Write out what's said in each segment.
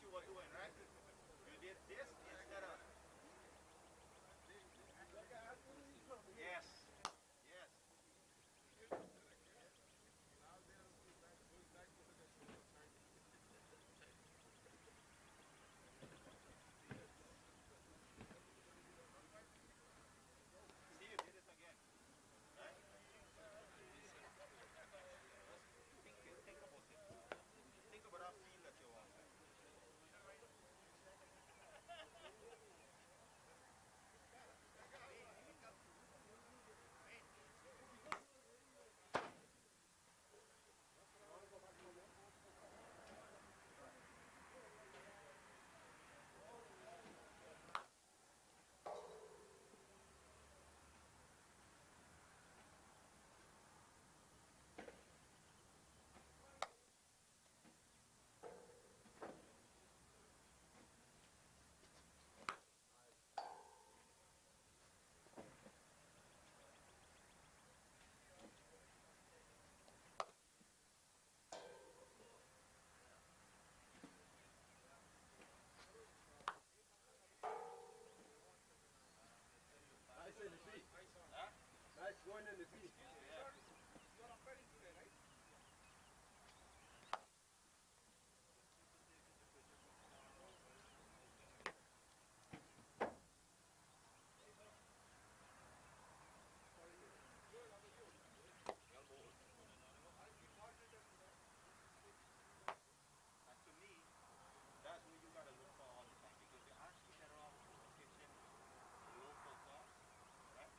you were doing, right? You did this instead of yes, yes. See, you did it again, right? Just think about it. Think about that feel that you want. Nice in the feet. Huh? Nice going in the feet. Yeah. And to me, that's what you gotta look for all the time because you're actually better off pitching local calls, right?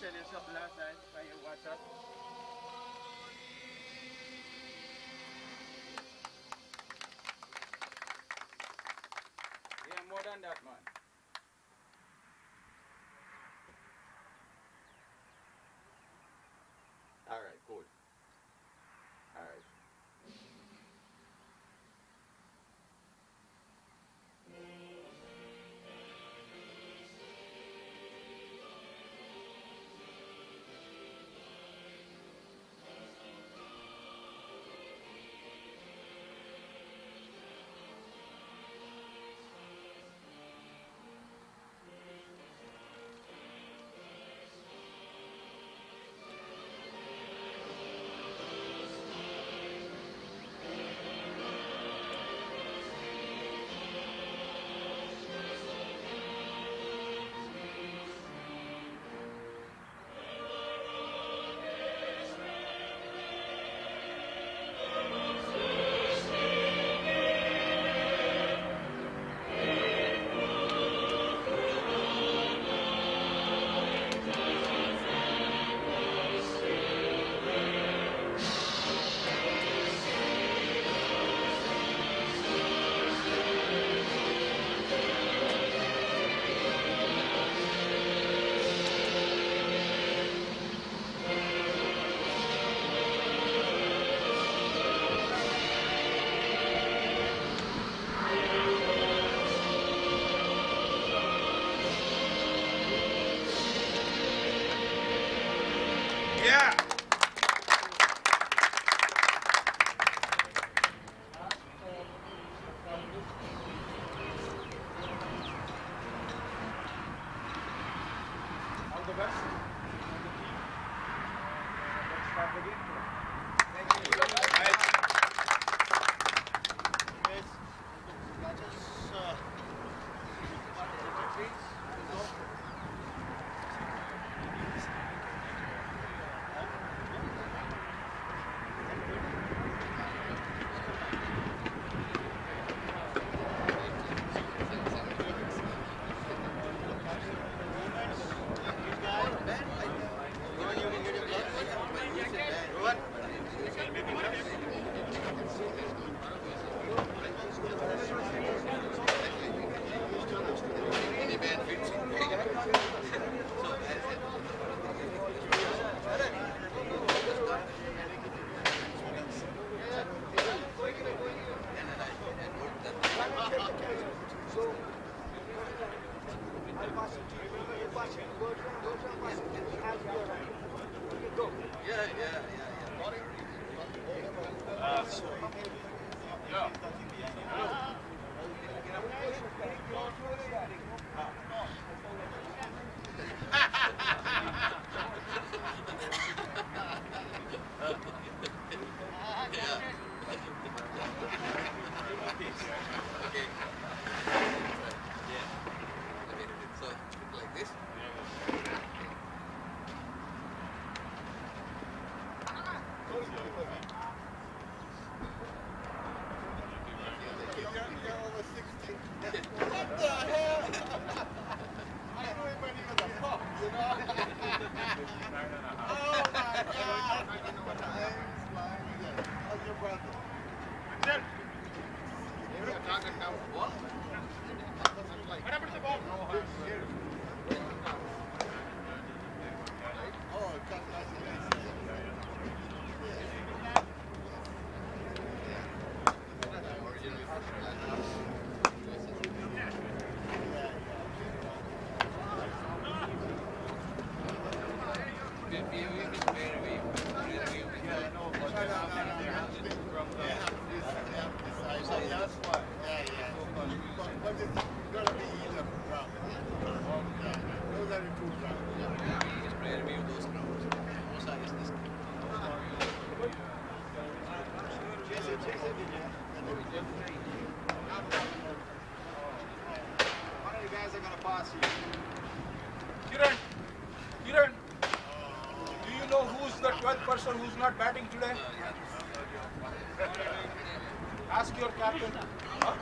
send you something last night by your WhatsApp. Yeah, more than that, man. All right, cool. All right. Yeah. All the best. Let's start the game. Thank you. Guys, let us Kiran, do you know who's the 12th person who's not batting today? Ask your captain. Huh?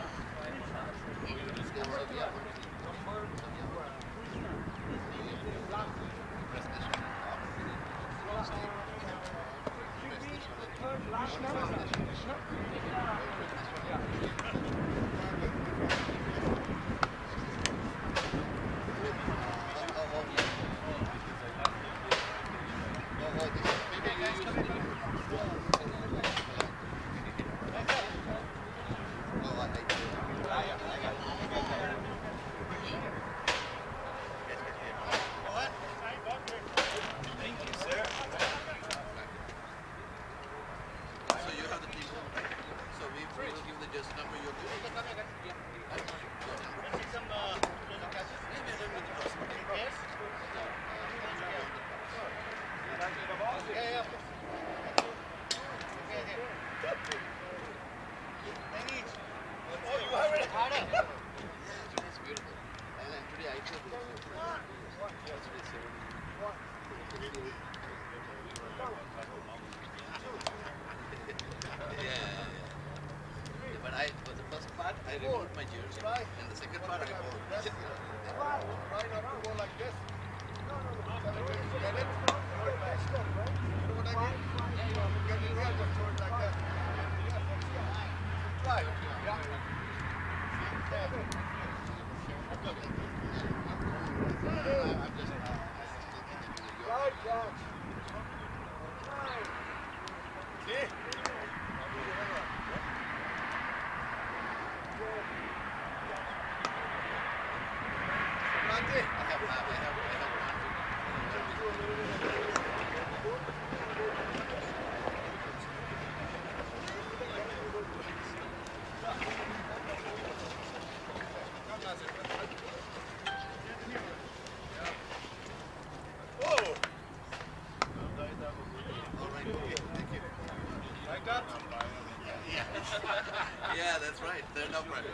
Yeah, that's right. Third upright.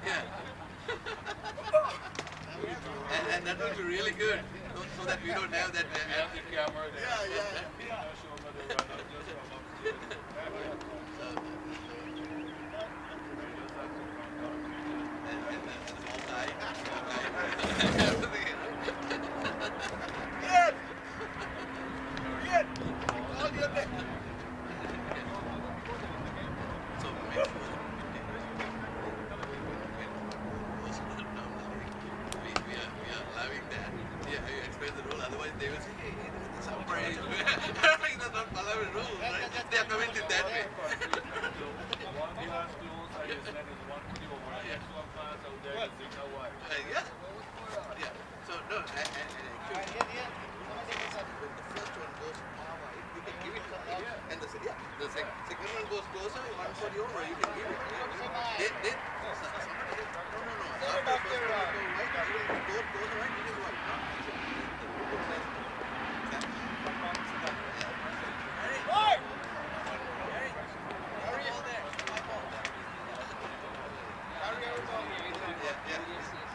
Yeah. And that would be really good, so that we don't have that. Otherwise, they will say, hey, this is some brave. That's not Malawi rules, right? They are coming to that way. Yeah. Yeah. So, no, actually, when the first one goes far wide, you can give it to them. And the second one goes closer, one for you, or you can give it. Somebody said, no. After the first one go closer, right? It is wide.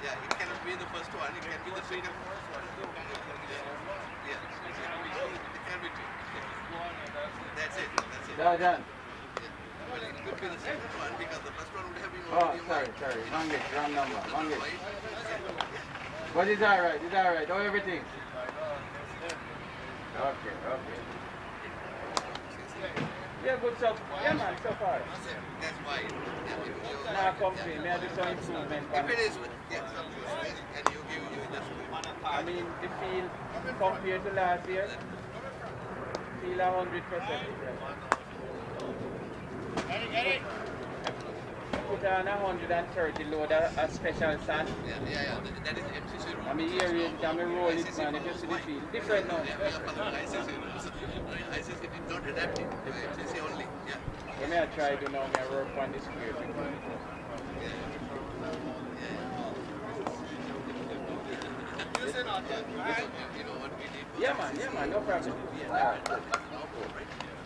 Yeah, it cannot be the first one, it can be the second one. Yeah, it can be two. That's it. Done. Yeah. But it could be the second one because the first one would have been Oh, already sorry. Mangit, wrong number. Mangit. right? But it's alright. Oh, everything. Okay. Yeah, good stuff. Yeah, man, so far. That's why. Yeah, Now complain. May I do some improvement? if it is, and you just I mean, the feel compared to last year, feel 100%. Put on 130 load a special sand. Yeah, that is MCC rule. I mean, here I'm roll it, man. If you see the field, different now. Yeah, we are following ICC rules. ICC did not adapt it. MCC only. Yeah. Let me try to now, I work on this square. You know what we did? Yeah, man, no problem.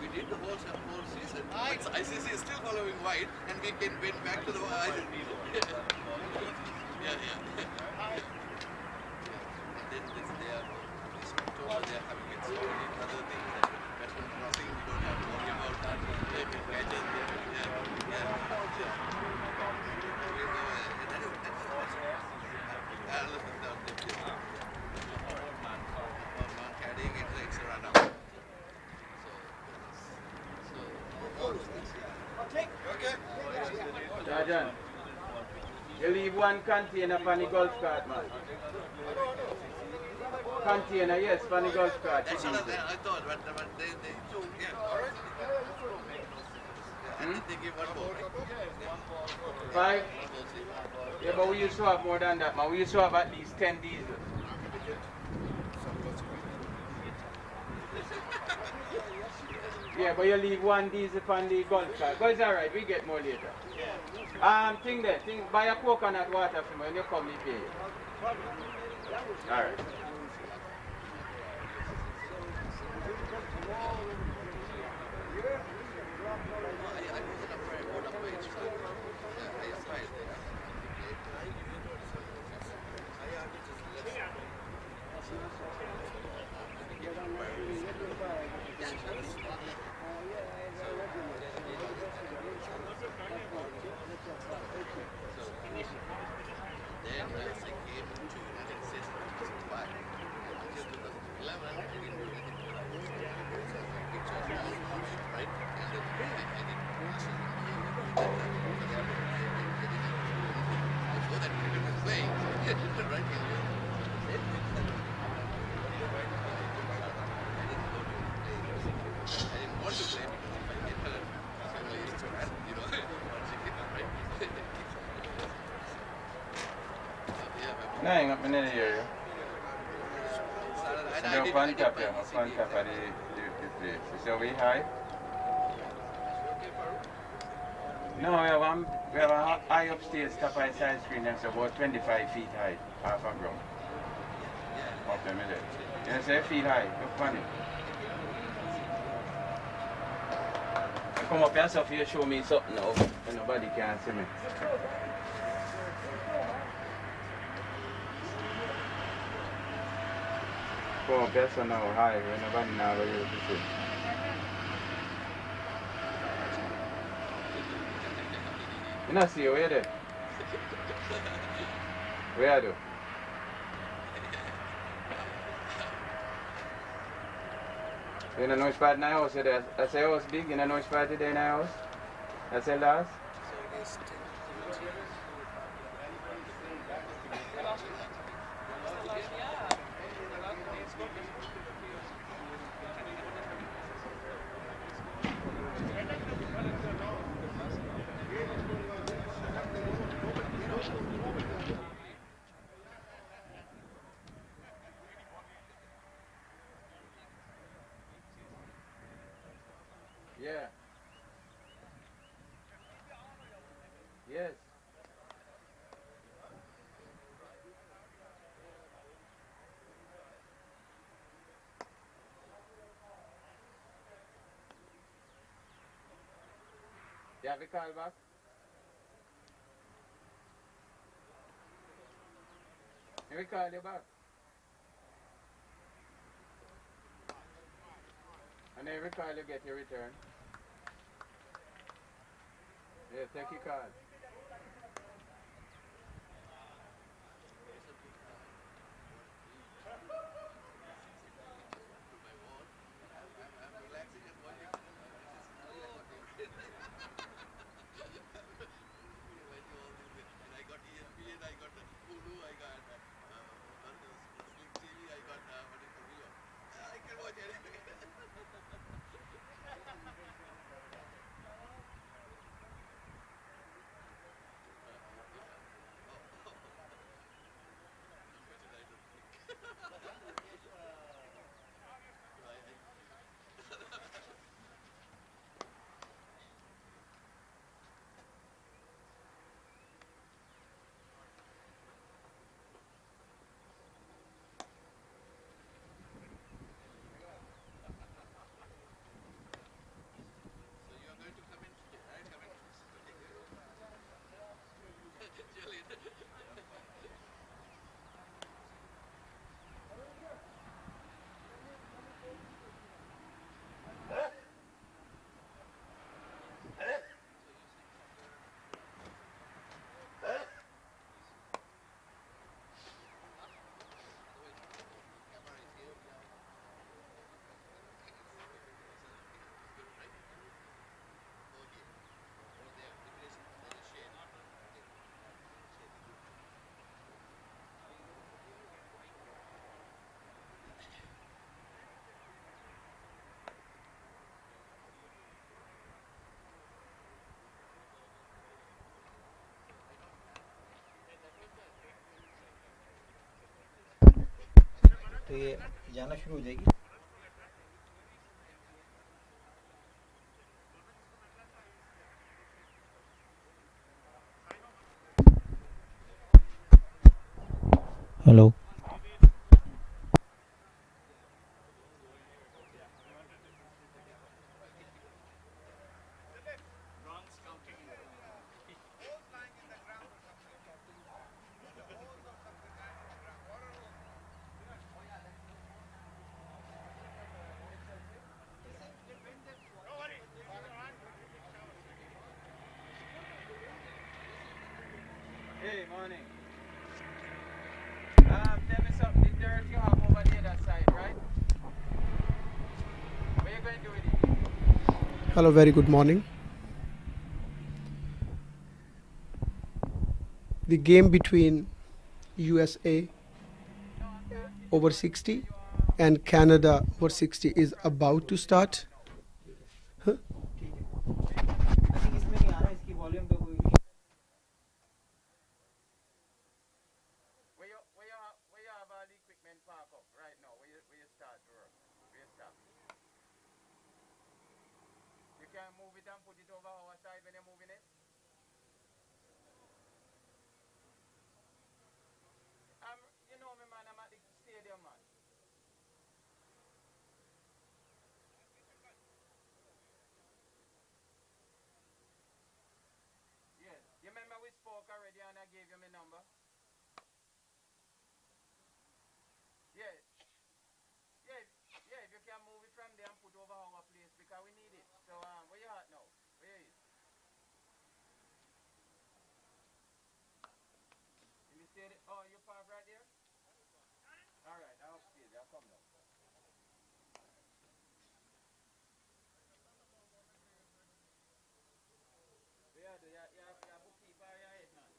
We did the whole season. But ICC is still following white, and we went back to the ICC. Yeah. And then this October they are having it. So other things that Western crossing we don't have to worry about that. Catches Sergeant, you leave one container for the golf cart, man. Container, yes, for the golf cart. That's what I thought, but they and then they give one ball, right? 5? Yeah, but we used to have more than that, man. We used to have at least 10 diesels. Yeah, but you leave one diesel on the golf cart. But it's alright, we get more later. Buy a coconut water for me when you come, you pay. Alright. hang up in the area. I Up on top, yeah. Up on top of the place. You see how we high? No, we have a high upstairs top of the side screen that's about 25 feet high, half a ground. Up the middle. You say feet high, look on it. I come up here so you show me something now, and nobody can see me. Come up here so now high, when nobody now will use to see. You not see where there? Where are you? You don't know which part in the house it is. That's a house big, you don't know which part it is in the house? That's the last? Yeah. Yes. Yeah, we call back. We call you back. And every call you get your return. Yeah, take your call. तो ये जाना शुरू हो जाएगी। Hello Hey, morning. Tell me something. The dirt you have over the other side, right? What are you going to do with it? Hello, very good morning. The game between USA over 60 and Canada over 60 is about to start. Huh? Where can move it and put it over our side when you're moving it? You know me, man, I'm at the stadium, man. Yes. You remember we spoke already and I gave you my number? Yes. Yeah, yeah, if you can move it from there and put over our place because we need it. So, where you at now? Where you is? You stay there? Oh, you park right there? Alright, I'll upstairs. I'll come now. Where do you bookkeeper your head, man?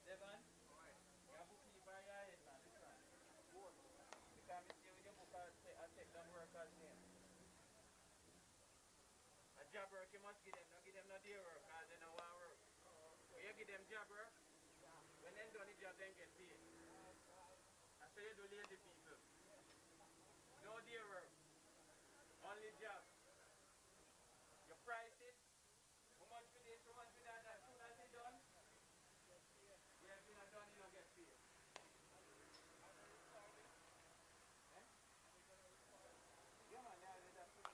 Devon? You bookkeeper your head, man. This one. Good. Because I stay with your book, I take them workers' name. A job work you must give them, not give them no day work because they don't want work. When you give them job work, when they done the job, they get paid. That's how you do lazy people. No day work, only job. You price it, how much for this, how much for that, as soon as it's done, yeah, if you're not done, you don't get paid. Eh? Yeah, man, that's it.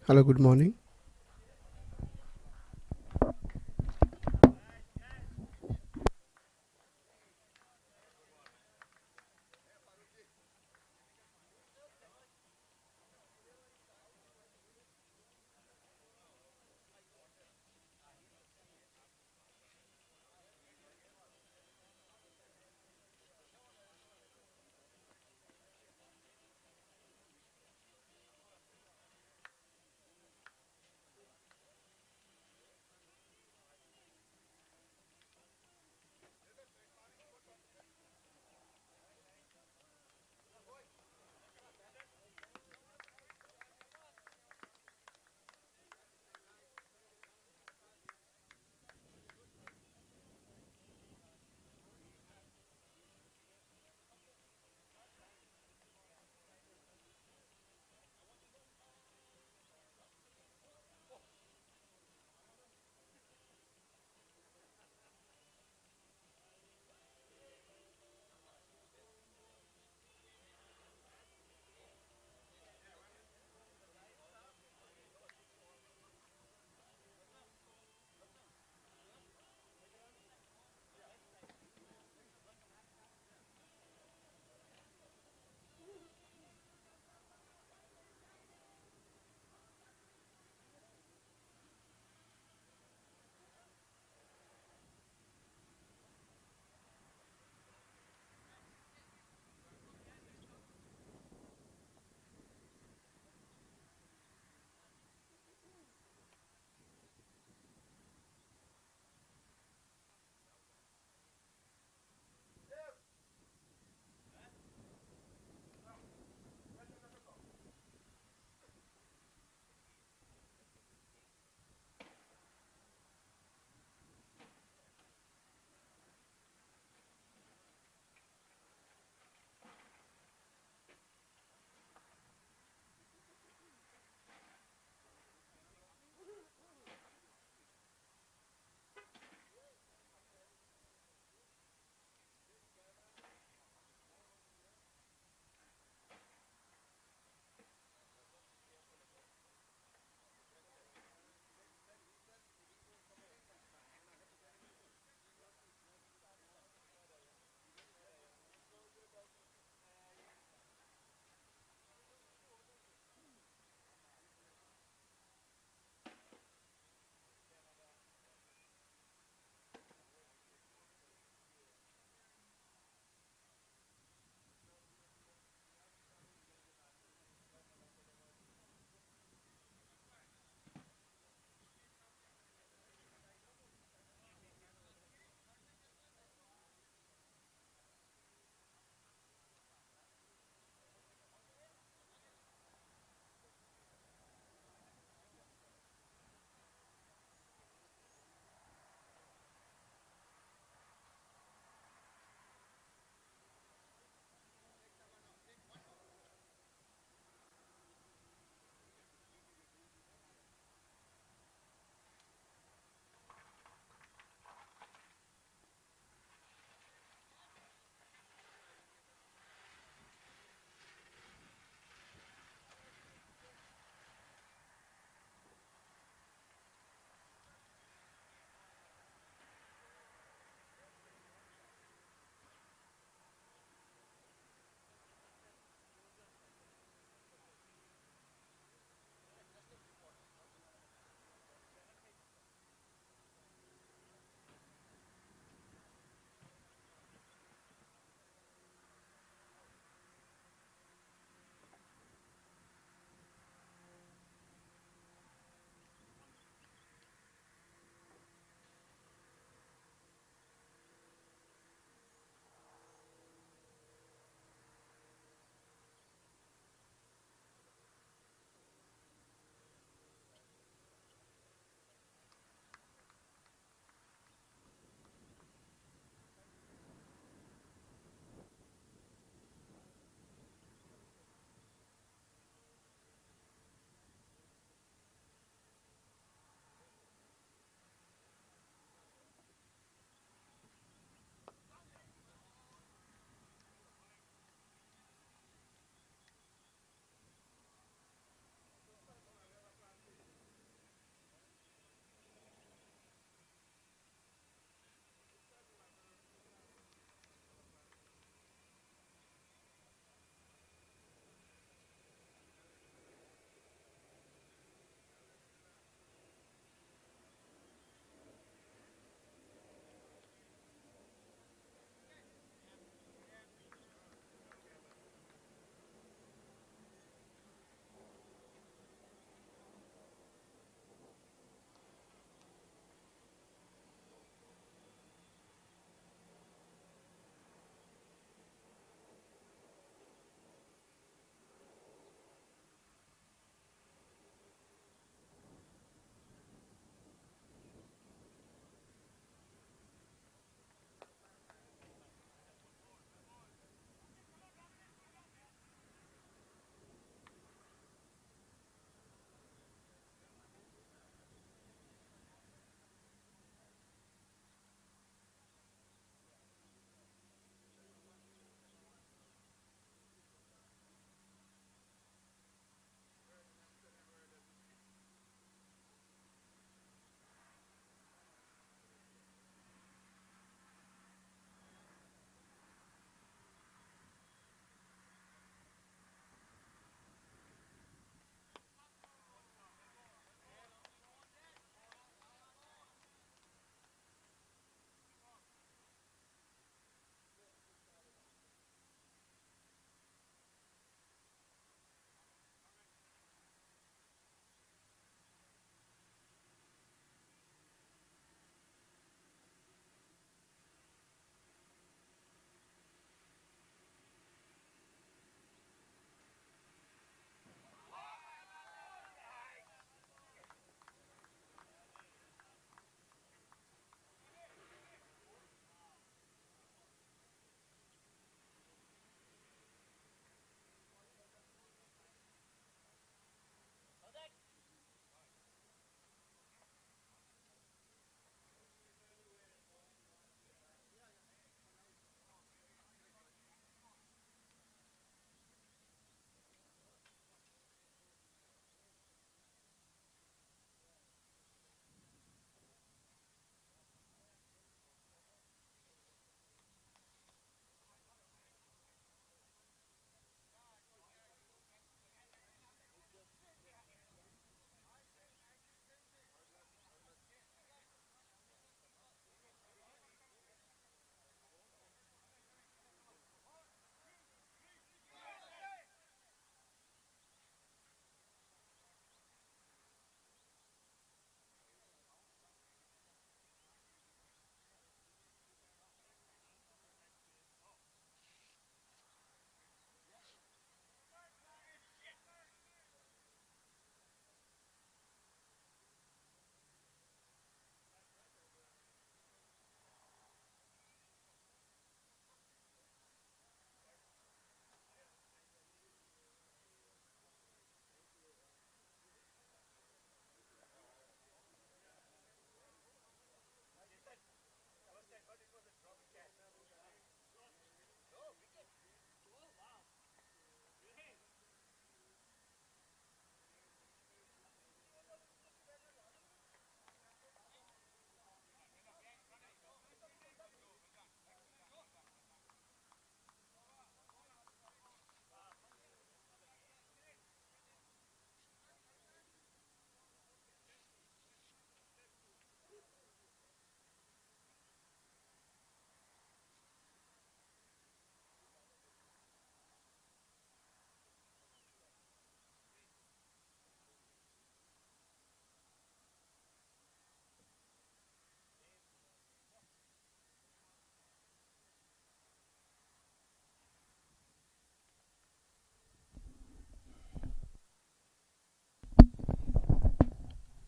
Hello, good morning.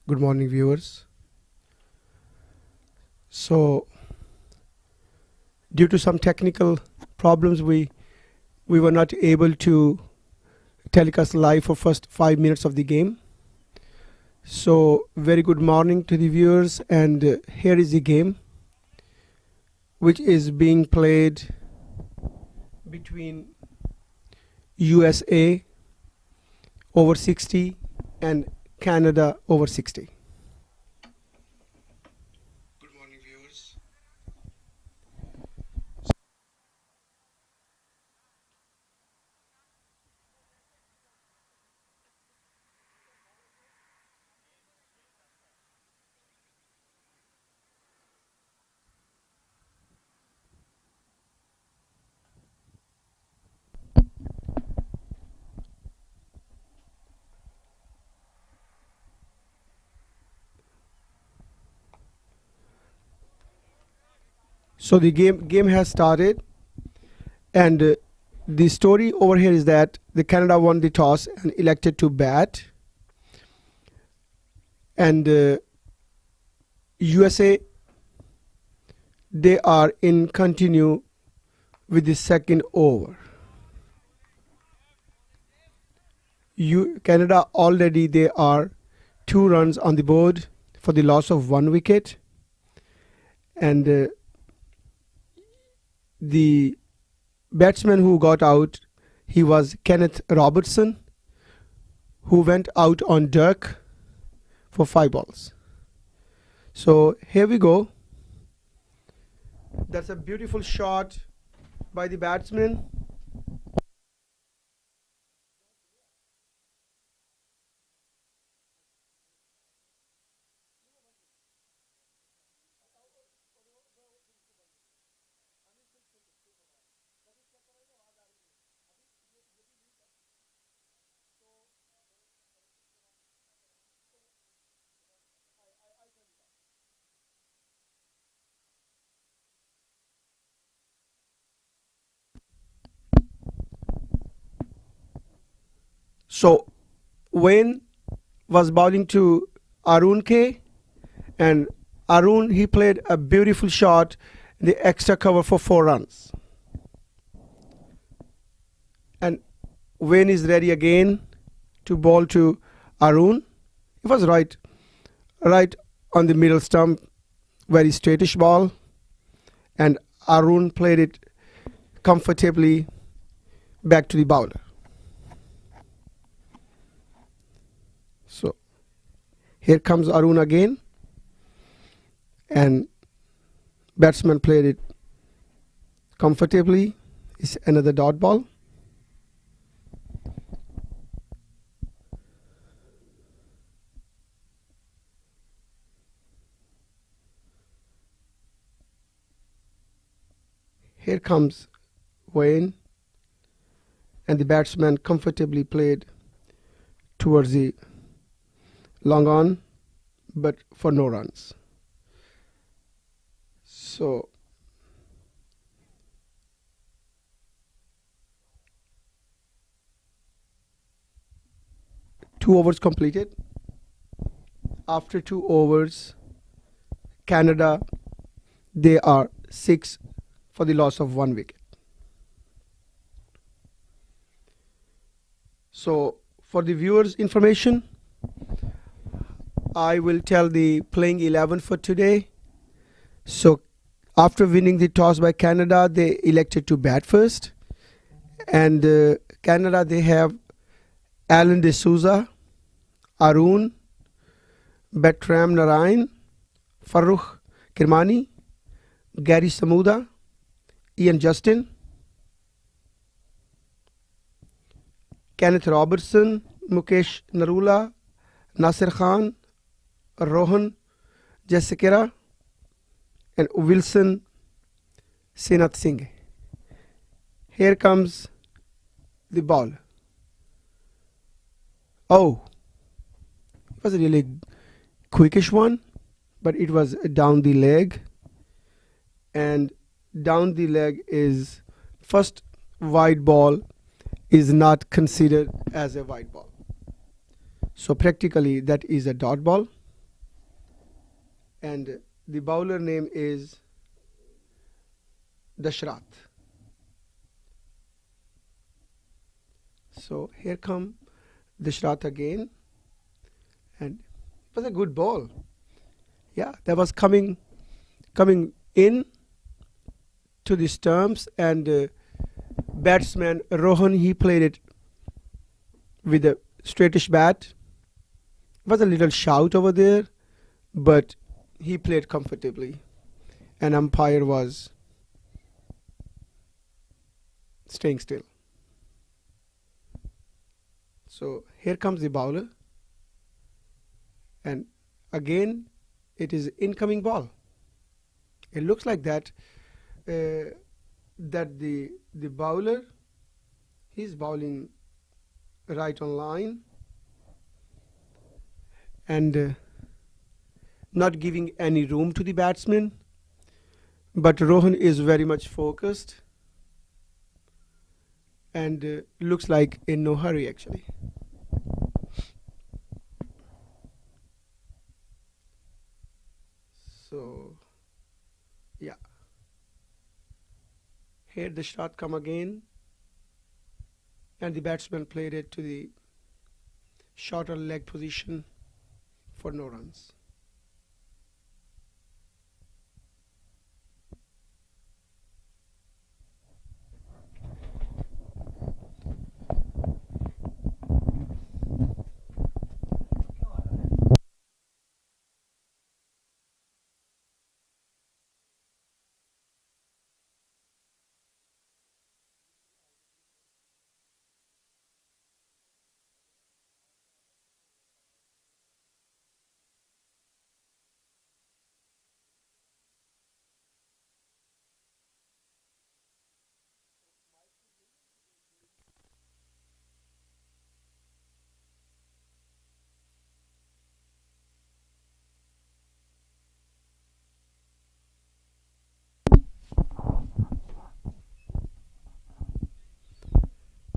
Good morning, viewers. So, due to some technical problems, we were not able to telecast live for first 5 minutes of the game. So, very good morning to the viewers, and here is the game, which is being played between USA over 60 and Canada over 60. Good morning, viewers. So the game has started, and the story over here is that the Canada won the toss and elected to bat, and USA, they are in continue with the second over. Canada already, they are 2 runs on the board for the loss of 1 wicket, and the batsman who got out, he was Kenneth Robertson, who went out on Dirk for 5 balls. So here we go. That's a beautiful shot by the batsman. So Wayne was bowling to Arun K, and Arun, he played a beautiful shot in the extra cover for 4 runs. And Wayne is ready again to bowl to Arun. It was right on the middle stump, very straightish ball, and Arun played it comfortably back to the bowler. So here comes Arun again, and batsman played it comfortably. It's another dot ball. Here comes Wayne, and the batsman comfortably played towards the long on, but for no runs. So two overs completed. After 2 overs, Canada, they are 6 for the loss of 1 wicket. So for the viewers' information, I will tell the playing 11 for today. So after winning the toss by Canada, they elected to bat first, and Canada, they have Alan D'Souza, Arun, Bertram Narayan, Farrukh Kirmani, Gary Samuda, Ian Justin, Kenneth Robertson, Mukesh Narula, Nasir Khan, Rohan Jasikera, and Wilson Senath Singh. Here comes the ball. Oh, it was a really quickish one, but it was down the leg, and down the leg is first wide ball is not considered as a wide ball. So practically that is a dot ball. and the bowler name is Dashrath. So here come Dashrath again, and it was a good ball. Yeah, that was coming in to the stumps, and batsman Rohan, he played it with a straightish bat. It was a little shout over there, but he played comfortably, and umpire was staying still. So here comes the bowler, and again it is incoming ball. It looks like that that the bowler, he's bowling right on line and not giving any room to the batsman, but Rohan is very much focused and looks like in no hurry actually. So yeah, here the shot come again, and the batsman played it to the shorter leg position for no runs.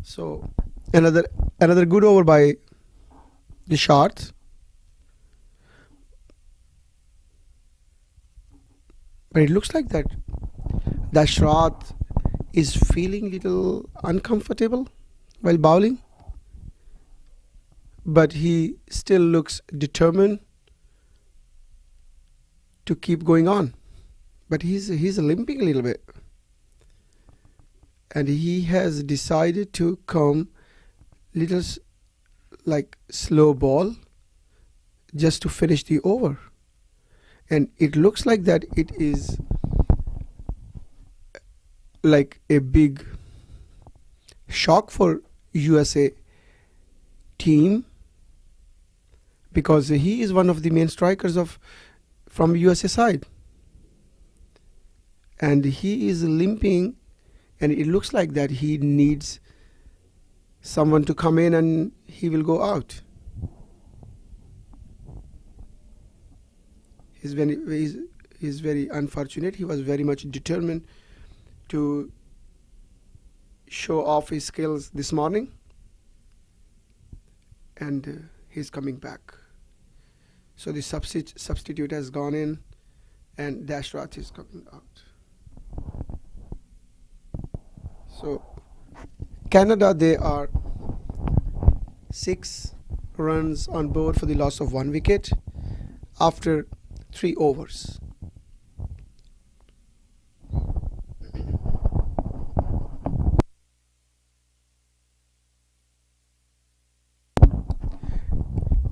So another good over by the Sharks. But it looks like that Dashrath is feeling little uncomfortable while bowling, but he still looks determined to keep going on. But he's limping a little bit, and he has decided to come little like slow ball just to finish the over. And it looks like that it is like a big shock for USA team, because he is one of the main strikers from USA side, and he is limping, and it looks like that he needs someone to come in and he will go out. He's very unfortunate. He was very much determined to show off his skills this morning, and he's coming back. So the substitute has gone in, and Dashrath is coming out. So Canada, they are 6 runs on board for the loss of 1 wicket after 3 overs.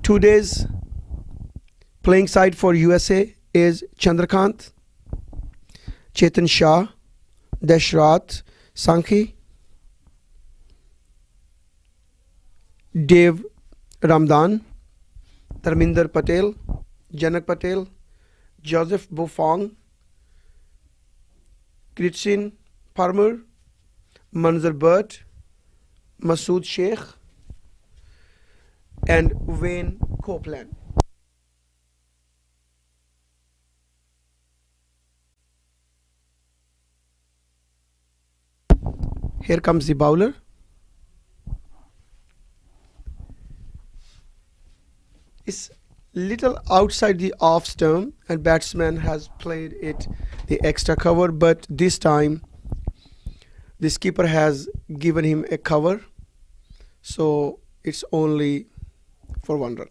Today's playing side for USA is Chandrakant, Chetan Shah, Dashrath, Sankhi, Dave Ramdan, Dharminder Patel, Janak Patel, Joseph Buffon, Christian Parmer, Manzar Bhatt, Masood Sheikh, and Wayne Copeland. Here comes the bowler. little outside the off stump, and batsman has played it the extra cover, but this time the skipper has given him a cover, so it's only for 1 run.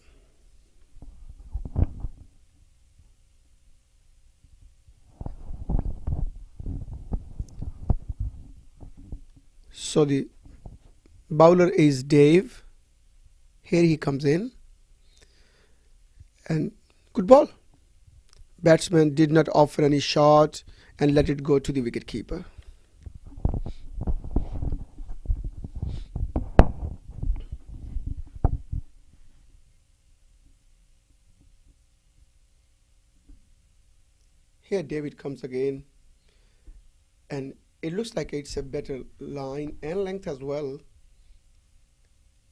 So the bowler is Dave. Here he comes in, and good ball. Batsman did not offer any shot and let it go to the wicket keeper. Here David comes again, and it looks like it's a better line and length as well,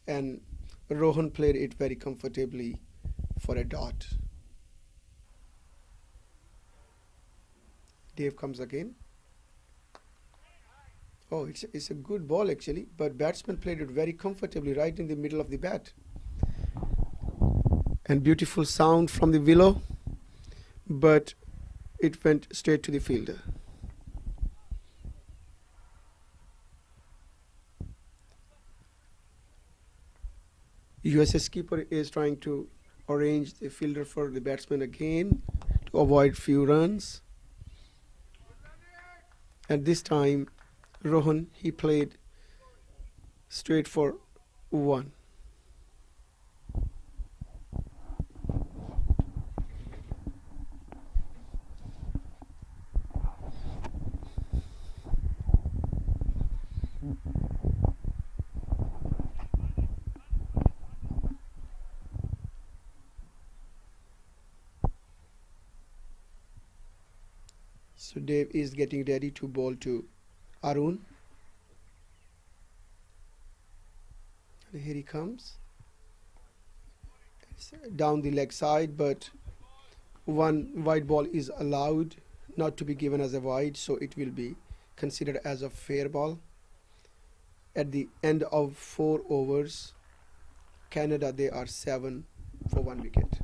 and Rohan played it very comfortably for a dot. Dave comes again. Oh, it's a good ball actually, but batsman played it very comfortably right in the middle of the bat. And beautiful sound from the willow, but it went straight to the fielder. USA skipper is trying to arrange the fielder for the batsman again to avoid few runs. And this time Rohan, he played straight for 1. So Dave is getting ready to bowl to Arun. And here he comes. It's down the leg side, but 1 wide ball is allowed, not to be given as a wide, so it will be considered as a fair ball. At the end of 4 overs, Canada, they are 7 for 1 wicket.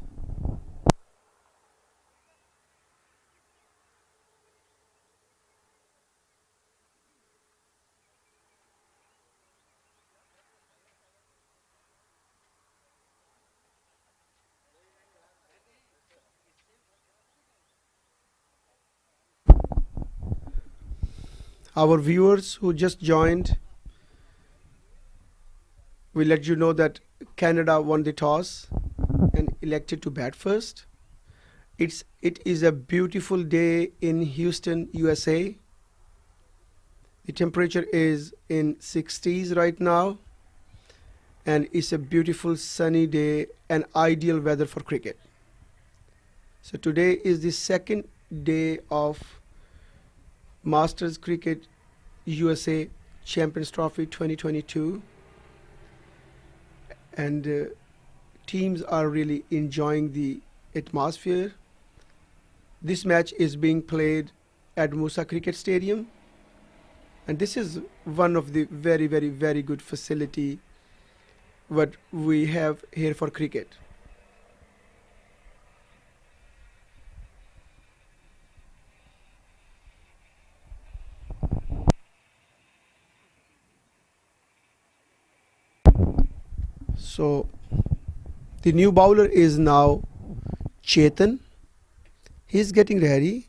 Our viewers who just joined, we let you know that Canada won the toss and elected to bat first. It is a beautiful day in Houston, USA. The temperature is in 60s right now, and it's a beautiful sunny day and ideal weather for cricket. So today is the second day of Masters Cricket USA Champions Trophy 2022, and teams are really enjoying the atmosphere. This match is being played at Musa Cricket Stadium, and this is one of the very good facility what we have here for cricket. So the new bowler is now Chetan. He's getting ready,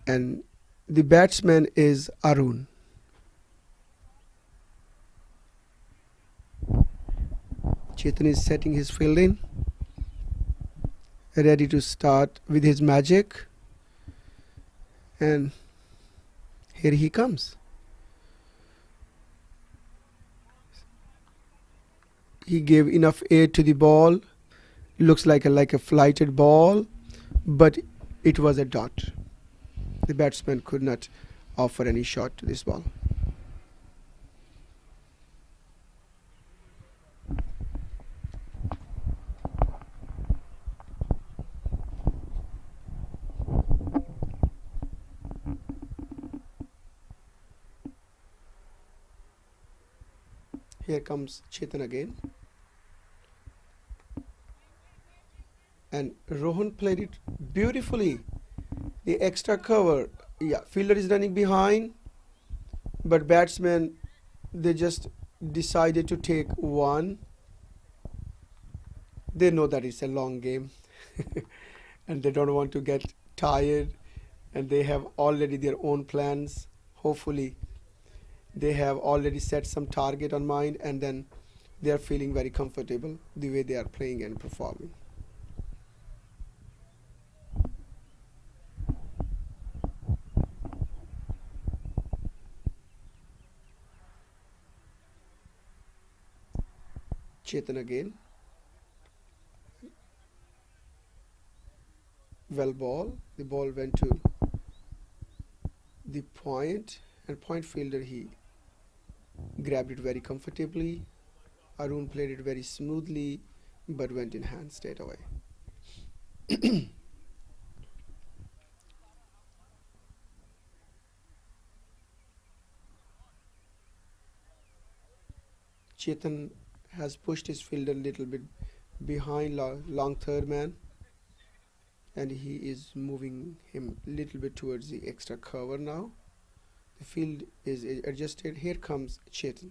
and the batsman is Arun. Chetan is setting his fielding, ready to start with his magic, and here he comes. He gave enough air to the ball. Looks like a flighted ball, but it was a dot. The batsman could not offer any shot to this ball. Here comes Chetan again. And Rohan played it beautifully. The extra cover. Yeah, fielder is running behind, but batsmen, they just decided to take one. They know that it's a long game and they don't want to get tired, and they have already their own plans. Hopefully they have already set some target on mind, and then they are feeling very comfortable the way they are playing and performing. Chetan again. Well ball. The ball went to the point, and point fielder, he grabbed it very comfortably. Arun played it very smoothly, but went in hand straight away. Chetan has pushed his fielder a little bit behind long third man, and he is moving him a little bit towards the extra cover now. The field is adjusted. Here comes Chetan,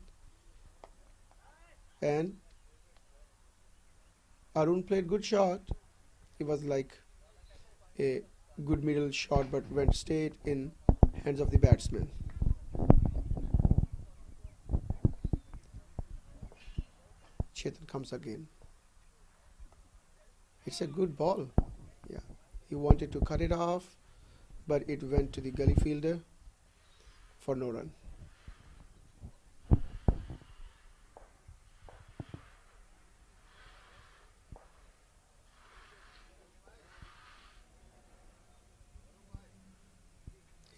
and Arun played good shot. It was like a good middle shot, but went straight in hands of the batsman. Chetan comes again. It's a good ball. Yeah, he wanted to cut it off, but it went to the gully fielder for no run.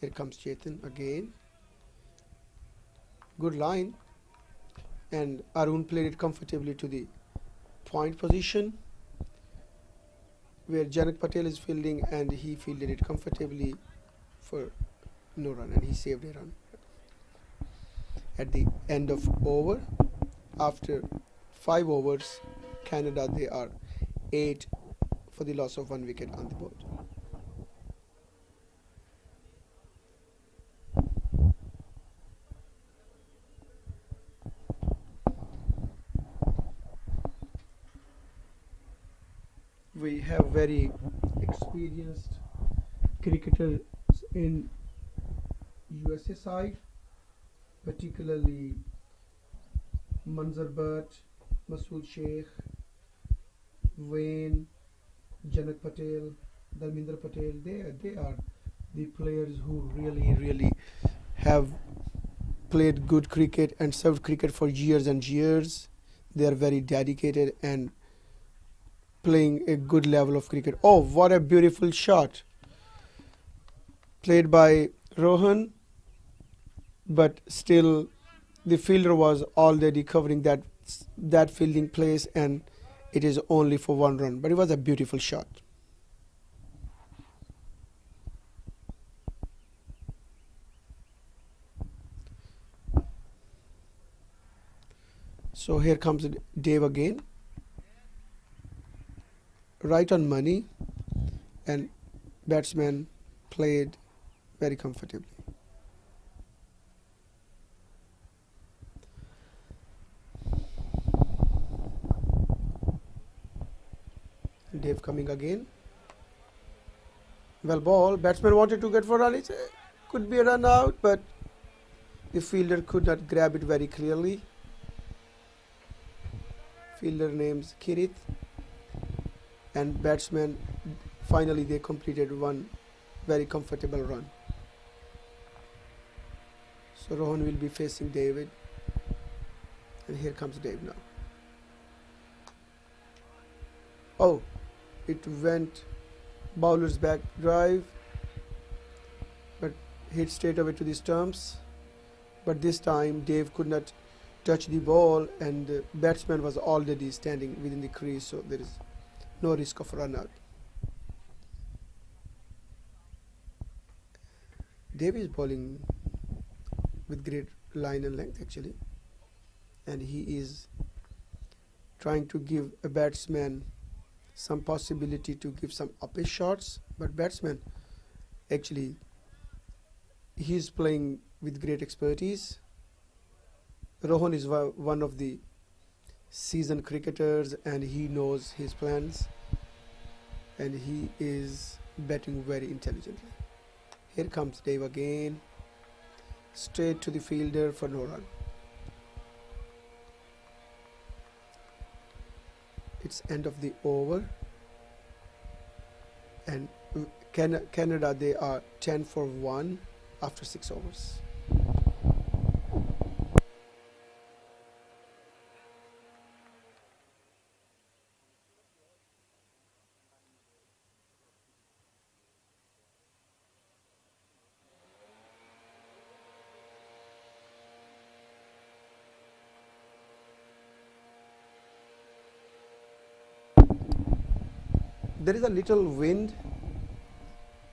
Here comes Chetan again. Good line, and Arun played it comfortably to the point position where Janak Patel is fielding, and he fielded it comfortably for no run, and he saved a run. At the end of over, after 5 overs, Canada, they are 8 for the loss of 1 wicket on the board. We have very experienced cricketers in USA side, particularly Manzar Bhatt, Masood Sheikh, Wayne, Janak Patel, Dharminder Patel. They are the players who really have played good cricket and served cricket for years and years. They are very dedicated and playing a good level of cricket. Oh, what a beautiful shot played by Rohan, but still the fielder was already covering that fielding place, and it is only for 1 run, but it was a beautiful shot. So here comes Dave again, right on money, and batsman played very comfortably. Dave coming again. Well ball. Batsman wanted to get for run. It could be a run out, but the fielder could not grab it very clearly. Fielder names Kirith, and batsman, finally they completed 1 very comfortable run. So Rohan will be facing David, and here comes Dave now. Oh, it went bowler's back drive, but hit straight away to the stumps. But this time Dave could not touch the ball, and the batsman was already standing within the crease, so there is no risk of run out. Dave is bowling with great line and length actually. and he is trying to give a batsman some possibility to give some uppish shots, but batsman actually he's playing with great expertise. Rohan is one of the seasoned cricketers and he knows his plans and he is batting very intelligently. Here comes Dave again, straight to the fielder for no run. It's end of the over, and Canada, they are 10 for 1 after 6 overs. There is a little wind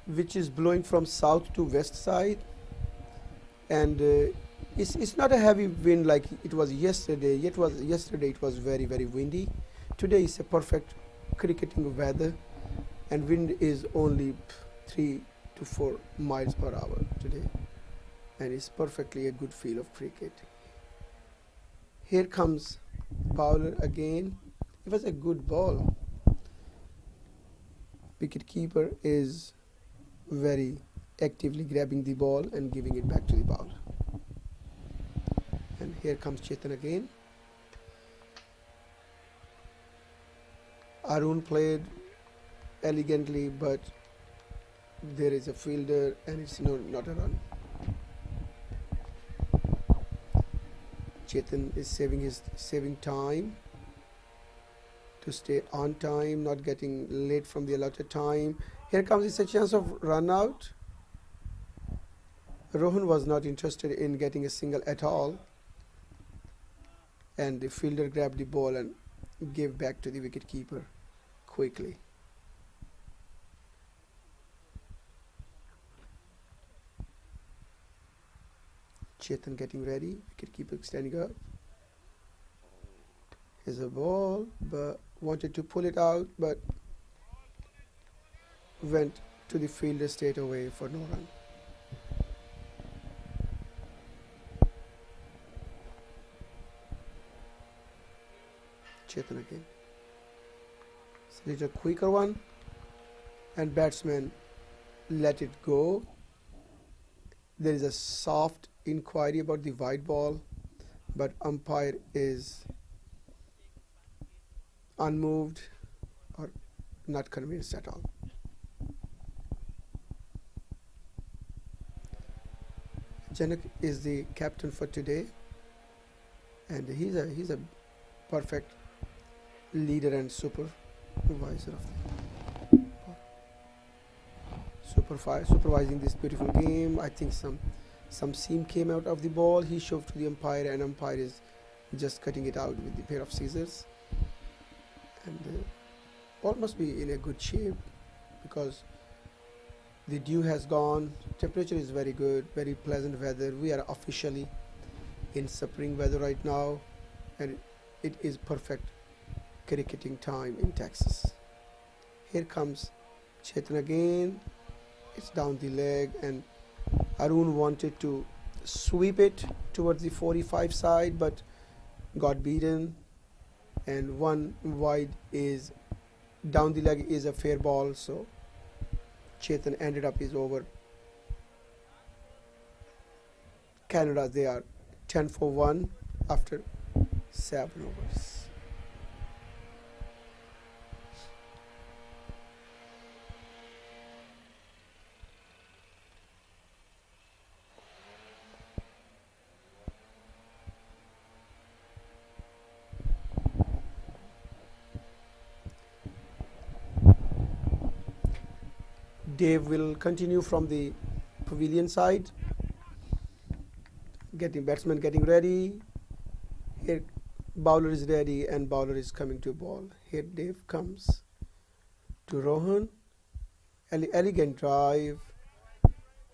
which is blowing from south to west side, and it's not a heavy wind like it was yesterday. Yesterday it was very windy. Today is a perfect cricketing weather, and wind is only 3 to 4 miles per hour today, and it's perfectly a good feel of cricket. Here comes bowler again. It was a good ball. Wicket keeper is very actively grabbing the ball and giving it back to the bowler. And here comes Chetan again. Arun played elegantly, but there is a fielder and it's not a run. Chetan is saving time to stay on time, not getting late from the allotted time. Here comes a chance of run out. Rohan was not interested in getting a single at all, and the fielder grabbed the ball and gave back to the wicket keeper quickly. Chetan getting ready, wicket keeper standing up. Here's a ball, but wanted to pull it out, but went to the fielder straight away for no run. Chetan again. It's a little quicker one, and batsman let it go. There is a soft inquiry about the wide ball, but umpire is unmoved or not convinced at all. Janak is the captain for today, and he's a perfect leader and supervisor of supervising this beautiful game. I think some seam came out of the ball. He shoved to the umpire, and umpire is just cutting it out with the pair of scissors. And ball must be in a good shape because the dew has gone. Temperature is very good, very pleasant weather. We are officially in spring weather right now, and it is perfect cricketing time in Texas. Here comes Chetan again. It's down the leg, and Arun wanted to sweep it towards the 45 side, but got beaten. And one wide is down the leg is a fair ball, so Chetan ended up his over. Canada, they are 10 for 1 after 7 overs. Dave will continue from the pavilion side, batsman getting ready. Here bowler is ready and bowler is coming to ball. Here Dave comes to Rohan. Elegant drive,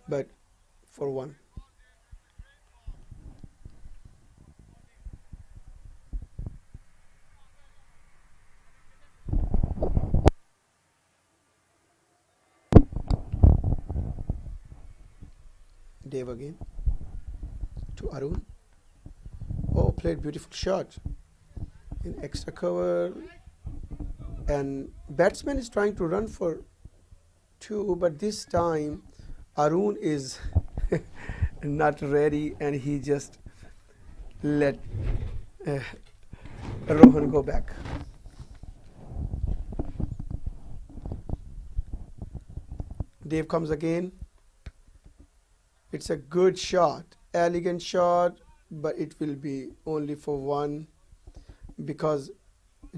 but for 1. Dave again to Arun. Oh, played beautiful shot in extra cover, and batsman is trying to run for two, but this time Arun is not ready, and he just let Rohan go back. Dave comes again. It's a good shot, elegant shot, but it will be only for one, because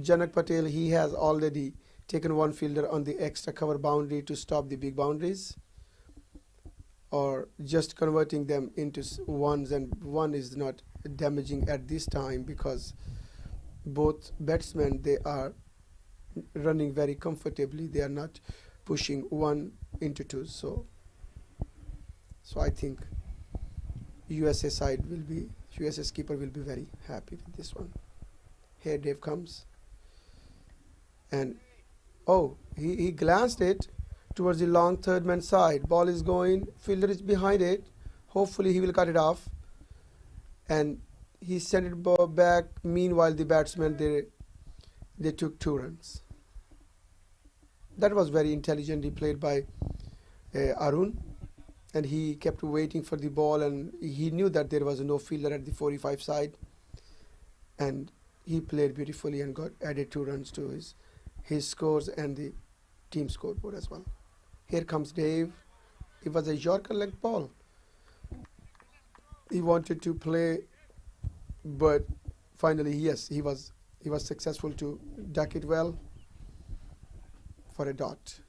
Janak Patel, he has already taken one fielder on the extra cover boundary to stop the big boundaries, or just converting them into ones, and one is not damaging at this time because both batsmen, they are running very comfortably. They are not pushing one into two. So I think USA side will be, USA skipper will be very happy with this one. Here Dave comes, and oh, he glanced it towards the long third man side. Ball is going, fielder is behind it. Hopefully he will cut it off, and he sent it back. Meanwhile, the batsmen, they took 2 runs. That was very intelligently played by Arun, and he kept waiting for the ball, and he knew that there was no fielder at the 45 side, and he played beautifully and got added 2 runs to his scores and the team scoreboard as well. Here comes Dave. It was a Yorker leg ball. He wanted to play, but finally, yes, he was successful to duck it well for a dot.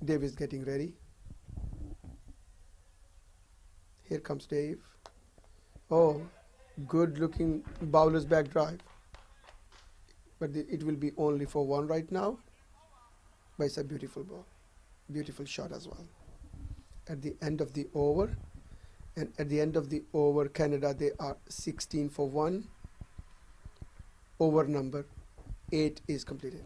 Dave is getting ready. Here comes Dave. Oh, good looking bowler's back drive, but it will be only for 1 right now. But it's a beautiful ball, beautiful shot as well. At the end of the over, and at the end of the over, Canada, they are 16 for 1. Over number 8 is completed.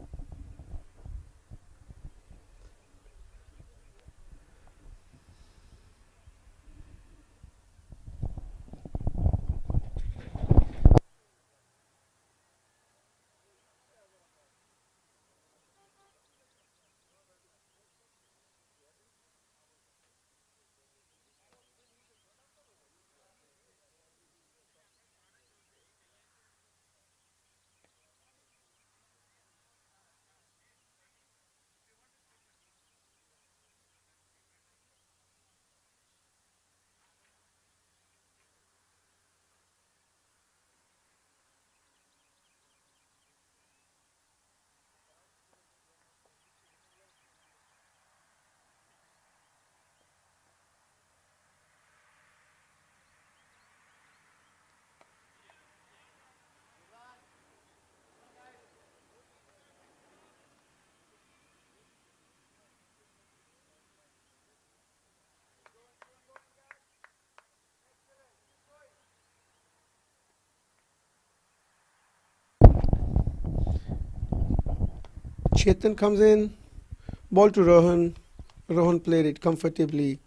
Chetan comes in, ball to Rohan. Rohan played it comfortably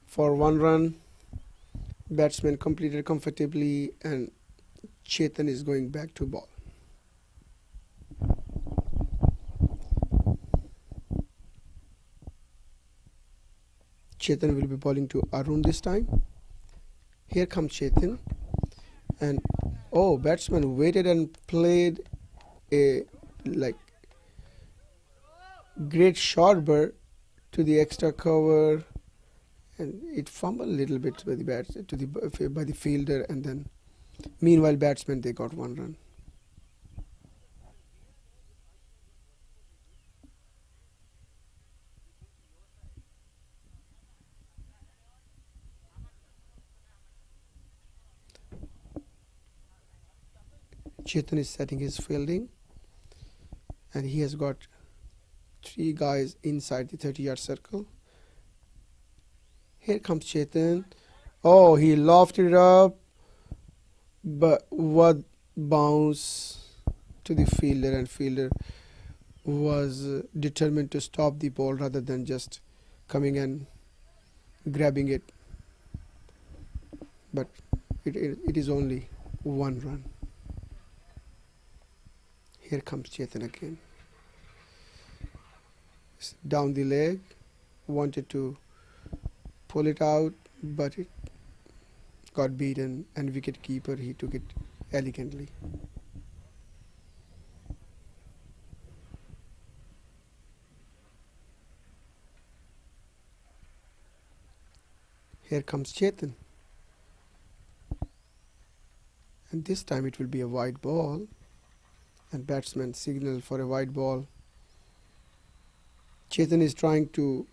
for 1 run. Batsman completed comfortably, and Chetan is going back to ball. Chetan will be bowling to Arun this time. Here comes Chetan, and oh, batsman waited and played a great short bird to the extra cover, and it fumbled a little bit by the fielder, and then meanwhile batsmen, they got 1 run. Chetan is setting his fielding, and he has got 3 guys inside the 30-yard circle. Here comes Chetan. Oh, he lofted it up, but what bounce to the fielder, and fielder was determined to stop the ball rather than just coming and grabbing it, but it is only 1 run. Here comes Chetan again. Down the leg, wanted to pull it out, but it got beaten, and wicket keeper, he took it elegantly. Here comes Chetan, and this time it will be a wide ball, and batsman signal for a wide ball. Chetan is trying to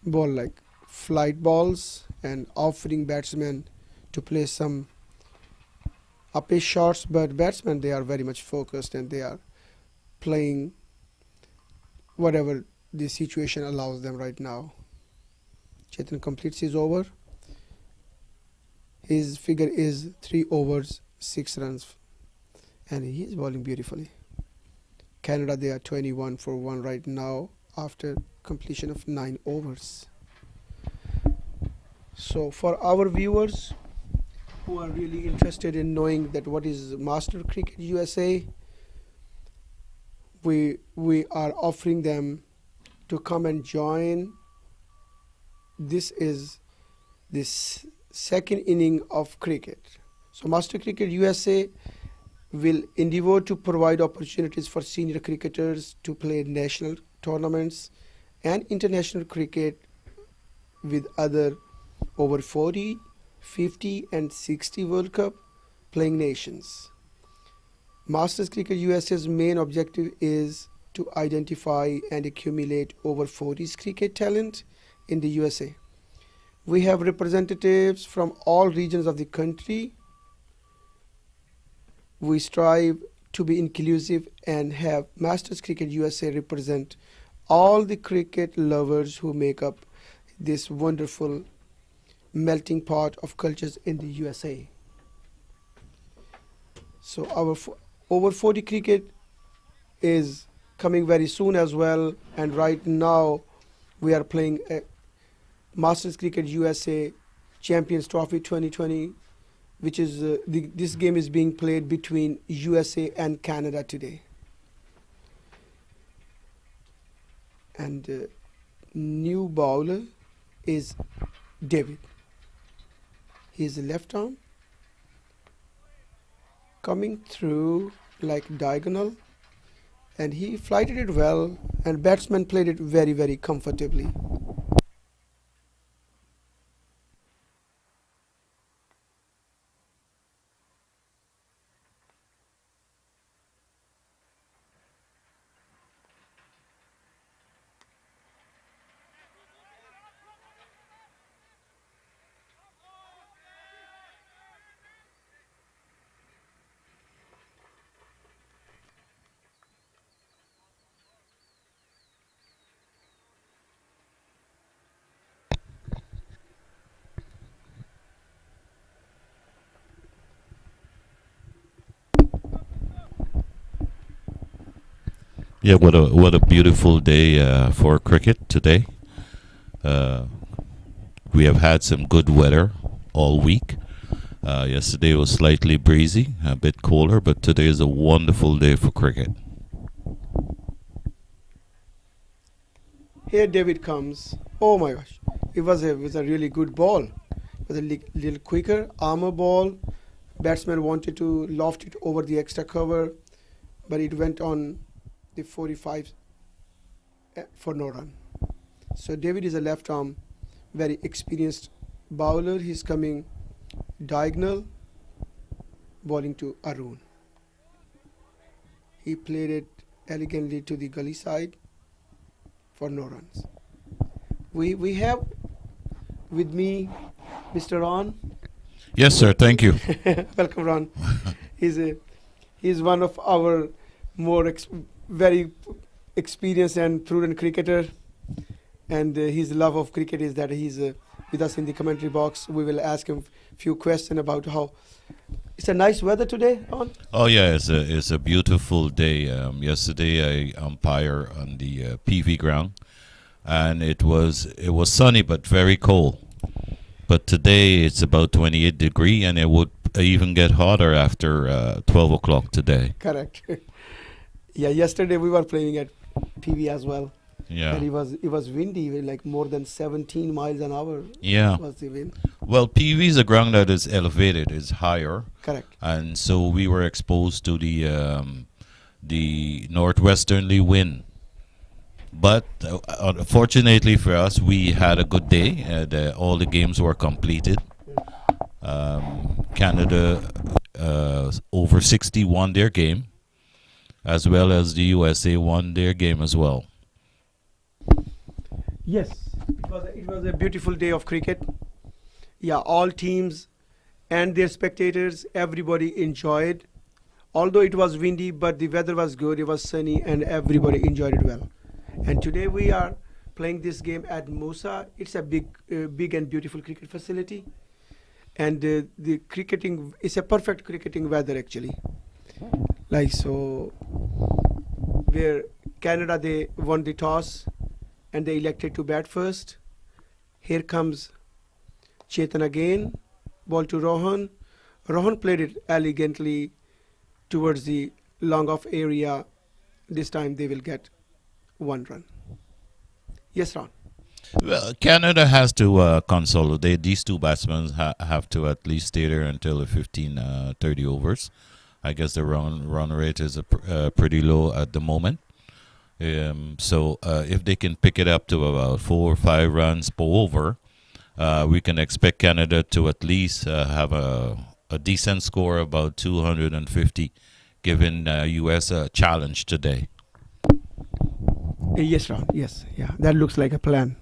bowl like flight balls and offering batsmen to play some up-ish shots, but batsmen, they are very much focused and they are playing whatever the situation allows them right now. Chetan completes his over. His figure is 3 overs, 6 runs, and he is bowling beautifully. Canada, they are 21 for 1 right now after completion of 9 overs. So for our viewers who are really interested in knowing that what is Master Cricket USA, we are offering them to come and join. This is this second inning of cricket. So Master Cricket USA will endeavor to provide opportunities for senior cricketers to play national tournaments and international cricket with other over 40, 50 and 60 World Cup playing nations. Masters Cricket USA's main objective is to identify and accumulate over 40s cricket talent in the USA. We have representatives from all regions of the country. We strive to be inclusive and have Masters Cricket USA represent all the cricket lovers who make up this wonderful melting pot of cultures in the USA. So our over 40 cricket is coming very soon as well, and right now we are playing a Masters Cricket USA Champions Trophy 2020, which is this game is being played between USA and Canada today. And new bowler is David. He is a left arm coming through like diagonal, and he flighted it well, and batsman played it very, very comfortably. Yeah, what a beautiful day for cricket today. We have had some good weather all week. Yesterday was slightly breezy, a bit colder, but today is a wonderful day for cricket. Here David comes. Oh my gosh, it was a really good ball. It was a little quicker armor ball. Batsman wanted to loft it over the extra cover, but it went on the 45 for no run. So David is a left arm, very experienced bowler. He's coming diagonal, bowling to Arun. He played it elegantly to the gully side for no runs. We have with me Mr. Ron. Yes, sir. Thank you. Welcome, Ron. He's one of our more very experienced and prudent cricketer, and his love of cricket is that he's with us in the commentary box. We will ask him a few questions about how it's a nice weather today, Ron. Oh yeah, it's a beautiful day. Yesterday I umpired on the PV ground and it was sunny but very cold. But today it's about 28 degree, and it would even get hotter after 12 o'clock today. Correct. Yeah, yesterday we were playing at PV as well. Yeah. And it was windy, like more than 17 miles an hour. Yeah. Was the wind. Well, PV is a ground that is elevated, is higher, Correct. and so we were exposed to the northwesterly wind. But fortunately for us, we had a good day. All the games were completed. Canada over 60 won their game, as well as the USA won their game as well. Yes, it was a beautiful day of cricket. Yeah, all teams and their spectators, everybody enjoyed. Although it was windy, but the weather was good, it was sunny, and everybody enjoyed it well. And today we are playing this game at Musa. It's a big and beautiful cricket facility. And the cricketing, it's a perfect cricketing weather actually. Like so, where Canada, they won the toss and they elected to bat first. Here comes Chetan again, ball to Rohan. Rohan played it elegantly towards the long off area. This time they will get 1 run. Yes, Ron. Well, Canada has to consolidate. These two batsmen have to at least stay there until the 30 overs. I guess the run rate is pretty low at the moment. So if they can pick it up to about 4 or 5 runs per over, we can expect Canada to at least have a decent score, about 250, giving US a challenge today. Yes, Ron. Yes, yeah, that looks like a plan.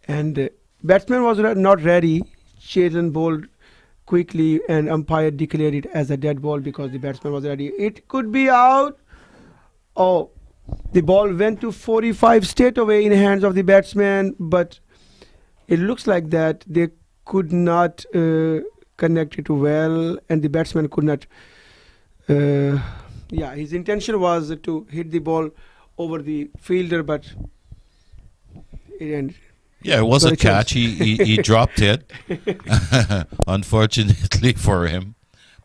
And batsman was not ready. Chetan bowled quickly, and umpire declared it as a dead ball because the batsman was ready. It could be out. Oh, the ball went to 45 straight away in hands of the batsman, but it looks like that they could not connect it well, and the batsman could not. Yeah, his intention was to hit the ball over the fielder, but it ended. Yeah, it was a catch. He dropped it, unfortunately for him.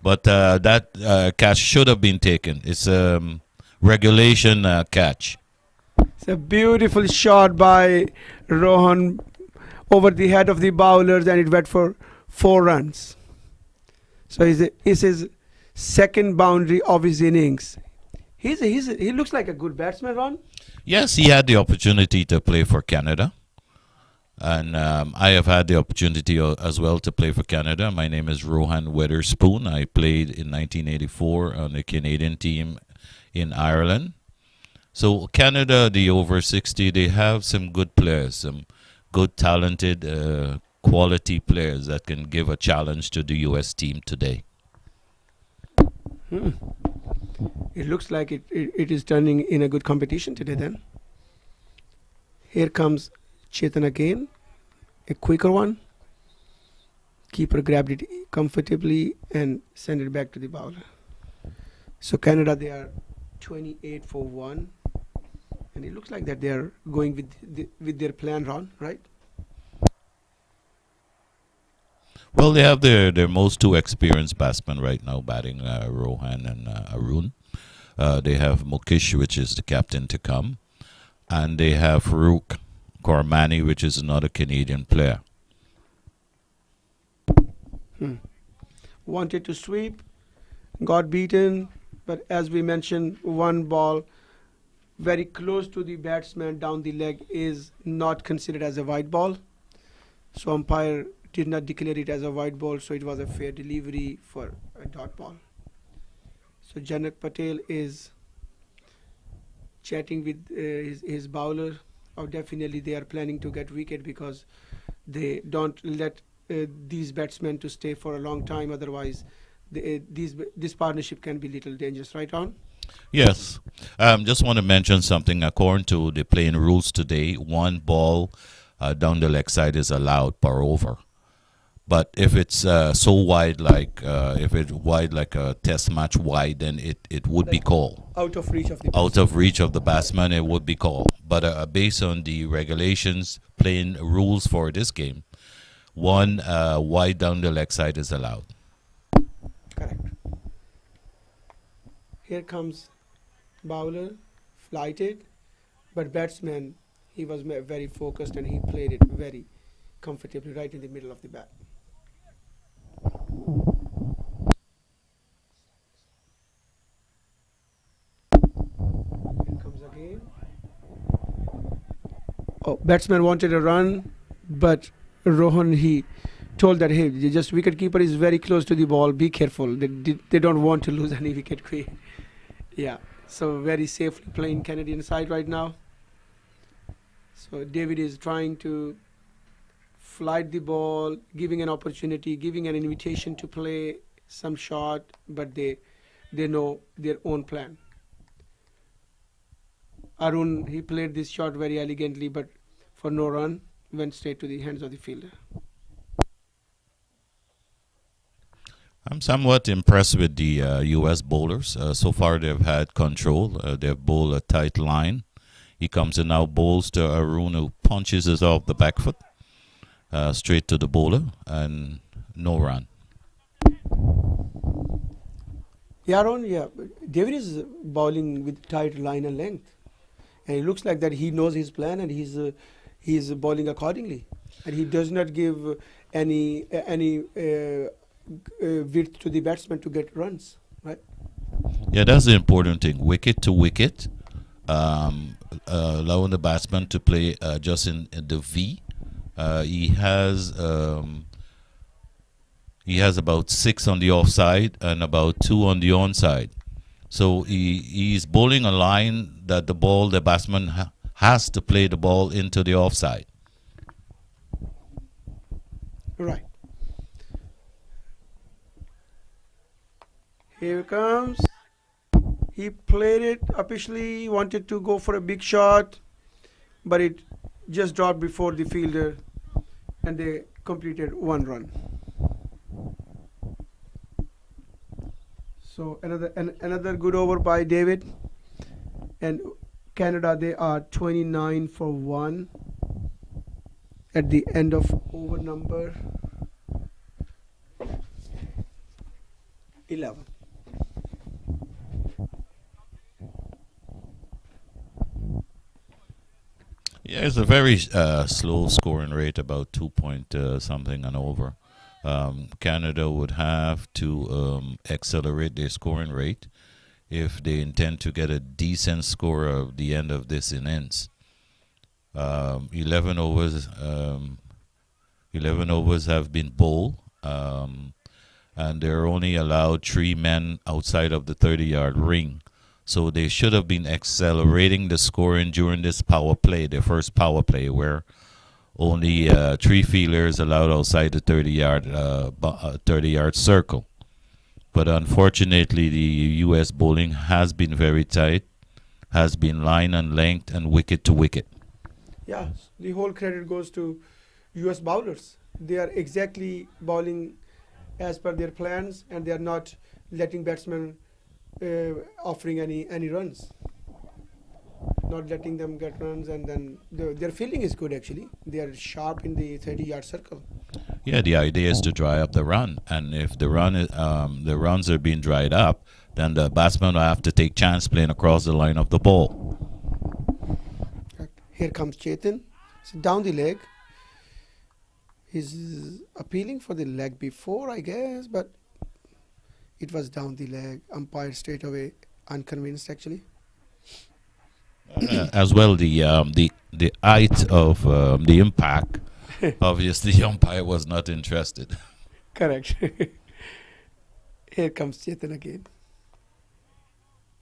But that catch should have been taken. It's a regulation catch. It's a beautiful shot by Rohan over the head of the bowlers, and it went for 4 runs. So it's his second boundary of his innings. He looks like a good batsman, Ron. Yes, he had the opportunity to play for Canada. And I have had the opportunity as well to play for Canada. My name is Rohan Weatherspoon. I played in 1984 on the Canadian team in Ireland. So Canada, the over 60, they have some good players, some good talented quality players that can give a challenge to the US team today. It looks like it is turning in a good competition today then. Here comes Chetan again, a quicker one. Keeper grabbed it comfortably and sent it back to the bowler. So Canada, they are 28 for 1, and it looks like that they are going with their plan, Ron, right? Well, they have their most 2 experienced batsmen right now batting, Rohan and Arun. They have Mukesh, which is the captain to come, and they have Farooq Kormani, which is another Canadian player. Wanted to sweep, got beaten, but as we mentioned, 1 ball very close to the batsman down the leg is not considered as a white ball. So umpire did not declare it as a white ball, so it was a fair delivery for a dot ball. So Janak Patel is chatting with his bowler. Oh, definitely they are planning to get wicket because they don't let these batsmen to stay for a long time. Otherwise, this partnership can be little dangerous. Right, Ron? Yes. Just want to mention something. According to the playing rules today, 1 ball down the leg side is allowed per over. But if it's so wide, like if it's wide like a test match wide, then it would be called. Out of reach of the Out of reach of the batsman, it would be called. But based on the regulations, playing rules for this game, one wide down the leg side is allowed. Correct. Here comes bowler, flighted, but batsman, he was very focused and he played it very comfortably right in the middle of the bat. Here comes again. Oh, batsman wanted a run, but Rohan, he told that, hey, just wicket keeper is very close to the ball, be careful. They don't want to lose any wicket quick. Yeah, so very safely playing Canadian side right now. So David is trying to flight the ball, giving an opportunity, giving an invitation to play some shot, but they know their own plan. Arun, he played this shot very elegantly, but for no run, went straight to the hands of the fielder. I'm somewhat impressed with the U.S. bowlers. So far, they've had control. They've bowled a tight line. He comes in now, bowls to Arun, who punches it off the back foot, straight to the bowler, and no run. Yeah, Arun, yeah. David is bowling with tight line and length. And it looks like that he knows his plan and he's bowling accordingly. And he does not give any width to the batsman to get runs, right? Yeah, that's the important thing. Wicket to wicket, allowing the batsman to play just in the V. He has about 6 on the offside and about 2 on the onside. So he's bowling a line that the batsman has to play the ball into the offside. Right. Here comes. He played it officially, wanted to go for a big shot, but it just dropped before the fielder and they completed 1 run. So another good over by David. And Canada, they are 29 for 1 at the end of over number 11. Yeah, it's a very slow scoring rate, about 2 point something and over. Canada would have to accelerate their scoring rate if they intend to get a decent score at the end of this innings. 11 overs have been bowled, and they're only allowed 3 men outside of the 30-yard ring. So they should have been accelerating the scoring during this power play, their first power play, where only 3 fielders allowed outside the 30-yard circle. But unfortunately, the U.S. bowling has been very tight, has been line and length and wicket to wicket. Yeah, the whole credit goes to U.S. bowlers. They are exactly bowling as per their plans, and they are not letting batsmen offering any runs. Not letting them get runs, and then their fielding is good actually. They are sharp in the 30-yard circle. Yeah, the idea is to dry up the run, and if the runs are being dried up, then the batsman will have to take chance playing across the line of the ball. Here comes Chetan. So down the leg. He's appealing for the leg before, I guess, but it was down the leg. Umpire straight away unconvinced actually. As well, the height of the impact. Obviously, the umpire was not interested. Correct. Here comes Chetan again.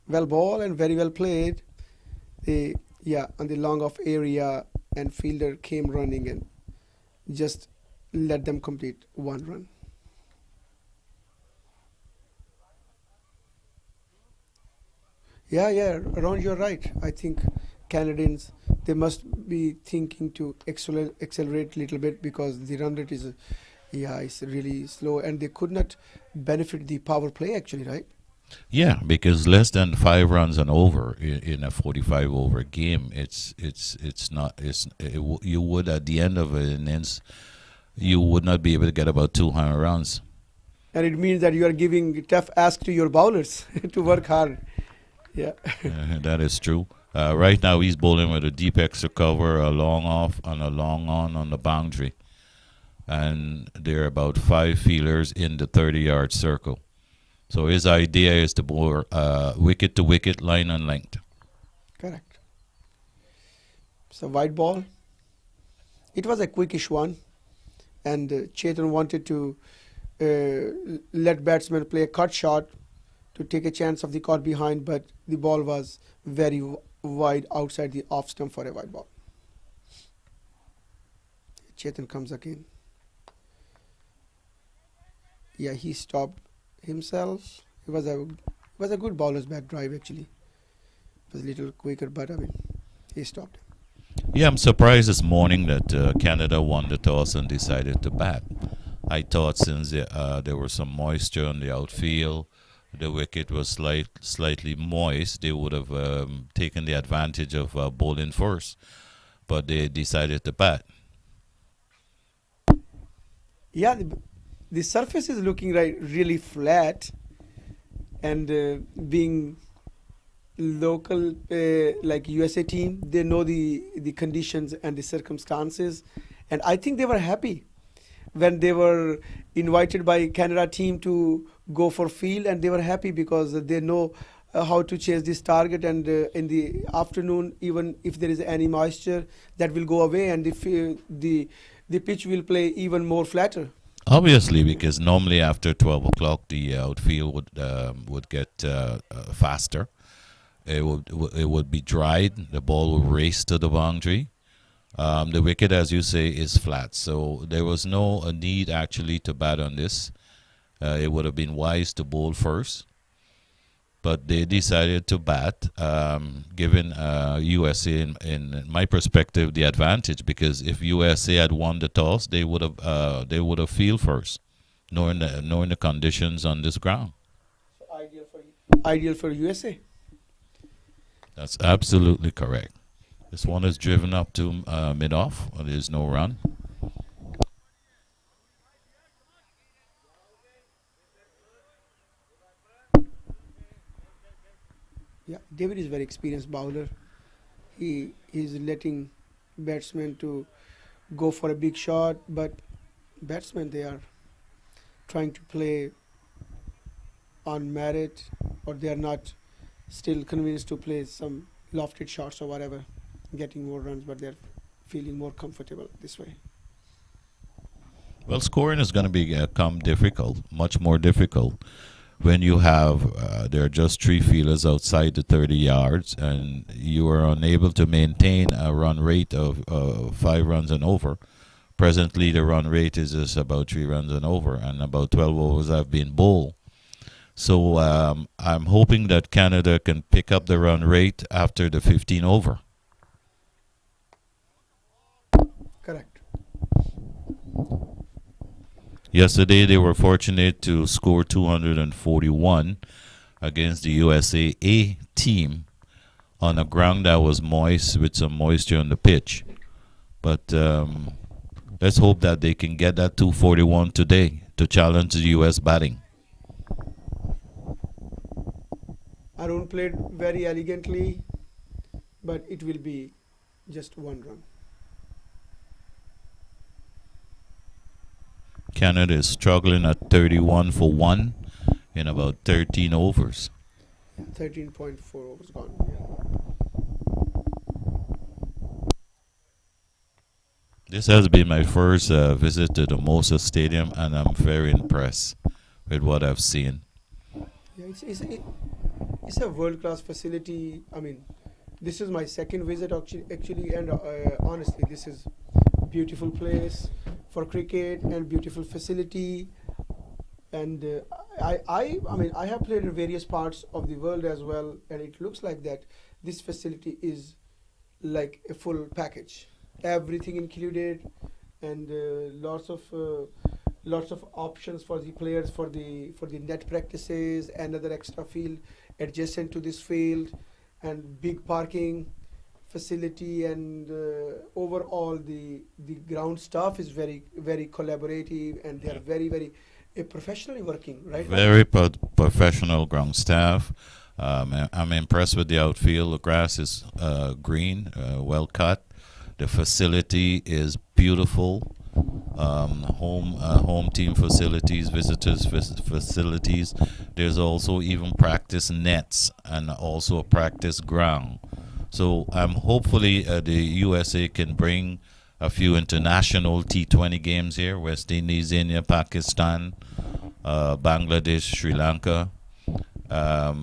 Well ball and very well played. On the long off area, and fielder came running and just let them complete 1 run. Yeah, Ron, you're right. I think Canadians, they must be thinking to accelerate a little bit because the run rate is Yeah, it's really slow, and they could not benefit the power play actually, right? Yeah, because less than 5 runs and over in a 45 over game, it's not you would at the end of an innings you would not be able to get about 200 runs. And it means that you are giving tough ask to your bowlers to work hard. Yeah. That is true. Right now he's bowling with a deep extra cover, a long off, and a long on the boundary, and there are about 5 fielders in the 30-yard circle. So his idea is to bowl wicket to wicket, line and length. Correct. So white ball. It was a quickish one, and Chetan wanted to let batsman play a cut shot to take a chance of the caught behind, but the ball was very wide outside the off stump for a white ball. Chetan comes again. Yeah, he stopped himself. It was a good bowler's back drive actually. It was a little quicker, but I mean, he stopped. Yeah, I'm surprised this morning that Canada won the toss and decided to bat. I thought since there was some moisture on the outfield, the wicket was slightly moist, they would have taken the advantage of bowling first, but they decided to bat. Yeah, the surface is looking really flat, and being local like USA team, they know the conditions and the circumstances, and I think they were happy when they were invited by Canada team to go for field, and they were happy because they know how to chase this target, and in the afternoon, even if there is any moisture, that will go away, and the pitch will play even more flatter. Obviously, because normally after 12 o'clock, the outfield would get faster. It would be dried. The ball would race to the boundary. The wicket, as you say, is flat, so there was no need actually to bat on this. It would have been wise to bowl first, but they decided to bat, giving USA, in my perspective, the advantage, because if USA had won the toss, they would have field first, knowing the conditions on this ground. So ideal for USA. That's absolutely correct. This one is driven up to mid-off. There's no run. Yeah, David is very experienced bowler. He is letting batsmen to go for a big shot, but batsmen, they are trying to play on merit, or they are not still convinced to play some lofted shots or whatever, getting more runs, but they're feeling more comfortable this way. Well, scoring is going to become difficult, much more difficult, when you have there are just 3 fielders outside the 30 yards, and you are unable to maintain a run rate of 5 runs and over. Presently, the run rate is just about 3 runs and over, and about 12 overs have been bowled. So I'm hoping that Canada can pick up the run rate after the 15 over. Correct. Yesterday, they were fortunate to score 241 against the USA A team on a ground that was moist with some moisture on the pitch. But let's hope that they can get that 241 today to challenge the US batting. Arun played very elegantly, but it will be just 1 run. Canada is struggling at 31 for 1 in about 13 overs. 13.4 overs gone. This has been my first visit to the Moses Stadium, and I'm very impressed with what I've seen. Yeah, it's a world-class facility. I mean, this is my second visit actually, and honestly, this is a beautiful place for cricket and beautiful facility. And I mean, I have played in various parts of the world as well, and it looks like that this facility is like a full package, everything included, and lots of lots of options for the players for the net practices, another extra field adjacent to this field, and big parking facility, and overall the ground staff is very collaborative, and they are very professionally working, right? Very professional ground staff. I'm impressed with the outfield. The grass is green, well cut. The facility is beautiful. Home team facilities, visitors facilities. There's also even practice nets and also a practice ground. So hopefully the USA can bring a few international T20 games here: West Indies, India, Pakistan, Bangladesh, Sri Lanka.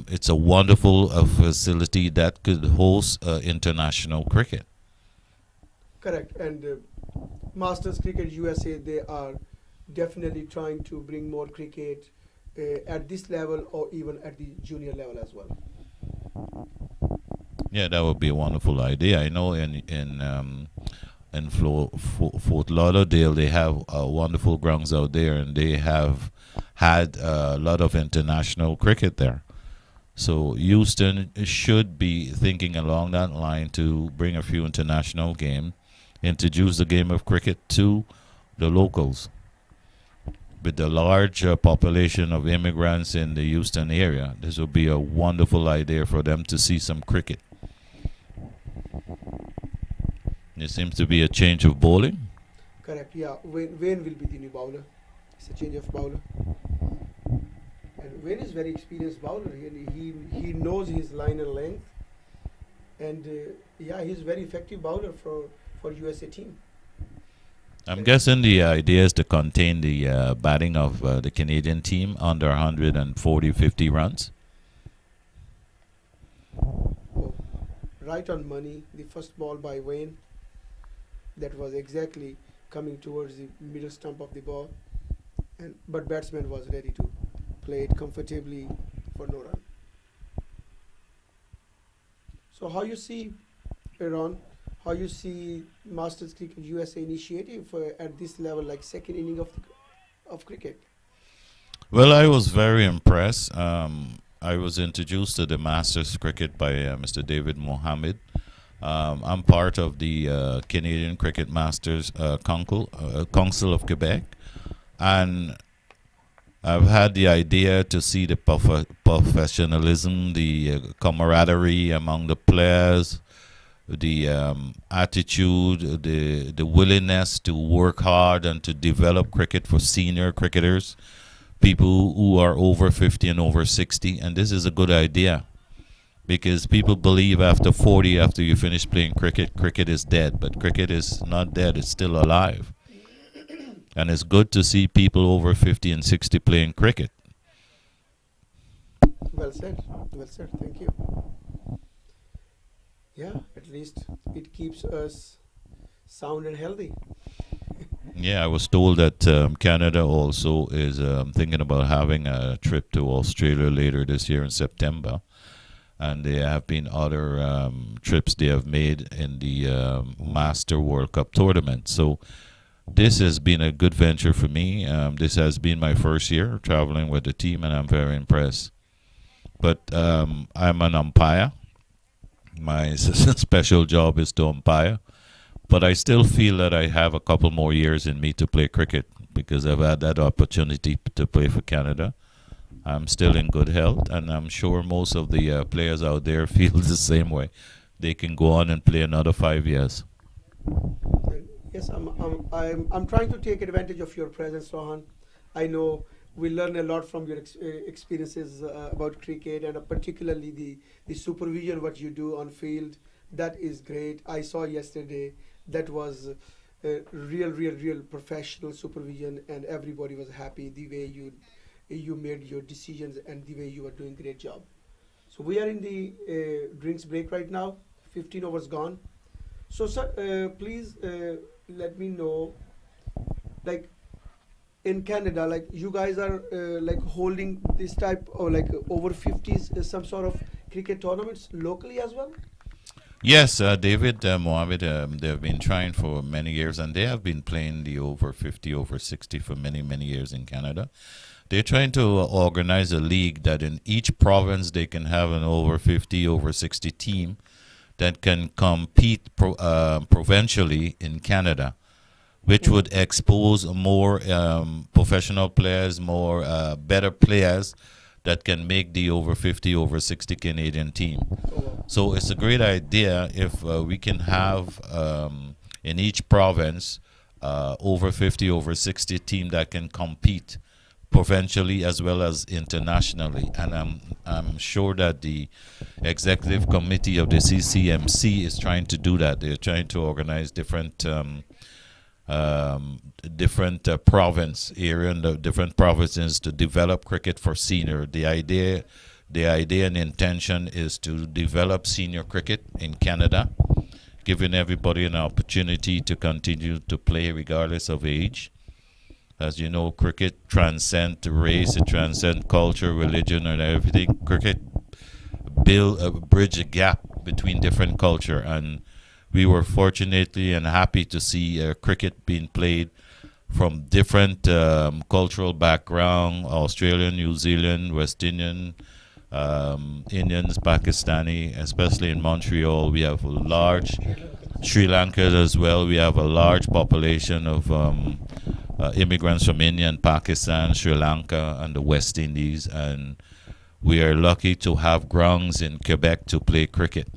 It's a wonderful facility that could host international cricket. Correct. And Masters Cricket USA, they are definitely trying to bring more cricket at this level or even at the junior level as well. Yeah, that would be a wonderful idea. I know in Fort Lauderdale they have wonderful grounds out there, and they have had a lot of international cricket there. So Houston should be thinking along that line to bring a few international games, introduce the game of cricket to the locals. With the large population of immigrants in the Houston area, this would be a wonderful idea for them to see some cricket. There seems to be a change of bowling. Correct, yeah. Wayne will be the new bowler. It's a change of bowler. And Wayne is very experienced bowler. He knows his line and length. And yeah, he's very effective bowler for USA team. I'm guessing the idea is to contain the batting of the Canadian team under 140, 50 runs. Oh, right on money. The first ball by Wayne, that was exactly coming towards the middle stump of the ball, but batsman was ready to play it comfortably for no run. So how you see, Aaron, how you see Masters Cricket USA initiative at this level, like second inning of cricket? Well, I was very impressed. I was introduced to the Masters Cricket by Mr. David Mohammed. I'm part of the Canadian Cricket Masters Council of Quebec, and I've had the idea to see the professionalism, the camaraderie among the players, the attitude, the willingness to work hard and to develop cricket for senior cricketers, people who are over 50 and over 60. And this is a good idea, because people believe after 40, after you finish playing cricket, cricket is dead. But cricket is not dead, it's still alive. And it's good to see people over 50 and 60 playing cricket. Well said, thank you. Yeah, at least it keeps us sound and healthy. Yeah, I was told that Canada also is thinking about having a trip to Australia later this year in September. And there have been other trips they have made in the Master World Cup tournament. So this has been a good venture for me. This has been my first year traveling with the team, and I'm very impressed. But I'm an umpire. My special job is to umpire. But I still feel that I have a couple more years in me to play cricket, because I've had that opportunity to play for Canada. I'm still in good health, and I'm sure most of the players out there feel the same way. They can go on and play another 5 years. Yes, I'm trying to take advantage of your presence, Rohan. I know we learn a lot from your experiences about cricket, and particularly the supervision what you do on field. That is great. I saw yesterday that was real professional supervision, and everybody was happy the way you made your decisions and the way you are doing great job. So we are in the drinks break right now. 15 overs gone. So sir, please let me know, like in Canada, like you guys are like holding this type of like over 50s some sort of cricket tournaments locally as well? Yes, David Mohammed, they have been trying for many years, and they have been playing the over 50, over 60 for many, many years in Canada. They're trying to organize a league that in each province they can have an over 50, over 60 team that can compete provincially in Canada, which would expose more professional players, more better players that can make the over 50, over 60 Canadian team. So it's a great idea if we can have in each province over 50, over 60 team that can compete provincially as well as internationally. And I'm sure that the executive committee of the CCMC is trying to do that. They're trying to organize different province area and the different provinces to develop cricket for senior. The idea and intention is to develop senior cricket in Canada, giving everybody an opportunity to continue to play regardless of age. As you know, cricket transcends race, it transcends culture, religion, and everything. Cricket bridge a gap between different culture, and we were fortunately and happy to see cricket being played from different cultural background: Australian, New Zealand, West Indian, Indians, Pakistani. Especially in Montreal, we have a large Sri Lanka as well. We have a large population of immigrants from India and Pakistan, Sri Lanka, and the West Indies, and we are lucky to have grounds in Quebec to play cricket,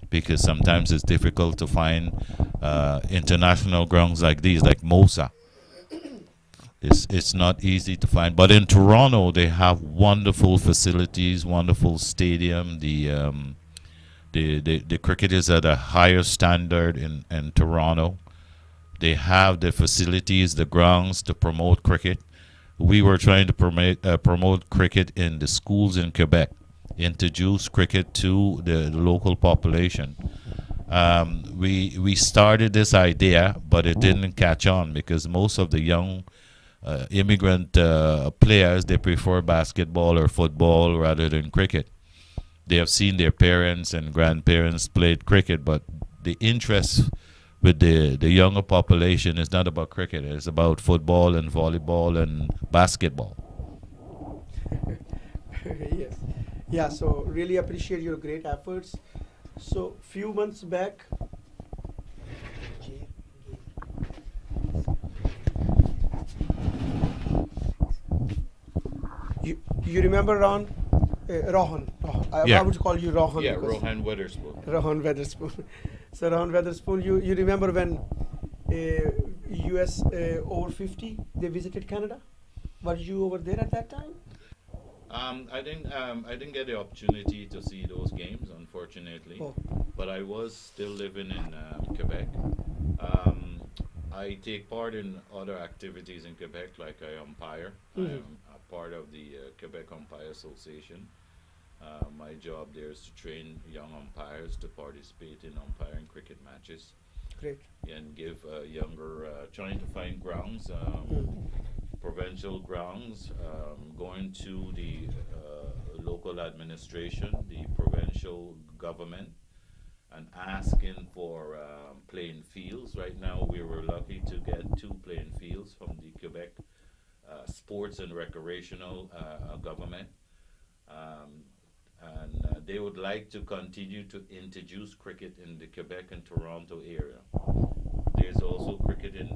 because sometimes it's difficult to find international grounds like these, like Mosa. It's not easy to find, but in Toronto they have wonderful facilities, wonderful stadium. The cricket is at a higher standard in Toronto. They have the facilities, the grounds to promote cricket. We were trying to promote cricket in the schools in Quebec, introduce cricket to the local population. We started this idea, but it didn't catch on because most of the young immigrant players, they prefer basketball or football rather than cricket. They have seen their parents and grandparents played cricket, but the interest with the younger population is not about cricket. It's about football and volleyball and basketball. Yes. Yeah, so really appreciate your great efforts. So few months back, you remember Ron? Rohan. Yeah. I would call you Rohan. Yeah, because- Rohan Witherspoon. Rohan Weatherspoon. So Rohan Weatherspoon, you remember when US over 50 they visited Canada? Were you over there at that time? I didn't get the opportunity to see those games, unfortunately. Oh. But I was still living in Quebec. I take part in other activities in Quebec, like I umpire. I am a part of the Quebec Umpire Association. My job there is to train young umpires to participate in umpiring cricket matches Great. and give younger, trying to find grounds, provincial grounds, going to the local administration, the provincial government, and asking for playing fields. Right now, we were lucky to get 2 playing fields from the Quebec Sports and Recreational Government. And they would like to continue to introduce cricket in the Quebec and Toronto area. There's also cricket in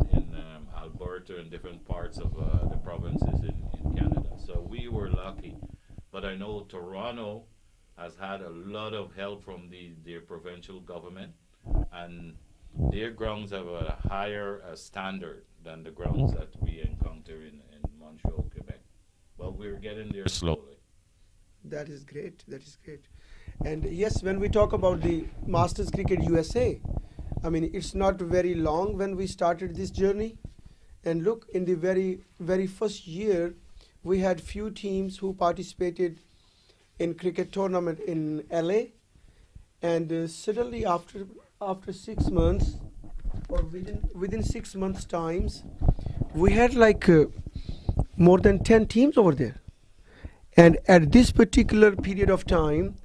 Alberta and different parts of the provinces in Canada. So we were lucky. But I know Toronto has had a lot of help from their provincial government, and their grounds have a higher standard than the grounds that we encounter in Montreal, Quebec. But we're getting there slowly. That is great. That is great. And yes, when we talk about the Masters Cricket USA, I mean, it's not very long when we started this journey. And look, in the very first year, we had few teams who participated in cricket tournament in LA. And suddenly after 6 months, or within 6 months times, we had like more than 10 teams over there. And at this particular period of time,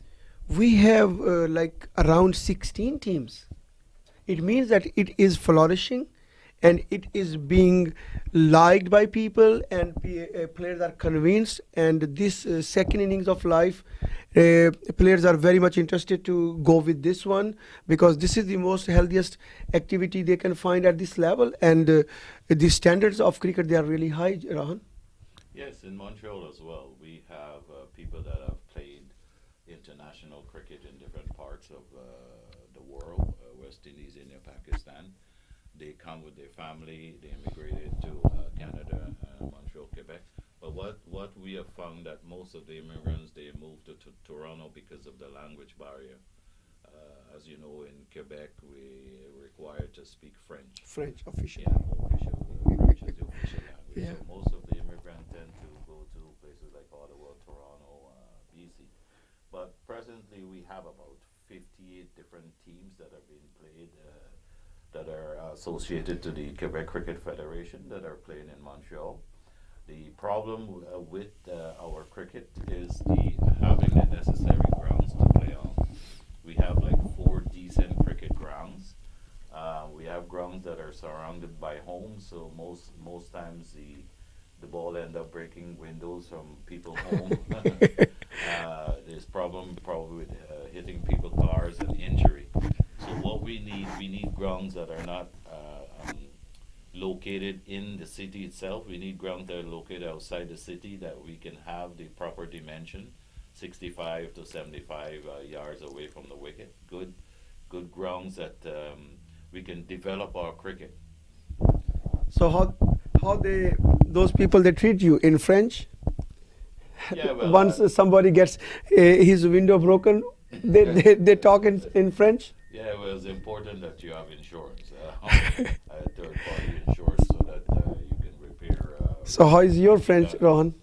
We have like around 16 teams. It means that it is flourishing and it is being liked by people, and players are convinced. And this second innings of life, players are very much interested to go with this one, because this is the most healthiest activity they can find at this level, and the standards of cricket, they are really high, Rahan. Yes, in Montreal as well, we have people that have played international cricket in different parts of the world, West Indies, India, Pakistan. They come with their family, they immigrated to Canada, Montreal, Quebec. But what we have found that most of the immigrants, they moved to Toronto because of the language barrier. As you know, in Quebec, we are required to speak French. French official. Yeah, official, French is the official language. Yeah. So most of the immigrants tend to go to places like Ottawa, Toronto, BC. But presently we have about 58 different teams that are being played, that are associated to the Quebec Cricket Federation, that are playing in Montreal. The problem with our cricket is having the necessary grounds to play on. We have like 4 decent cricket grounds. We have grounds that are surrounded by homes, so most times the ball end up breaking windows from people's home. There's problem probably with hitting people's cars and injury. So what we need grounds that are not located in the city itself. We need grounds that are located outside the city, that we can have the proper dimension, 65 to 75 yards away from the wicket. Good grounds that we can develop our cricket. So how those people, they treat you in French? Yeah, well, Once somebody gets his window broken, they talk in French. yeah, well, it's important that you have insurance, third-party insurance, so that you can repair. So how is your French, Yeah. Rohan?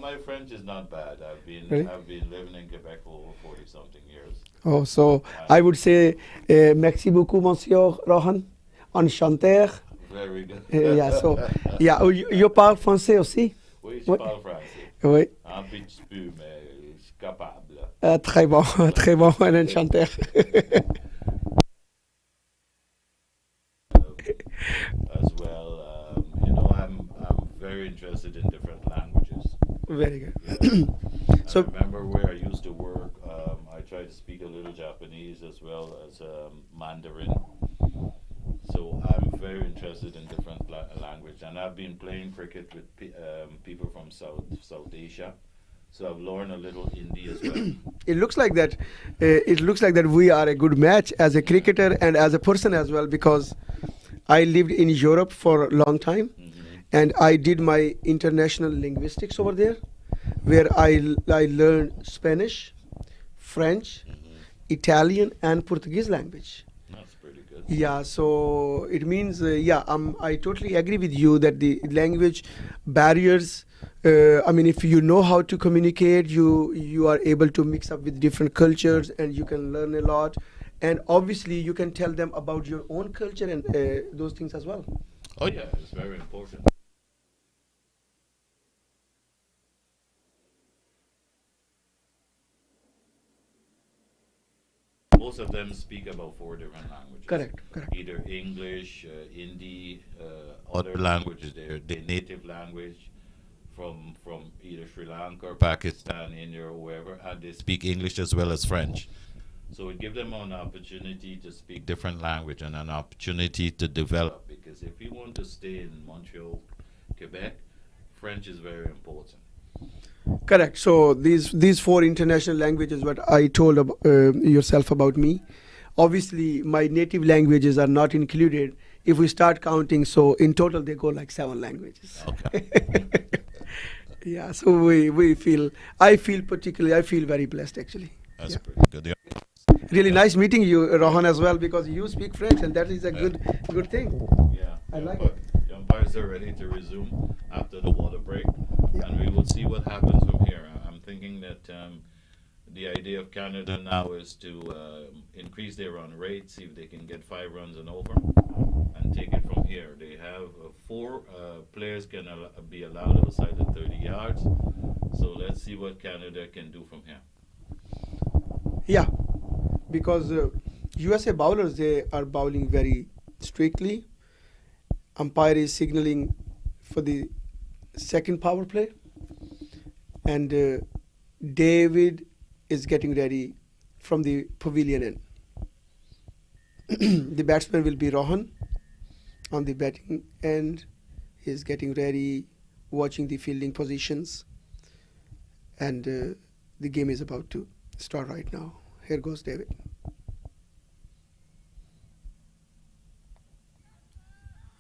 My French is not bad. I've Really? been living in Quebec for over 40-something years. Oh, so I would say merci beaucoup, Monsieur Rohan. Enchanté. Very good. Yeah, so yeah, oh, you parles français aussi? Oui, je Oui. parle français. Oui. Un petit peu, mais je suis capable. Très bon, très bon, enchanté. As well, I'm very interested in different languages. Very good. I So- remember where I used to work. I tried to speak a little Japanese as well as Mandarin. So I'm very interested in different language, and I've been playing cricket with people from South Asia. So I've learned a little Hindi as well. It looks like that. It looks like that we are a good match as a cricketer and as a person as well, because I lived in Europe for a long time, and I did my international linguistics over there, where I learned Spanish, French, Italian, and Portuguese language. That's pretty good. Yeah, so it means I totally agree with you that the language barriers. I mean, if you know how to communicate, you are able to mix up with different cultures, and you can learn a lot. And obviously, you can tell them about your own culture and those things as well. Oh yeah, it's very important. Most of them speak about 4 different languages. Correct. Either English, Hindi, other languages, their native language from either Sri Lanka or Pakistan, India, or wherever, and they speak English as well as French. So it gives them an opportunity to speak different language and an opportunity to develop. Because if you want to stay in Montreal, Quebec, French is very important. Correct. So these 4 international languages, what I told yourself about me, obviously my native languages are not included. If we start counting, so in total they go like 7 languages. Okay. Yeah. So I feel very blessed actually. That's Yeah. pretty good. Yeah. Really nice meeting you, Rohan, as well, because you speak French, and that is a good thing. Yeah. I like The umpires are ready to resume after the water break, Yeah. and we will see what happens from here. I'm thinking that the idea of Canada now is to increase their run rate, see if they can get 5 runs and over, and take it from here. They have 4 players can be allowed outside the 30 yards. So let's see what Canada can do from here. Yeah, because USA bowlers, they are bowling very strictly. Umpire is signaling for the second power play, and David is getting ready from the pavilion end. The batsman will be Rohan on the batting end. He's getting ready, watching the fielding positions, and the game is about to start right now. Here goes David.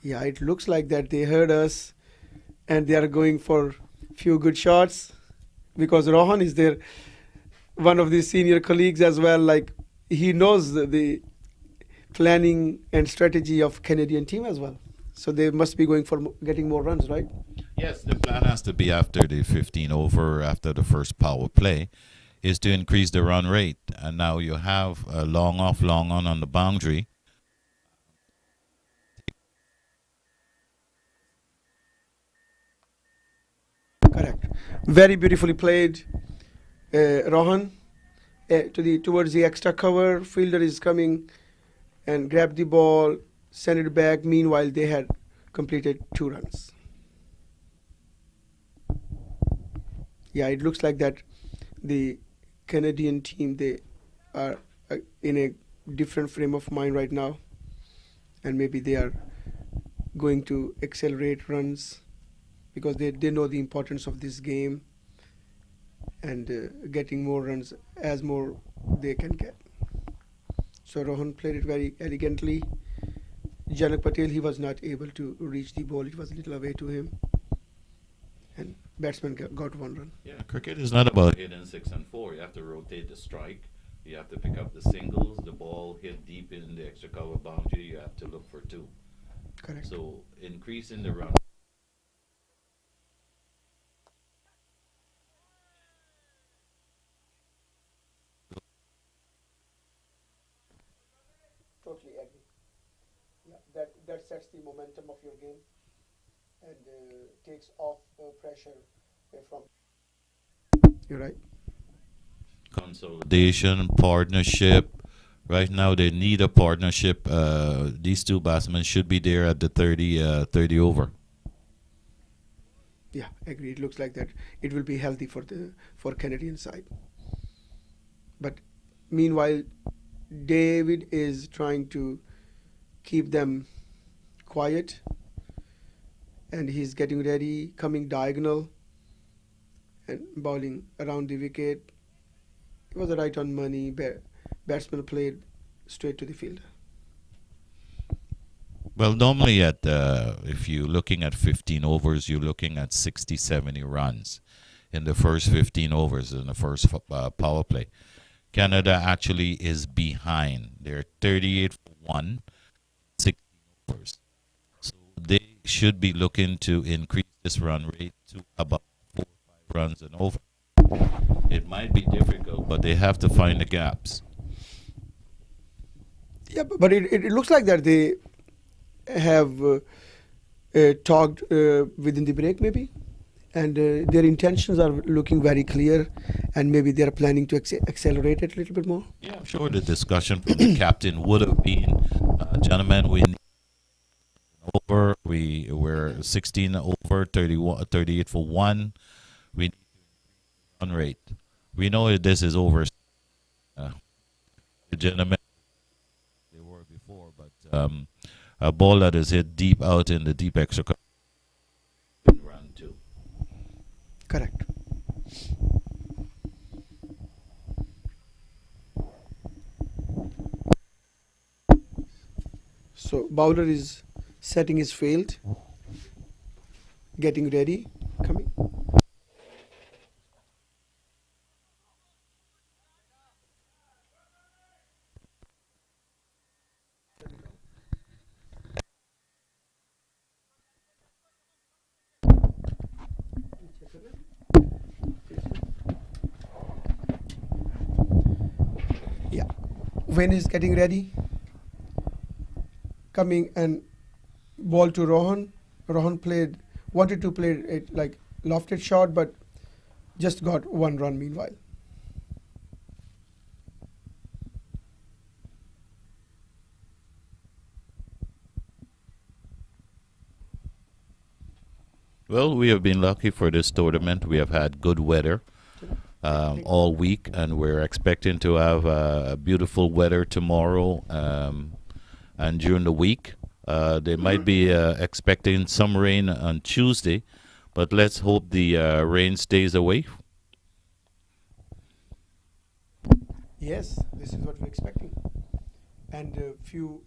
Yeah, it looks like that they heard us and they are going for few good shots, because Rohan is there, one of the senior colleagues as well. Like, he knows the planning and strategy of Canadian team as well. So they must be going for getting more runs, right? Yes, the plan has to be after the 15 over, after the first power play, is to increase the run rate. And now you have a long off, long on the boundary. Correct. Very beautifully played, Rohan. Towards the extra cover, fielder is coming and grab the ball, send it back. Meanwhile, they had completed 2 runs. Yeah, it looks like that the Canadian team, they are in a different frame of mind right now, and maybe they are going to accelerate runs because they know the importance of this game, and getting more runs as more they can get. So Rohan played it very elegantly. Janak Patel, he was not able to reach the ball. It was a little away to him. And batsman got 1 run. Yeah, cricket is not about hitting 6 and 4. You have to rotate the strike. You have to pick up the singles. The ball hit deep in the extra cover boundary. You have to look for 2. Correct. So increasing the run. Totally agree. Yeah, that sets the momentum of your game and takes off pressure from. You're right. Consolidation, partnership. Right now, they need a partnership. These 2 batsmen should be there at the 30 over. Yeah, agree. It looks like that it will be healthy for Canadian side. But meanwhile, David is trying to keep them quiet, and he's getting ready, coming diagonal and bowling around the wicket. It was a right on money. Batsman played straight to the fielder. Well, normally if you're looking at 15 overs, you're looking at 60, 70 runs in the first 15 overs in the first power play. Canada actually is behind. They're 38 for 1, 16 overs. So they should be looking to increase this run rate to about 4 or 5 runs and over. It might be difficult, but they have to find the gaps. Yeah, but it looks like that they have talked within the break maybe, and their intentions are looking very clear, and maybe they are planning to accelerate it a little bit more. Yeah, I'm sure the discussion from the captain would have been, gentlemen, we need over. We're 16 over, 38 for 1. We need run rate. We know this is over. The gentlemen, they were before, but a ball that is hit deep out in the deep extra cover. Run 2. Correct. So bowler is setting his field, getting ready, coming. Yeah, when he's getting ready, coming and ball to Rohan. Rohan wanted to play it like lofted shot, but just got 1 run meanwhile. Well, we have been lucky for this tournament. We have had good weather all week, and we're expecting to have beautiful weather tomorrow and during the week. They might be expecting some rain on Tuesday, but let's hope the rain stays away. Yes, this is what we're expecting. And a few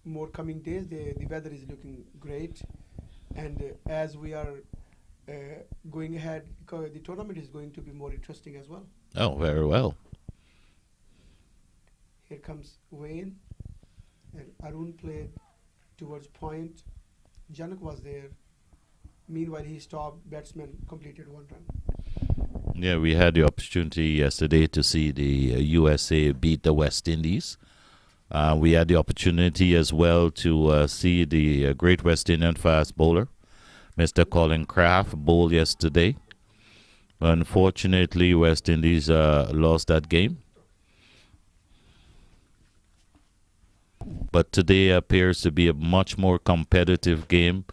more coming days, the weather is looking great. And as we are going ahead, the tournament is going to be more interesting as well. Oh, very well. Here comes Wayne, and Arun played towards point. Janak was there. Meanwhile, he stopped. Batsman completed 1 run. Yeah, we had the opportunity yesterday to see the USA beat the West Indies. We had the opportunity as well to see the great West Indian fast bowler, Mr. Colin Kraft, bowl yesterday. Unfortunately, West Indies lost that game. But today appears to be a much more competitive game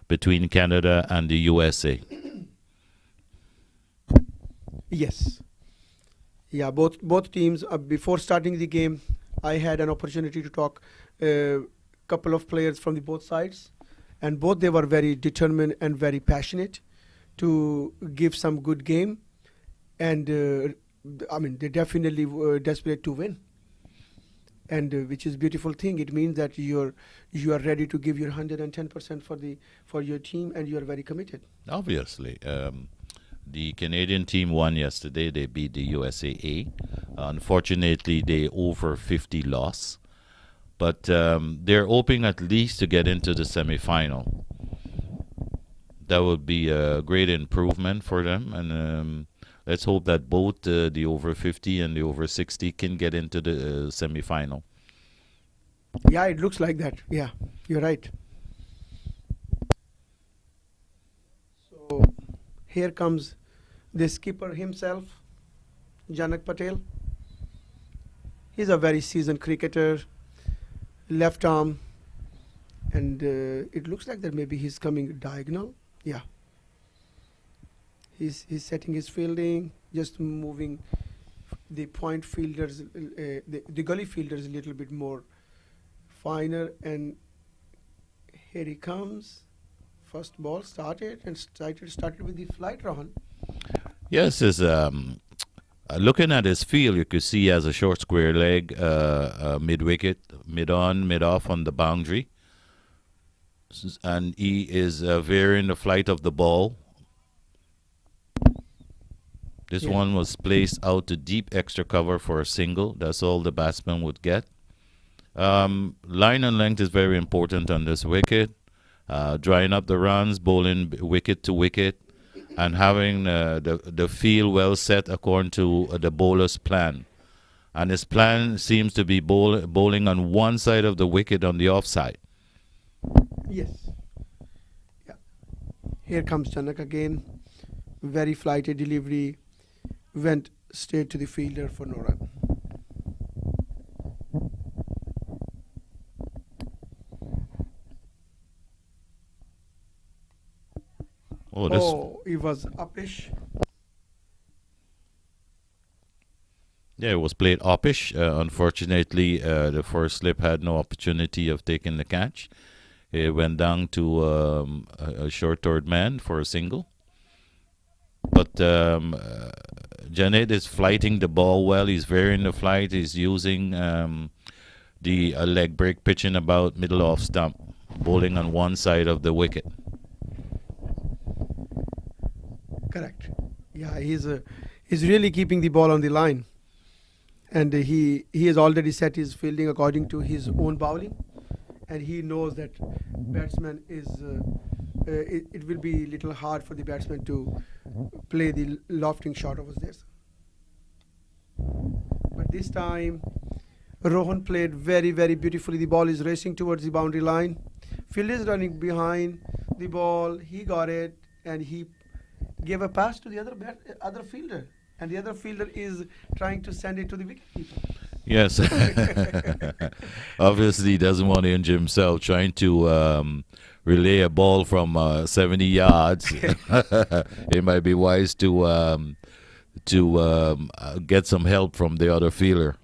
between Canada and the USA. Yes. Yeah, both teams. Before starting the game, I had an opportunity to talk a couple of players from the both sides, and both they were very determined and very passionate to give some good game, and I mean they definitely were desperate to win, and which is beautiful thing. It means that you are ready to give your 110% for your team, and you are very committed. Obviously. The Canadian team won yesterday. They beat the USA A. Unfortunately, they over 50 loss. But they're hoping at least to get into the semi-final. That would be a great improvement for them. And let's hope that both the over 50 and the over 60 can get into the semi-final. Yeah, it looks like that. Yeah, you're right. So here comes the skipper himself, Janak Patel. He's a very seasoned cricketer, left arm, and it looks like that maybe he's coming diagonal. Yeah. He's setting his fielding, just moving the point fielders, the gully fielders a little bit more finer, and here he comes. First ball started with the flight, Rohan. Yes, looking at his field, you could see he has a short square leg, mid-wicket, mid-on, mid-off on the boundary. And he is varying the flight of the ball. This one was placed out to deep extra cover for a single. That's all the batsman would get. Line and length is very important on this wicket. Drying up the runs, bowling wicket to wicket, and having the field well set according to the bowler's plan. And his plan seems to be bowling on one side of the wicket on the offside. Yes. Yeah. Here comes Janak again. Very flighty delivery. Went straight to the fielder for no run. Oh, he was uppish. Yeah, it was played uppish. Unfortunately, the first slip had no opportunity of taking the catch. It went down to a short third man for a single. But Janet is flighting the ball well. He's varying the flight. He's using the leg break, pitching about middle off stump, bowling on one side of the wicket. Correct. Yeah, he's really keeping the ball on the line, and he has already set his fielding according to his own bowling, and he knows that batsman is. It will be a little hard for the batsman to play the lofting shot over there. But this time, Rohan played very, very beautifully. The ball is racing towards the boundary line. Fielder is running behind the ball. He got it, and he gave a pass to the other fielder, and the other fielder is trying to send it to the wicketkeeper. Yes. Obviously, he doesn't want to injure himself, trying to relay a ball from 70 yards, it might be wise to get some help from the other fielder.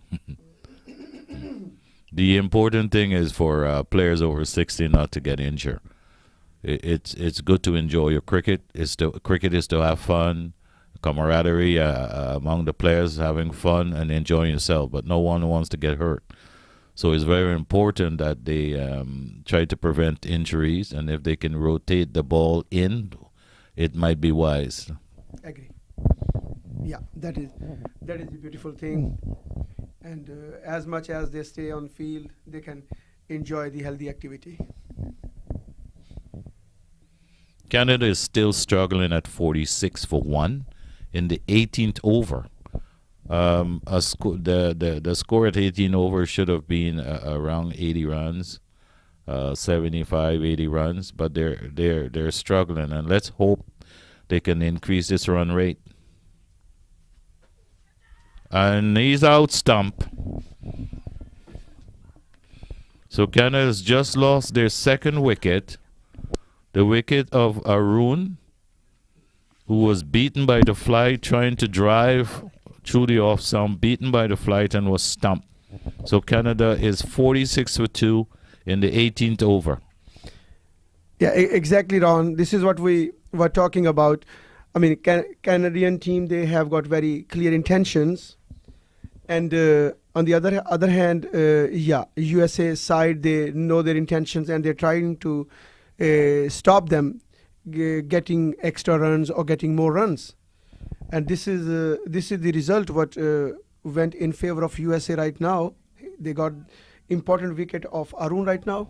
The important thing is for players over 60 not to get injured. It's good to enjoy your cricket. Cricket is to have fun, camaraderie among the players, having fun and enjoying yourself. But no one wants to get hurt. So it's very important that they try to prevent injuries, and if they can rotate the ball in, it might be wise. Agree. Yeah, that is a beautiful thing. And as much as they stay on field, they can enjoy the healthy activity. Canada is still struggling at 46 for 1 in the 18th over. The score at 18 over should have been around 80 runs, 75, 80 runs, but they're struggling, and let's hope they can increase this run rate. And he's out stump. So Canada's just lost their second wicket. The wicket of Arun, who was beaten by the flight, trying to drive through the off stump, beaten by the flight and was stumped. So Canada is 46 for 2 in the 18th over. Yeah, exactly, Ron. This is what we were talking about. I mean, Canadian team, they have got very clear intentions. And on the other hand, USA side, they know their intentions and they're trying to stop them getting extra runs or getting more runs. And this is the result what went in favor of USA right now. They got important wicket of Arun right now,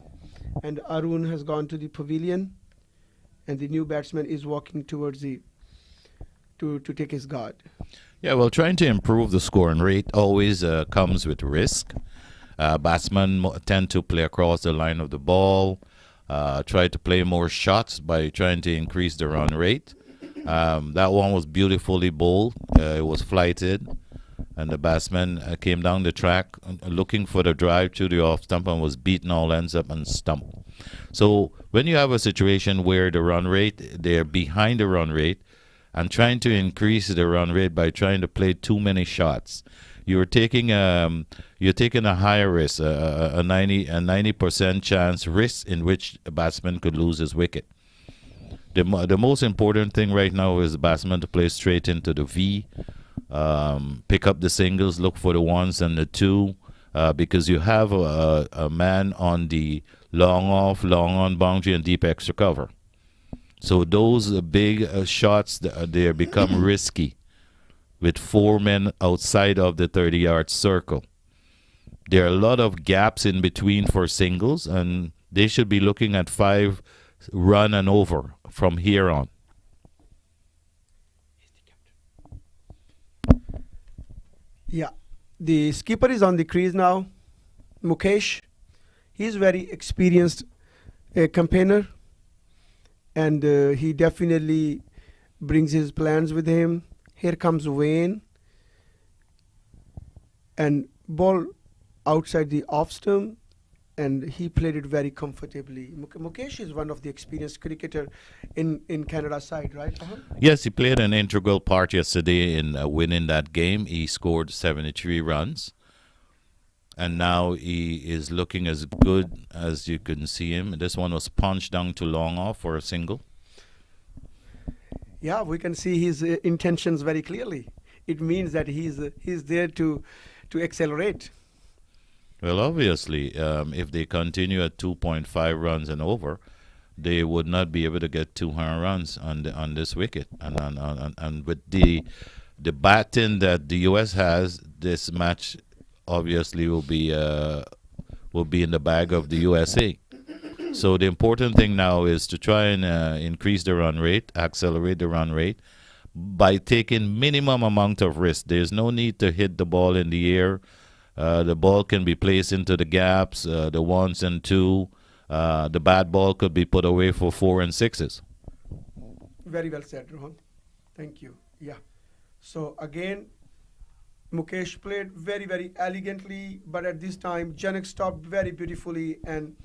and Arun has gone to the pavilion, and the new batsman is walking towards to take his guard. Yeah, well, trying to improve the scoring rate always comes with risk. Batsmen tend to play across the line of the ball, try to play more shots by trying to increase the run rate. That one was beautifully bowled. It was flighted, and the batsman came down the track looking for the drive to the off stump and was beaten all ends up and stumped. So when you have a situation where the run rate, they're behind the run rate, and trying to increase the run rate by trying to play too many shots, you're taking a higher risk, a 90% chance risk in which a batsman could lose his wicket. The most important thing right now is the batsman to play straight into the V, pick up the singles, look for the ones and the two, because you have a man on the long off, long on boundary and deep extra cover. So those big shots, they become risky with 4 men outside of the 30-yard circle. There are a lot of gaps in between for singles, and they should be looking at 5 run and over from here on. Yeah, the skipper is on the crease now. Mukesh, he's very experienced campaigner, and he definitely brings his plans with him. Here comes Wayne, and ball outside the off stump, and he played it very comfortably. Mukesh is one of the experienced cricketer in Canada side, right? Yes, he played an integral part yesterday in winning that game. He scored 73 runs, and now he is looking as good as you can see him. This one was punched down to long off for a single. Yeah, we can see his intentions very clearly. It means that he's there to accelerate. Well, obviously, if they continue at 2.5 runs and over, they would not be able to get 200 runs on this wicket. And with the batting that the U.S. has, this match obviously will be in the bag of the USA. So the important thing now is to try and increase the run rate, accelerate the run rate by taking minimum amount of risk. There's no need to hit the ball in the air. The ball can be placed into the gaps, the 1s and 2. The bad ball could be put away for 4 and 6s. Very well said, Rohan. Thank you. Yeah. So again, Mukesh played very, very elegantly, but at this time, Janak stopped very beautifully, and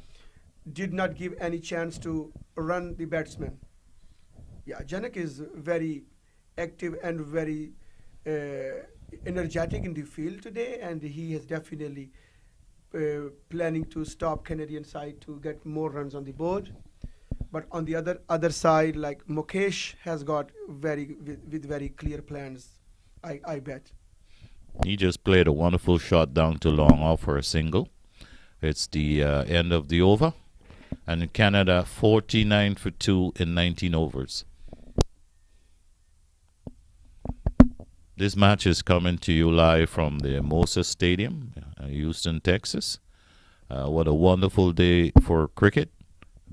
did not give any chance to run the batsman. Yeah, Janak is very active and very energetic in the field today, and he is definitely planning to stop Canadian side to get more runs on the board. But on the other side, like Mukesh has got with very clear plans, I bet. He just played a wonderful shot down to long off for a single. It's the end of the over. And in Canada, 49 for 2 in 19 overs. This match is coming to you live from the Moses Stadium, Houston, Texas. What a wonderful day for cricket.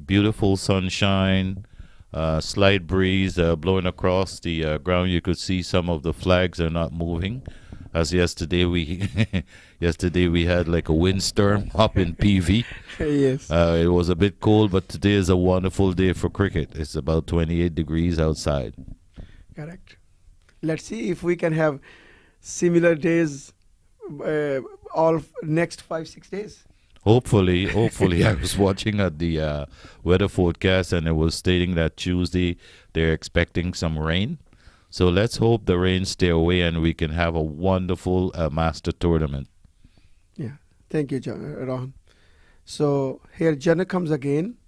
Beautiful sunshine, slight breeze blowing across the ground. You could see some of the flags are not moving. As yesterday we had like a windstorm up in PV. Yes. It was a bit cold, but today is a wonderful day for cricket. It's about 28 degrees outside. Correct. Let's see if we can have similar days next 5-6 days. Hopefully. I was watching at the weather forecast, and it was stating that Tuesday they're expecting some rain. So let's hope the rain stay away and we can have a wonderful master tournament. Yeah, thank you, Rohan. So here Janak comes again.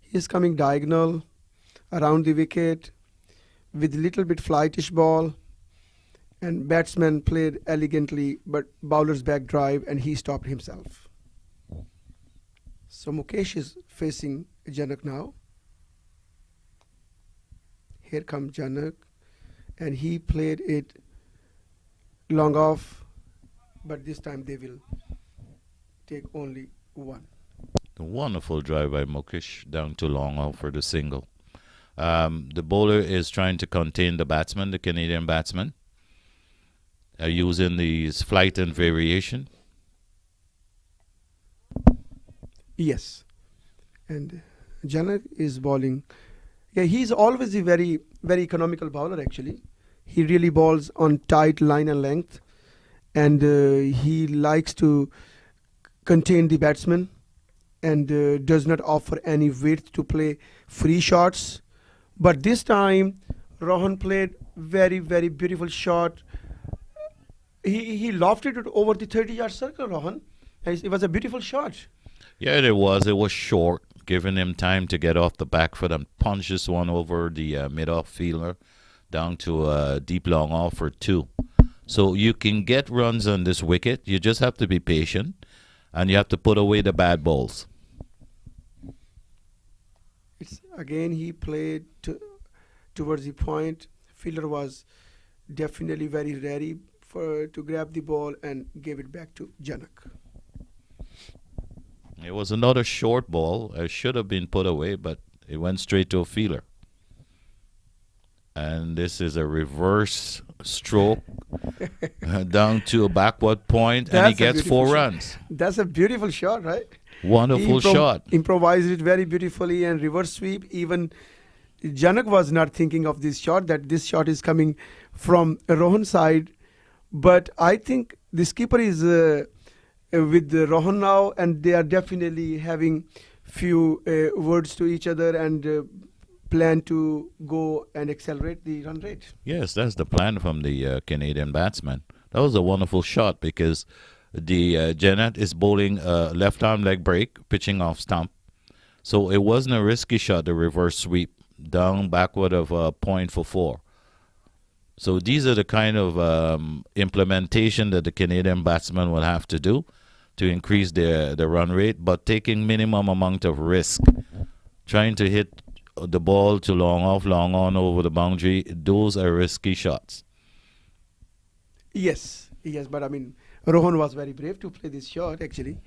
He's coming diagonal around the wicket with little bit flightish ball, and batsman played elegantly, but bowler's back drive and he stopped himself. So Mukesh is facing Janak now. Here comes Janak, and he played it long off, but this time they will take only one. A wonderful drive by Mukesh down to long off for the single. The bowler is trying to contain the batsman, the Canadian batsman, using these flight and variation. Yes. And Janak is bowling. Yeah, he's always a very, very economical bowler actually. He really bowls on tight line and length, and he likes to contain the batsman and does not offer any width to play free shots. But this time, Rohan played very, very beautiful shot. He lofted it over the 30-yard circle, Rohan. It was a beautiful shot. Yeah, it was. It was short, giving him time to get off the back foot and punch this one over the mid-off fielder down to a deep long off for 2. So you can get runs on this wicket. You just have to be patient, and you have to put away the bad balls. Again, he played towards the point. Fielder was definitely very ready to grab the ball and gave it back to Janak. It was another short ball. It should have been put away, but it went straight to a fielder. And this is a reverse stroke down to a backward point, and he gets 4 runs. That's a beautiful shot, right? Wonderful shot. Improvised it very beautifully and reverse sweep. Even Janak was not thinking of this shot, that this shot is coming from Rohan's side. But I think the skipper is with Rohan now, and they are definitely having few words to each other and plan to go and accelerate the run rate. Yes, that's the plan from the Canadian batsman. That was a wonderful shot because the Janak is bowling left arm leg break, pitching off stump. So it wasn't a risky shot, the reverse sweep down backward of a point for 4. So these are the kind of implementation that the Canadian batsman will have to do to increase the run rate, but taking minimum amount of risk. Trying to hit the ball to long off, long on over the boundary, those are risky shots. Yes, but I mean, Rohan was very brave to play this shot actually.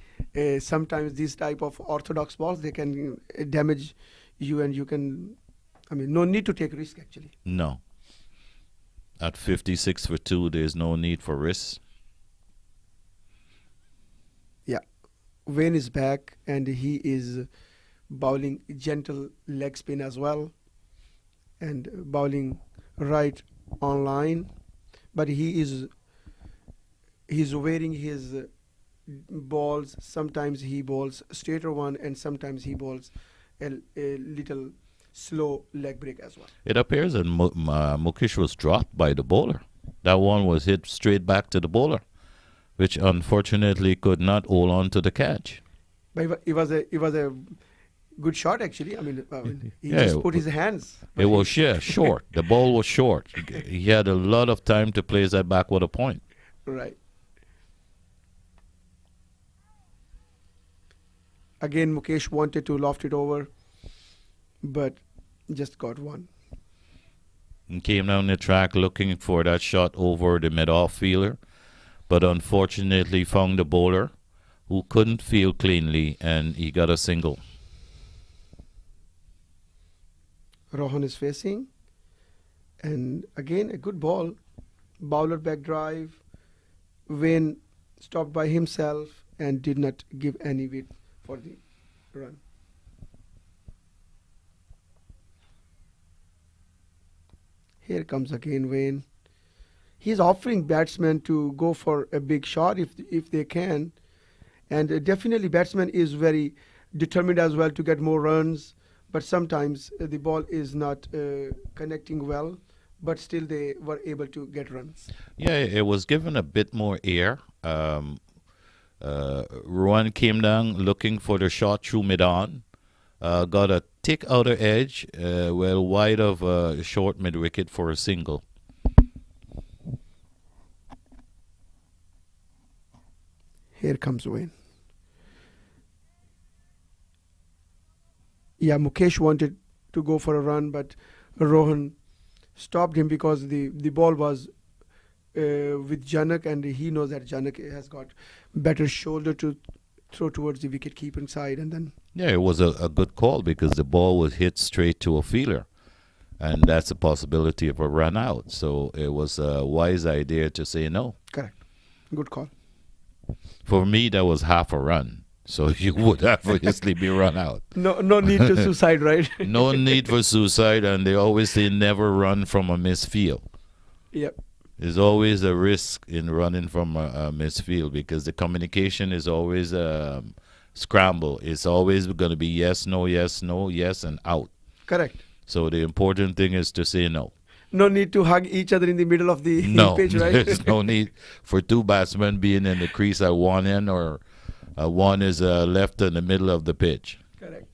Sometimes these type of orthodox balls, they can damage you, and you can, I mean, no need to take risk actually. No. At 56 for 2, there's no need for risk. Yeah. Wayne is back, and he is bowling gentle leg spin as well, and bowling right on line. But he's wearing his balls. Sometimes he bowls straighter one, and sometimes he bowls a little slow leg break as well. It appears that Mukesh was dropped by the bowler. That one was hit straight back to the bowler, which unfortunately could not hold on to the catch. But it was a good shot actually. I mean, he Yeah, just put his hands. It was short. The ball was short. He had a lot of time to place that back with a point. Right. Again, Mukesh wanted to loft it over, but just got one. And came down the track looking for that shot over the mid-off fielder, but unfortunately found the bowler who couldn't field cleanly, and he got a single. Rohan is facing, and again a good ball. Bowler back drive. Wayne stopped by himself and did not give any width for the run. Here comes again Wayne. He's offering batsmen to go for a big shot if they can, and definitely batsman is very determined as well to get more runs. But sometimes the ball is not connecting well, but still they were able to get runs. Yeah, it was given a bit more air. Rohan came down looking for the shot through mid-on. Got a thick outer edge, well wide of a short mid-wicket for a single. Here comes Wayne. Yeah, Mukesh wanted to go for a run, but Rohan stopped him because the ball was with Janak, and he knows that Janak has got better shoulder to throw towards the wicket keeping side, and then Yeah, it was a good call because the ball was hit straight to a fielder, and that's a possibility of a run out. So it was a wise idea to say no. correct. Good call. For me, that was half a run. So you would obviously be run out. No need to suicide, right? No need for suicide, and they always say never run from a misfield. Yep. There's always a risk in running from a misfield because the communication is always scramble. It's always going to be yes, no, yes, and out. Correct. So the important thing is to say no. No need to hug each other in the middle of the No, pitch, right? there's no need for two batsmen being in the crease at one end, or one is left in the middle of the pitch. Correct.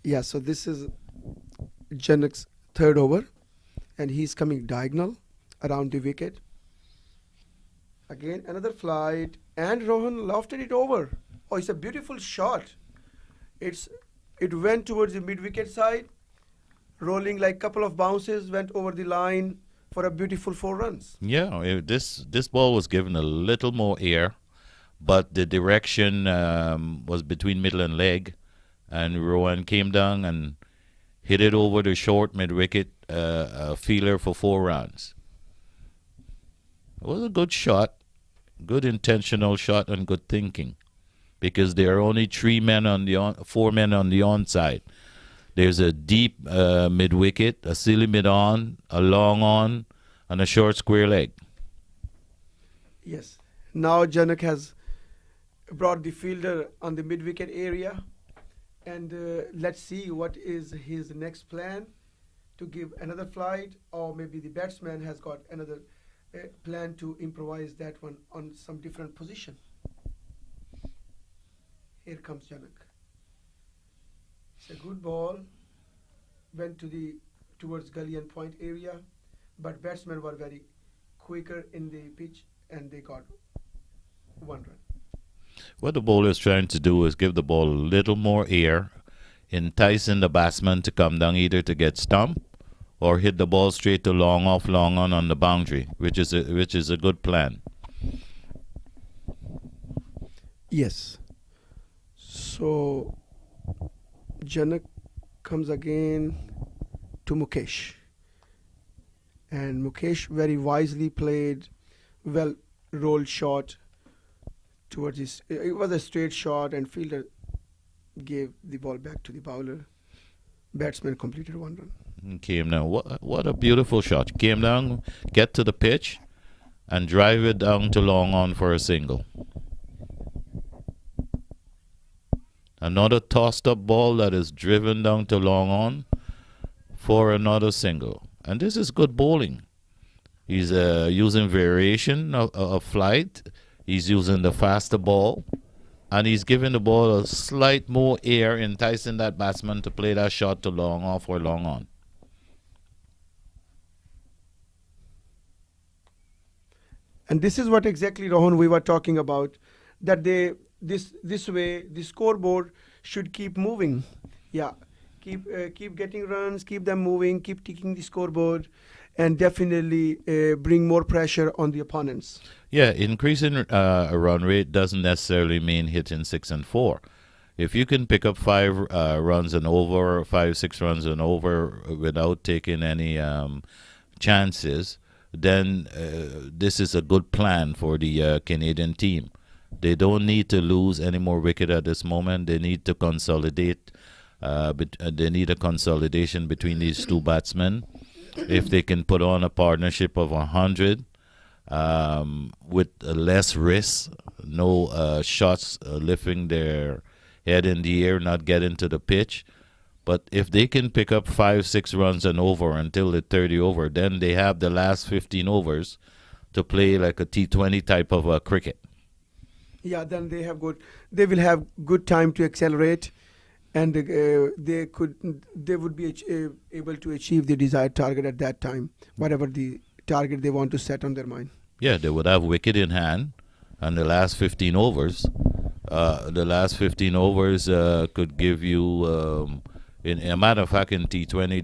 Yeah, so this is Janak's third over, and he's coming diagonal around the wicket. Again, another flight, and Rohan lofted it over. Oh, it's a beautiful shot. It went towards the mid-wicket side, rolling like couple of bounces, went over the line for a beautiful 4 runs. Yeah, this ball was given a little more air, but the direction was between middle and leg, and Rohan came down and hit it over the short mid-wicket fielder for 4 runs. It was a good shot, good intentional shot, and good thinking, because there are only 4 men on the onside. There's a deep mid-wicket, a silly mid-on, a long on, and a short square leg. Yes. Now Janak has brought the fielder on the mid-wicket area, and let's see what is his next plan, to give another flight, or maybe the batsman has got another plan to improvise that one on some different position. Here comes Janak. It's a good ball. Went towards gully and point area, but batsmen were very quicker in the pitch, and they got 1 run. What the bowler is trying to do is give the ball a little more air, enticing the batsman to come down either to get stumped or hit the ball straight to long off, long on the boundary, which is a good plan. Yes. So Janak comes again to Mukesh, and Mukesh very wisely played, well rolled shot towards his. It was a straight shot, and fielder gave the ball back to the bowler. Batsman completed 1 run. Came down. What a beautiful shot. Came down, get to the pitch, and drive it down to long on for a single. Another tossed up ball that is driven down to long on for another single. And this is good bowling. He's using variation of flight. He's using the faster ball. And he's giving the ball a slight more air, enticing that batsman to play that shot to long off or long on. And this is what exactly, Rohan, we were talking about, that this way the scoreboard should keep moving. Yeah, keep getting runs, keep them moving, keep ticking the scoreboard, and definitely bring more pressure on the opponents. Yeah, increasing a run rate doesn't necessarily mean hitting 6 and 4. If you can pick up 5 runs and over, 5-6 runs and over without taking any chances, then this is a good plan for the Canadian team. They don't need to lose any more wicket at this moment. They need to consolidate. They need a consolidation between these two batsmen. If they can put on a partnership of 100 with less risk, no shots lifting their head in the air, not getting to the pitch. But if they can pick up 5-6 runs and over until the 30 over, then they have the last 15 overs to play like a T20 type of cricket. Yeah, then they will have good time to accelerate, and they would be able to achieve the desired target at that time, whatever the target they want to set on their mind. Yeah, they would have wicket in hand, and the last 15 overs, could give you. In a matter of fact, in T20,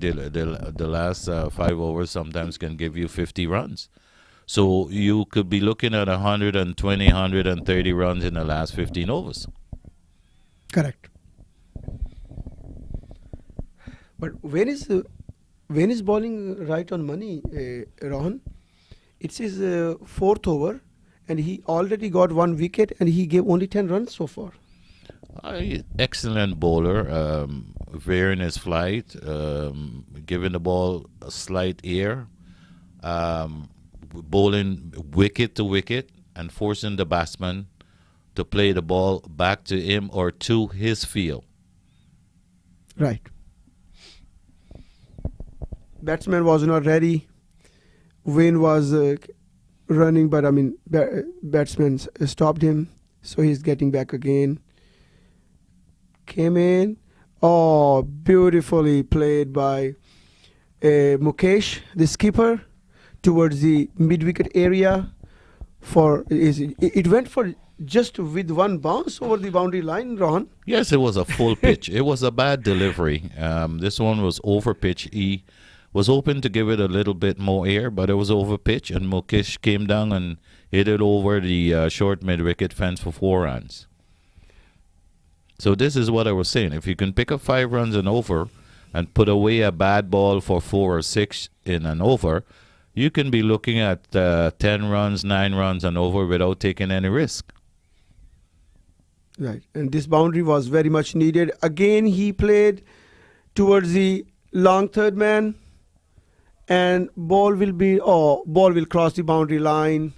the last 5 overs sometimes can give you 50 runs. So you could be looking at 120, 130 runs in the last 15 overs. Correct. But when is bowling right on money, Rohan? It's his fourth over, and he already got 1 wicket, and he gave only 10 runs so far. Excellent bowler, varying his flight, giving the ball a slight air, bowling wicket to wicket, and forcing the batsman to play the ball back to him or to his field. Right. Batsman was not ready. Wayne was running, but batsman stopped him, so he's getting back again. Came in. Oh, beautifully played by Mukesh, the skipper, towards the mid-wicket area. It went for just with 1 bounce over the boundary line, Rohan. Yes, it was a full pitch. It was a bad delivery. This one was over pitch. He was hoping to give it a little bit more air, but it was over pitch, and Mukesh came down and hit it over the short mid-wicket fence for 4 runs. So this is what I was saying. If you can pick up 5 runs and over and put away a bad ball for 4 or 6 in an over, you can be looking at 10 runs, 9 runs and over without taking any risk. Right. And this boundary was very much needed. Again, he played towards the long third man, and ball will cross the boundary line.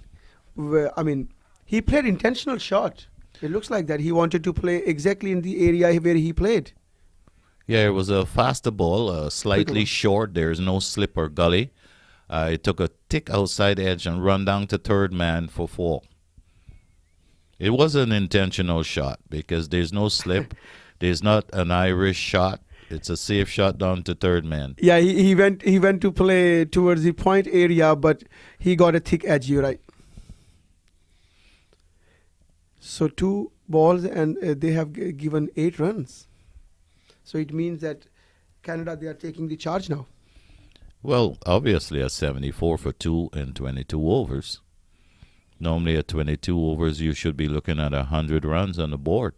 He played intentional shot. It looks like that he wanted to play exactly in the area where he played. Yeah, it was a faster ball, slightly short. There's no slip or gully. It took a tick outside edge and run down to third man for 4. It was an intentional shot because there's no slip. There's not an Irish shot. It's a safe shot down to third man. Yeah, he went to play towards the point area, but he got a thick edge. You're right. So 2 balls, and they have given 8 runs. So it means that Canada, they are taking the charge now. Well, obviously at 74 for 2 in 22 overs. Normally at 22 overs, you should be looking at 100 runs on the board.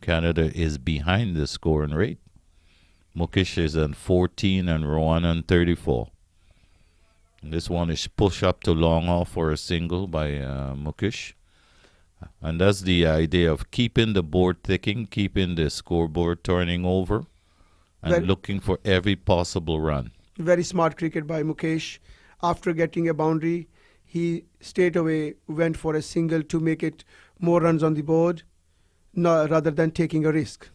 Canada is behind the scoring rate. Mukesh is on 14 and Rohan on 34. This one is push up to long off for a single by Mukesh. And that's the idea of keeping the board ticking, keeping the scoreboard turning over, and looking for every possible run. Very smart cricket by Mukesh. After getting a boundary, he straight away went for a single to make it more runs on the board, no, rather than taking a risk.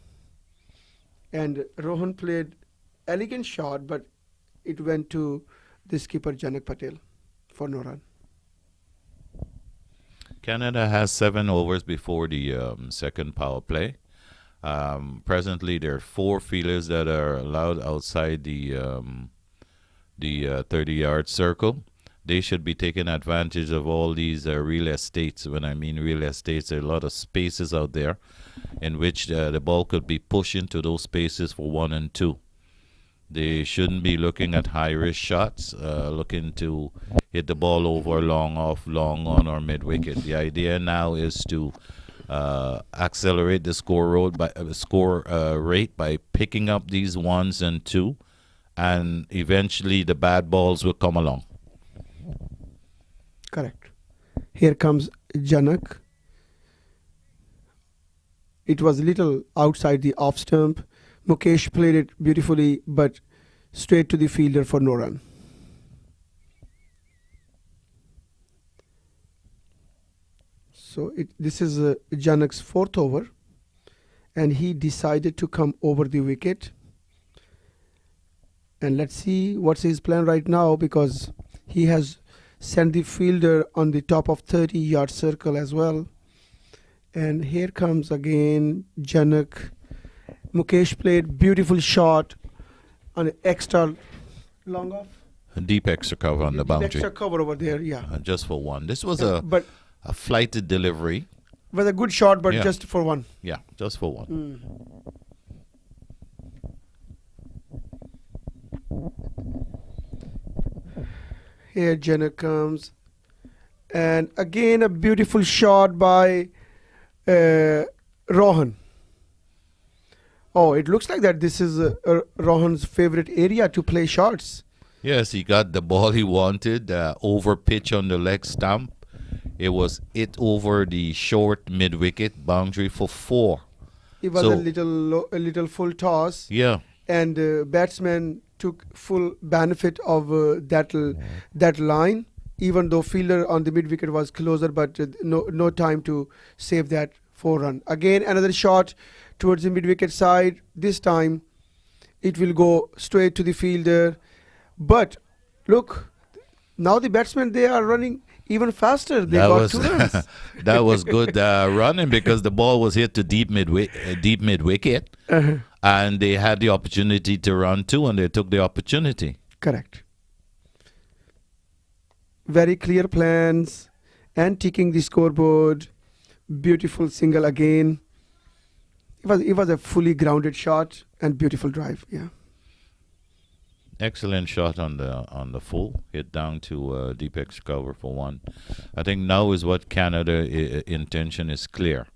And Rohan played elegant shot, but it went to the skipper Janak Patel for no run. Canada has 7 overs before the second power play. Presently, there are 4 fielders that are allowed outside the 30-yard circle. They should be taking advantage of all these real estates. When I mean real estates, there are a lot of spaces out there in which the ball could be pushed into those spaces for 1 and 2. They shouldn't be looking at high-risk shots, looking to hit the ball over, long off, long on, or mid-wicket. The idea now is to accelerate the score rate by picking up these 1s and 2, and eventually the bad balls will come along. Correct. Here comes Janak. It was a little outside the off stump. Mukesh played it beautifully, but straight to the fielder for no run. So this is Janak's 4th over, and he decided to come over the wicket. And let's see what's his plan right now, because he has sent the fielder on the top of 30-yard circle as well. And here comes again Janak. Mukesh played beautiful shot on an extra long off. A deep extra cover on the boundary. Extra cover over there, yeah. Just for 1. This was But a flighted delivery. was a good shot, but Yeah. just for 1. Yeah, just for 1. Here Janak comes. And again a beautiful shot by Rohan. Oh, it looks like that this is Rohan's favorite area to play shots. Yes, he got the ball he wanted, over pitch on the leg stump. It was hit over the short mid-wicket boundary for 4. It was So- a little full toss, Yeah, and batsman took full benefit of that line, even though fielder on the mid-wicket was closer, but no time to save that 4 run. Again, another shot towards the mid-wicket side. This time, it will go straight to the fielder. But look, now the batsmen, they are running even faster. They that got was 2 runs. that was good running, because the ball was hit to deep mid-wicket, and they had the opportunity to run 2, and they took the opportunity. Correct. Very clear plans and ticking the scoreboard. Beautiful single again. It was a fully grounded shot and beautiful drive. Yeah. Excellent shot on the full, hit down to deep extra cover for 1. I think now is what Canada intention is clear.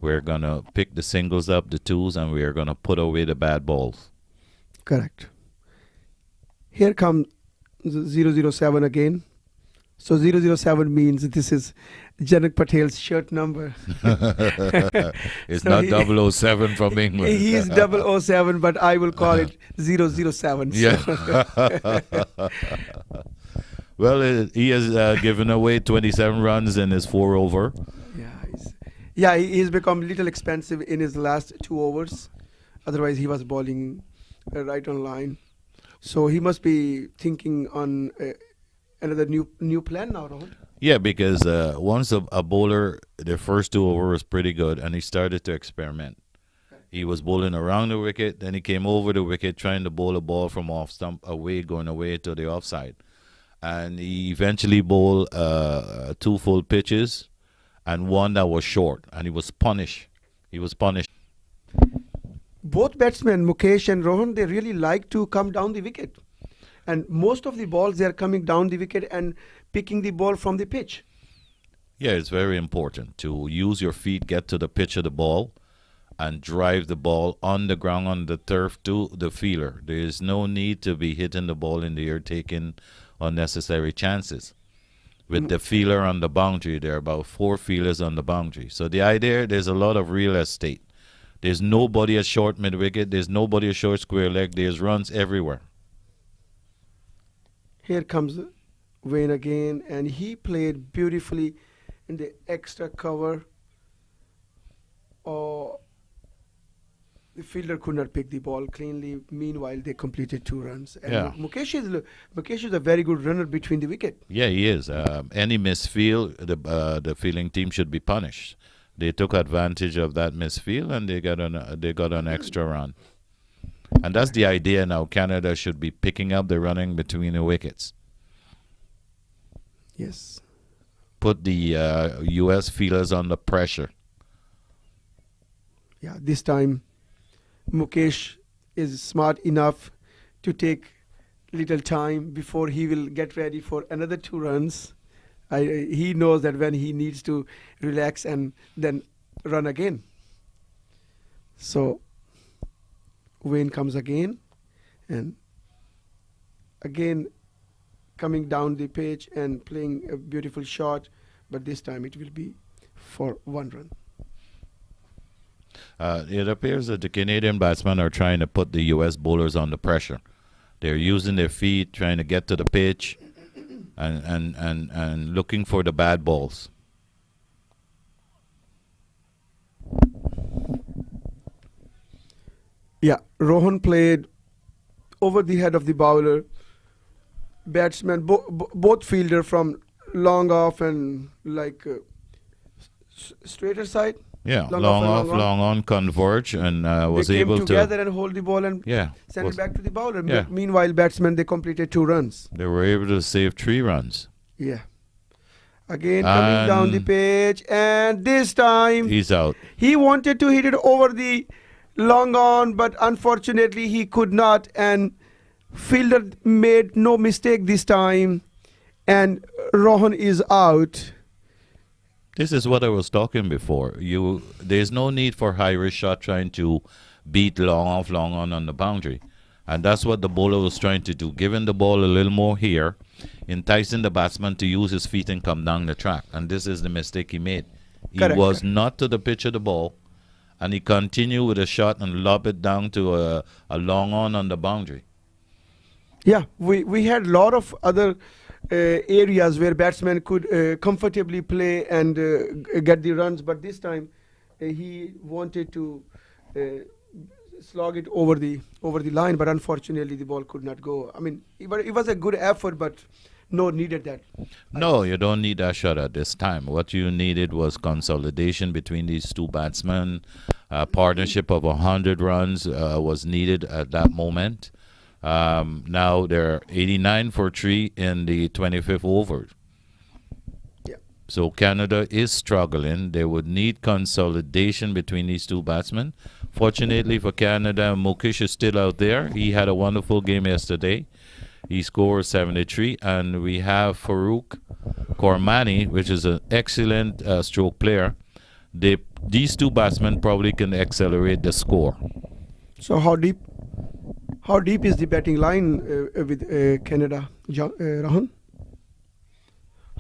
We're gonna pick the singles up, the 2s, and we're gonna put away the bad balls. Correct. Here comes 007 again. So 007 means this is Janak Patel's shirt number. It's So not he- 007 from England. He is 007, but I will call it 007. Yeah. Well, he has given away 27 runs in his 4 over. He's become a little expensive in his last 2 overs. Otherwise, he was bowling right on line. So he must be thinking on another new plan now, Rohan. Yeah, because once a bowler, the first 2 overs was pretty good, and he started to experiment. He was bowling around the wicket, then he came over the wicket trying to bowl a ball from off stump away, going away to the offside. And he eventually bowled 2 full pitches and 1 that was short, and he was punished. Both batsmen, Mukesh and Rohan, they really like to come down the wicket. And most of the balls, they are coming down the wicket and picking the ball from the pitch. Yeah, it's very important to use your feet, get to the pitch of the ball, and drive the ball on the ground, on the turf to the fielder. There is no need to be hitting the ball in the air, taking unnecessary chances. With the fielder on the boundary, there are about 4 fielders on the boundary. So the idea, there's a lot of real estate. There's nobody at short mid-wicket. There's nobody at short square leg. There's runs everywhere. Here comes Wayne again, and he played beautifully in the extra cover. Oh, the fielder could not pick the ball cleanly. Meanwhile, they completed 2 runs. And Yeah. Mukesh is a very good runner between the wicket. Yeah, he is. Any misfield, the fielding team should be punished. They took advantage of that misfield and they got an extra run. And that's the idea now. Canada should be picking up the running between the wickets. Yes. Put the U.S. fielders under pressure. Yeah, this time Mukesh is smart enough to take little time before he will get ready for another 2 runs. He knows that when he needs to relax and then run again. So Wayne comes again, and again coming down the pitch and playing a beautiful shot, but this time it will be for 1 run. It appears that the Canadian batsmen are trying to put the U.S. bowlers under pressure. They're using their feet, trying to get to the pitch, and looking for the bad balls. Yeah, Rohan played over the head of the bowler. Batsman, both fielder from long off and like straighter side. Yeah, Long long off off, and long long on, converge, and was they able came to. together and hold the ball and Yeah, send it back to the bowler. Yeah. Meanwhile, batsmen, they completed 2 runs. they were able to save 3 runs. Yeah. Again coming down the And- pitch, and this time He's out. he wanted to hit it over the long on, but unfortunately he could not, and fielder made no mistake this time, and Rohan is out. This is what I was talking before. There's no need for high risk shot trying to beat long off, long on the boundary. And that's what the bowler was trying to do, giving the ball a little more here, enticing the batsman to use his feet and come down the track. And this is the mistake he made. Correct, He was correct. not to the pitch of the ball, and he continued with a shot and lob it down to a long on the boundary. Yeah, we had a lot of other areas where batsmen could comfortably play and get the runs, but this time he wanted to slog it over the line, but unfortunately the ball could not go. I mean, it was a good effort, but no needed that. No, you don't need that shot at this time. What you needed was consolidation between these 2 batsmen. A partnership of 100 runs was needed at that moment. Now they're 89 for 3 in the 25th over. Yeah. So Canada is struggling. They would need consolidation between these 2 batsmen. Fortunately for Canada, Mukesh is still out there. He had a wonderful game yesterday. He scored 73, and we have Farouk Kormani, which is an excellent stroke player. These 2 batsmen probably can accelerate the score. So how deep is the batting line with Canada, Rahan?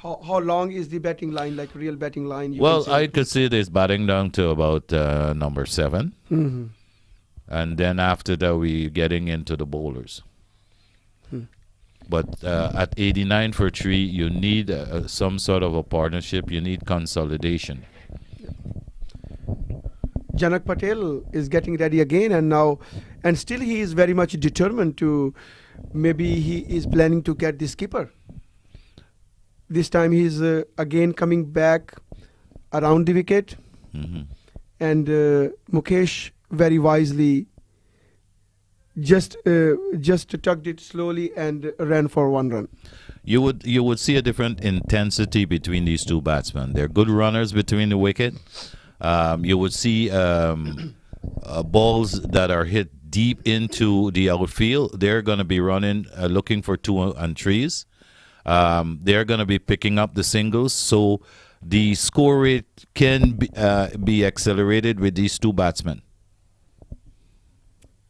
How long is the batting line, like real batting line? you Well, can say? I could see this batting down to about number 7. Mhm. And then after that, we getting into the bowlers. But at 89 for 3, you need some sort of a partnership. You need consolidation. Janak Patel is getting ready again, and still he is very much determined to. Maybe he is planning to get the skipper. This time he is again coming back around the wicket, Hmm. and Mukesh very wisely just tucked it slowly and ran for 1 run. You would see a different intensity between these 2 batsmen. They're good runners between the wicket. You would see balls that are hit deep into the outfield. They're going to be running, looking for 2 and 3s. They're going to be picking up the singles. So the score rate can be accelerated with these 2 batsmen.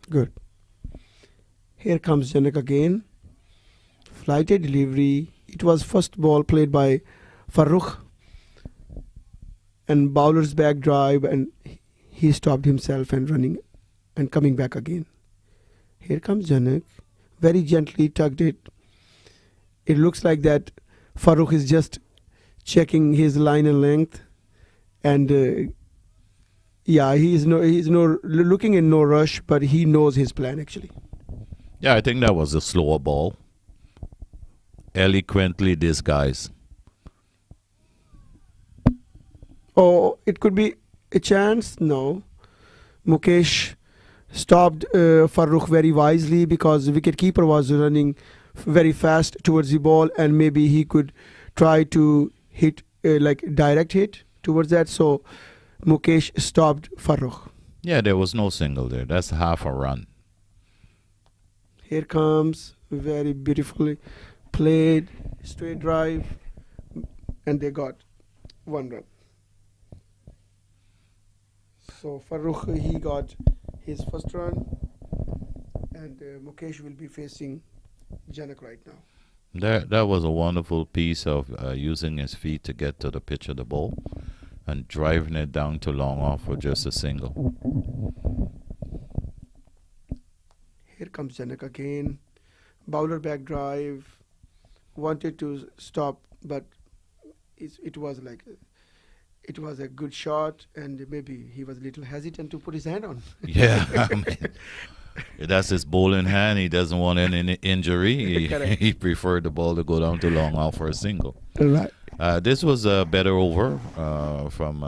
Good. Here comes Janak again. Flighted delivery. It was first ball played by Farooq, and bowler's back drive, and he stopped himself and running and coming back again. Here comes Janak. Very gently tucked it it looks like that Farooq is just checking his line and length, and yeah, he's looking in no rush, but he knows his plan actually. Yeah, I think that was a slower ball. Eloquently disguised. Oh, it could be a chance. No, Mukesh stopped Farooq very wisely because the wicketkeeper was running very fast towards the ball, and maybe he could try to hit like direct hit towards that. So Mukesh stopped Farooq. Yeah, there was no single there. That's half a run. Here comes very beautifully played straight drive, and they got 1 run. So Farooq, he got his first run, and Mukesh will be facing Janak right now. That was a wonderful piece of using his feet to get to the pitch of the ball and driving it down to long off for just a single. Here comes Janak again. Bowler back drive. Wanted to stop, but it was a good shot, and maybe he was a little hesitant to put his hand on. Yeah, I mean, that's his bowling hand. He doesn't want any injury. He preferred the ball to go down to long off for a single. Right. This was a better over from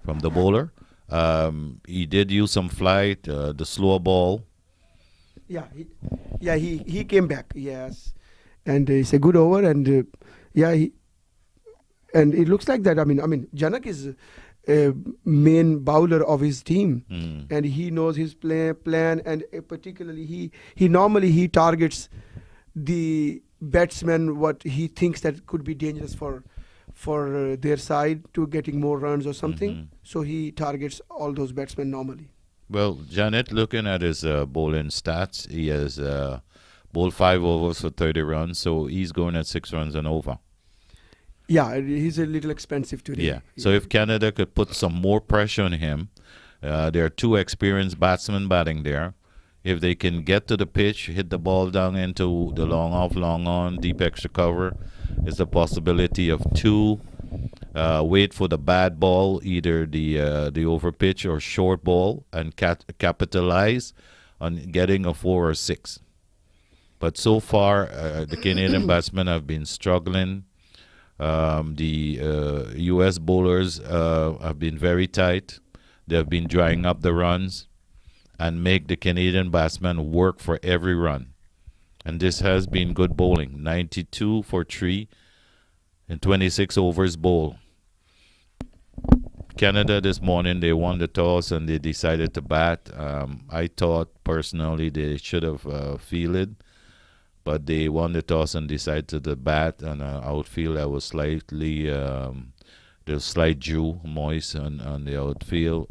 the bowler. He did use some flight, the slow ball. Yeah, he came back. Yes, and it's a good over, and and it looks like that. I mean, Janak is a main bowler of his team, and he knows his plan, and particularly he normally targets the batsman what he thinks that could be dangerous for their side to getting more runs or something. So he targets all those batsmen normally. Well, Janet, looking at his bowling stats, he has bowled 5 overs for 30 runs, so he's going at 6 runs and over. Yeah, he's a little expensive today. Yeah. So if Canada could put some more pressure on him, there are 2 experienced batsmen batting there. If they can get to the pitch, hit the ball down into the long off, long on, deep extra cover, there's a possibility of 2. Wait for the bad ball, either the over pitch or short ball, and capitalize on getting a 4 or 6. But so far, the Canadian batsmen have been struggling. The U.S. bowlers have been very tight. They have been drying up the runs and make the Canadian batsmen work for every run. And this has been good bowling. 92 for 3 in 26 overs bowl. Canada this morning, they won the toss and they decided to bat. I thought personally they should have fielded, but they won the toss and decided to bat. And outfield, that was slightly the slight dew, moist on the outfield.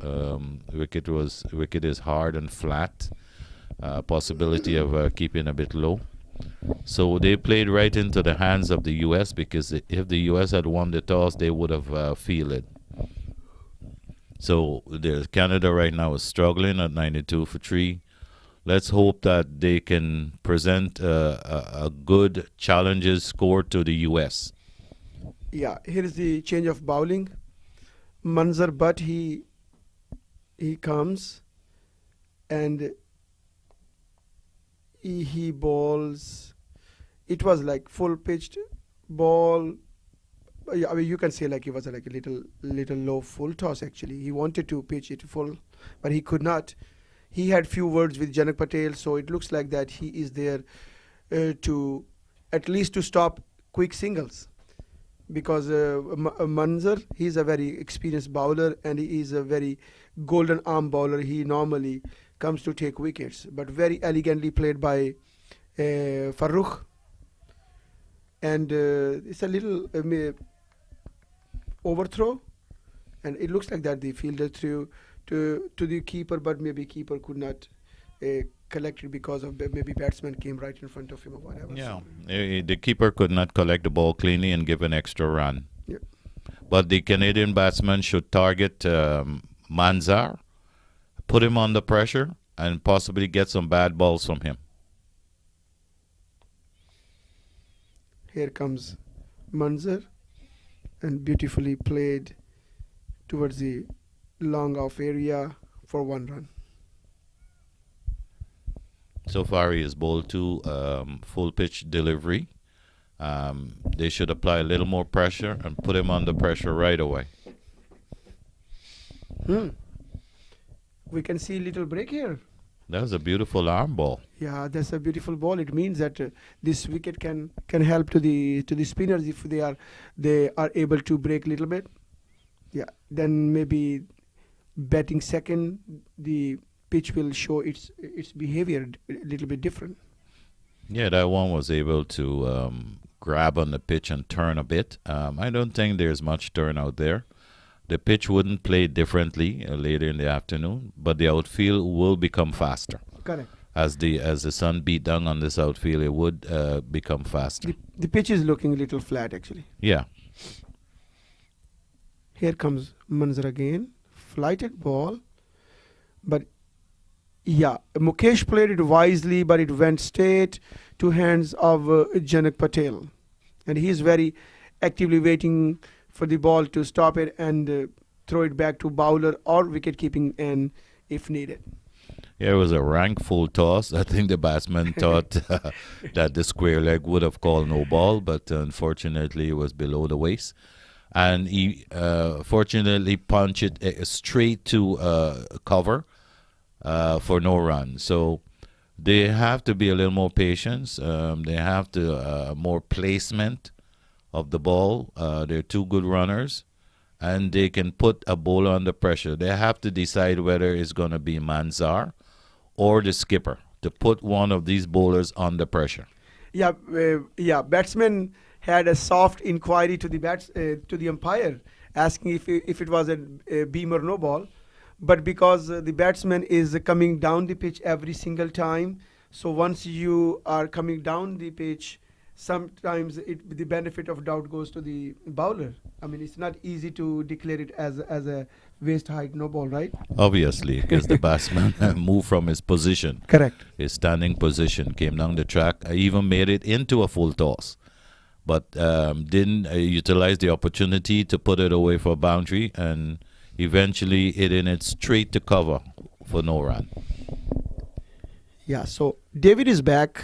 Wicket is hard and flat. Possibility of keeping a bit low. So they played right into the hands of the U.S. because if the U.S. had won the toss, they would have fielded. So Canada right now is struggling at 92 for 3. Let's hope that they can present a good challenges score to the U.S. Yeah, here is the change of bowling. Manzar Butt, he comes and he bowls. It was like full pitched ball. I mean, you can say like it was like a little low full toss actually. He wanted to pitch it full, but he could not. He had few words with Janak Patel, so it looks like that he is there to at least to stop quick singles. Because Manzar, he's a very experienced bowler and he is a very golden arm bowler. He normally comes to take wickets, but very elegantly played by Farooq. And it's a little overthrow, and it looks like that the fielder threw to the keeper, but maybe keeper could not collect it because of maybe batsman came right in front of him or whatever. Yeah, the keeper could not collect the ball cleanly and give an extra run. Yeah. But the Canadian batsman should target Manzar, put him under pressure, and possibly get some bad balls from him. Here comes Manzar, and beautifully played towards the long off area for 1 run. So far, he has bowled 2 full pitch delivery. They should apply a little more pressure and put him under pressure right away. We can see little break here. That's a beautiful arm ball. Yeah, that's a beautiful ball. It means that this wicket can help to the spinners if they are able to break a little bit. Yeah, then maybe batting second, the pitch will show its behavior a little bit different. Yeah, that one was able to grab on the pitch and turn a bit. I don't think there's much turn out there. The pitch wouldn't play differently later in the afternoon, but the outfield will become faster. Correct. As the sun beat down on this outfield, it would become faster. The pitch is looking a little flat actually. Yeah. Here comes Manzar again. Flighted ball. But yeah, Mukesh played it wisely, but it went straight to hands of Janak Patel. And he is very actively waiting for the ball to stop it and throw it back to bowler or wicket keeping end if needed. Yeah, it was a rank full toss. I think the batsman thought that the square leg would have called no ball, but unfortunately it was below the waist. And he fortunately punched it straight to cover for no run. So they have to be a little more patient. They have to more placement of the ball. They're 2 good runners, and they can put a bowler under pressure. They have to decide whether it's going to be Manzar or the skipper to put one of these bowlers under pressure. Yeah, batsman had a soft inquiry to the umpire, asking if it was a beam or no ball. But because the batsman is coming down the pitch every single time, so once you are coming down the pitch, sometimes the benefit of doubt goes to the bowler. I mean, it's not easy to declare it as a waist height no ball, right? Obviously, because the batsman moved from his position. Correct. His standing position, came down the track. I even made it into a full toss, but didn't utilize the opportunity to put it away for a boundary, and eventually hitting it straight to cover for no run. Yeah, so David is back,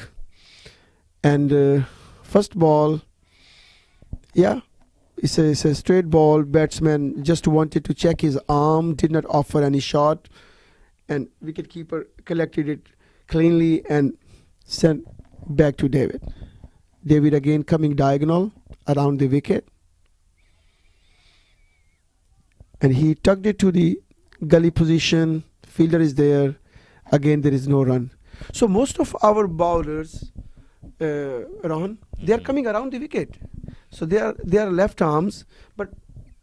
and first ball, yeah, it's a straight ball. Batsman just wanted to check his arm, did not offer any shot, and wicketkeeper collected it cleanly and sent back to David. David again coming diagonal around the wicket, and he tucked it to the gully position. Fielder is there. Again, there is no run. So most of our bowlers, Rohan, they are coming around the wicket. So they are left arms, but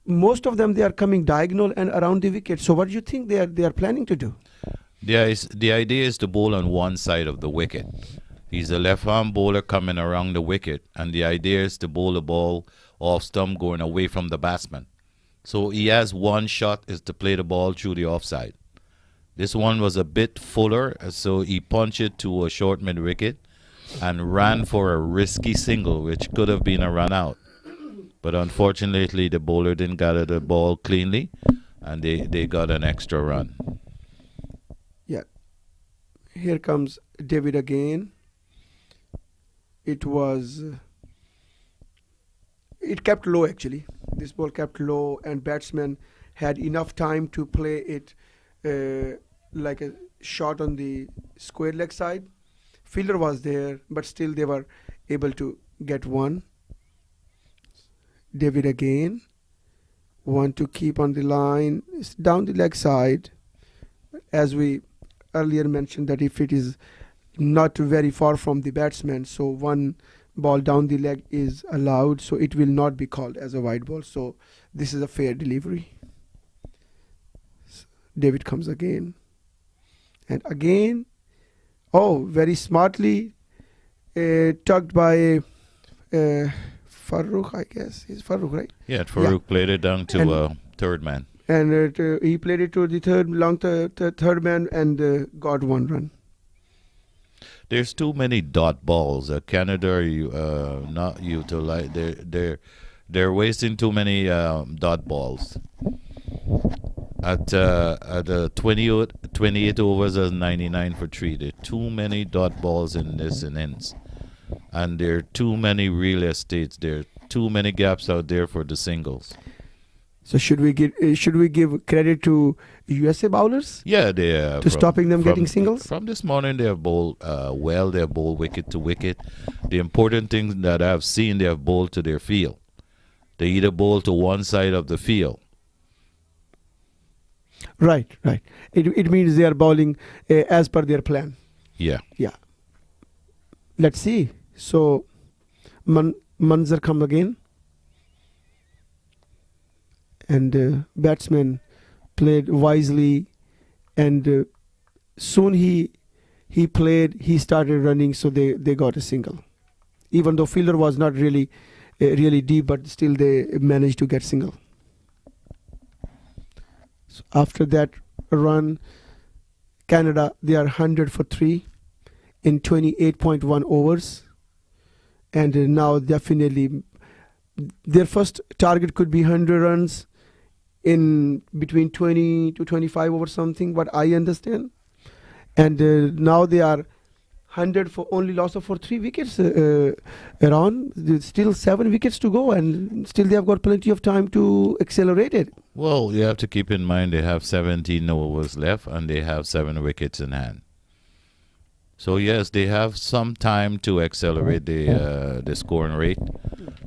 most of them, they are coming diagonal and around the wicket. So what do you think they are planning to do? The idea is to bowl on one side of the wicket. He's a left-arm bowler coming around the wicket, and the idea is to bowl the ball off stump going away from the batsman. So he has one shot is to play the ball through the offside. This one was a bit fuller, so he punched it to a short mid-wicket and ran for a risky single, which could have been a run out. But unfortunately, the bowler didn't gather the ball cleanly, and they got an extra run. Yeah. Here comes David again. It kept low actually. This ball kept low, and batsman had enough time to play it like a shot on the square leg side. Fielder was there, but still they were able to get one. David again. Want to keep on the line. It's down the leg side. As we earlier mentioned, that if it is not very far from the batsman, so one ball down the leg is allowed, so it will not be called as a wide ball. So this is a fair delivery. David comes again. And again, very smartly tugged by Farooq, I guess. It's Farooq, right? Yeah, Farooq played it down to third man. And he played it to the third man and got one run. There's too many dot balls. Canada not utilize. They're wasting too many dot balls. At 28 overs as 99 for 3. There are too many dot balls in this innings, and there are too many real estates. There are too many gaps out there for the singles. So should we give credit to USA bowlers? Yeah, they to stopping them getting singles. From this morning, they have bowled well. They have bowled wicket to wicket. The important thing that I've seen, they have bowled to their field. They either bowl to one side of the field. Right. It means they are bowling as per their plan. Yeah. Let's see. So, Manzar come again, and batsman played wisely, and soon he started running, so they got a single. Even though fielder was not really deep, but still they managed to get single. So after that run, Canada, they are 100 for 3 in 28.1 overs. And now definitely their first target could be 100 runs in between 20 to 25 over something, what I understand. And now they are 100 for only loss of for 3 wickets around. There's still 7 wickets to go, and still they have got plenty of time to accelerate it. Well, you have to keep in mind they have 17 overs left and they have 7 wickets in hand. So yes, they have some time to accelerate the scoring rate.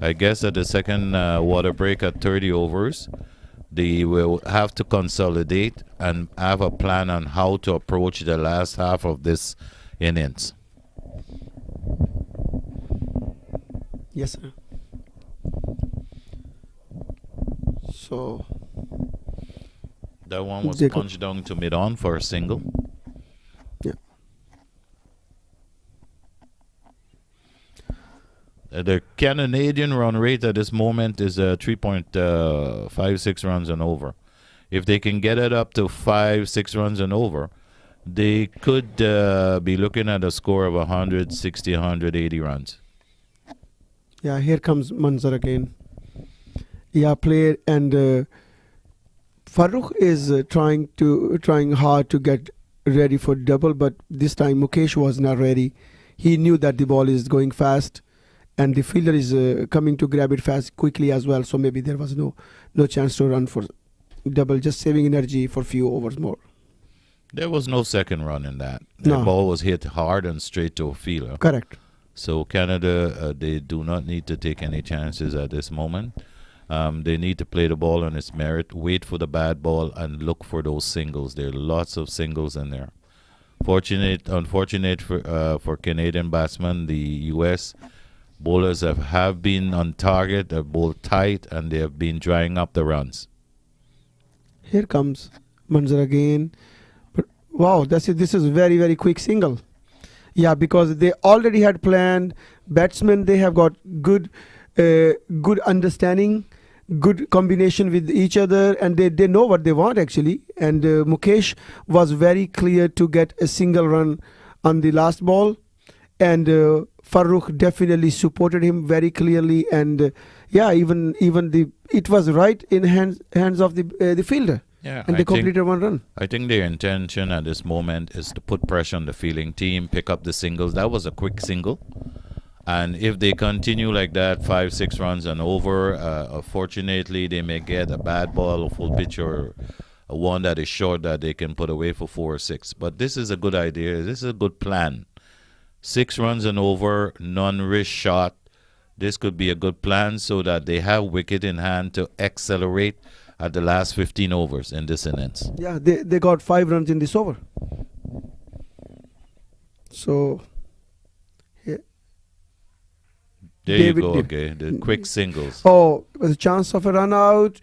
I guess at the second water break at 30 overs, they will have to consolidate and have a plan on how to approach the last half of this innings. Yes, sir. So that one was they punched down to mid-on for a single. Yeah. The Canadian run rate at this moment is 3.56 runs and over. If they can get it up to 5-6 runs and over, they could be looking at a score of 160, 180 runs. Yeah, here comes Manzar again. Yeah, played, and Farooq is trying hard to get ready for double, but this time Mukesh was not ready. He knew that the ball is going fast, and the fielder is coming to grab it fast quickly as well. So maybe there was no chance to run for double, just saving energy for few overs more. There was no second run in that. The No. ball was hit hard and straight to a fielder. Correct. So Canada, they do not need to take any chances at this moment. They need to play the ball on its merit, wait for the bad ball, and look for those singles. There are lots of singles in there. Unfortunate for Canadian batsmen, the U.S. bowlers have been on target, they're bowled tight, and they have been drying up the runs. Here comes Manzar again. But wow, this is very, very quick single. Yeah, because they already had planned. Batsmen, they have got good understanding, good combination with each other, and they know what they want actually. And Mukesh was very clear to get a single run on the last ball, and Farooq definitely supported him very clearly. And even it was right in hands of the fielder. Yeah, And they completed one run. I think their intention at this moment is to put pressure on the fielding team, pick up the singles. That was a quick single. And if they continue like that, 5-6 runs and over, unfortunately, they may get a bad ball, a full pitch, or a one that is short that they can put away for 4 or 6. But this is a good idea. This is a good plan. 6 runs and over, non-risk shot. This could be a good plan so that they have wicket in hand to accelerate at the last 15 overs in this innings. Yeah, they got 5 runs in this over. So There David you go, did- okay. The quick singles. Oh, it was a chance of a run out,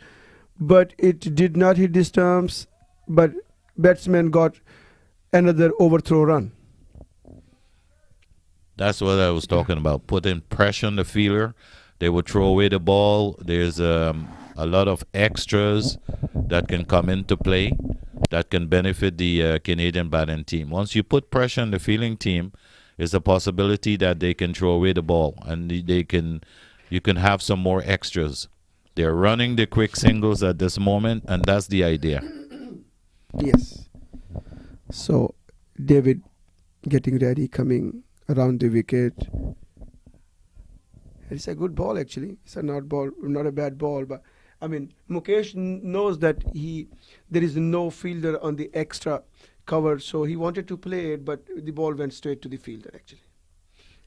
but it did not hit the stumps. But batsman got another overthrow run. That's what I was talking about. Putting pressure on the fielder. They would throw away the ball. There's a lot of extras that can come into play that can benefit the Canadian batting team. Once you put pressure on the fielding team, It's a possibility that they can throw away the ball and you can have some more extras. They're running the quick singles at this moment, and that's the idea. Yes. So David getting ready, coming around the wicket. It's a good ball actually. It's a not a bad ball, but I mean Mukesh knows that there is no fielder on the extra cover, so he wanted to play it, but the ball went straight to the fielder actually.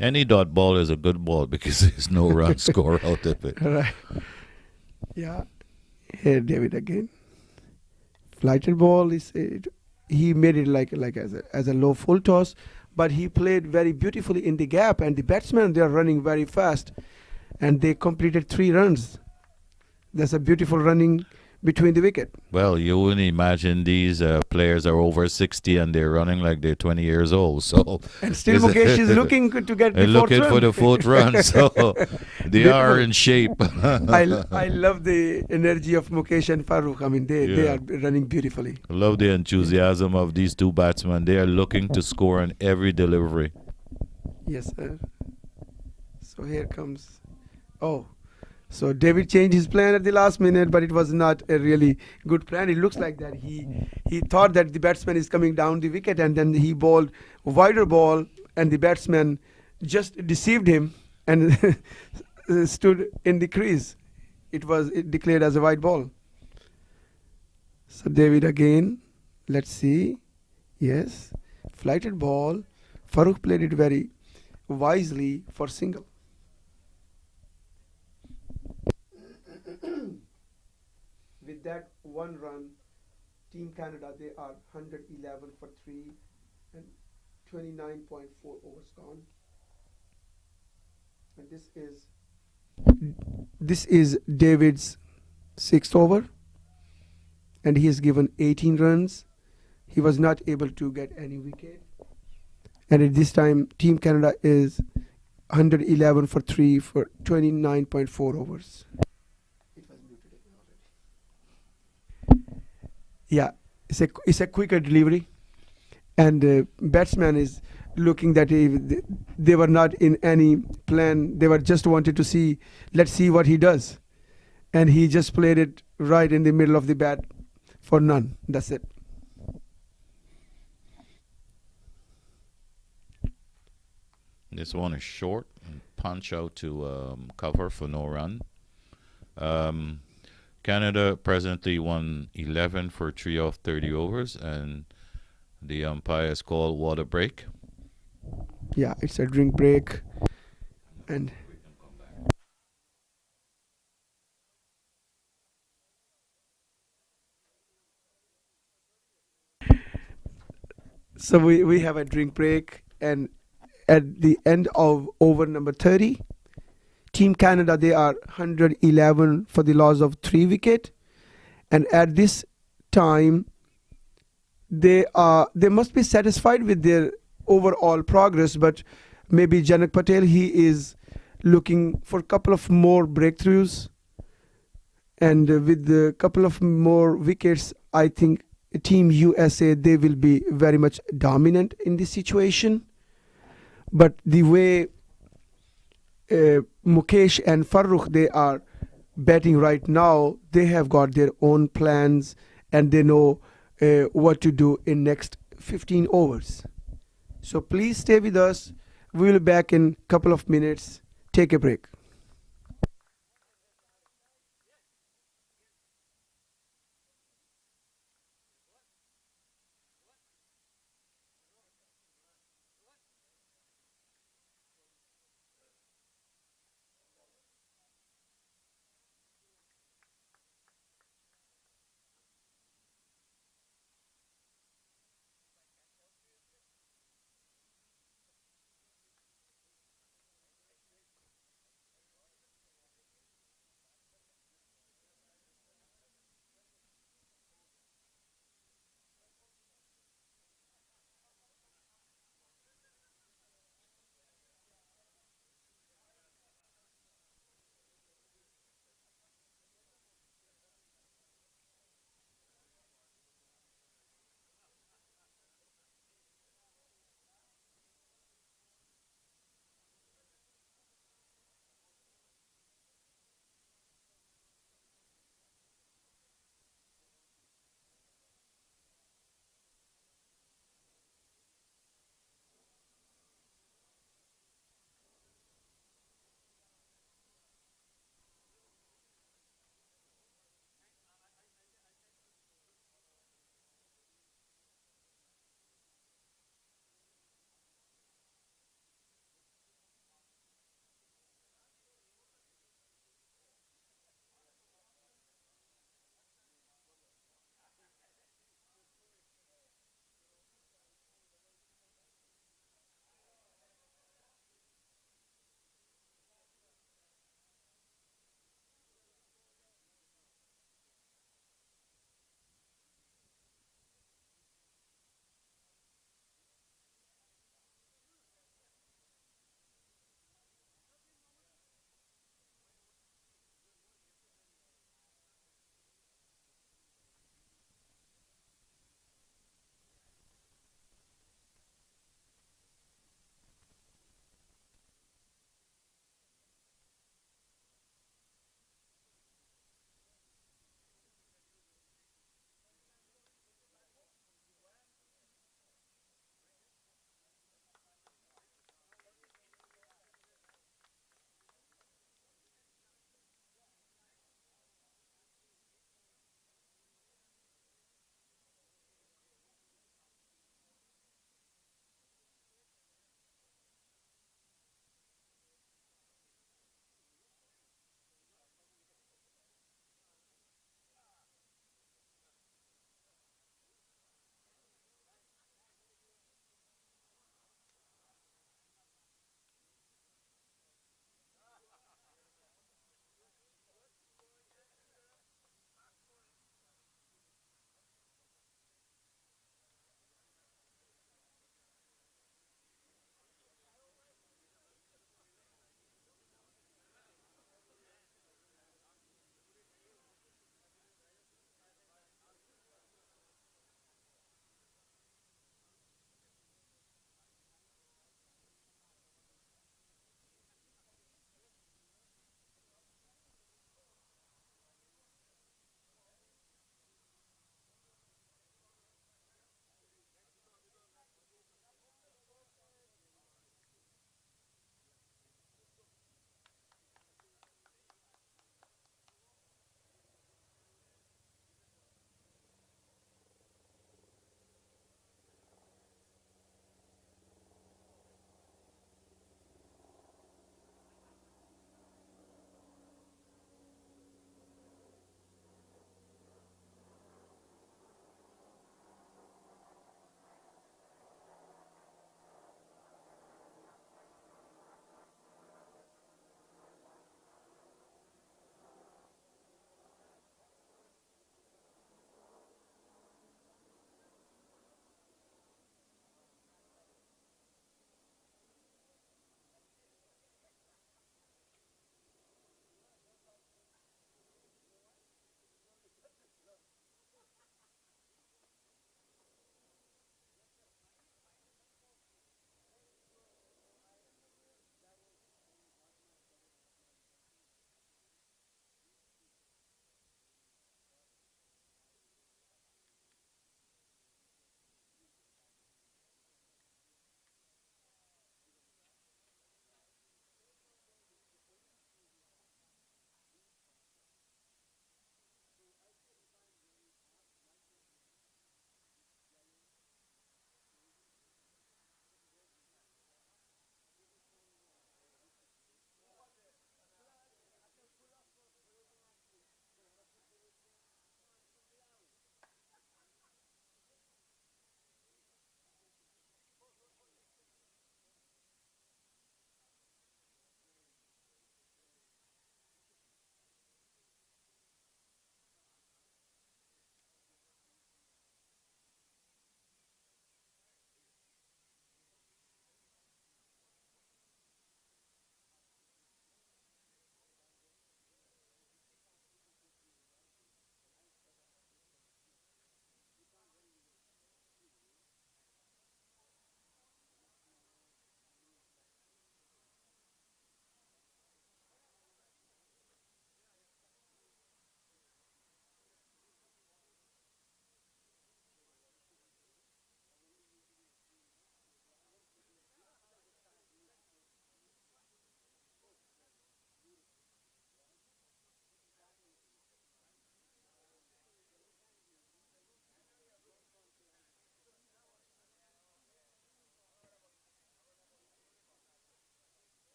Any dot ball is a good ball because there's no run score out of it. Right. Yeah. Here David again. Flighted ball he made it like as a low full toss, but he played very beautifully in the gap, and the batsmen, they are running very fast, and they completed 3 runs. That's a beautiful running between the wicket. Well, you wouldn't imagine these players are over 60 and they're running like they're 20 years old. So And still Mukesh is looking to get the they're fourth looking run. for the 4th run. So they are in shape. I love the energy of Mukesh and Farooq. I mean, they Yeah. are running beautifully. I love the enthusiasm of these 2 batsmen. They are looking to score on every delivery. Yes, sir. So here comes. Oh, so David changed his plan at the last minute, but it was not a really good plan. It looks like that he thought that the batsman is coming down the wicket, and then he bowled a wider ball, and the batsman just deceived him and stood in the crease. It was declared as a wide ball. So David again. Let's see. Yes, flighted ball. Farooq played it very wisely for single. With that 1 run, Team Canada, they are 111 for 3 and 29.4 overs gone. And this is David's 6th over, and he has given 18 runs. He was not able to get any wicket. And at this time, Team Canada is 111 for 3 for 29.4 overs. It was muted already. Yeah, it's a quicker delivery, and batsman is looking that they were not in any plan. They were just wanted to see, let's see what he does, and he just played it right in the middle of the bat for none. That's it. This one is short and punch out to cover for no run. Canada presently won 11 for 3 of 30 overs, and the umpires called water break. Yeah, it's a drink break, and so we have a drink break, and at the end of over number 30, Team Canada, they are 111 for the loss of 3 wicket, and at this time they must be satisfied with their overall progress, but maybe Janak Patel, he is looking for a couple of more breakthroughs, and with a couple of more wickets, I think Team USA, they will be very much dominant in this situation. But the way Mukesh and Farooq, they are batting right now, they have got their own plans, and they know what to do in next 15 overs. So please stay with us. We will be back in a couple of minutes. Take a break.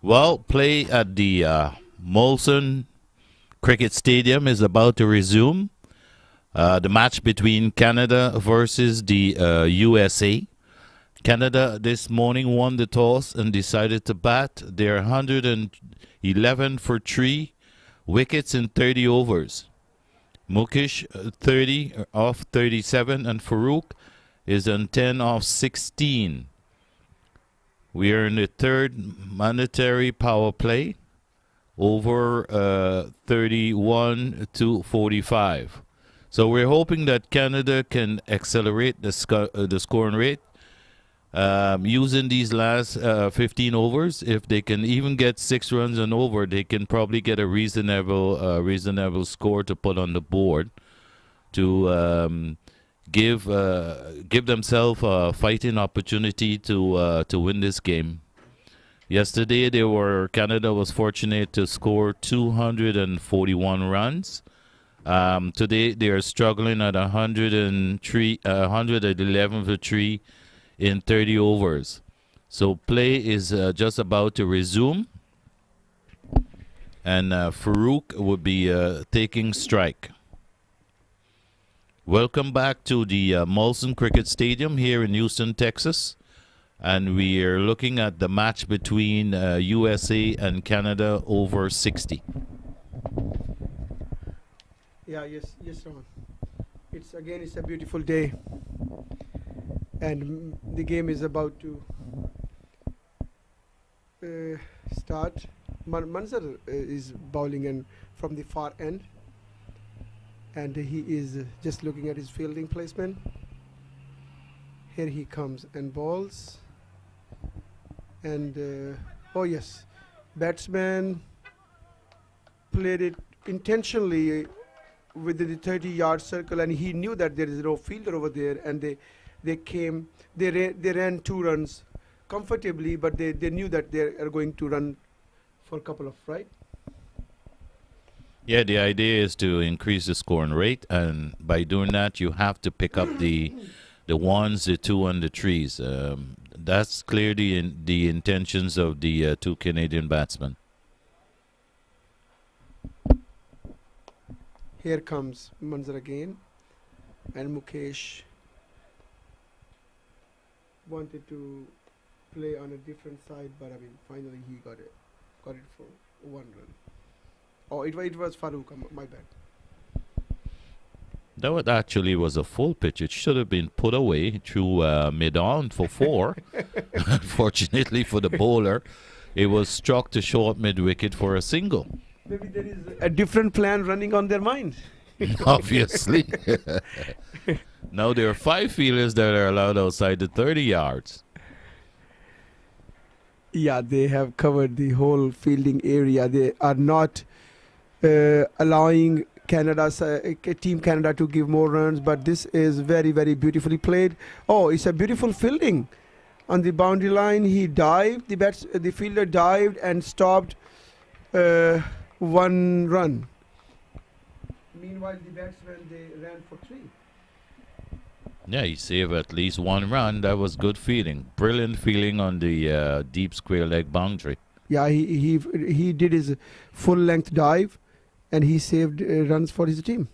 Well, play at the Molson Cricket Stadium is about to resume. The match between Canada versus the USA. Canada this morning won the toss and decided to bat. They're 111 for 3 wickets in 30 overs. Mukesh 30 off 37 and Farooq is on 10 off 16. We are in the third mandatory power play over 31 to 45. So we're hoping that Canada can accelerate the scoring rate using these last 15 overs. If they can even get 6 runs and over, they can probably get a reasonable score to put on the board to give themselves a fighting opportunity to win this game. Yesterday, Canada was fortunate to score 241 runs. Today, they are struggling at 111 for 3 in 30 overs. So play is just about to resume, and Farooq will be taking strike. Welcome back to the Molson Cricket Stadium here in Houston, Texas. And we are looking at the match between USA and Canada over 60. Yeah, yes, Ron. It's a beautiful day, and the game is about to start. Manzar is bowling and from the far end, and he is just looking at his fielding placement. Here he comes and bowls. And oh yes, batsman played it intentionally within the 30-yard circle, and he knew that there is no fielder over there, and they ran 2 runs comfortably, but they knew that they are going to run for a couple of, right? Yeah, the idea is to increase the scoring rate, and by doing that, you have to pick up the 1s, the 2, and the 3s. That's clearly the intentions of the 2 Canadian batsmen. Here comes Manzar again, and Mukesh wanted to play on a different side, but finally he got it for 1 run. Oh, it was Farooq, my bad. That actually was a full pitch. It should have been put away through mid-on for 4. Unfortunately for the bowler, it was struck to short mid-wicket for a single. Maybe there is a different plan running on their mind. Obviously. Now there are 5 fielders that are allowed outside the 30 yards. Yeah, they have covered the whole fielding area. They are not allowing Team Canada to give more runs, but this is very, very beautifully played. Oh, it's a beautiful fielding on the boundary line. He dived, the fielder dived and stopped 1 run. Meanwhile, the batsmen, they ran for 3. Yeah, he saved at least 1 run. That was good fielding. Brilliant fielding on the deep square leg boundary. Yeah, he did his full length dive, and he saved runs for his team.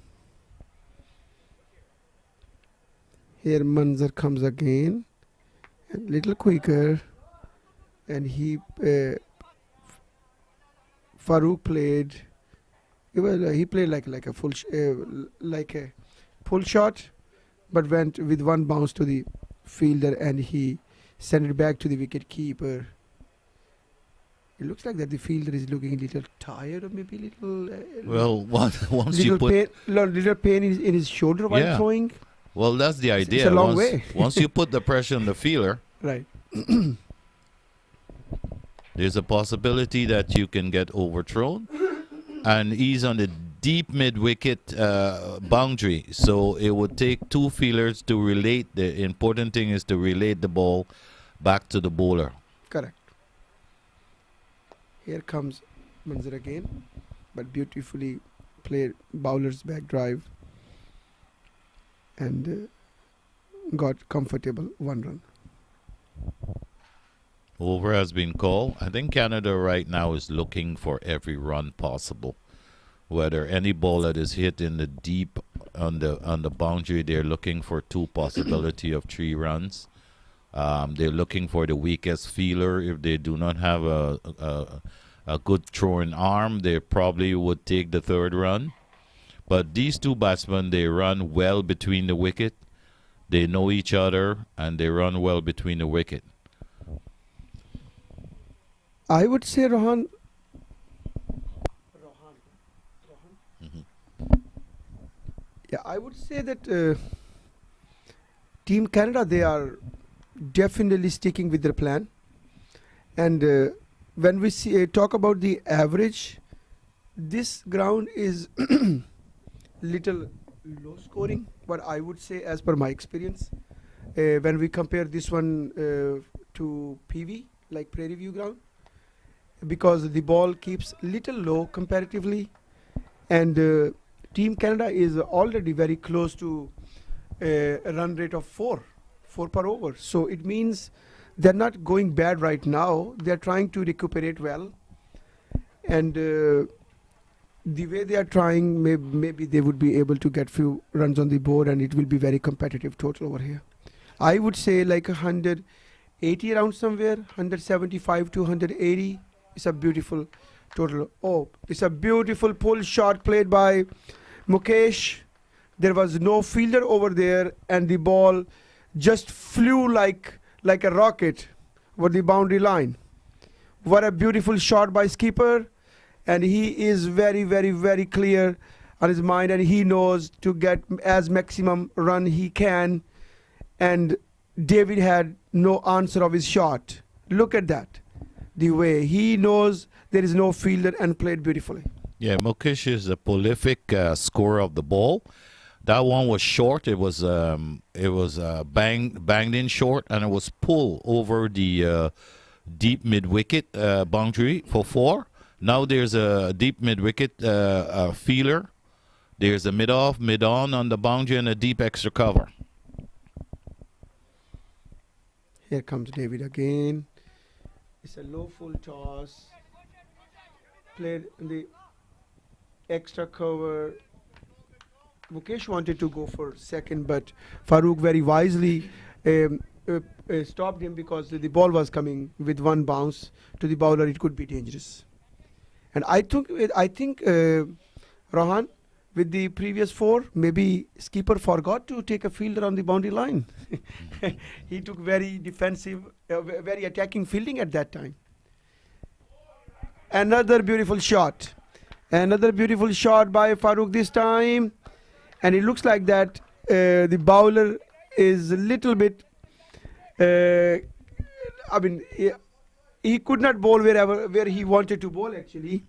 Here Manzar comes again, a little quicker, and Farooq played. Well, he played like a full pull shot, but went with 1 bounce to the fielder, and he sent it back to the wicket keeper. It looks like that the fielder is looking a little tired, or maybe a little. Well, once you put little pain in his shoulder while throwing. Well, that's the idea. It's a long way. Once you put the pressure on the fielder, right? There's a possibility that you can get overthrown, and he's on the deep mid-wicket boundary. So it would take 2 fielders to relate. The important thing is to relate the ball back to the bowler. Correct. Here comes Manzar again, but beautifully played bowler's back drive, and got comfortable 1 run. Over has been called. I think Canada right now is looking for every run possible. Whether any ball that is hit in the deep on the boundary, they're looking for two possibility of 3 runs. They're looking for the weakest feeler. If they do not have a good throwing arm, they probably would take the 3rd run. But these two batsmen, they run well between the wicket. They know each other, and they run well between the wicket. I would say Rohan. Yeah, I would say that Team Canada, they are definitely sticking with their plan. And when we talk about the average, this ground is little low scoring, but I would say, as per my experience, when we compare this one to PV, like Prairie View ground, because the ball keeps little low comparatively, and Team Canada is already very close to a run rate of 4 per over. So it means they're not going bad right now. They're trying to recuperate well, and the way they are trying, maybe they would be able to get few runs on the board, and it will be very competitive total over here. I would say like 180 around somewhere, 175 to 180. It's a beautiful total. Oh, it's a beautiful pull shot played by Mukesh. There was no fielder over there, and the ball just flew like a rocket over the boundary line. What a beautiful shot by skipper, and he is very, very, very clear on his mind, and he knows to get as maximum run he can, and David had no answer of his shot. Look at that. The way he knows there is no fielder, and played beautifully. Yeah, Mukesh is a prolific scorer of the ball. That one was short. It was banged in short, and it was pulled over the deep mid wicket boundary for 4. Now there's a deep mid wicket feeler. There's a mid off, mid on the boundary, and a deep extra cover. Here comes David again. It's a low full toss. Played in the extra cover. Mukesh wanted to go for second, but Farooq very wisely stopped him, because the ball was coming with one bounce to the bowler. It could be dangerous. And I think Rohan, with the previous 4, maybe skipper forgot to take a fielder on the boundary line. He took very defensive, very attacking fielding at that time. Another beautiful shot. Another beautiful shot by Farooq this time. And it looks like that the bowler is a little bit, he could not bowl where he wanted to bowl actually.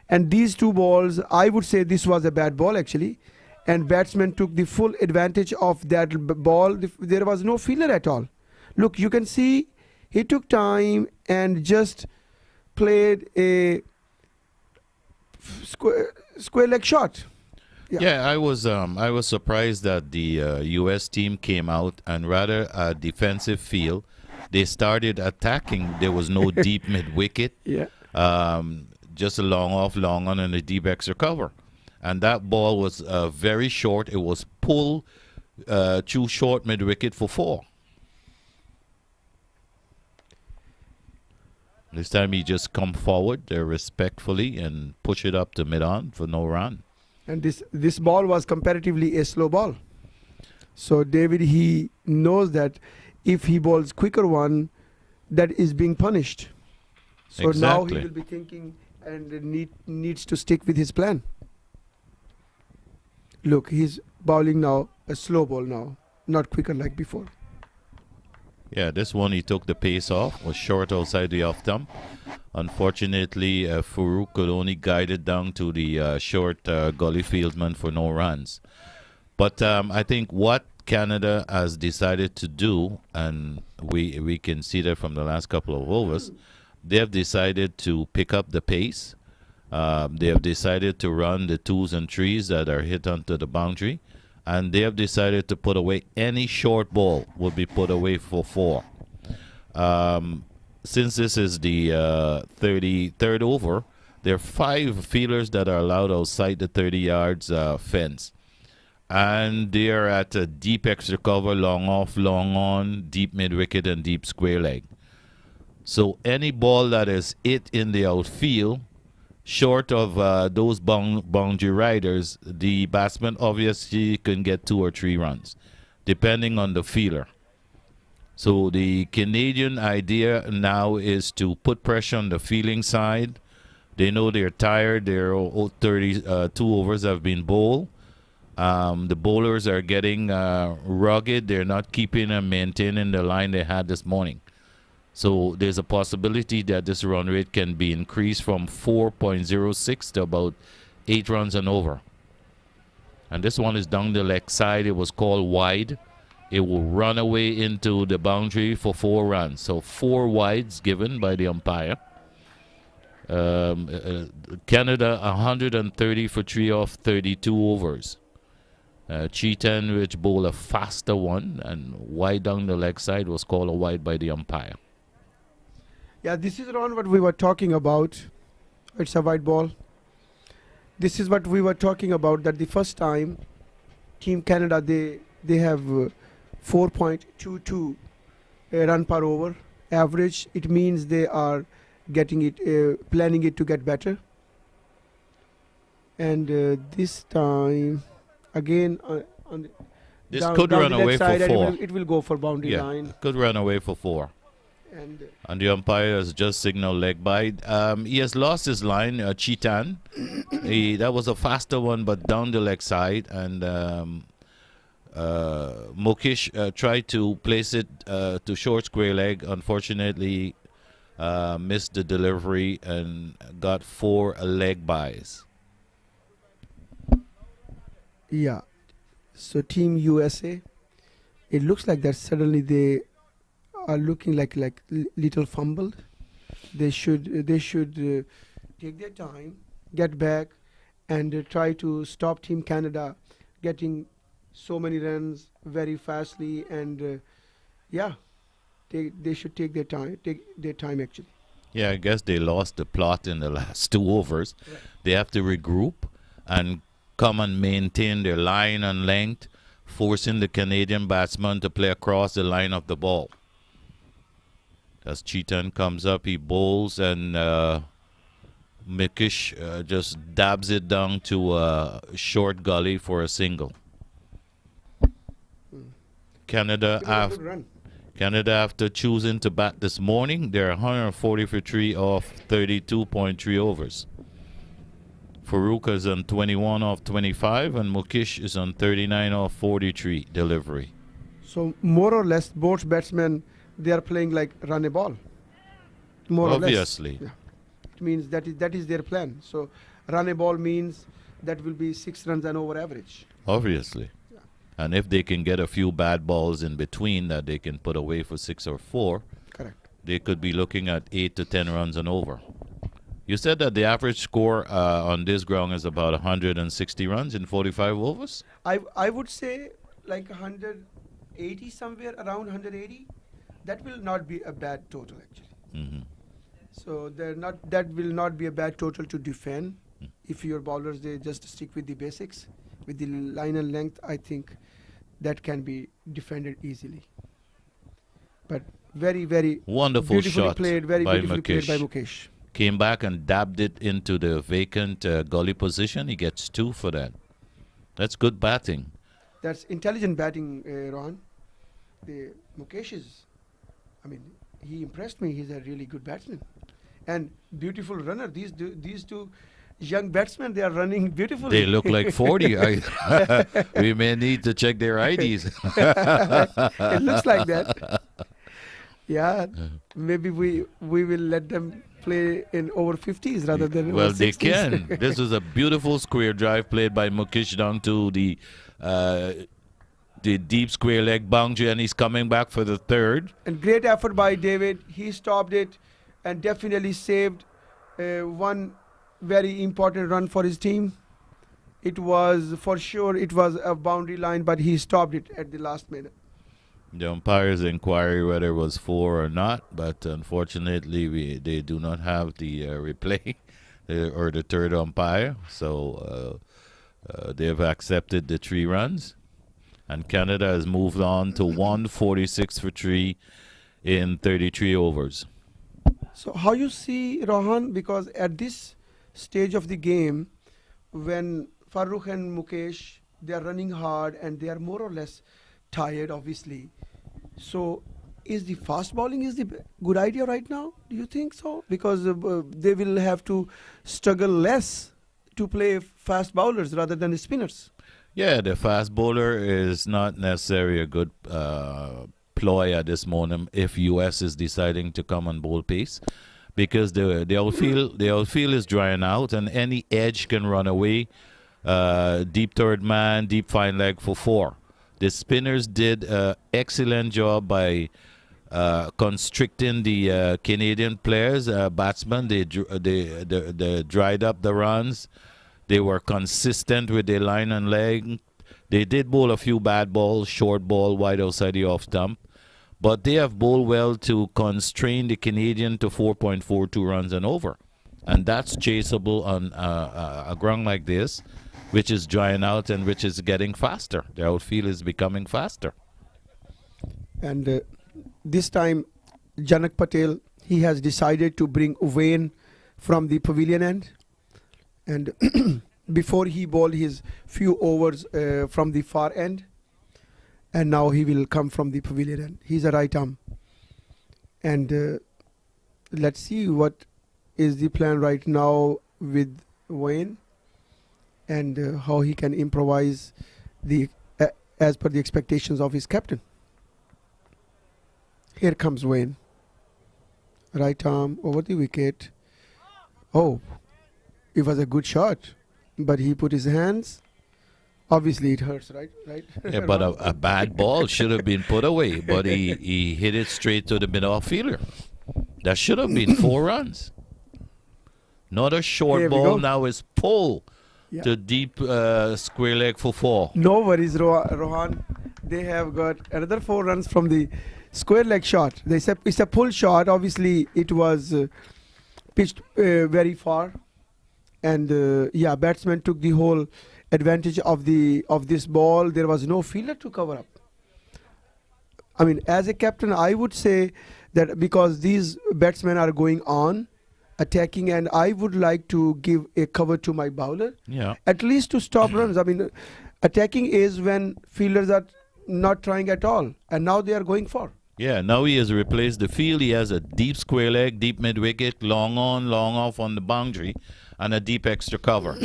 And these 2 balls, I would say this was a bad ball actually. And batsman took the full advantage of that ball. There was no fielder at all. Look, you can see he took time and just played a square leg shot. Yeah, I was surprised that the U.S. team came out, and rather a defensive field, they started attacking. There was no deep mid wicket. Yeah. Just a long off, long on, and a deep extra cover. And that ball was very short. It was pulled too short mid wicket for 4. This time he just come forward respectfully and push it up to mid on for no run. And this ball was comparatively a slow ball. So David, he knows that if he bowls quicker one, that is being punished. So now he will be thinking and needs to stick with his plan. Look, he's bowling now a slow ball now, not quicker like before. Yeah, this one he took the pace off, was short outside the off stump. Unfortunately, Farooq could only guide it down to the short gully fieldsman for no runs. But I think what Canada has decided to do, and we can see that from the last couple of overs, they have decided to pick up the pace. They have decided to run the 2s and 3s that are hit onto the boundary. And they have decided to put away any short ball will be put away for 4. since this is the 33rd over, there are 5 fielders that are allowed outside the 30 yards fence. And they are at a deep extra cover, long off, long on, deep mid wicket, and deep square leg. So any ball that is hit in the outfield, short of those boundary riders, the batsman obviously can get 2 or 3 runs, depending on the fielder. So the Canadian idea now is to put pressure on the fielding side. They know they're tired. Their 32 overs have been bowled. The bowlers are getting rugged. They're not keeping and maintaining the line they had this morning. So there's a possibility that this run rate can be increased from 4.06 to about 8 runs and over. And this one is down the leg side. It was called wide. It will run away into the boundary for 4 runs. So 4 wides given by the umpire. Canada 130 for 3 off 32 overs. Chetan, which bowled a faster one and wide down the leg side, was called a wide by the umpire. Yeah, this is around what we were talking about. It's a white ball. This is what we were talking about, that the first time Team Canada, they have 4.22 run per over average. It means they are getting it, planning it to get better. And this time, again, on the This could run the away left side, for and 4. it will go for boundary Yeah, line. could run away for 4. And The umpire has just signaled leg bite. He has lost his line, Chetan. That was a faster one, but down the leg side. And Mukesh tried to place it to short square leg. Unfortunately, missed the delivery and got 4 leg byes. yeah, so Team USA, it looks like that suddenly they are looking like little fumbled. They should take their time, get back, and try to stop Team Canada getting so many runs very fastly. And they should take their time actually. Yeah, I guess they lost the plot in the last 2 overs. Right. They have to regroup and come and maintain their line and length, forcing the Canadian batsman to play across the line of the ball. As Chetan comes up, he bowls, and Mukesh just dabs it down to a short gully for a single. Canada, It was a good run. Canada, after choosing to bat this morning, they're 140 for 3 off 32.3 overs. Farooq is on 21 off 25, and Mukesh is on 39 off 43 delivery. So more or less, both batsmen, they are playing like run a ball. More Obviously. or less. Yeah. It means that is their plan. So run a ball means that will be 6 runs and over average. Obviously. Yeah. And if they can get a few bad balls in between that they can put away for 6 or 4, Correct. they could be looking at 8 to 10 runs and over. You said that the average score on this ground is about 160 runs in 45 overs? I would say like 180, somewhere around 180. That will not be a bad total actually. Mm-hmm. So that will not be a bad total to defend. If your bowlers, they just stick with the basics, with the line and length, I think that can be defended easily. But very, very Wonderful beautifully shot played, very by beautifully played by Mukesh. Mukesh. Came back and dabbed it into the vacant gully position. He gets 2 for that. That's good batting. That's intelligent batting, Rohan. The Mukesh is, I mean, he impressed me. He's a really good batsman and beautiful runner. These two young batsmen, they are running beautifully. They look like 40. We may need to check their IDs. It looks like that. Yeah, maybe we will let them play in over 50s rather than Well, over 60s. they can. This was a beautiful square drive played by Mukesh down to the deep square leg boundary, and he's coming back for the 3rd. And great effort by David. He stopped it and definitely saved one very important run for his team. It was, for sure, it was a boundary line, but he stopped it at the last minute. The umpires inquiry whether it was 4 or not, but unfortunately they do not have the replay or the third umpire, so they have accepted the 3 runs, and Canada has moved on to 146 for 3 in 33 overs. So how you see, Rohan, because at this stage of the game, when Farooq and Mukesh, they are running hard and they are more or less tired, obviously. So is the fast bowling is the good idea right now? Do you think so? Because they will have to struggle less to play fast bowlers rather than the spinners. Yeah, the fast bowler is not necessarily a good ploy at this moment if US is deciding to come on bowl pace, because the outfield is drying out and any edge can run away. Deep third man, deep fine leg for 4. The spinners did an excellent job by constricting the Canadian players, batsmen. They dried up the runs. They were consistent with their line and leg. They did bowl a few bad balls, short ball, wide outside the off stump. But they have bowled well to constrain the Canadian to 4.42 runs and over. And that's chaseable on a ground like this, which is drying out and which is getting faster. The outfield is becoming faster. And this time, Janak Patel, he has decided to bring Wayne from the pavilion end. And before he bowled his few overs from the far end. And now he will come from the pavilion end. He's a right arm. And let's see what is the plan right now with Wayne. And how he can improvise as per the expectations of his captain. Here comes Wayne. Right arm over the wicket. Oh, it was a good shot, but he put his hands. Obviously, it hurts, right? Yeah, but a bad ball should have been put away, but he hit it straight to the mid-off fielder. That should have been 4 runs. Not a short ball. Now is pull. Yeah. The deep square leg for 4. No worries, Rohan. They have got another 4 runs from the square leg shot. It's a pull shot. Obviously, it was pitched very far, and batsman took the whole advantage of this ball. There was no fielder to cover up. I mean, as a captain, I would say that because these batsmen are going on attacking, and I would like to give a cover to my bowler. Yeah. At least to stop runs. I mean, attacking is when fielders are not trying at all, and now they are going for. Yeah, now he has replaced the field. He has a deep square leg, deep mid wicket, long on, long off on the boundary, and a deep extra cover.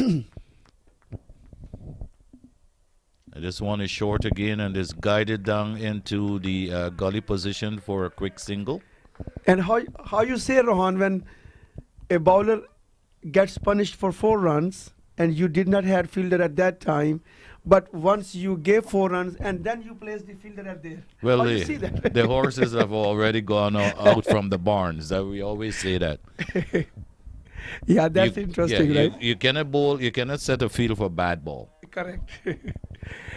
This one is short again and is guided down into the gully position for a quick single. And how you say, Rohan, when a bowler gets punished for 4 runs and you did not have fielder at that time, but once you gave 4 runs and then you place the fielder at there. Well, how you see that? the horses have already gone out from the barns. That we always say that. Yeah, that's interesting, right? You cannot bowl. You cannot set a field for bad ball. Correct.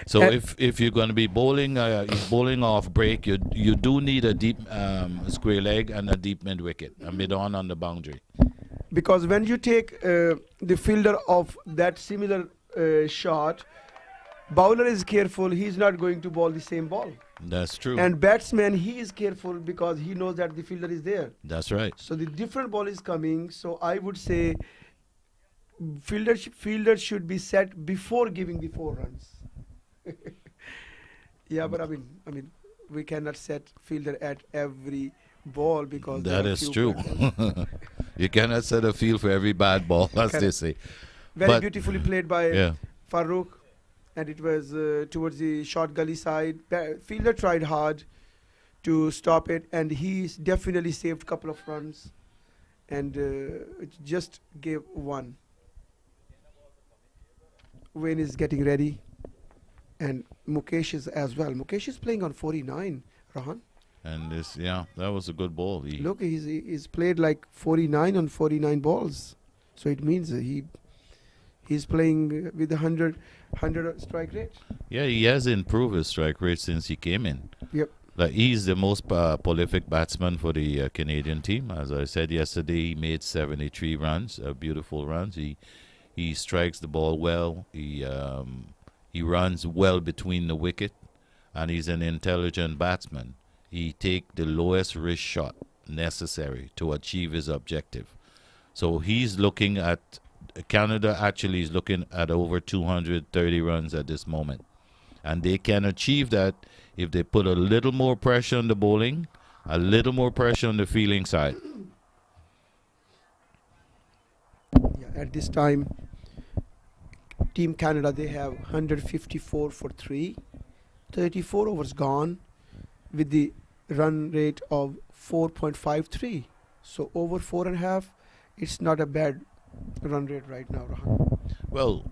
So if you're going to be bowling off break, you do need a deep square leg and a deep mid wicket, a mid on the boundary. Because when you take the fielder of that similar shot, bowler is careful. He's not going to bowl the same ball. That's true. And batsman, he is careful because he knows that the fielder is there. That's right. So the different ball is coming. So I would say fielder should be set before giving the 4 runs. Yeah, but I mean, we cannot set fielder at every ball because that is true. You cannot set a field for every bad ball, as they say. Very beautifully played by yeah. Farooq, and it was towards the short gully side. Fielder tried hard to stop it, and he definitely saved a couple of runs, and it just gave 1. Wayne is getting ready, and Mukesh is as well. Mukesh is playing on 49, Rahan. And that was a good ball. Look, he's played like 49 on 49 balls, so it means he's playing with 100 strike rate. Yeah, he has improved his strike rate since he came in. Yep. Like he's the most prolific batsman for the Canadian team. As I said yesterday, he made 73 runs, beautiful runs. He strikes the ball well. He runs well between the wicket, and he's an intelligent batsman. He take the lowest risk shot necessary to achieve his objective. So he's looking at Canada. Actually, is looking at over 230 runs at this moment, and they can achieve that if they put a little more pressure on the bowling, a little more pressure on the fielding side. Yeah, at this time, Team Canada, they have 154 for 3, 34 overs gone with the run rate of 4.53. So over 4.5, it's not a bad run rate right now, Rohan. Well,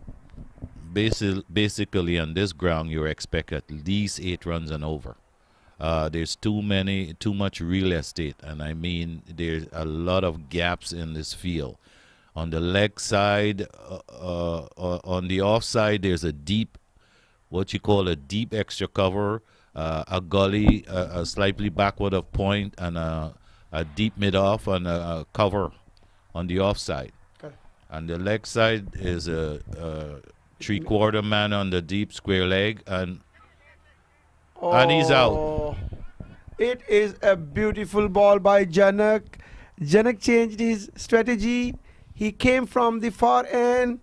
basically on this ground, you expect at least 8 runs and over. There's too much real estate, and I mean there's a lot of gaps in this field. On the leg side, on the off side, there's a deep, what you call a deep extra cover, a gully, a slightly backward of point, and a deep mid off and a cover on the off side. Okay. And the leg side is a 3/4 man on the deep square leg, and he's out. Oh, it is a beautiful ball by Janak. Janak changed his strategy. He came from the far end,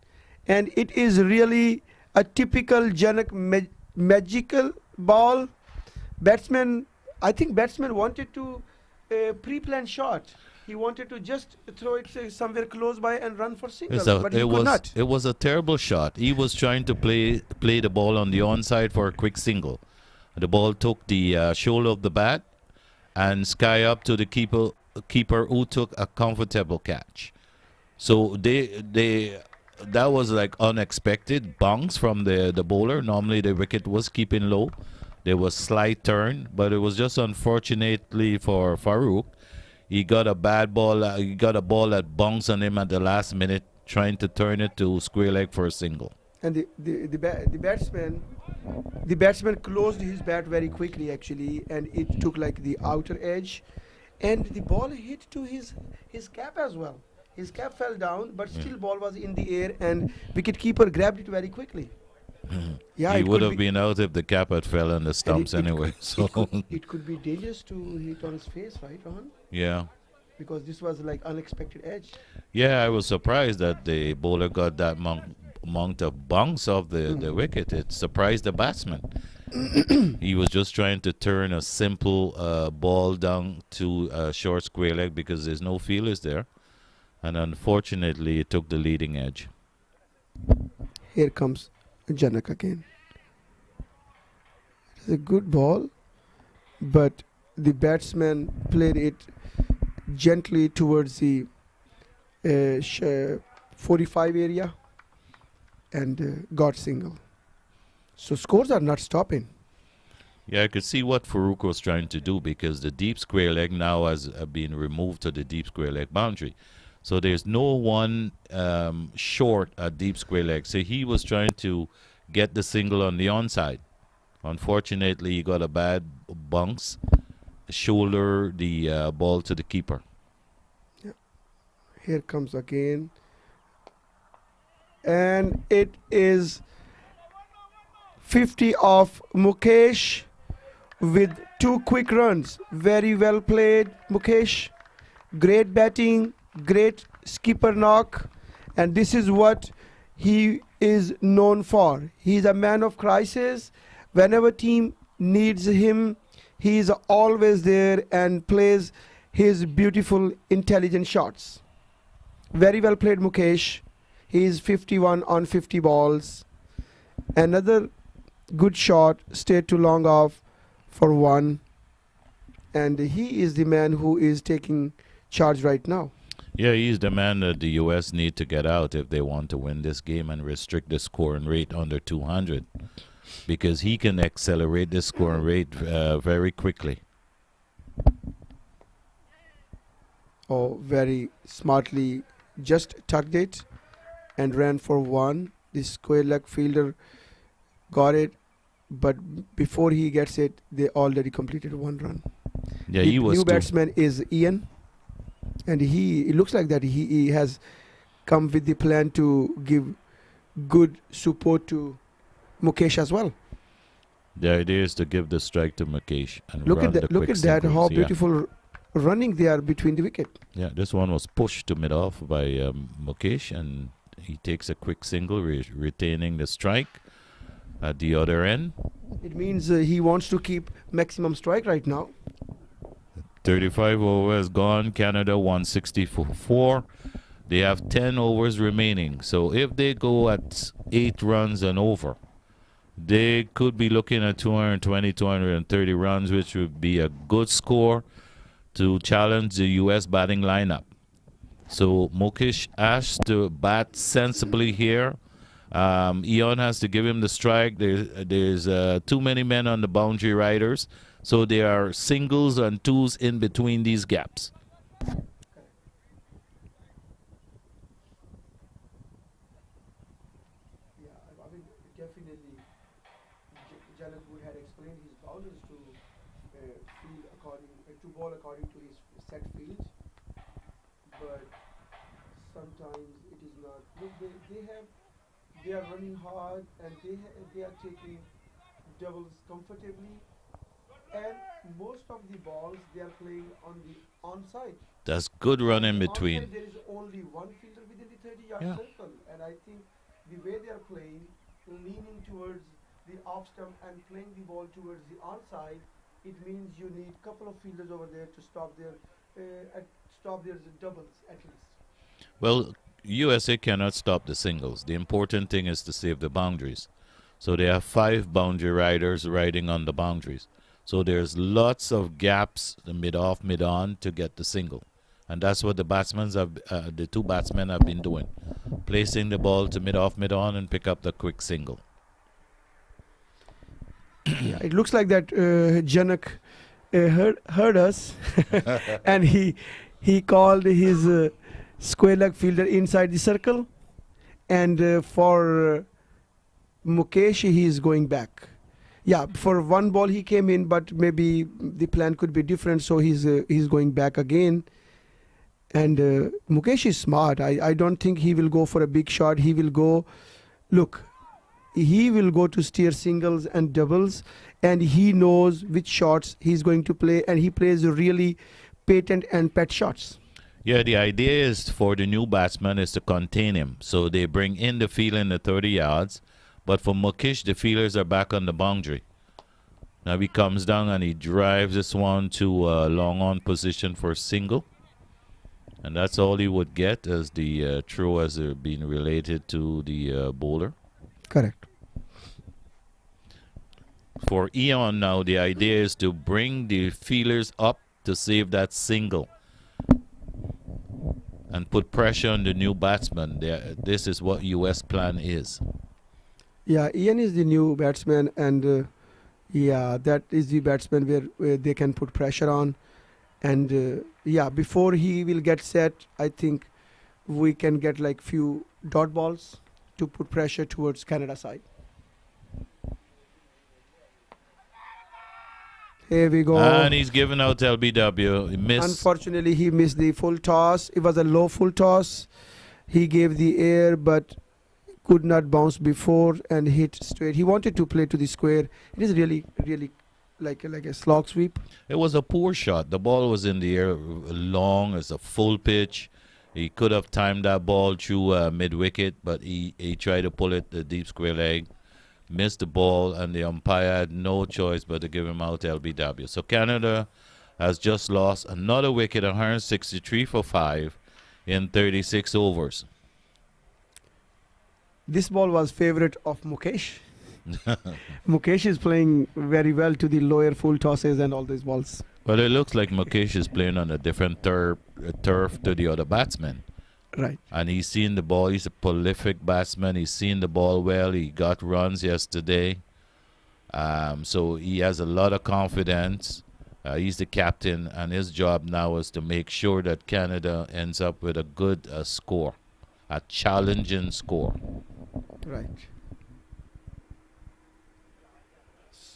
and it is really a typical Janak magical ball. I think batsman wanted to pre-plan shot. He wanted to just throw it somewhere close by and run for single, but he could not. It was a terrible shot. He was trying to play the ball on the onside for a quick single. The ball took the shoulder of the bat and sky up to the keeper who took a comfortable catch. So that was like unexpected bounce from the bowler. Normally the wicket was keeping low. There was slight turn, but it was just unfortunately for Farooq. He got a bad ball. He got a ball that bounced on him at the last minute, trying to turn it to square leg for a single. And the batsman closed his bat very quickly actually, and it took like the outer edge, and the ball hit to his cap as well. His cap fell down, but still ball was in the air, and wicketkeeper grabbed it very quickly. Yeah, he would have been out if the cap had fell on the stumps anyway. So it could be dangerous to hit on his face, right, Rohan? yeah. Because this was like unexpected edge. Yeah, I was surprised that the bowler got that amount of bounce off the wicket. It surprised the batsman. He was just trying to turn a simple ball down to a short square leg because there's no fielders there. And unfortunately, it took the leading edge. Here comes Janak again. It's a good ball, but the batsman played it gently towards the 45 area and got single. So scores are not stopping. Yeah, I could see what Farooq was trying to do because the deep square leg now has been removed to the deep square leg boundary. So there's no one short at deep square leg. So he was trying to get the single on the onside. Unfortunately, he got a bad bounce, shoulder the ball to the keeper. Yeah. Here comes again. And it is 50 of Mukesh with 2 quick runs. Very well played, Mukesh. Great batting. Great skipper knock, and this is what he is known for. He is a man of crisis. Whenever team needs him, he is always there and plays his beautiful, intelligent shots. Very well played, Mukesh. He is 51 on 50 balls. Another good shot, stayed too long off for 1, and he is the man who is taking charge right now. Yeah, he's the man that the U.S. need to get out if they want to win this game and restrict the scoring rate under 200, because he can accelerate the scoring rate very quickly. Oh, very smartly just tucked it and ran for 1. The square leg fielder got it, but before he gets it, they already completed 1 run. Yeah, The he was new too. batsman is Ian, and it looks like that he has come with the plan to give good support to Mukesh as well. The idea is to give the strike to Mukesh and Look run at that! the Look quick at that! singles. How Yeah. beautiful running they are between the wicket. Yeah, this one was pushed to mid-off by Mukesh, and he takes a quick single, retaining the strike at the other end. It means he wants to keep maximum strike right now. 35 overs gone. Canada 164. They have 10 overs remaining. So if they go at 8 runs and over, they could be looking at 220, 230 runs, which would be a good score to challenge the U.S. batting lineup. So Mukesh has to bat sensibly here. Ian has to give him the strike. There's too many men on the boundary riders. So there are singles and twos in between these gaps. Yeah, I mean, definitely, Janak would have explained his bowlers to to bowl according to his set field, but sometimes it is not. Look, they are running hard and they are taking doubles comfortably, and most of the balls they are playing on the onside. That's good run in Onside between. there is only one fielder within the 30-yard Yeah. circle, and I think the way they are playing, leaning towards the off stump and playing the ball towards the onside, it means you need couple of fielders over there to stop their doubles at least. Well, USA cannot stop the singles. The important thing is to save the boundaries. So they have 5 boundary riders riding on the boundaries. So there's lots of gaps, the mid-off, mid-on, to get the single. And that's what the the 2 batsmen have been doing. Placing the ball to mid-off, mid-on, and pick up the quick single. Yeah, it looks like that Janak heard us, and he called his square leg fielder inside the circle, and for Mukesh he is going back. Yeah, for one ball he came in, but maybe the plan could be different, so he's going back again. And Mukesh is smart. I don't think he will go for a big shot. He will go to steer singles and doubles, and he knows which shots he's going to play, and he plays really patent and pet shots. Yeah, the idea is for the new batsman is to contain him. So they bring in the field in the 30 yards, but for Mukesh, the fielders are back on the boundary. Now he comes down and he drives this one to a long on position for a single. And that's all he would get as the throw has been related to the bowler. Correct. For Ian now, the idea is to bring the feelers up to save that single and put pressure on the new batsman. This is what US plan is. Yeah, Ian is the new batsman, and yeah, that is the batsman where they can put pressure on. And yeah, before he will get set, I think we can get like few dot balls to put pressure towards Canada side. Here we go. And he's given out LBW. He missed. Unfortunately, he missed the full toss. It was a low full toss. He gave the air, but could not bounce before and hit straight. He wanted to play to the square. It is really like a slog sweep. It was a poor shot. The ball was in the air long as a full pitch. He could have timed that ball through mid-wicket, but he tried to pull it the deep square leg, missed the ball, and the umpire had no choice but to give him out LBW. So Canada has just lost another wicket, 163 for 5 in 36 overs. This ball was favorite of Mukesh. Mukesh is playing very well to the lower full tosses and all these balls. Well, it looks like Mukesh is playing on a different turf to the other batsmen. Right. And he's seen the ball. He's a prolific batsman. He's seen the ball well. He got runs yesterday. So he has a lot of confidence. He's the captain, and his job now is to make sure that Canada ends up with a good score, a challenging score. Right.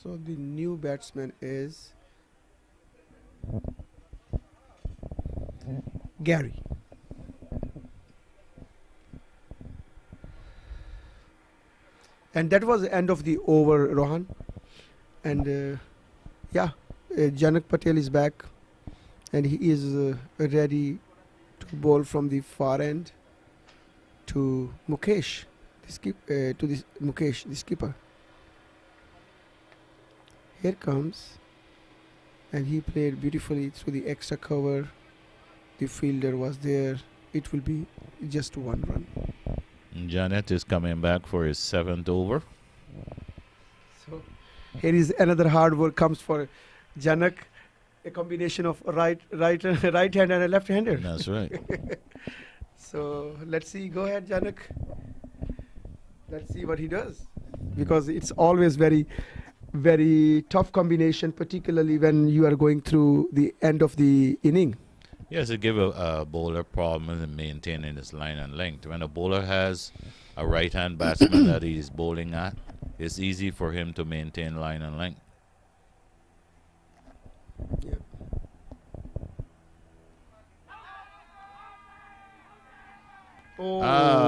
So the new batsman is Gary. And that was the end of the over, Rohan. And Janak Patel is back, and he is ready to bowl from the far end to Mukesh, Mukesh, the skipper. Here comes, and he played beautifully through the extra cover. The fielder was there. It will be just one run. Janet is coming back for his 7th over. So here is another hard work comes for Janak, a combination of right hand and a left hander. That's right. So let's see. Go ahead, Janak. Let's see what he does, because it's always very, very tough combination, particularly when you are going through the end of the inning. Yes, it give a bowler problems in maintaining his line and length. When a bowler has a right-hand batsman that he is bowling at, it's easy for him to maintain line and length. Yeah.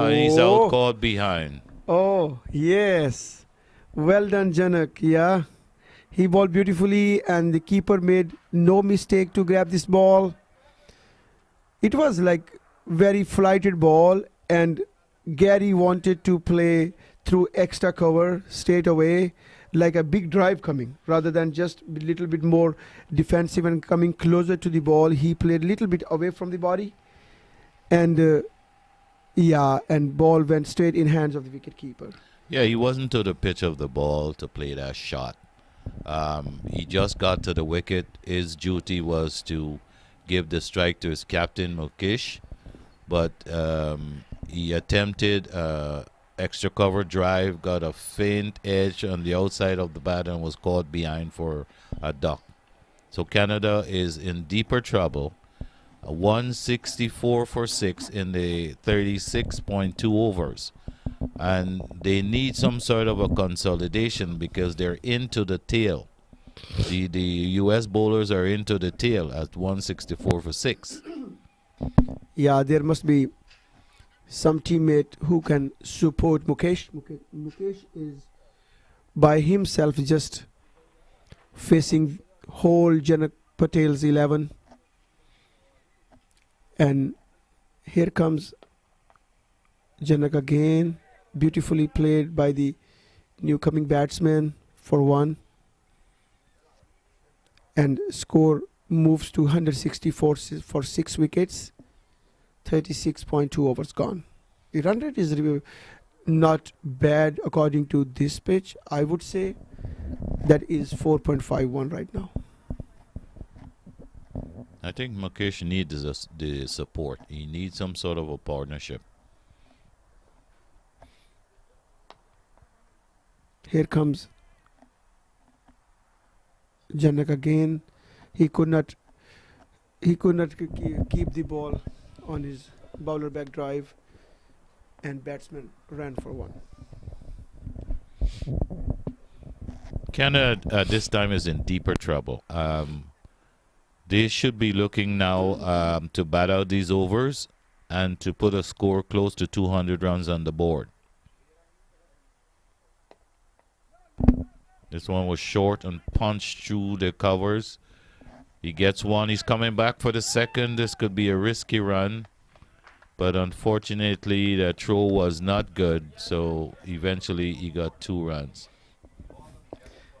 He's out caught behind. Oh, yes. Well done, Janak. Yeah. He bowled beautifully, and the keeper made no mistake to grab this ball. It was like very flighted ball, and Gary wanted to play through extra cover straight away, like a big drive coming, rather than just a little bit more defensive and coming closer to the ball. He played a little bit away from the body, and and ball went straight in hands of the wicket keeper. Yeah, he wasn't to the pitch of the ball to play that shot. He just got to the wicket. His duty was to give the strike to his captain, Mukesh, but he attempted extra cover drive, got a faint edge on the outside of the bat, and was caught behind for a duck. So Canada is in deeper trouble. 164 for 6 in the 36.2 overs. And they need some sort of a consolidation because they're into the tail. The U.S. bowlers are into the tail at 164 for 6. Yeah, there must be some teammate who can support Mukesh. Mukesh is by himself just facing whole Janak Patel's 11. And here comes Janak again. Beautifully played by the new coming batsman for 1. And score moves to 164 for 6 wickets. 36.2 overs gone. The run rate is not bad according to this pitch. I would say that is 4.51 right now. I think Mukesh needs the support. He needs some sort of a partnership. Here comes Janak again. He could not keep the ball on his bowler back drive, and batsman ran for 1. Canada at this time is in deeper trouble. They should be looking now to bat out these overs and to put a score close to 200 runs on the board. This one was short and punched through the covers. He gets 1. He's coming back for the 2nd. This could be a risky run, but unfortunately the throw was not good, so eventually he got 2 runs.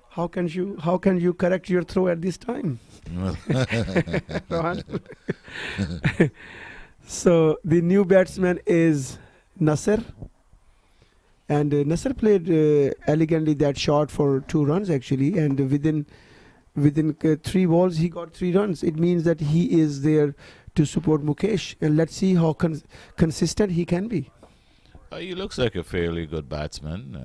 How can you correct your throw at this time? Rohan? So the new batsman is Nasser. And Nasser played elegantly that shot for 2 runs actually, and within 3 balls he got 3 runs. It means that he is there to support Mukesh, and let's see how consistent he can be. He looks like a fairly good batsman.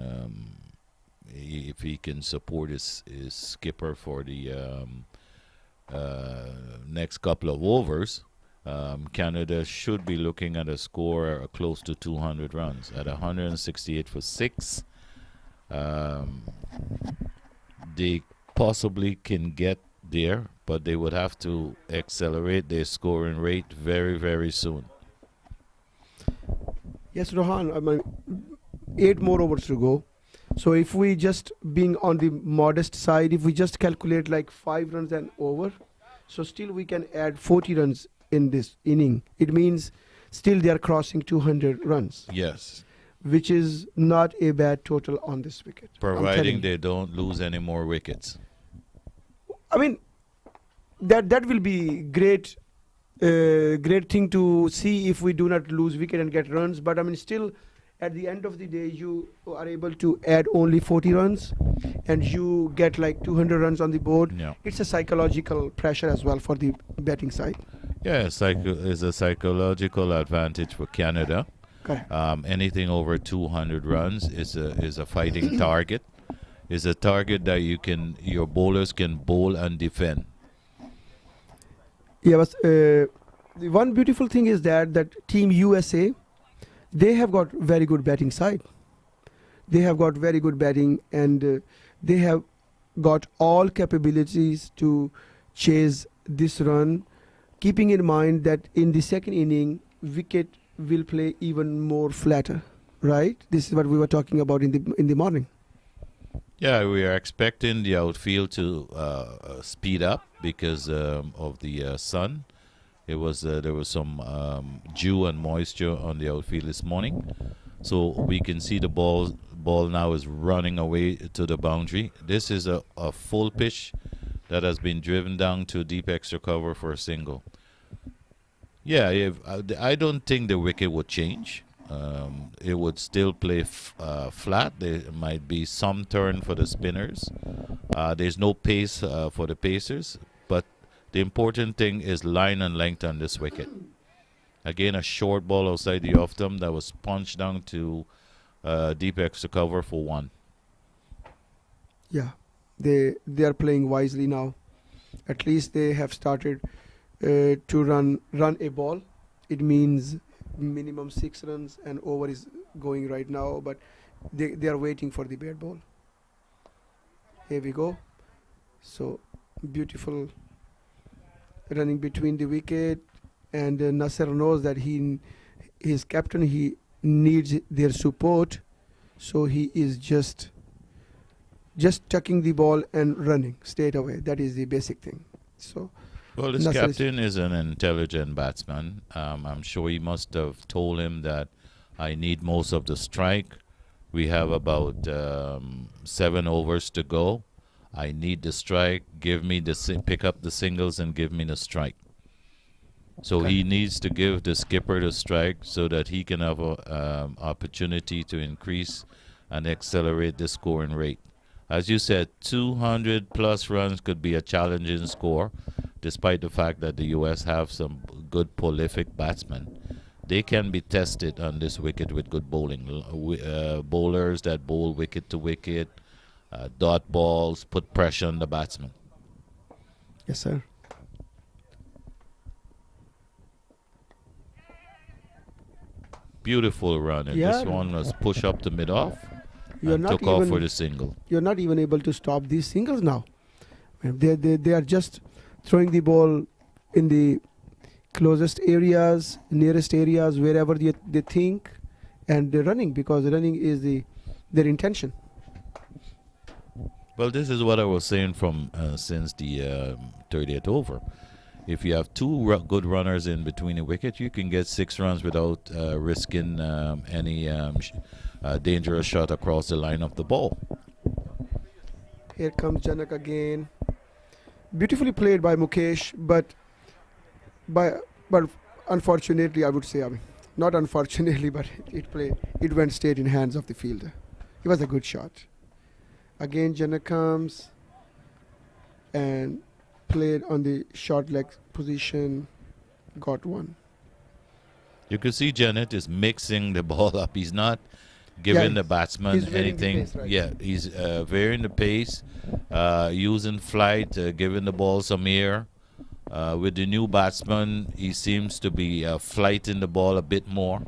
If he can support his skipper for the next couple of overs, Canada should be looking at a score close to 200 runs at 168 for 6. they possibly can get there, but they would have to accelerate their scoring rate very, very soon. Yes, Rohan, I mean, 8 more overs to go. So if we just being on the modest side, if we just calculate like 5 runs and over, so still we can add 40 runs in this inning. It means still they are crossing 200 runs, Yes, which is not a bad total on this wicket. I'm telling providing you. they don't lose any more wickets. I mean, that will be great, great thing to see if we do not lose wicket and get runs. But I mean, still, at the end of the day, you are able to add only 40 runs, and you get like 200 runs on the board. Yeah. It's a psychological pressure as well for the batting side. Yeah, it's a psychological advantage for Canada. Correct. Anything over 200 runs is a fighting target. Is a target that your bowlers can bowl and defend. Yeah, but the one beautiful thing is that Team USA, they have got very good batting side. They have got very good batting, and they have got all capabilities to chase this run, keeping in mind that in the second inning, wicket will play even more flatter, right? This is what we were talking about in the morning. Yeah, we are expecting the outfield to speed up because of the sun. There was some dew and moisture on the outfield this morning, so we can see the ball now is running away to the boundary. This is a full pitch that has been driven down to deep extra cover for a single. Yeah, I don't think the wicket would change. It would still play flat. There might be some turn for the spinners. There's no pace for the pacers, but the important thing is line and length on this wicket. Again, a short ball outside the off stump that was punched down to deep extra cover for 1. Yeah, they are playing wisely now. At least they have started to run a ball. It means minimum 6 runs, and over is going right now, but they are waiting for the bad ball. Here we go. So beautiful running between the wicket, and Nasser knows that his captain, he needs their support, so he is just tucking the ball and running straight away. That is the basic thing. So Well, this Nasser captain is an intelligent batsman. I'm sure he must have told him that I need most of the strike. We have about 7 overs to go. I need the strike. Give me pick up the singles and give me the strike. So he needs to give the skipper the strike so that he can have an opportunity to increase and accelerate the scoring rate. As you said, 200 plus runs could be a challenging score, despite the fact that the U.S. have some good prolific batsmen. They can be tested on this wicket with good bowling. Bowlers that bowl wicket to wicket, dot balls, put pressure on the batsman. yes, sir. Beautiful run, and Yeah. this one was push up to mid off You're and not took off even- for the single. You're not even able to stop these singles now. They are just throwing the ball in the closest areas, nearest areas, wherever they think, and they're running because running is their intention. Well, this is what I was saying from since the 30th over. If you have 2 good runners in between the wicket, you can get 6 runs without risking any dangerous shot across the line of the ball. Here comes Janak again. Beautifully played by Mukesh, but unfortunately, I would say, I mean, not unfortunately, but it went straight in hands of the fielder. It was a good shot. Again, Janak comes and played on the short leg position, got 1. You can see Janet is mixing the ball up. He's not giving the batsman he's varying the anything. pace, right? Yeah, he's varying the pace, using flight, giving the ball some air. With the new batsman, he seems to be flighting the ball a bit more.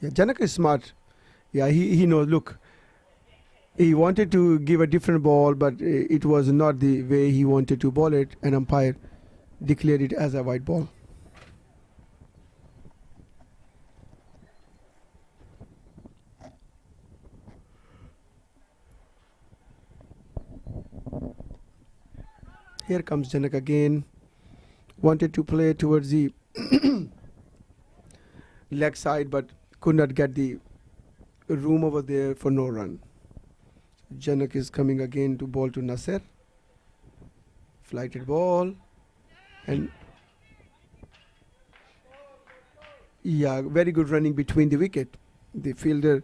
Yeah, Janak is smart. Yeah, he knows. Look, He wanted to give a different ball, but it was not the way he wanted to ball it, and umpire declared it as a white ball. Here comes Janak again. Wanted to play towards the leg side, but could not get the room over there for no run. Janak is coming again to ball to Nasser. Flighted ball. And yeah, very good running between the wicket. The fielder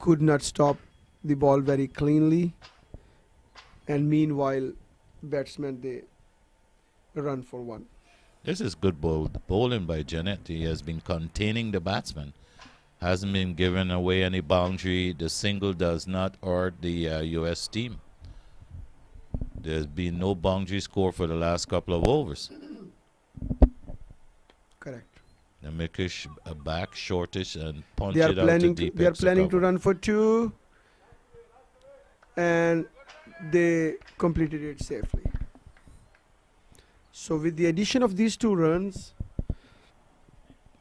could not stop the ball very cleanly. And meanwhile, batsmen, they run for one. This is good bowling by Janet. He has been containing the batsman. Hasn't been giving away any boundary. The single does not hurt the US team. There's been no boundary score for the last couple of overs. Correct. The Mikish back shortish and punch They are it out to planning deep. they are extra planning to cover. run for two, and they completed it safely. So with the addition of these 2 runs,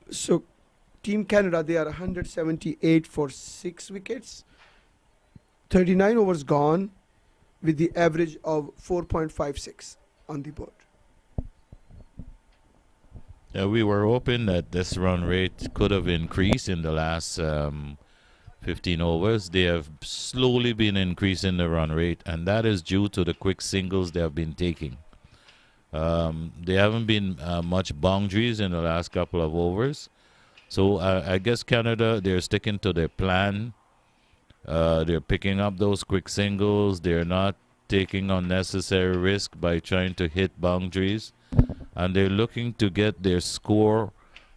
so Team Canada, they are 178 for 6 wickets, 39 overs gone, with the average of 4.56 on the board. We were hoping that this run rate could have increased in the last 15 overs. They have slowly been increasing the run rate, and that is due to the quick singles they have been taking. They haven't been much boundaries in the last couple of overs. So I guess Canada, they're sticking to their plan. They're picking up those quick singles. They're not taking unnecessary risk by trying to hit boundaries. And they're looking to get their score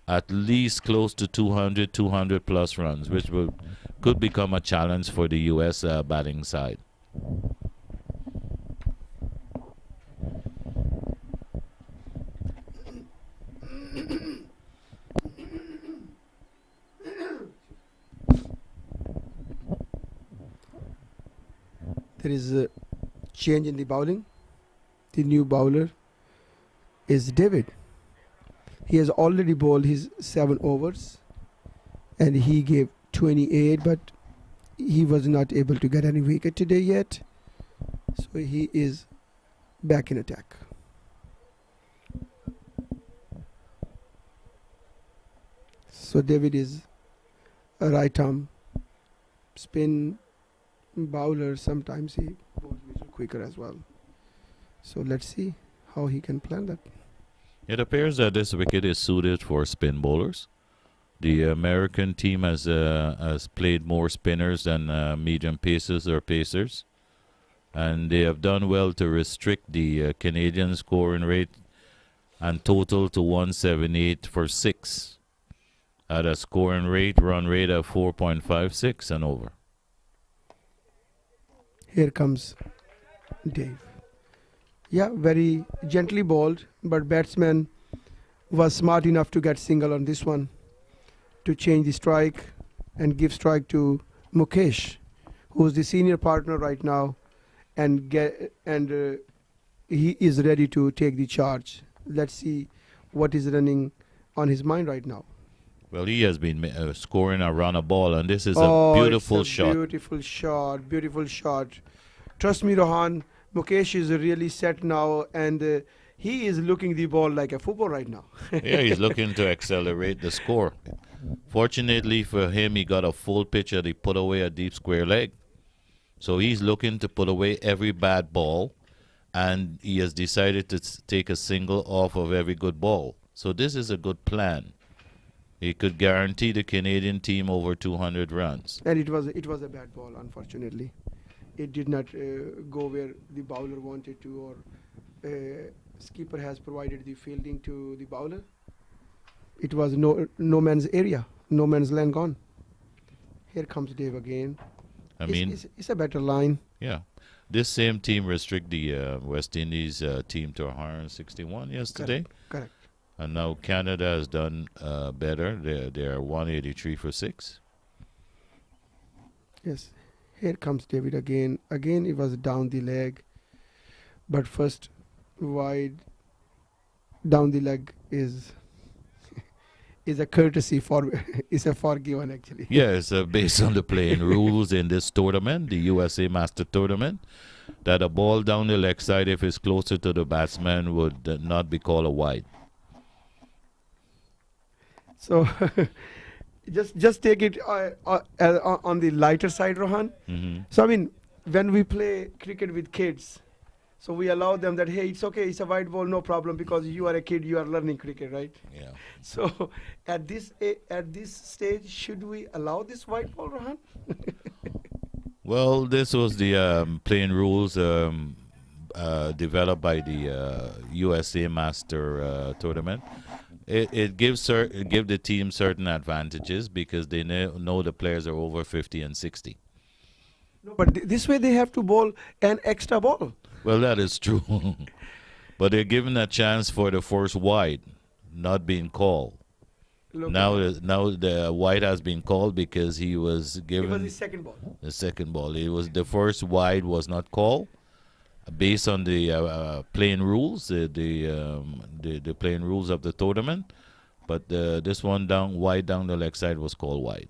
at least close to 200 plus runs, which could become a challenge for the U.S. Batting side. There is a change in the bowling. The new bowler is David. He has already bowled his 7 overs and he gave 28, but he was not able to get any wicket today yet. So he is back in attack. So David is a right arm spin bowler. Sometimes he bowls a little quicker as well. So let's see how he can plan that. It appears that this wicket is suited for spin bowlers. The American team has played more spinners than medium pacers or pacers, and they have done well to restrict the Canadian scoring rate and total to 178 for 6 at a scoring run rate of 4.56 and over. Here comes Dave. Yeah, very gently bowled, but batsman was smart enough to get single on this one to change the strike and give strike to Mukesh, who is the senior partner right now, and he is ready to take the charge. Let's see what is running on his mind right now. Well, he has been scoring around a ball, and this is a beautiful it's a shot. Beautiful shot. Trust me, Rohan, Mukesh is really set now, and he is looking the ball like a football right now. Yeah, he's looking to accelerate the score. Fortunately for him, he got a full pitch and he put away a deep square leg. So he's looking to put away every bad ball, and he has decided to take a single off of every good ball. So this is a good plan. He could guarantee the Canadian team over 200 runs. And it was a bad ball, unfortunately. It did not go where the bowler wanted to, or skipper has provided the fielding to the bowler. It was no man's area, no man's land gone. Here comes Dave again. It's a better line. Yeah. This same team restrict the West Indies team to 161 yesterday. Correct. And now Canada has done better. They are 183 for 6. Yes. Here comes David again. Again, it was down the leg. But first, wide down the leg is a courtesy for is a forgiven actually. Yes, based on the playing rules in this tournament, the USA Master Tournament, that a ball down the leg side, if it's closer to the batsman, would not be called a wide. So just take it on the lighter side, Rohan. Hmm. So I mean, when we play cricket with kids, so we allow them that, hey, it's okay, it's a white ball, no problem, because you are a kid, you are learning cricket, right? Yeah. So at this stage, should we allow this white ball, Rohan? Well, this was the playing rules developed by the USA Master Tournament. It gives the team certain advantages because they know the players are over 50 and 60. No, but this way they have to bowl an extra ball. Well, that is true. But they're given a chance for the first wide not being called. Look, Now the wide has been called because he was it given was the second ball. the second ball. It was the first wide was not called based on the playing rules, the playing rules of the tournament. But this one wide down the leg side was called wide.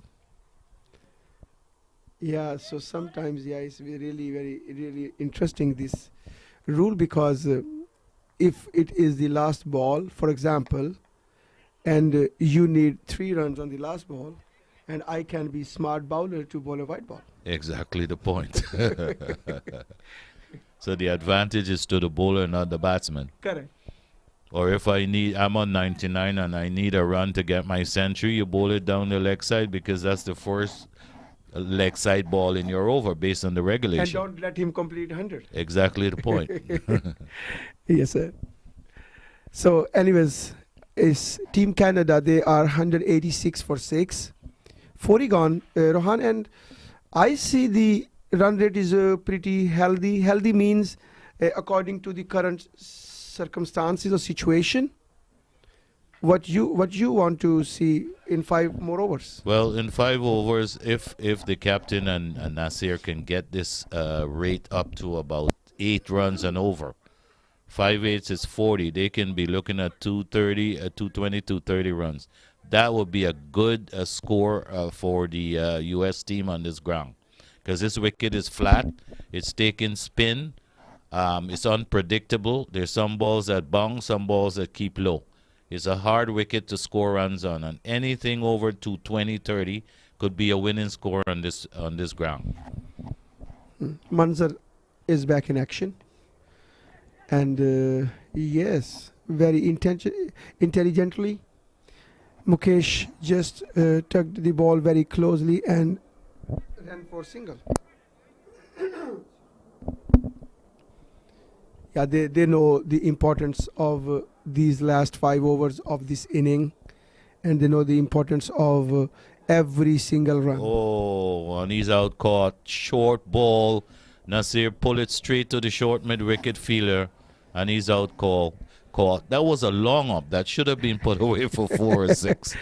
Yeah, so sometimes, yeah, it's really interesting, this rule, because if it is the last ball, for example, and you need 3 runs on the last ball, and I can be smart bowler to bowl a white ball. Exactly the point. So the advantage is to the bowler, not the batsman. Correct. Or if I'm on 99 and I need a run to get my century, you bowl it down the leg side because that's the first leg side ball in your over based on the regulation. And don't let him complete 100. Exactly the point. Yes, sir. So, anyways, is Team Canada, they are 186 for 6. 40 gone, Rohan, and I see the run rate is pretty healthy. Healthy means according to the current circumstances or situation. What you want to see in 5 more overs? Well, in 5 overs, if the captain and Nasir can get this rate up to about 8 runs and over, 5/8 is 40. They can be looking at 230, 220, 230 runs. That would be a good score for the U.S. team on this ground, because this wicket is flat. It's taking spin. It's unpredictable. There's some balls that bounce, some balls that keep low. It's a hard wicket to score runs on, and anything over 220, 30 could be a winning score on this ground. Manzar is back in action, and yes, very intelligently, Mukesh just tugged the ball very closely and ran for single. Yeah, they know the importance of these last 5 overs of this inning, and they know the importance of every single run. Oh, and he's out caught. Short ball. Nasir pull it straight to the short mid wicket fielder, and he's out caught. That was a long up. That should have been put away for 4 or 6.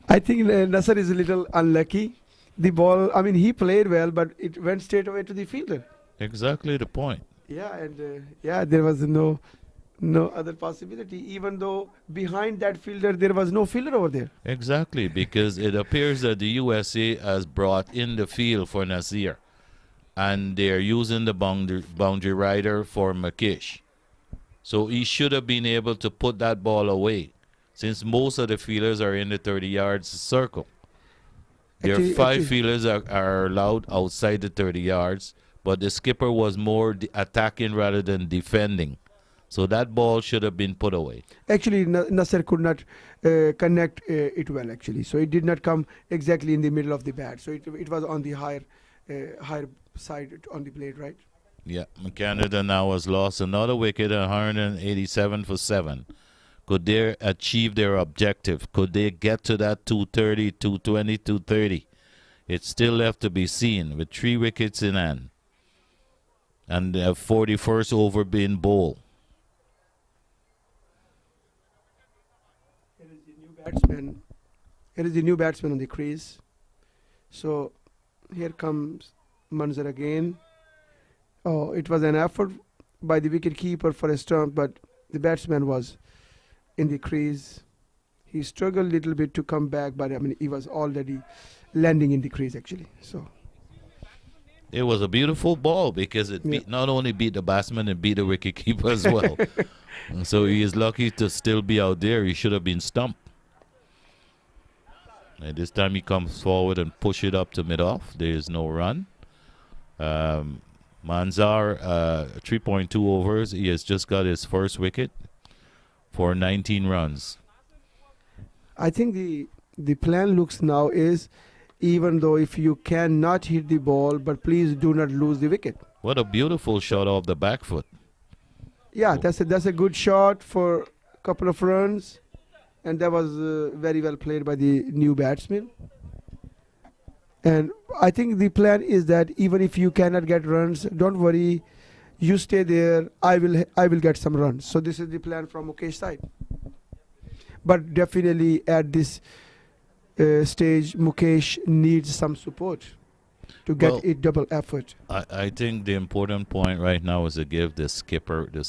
I think Nasser is a little unlucky. The ball, I mean, he played well, but it went straight away to the fielder. Exactly the point. Yeah, and there was no other possibility. Even though behind that fielder there was no fielder over there. Exactly, because it appears that the USA has brought in the field for Nasir, and they're using the boundary rider for Mukesh. So he should have been able to put that ball away, since most of the fielders are in the 30 yards circle. There are 5 fielders are allowed outside the 30 yards, but the skipper was more attacking rather than defending. So that ball should have been put away. Actually, Nasser could not connect it well, actually. So it did not come exactly in the middle of the bat. So it was on the higher side on the blade, right? Yeah, Canada now has lost another wicket, 187 for 7. Could they achieve their objective? Could they get to that 230, 220, 230? It's still left to be seen with 3 wickets in hand. And the 41st over being bowled. Here is the new batsman. Here is the new batsman on the crease. So here comes Munzer again. Oh, it was an effort by the wicket keeper for a stump, but the batsman was in the crease. He struggled a little bit to come back, but I mean, he was already landing in the crease actually. So It was a beautiful ball because it not only beat the batsman, it beat the wicket keeper as well. And so he is lucky to still be out there. He should have been stumped. And this time he comes forward and push it up to mid-off. There is no run. Manzar, 3.2 overs. He has just got his first wicket for 19 runs. I think the plan looks now is, even though if you cannot hit the ball, but please do not lose the wicket. What a beautiful shot off the back foot. Yeah, that's a good shot for a couple of runs, and that was very well played by the new batsman. And I think the plan is that even if you cannot get runs, don't worry, you stay there. I will get some runs. So this is the plan from Mukesh's side. But definitely at this stage, Mukesh needs some support to get it double effort. I think the important point right now is to give the skipper the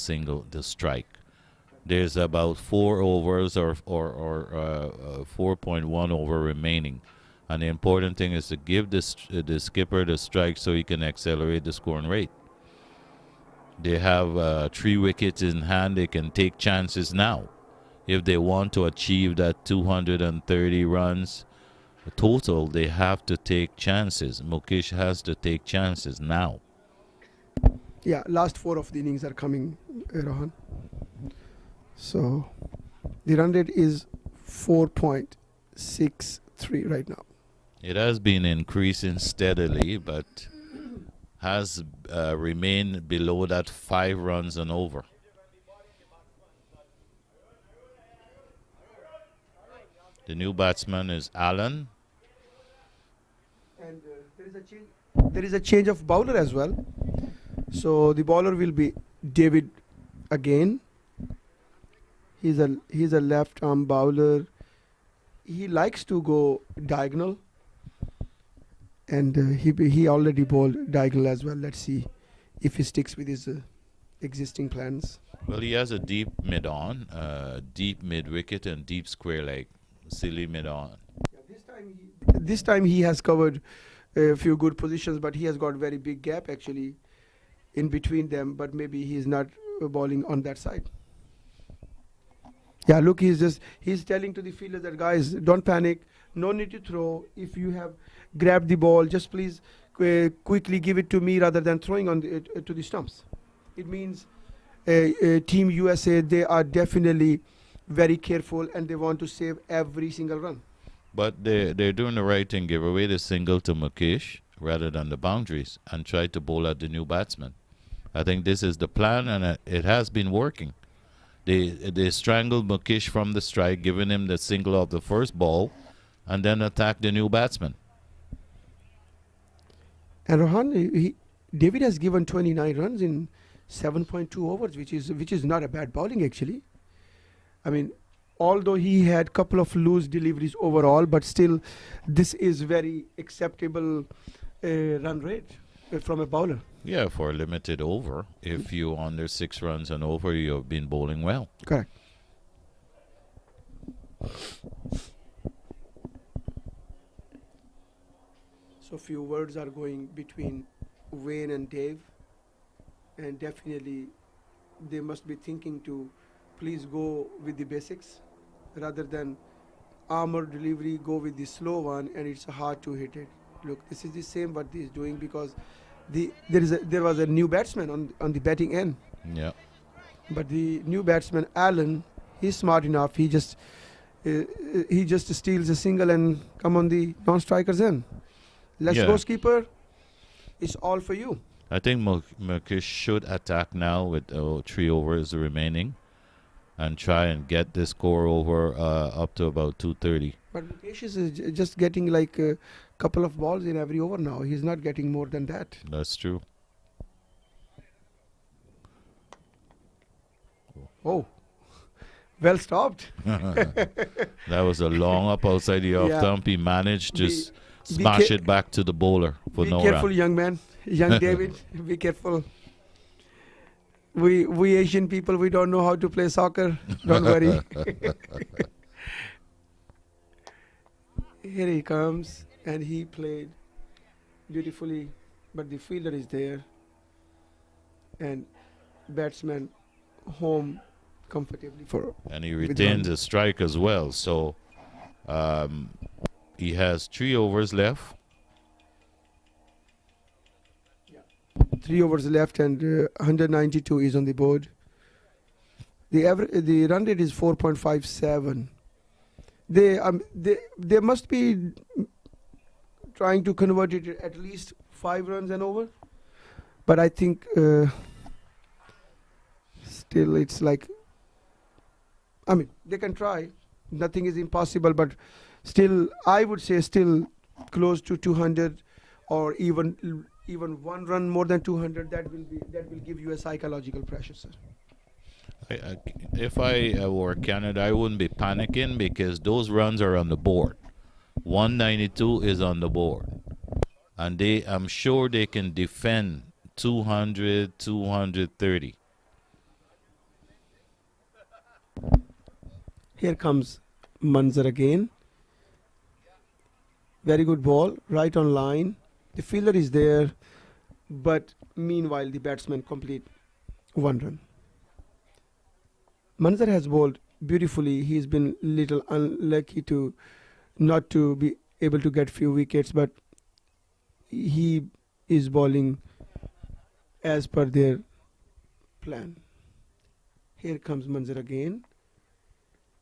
strike. There's about 4 overs or 4.1 over remaining. And the important thing is to give the skipper the strike so he can accelerate the scoring rate. They have 3 wickets in hand. They can take chances now. If they want to achieve that 230 runs total, they have to take chances. Mukesh has to take chances now. Yeah, last 4 of the innings are coming, Rohan. So the run rate is 4.63 right now. It has been increasing steadily, but has remained below that 5 runs and over. The new batsman is Allen. And there is a change of bowler as well. So the bowler will be David again. He's a left arm bowler. He likes to go diagonal, and he already bowled diagonal as well. Let's see if he sticks with his existing plans. Well, he has a deep mid-on, deep mid-wicket, and deep square leg. Silly mid-on. This time he has covered a few good positions, but he has got very big gap actually in between them. But maybe he's not bowling on that side. Yeah, look, he's telling to the fielders that, guys, don't panic, no need to throw. If you have grabbed the ball, just please quickly give it to me rather than throwing on to the stumps. It means Team USA, they are definitely very careful and they want to save every single run. But they're doing the right thing. Give away the single to Mukesh rather than the boundaries and try to bowl at the new batsman. I think this is the plan, and it has been working. They strangled Mukesh from the strike, giving him the single of the first ball, and then attacked the new batsman. And Rohan, David has given 29 runs in 7.2 overs, which is not a bad bowling actually. I mean, although he had a couple of loose deliveries overall, but still this is very acceptable run rate from a bowler. Yeah, for a limited over. If you're under 6 runs and over, you've been bowling well. Correct. So few words are going between Wayne and Dave, and definitely they must be thinking to please go with the basics rather than armor delivery, go with the slow one, and it's hard to hit it. Look, this is the same what he's doing because there was a new batsman on the batting end. Yeah. But the new batsman Allen, he's smart enough. He just steals a single and come on the non-strikers end. Let's go, skipper. It's all for you. I think Mukesh should attack now with 3 overs remaining and try and get the score over up to about 230. But Mukesh is just getting like a couple of balls in every over now. He's not getting more than that. That's true. Oh, well stopped. That was a long up outside the off stump. He managed to smash it back to the bowler for no run. Be careful, young man. Young David, be careful. We Asian people, we don't know how to play soccer. Don't worry. Here he comes, and he played beautifully, but the fielder is there, and batsman home comfortably for. And he With retained one. the strike as well. So he has 3 overs left. 3 overs left, and 192 is on the board. The run rate is 4.57. They must be trying to convert it at least 5 runs and over. But I think still it's like, I mean, they can try. Nothing is impossible, but still, I would say still close to 200, or even 1 run more than 200. That will give you a psychological pressure, sir. If I were Canada, I wouldn't be panicking because those runs are on the board. 192 is on the board. And I'm sure they can defend 200, 230. Here comes Manzar again. Very good ball, right on line. The fielder is there, but meanwhile the batsman complete 1 run. Manzar has bowled beautifully. He's been little unlucky to not to be able to get few wickets, but he is bowling as per their plan. Here comes Manzar again.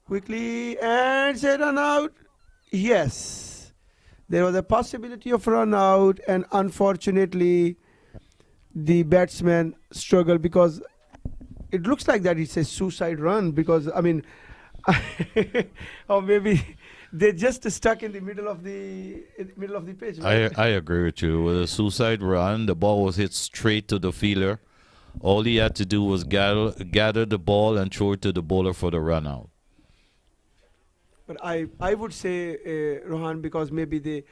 Quickly, and say run out. Yes, there was a possibility of run out, and unfortunately the batsman struggled, because it looks like that it's a suicide run, because I mean or maybe they just stuck in the middle of the pitch. Right? I agree with you. With a suicide run, the ball was hit straight to the fielder. All he had to do was gather the ball and throw it to the bowler for the run out. But I would say, Rohan, because maybe the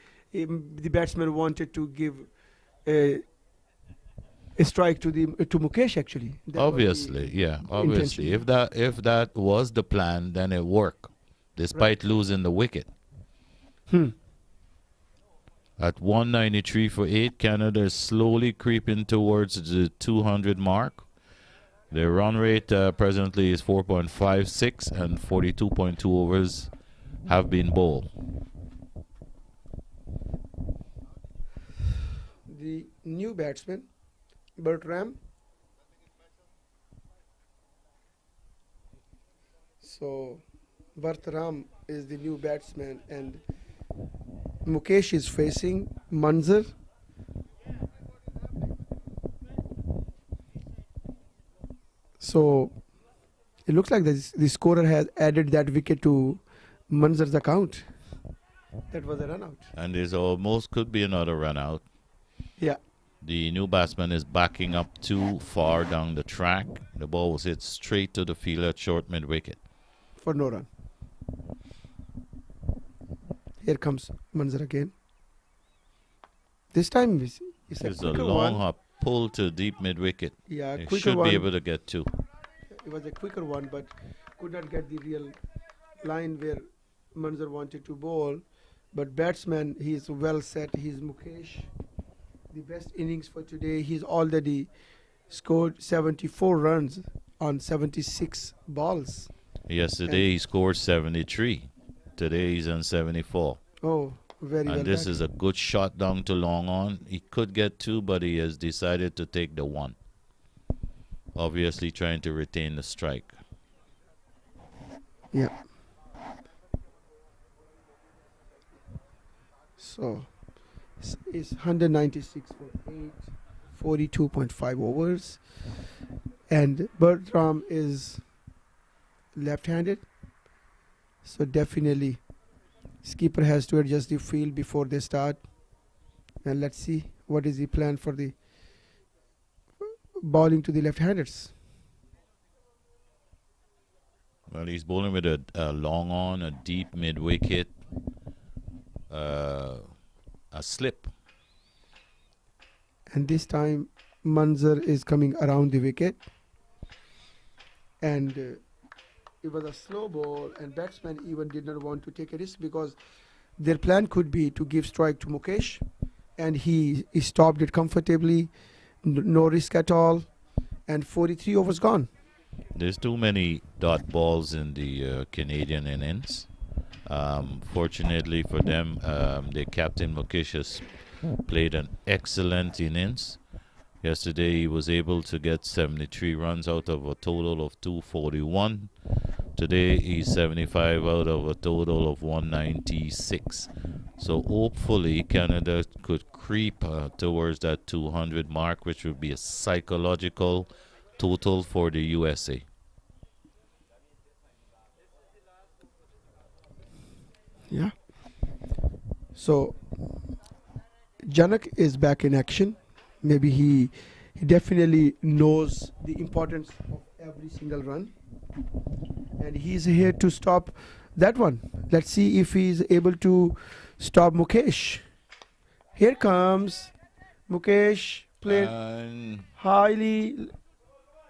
batsman wanted to give a strike to Mukesh actually. That was Obviously, the yeah, obviously. intention. If that was the plan, then it worked, despite losing the wicket. At 193 for 8, Canada is slowly creeping towards the 200 mark. Their run rate presently is 4.56, and 42.2 overs have been bowled. The new batsman, Bertram. So Bertram is the new batsman, and Mukesh is facing Manzar. So it looks like the scorer has added that wicket to Manzar's account. That was a run out. And there's almost could be another run out. Yeah. The new batsman is backing up too far down the track. The ball was hit straight to the fielder at short mid wicket. For no run. Here comes Manzar again. This time it's a It's a quicker long one. hop pull to deep mid wicket. Yeah, He quicker should one. be able to get 2. It was a quicker one, but could not get the real line where Manzar wanted to bowl. But batsman, he's well set. He's Mukesh. The best innings for today. He's already scored 74 runs on 76 balls. Yesterday he scored 73. Today he's on 74. Oh, very well. And this batted. is a good shot down to long on. He could get 2, but he has decided to take the 1. Obviously trying to retain the strike. Yeah. So it's 196 for 8, 42.5 overs. And Bertram is left-handed. So definitely skipper has to adjust the field before they start. And let's see what is the plan for the bowling to the left-handers. Well, he's bowling with a long on, a deep mid wicket, a slip. And this time Manzar is coming around the wicket. And it was a slow ball, and batsman even did not want to take a risk because their plan could be to give strike to Mukesh, and he stopped it comfortably, no risk at all, and 43 overs gone. There's too many dot balls in the Canadian innings. Fortunately for them, their captain Mukesh has played an excellent innings. Yesterday he was able to get 73 runs out of a total of 241. Today he's 75 out of a total of 196. So hopefully Canada could creep towards that 200 mark, which would be a psychological total for the USA. Yeah. So Janak is back in action. Maybe he definitely knows the importance of every single run, and he's here to stop that one. Let's see if he's able to stop Mukesh. Here comes Mukesh, played highly,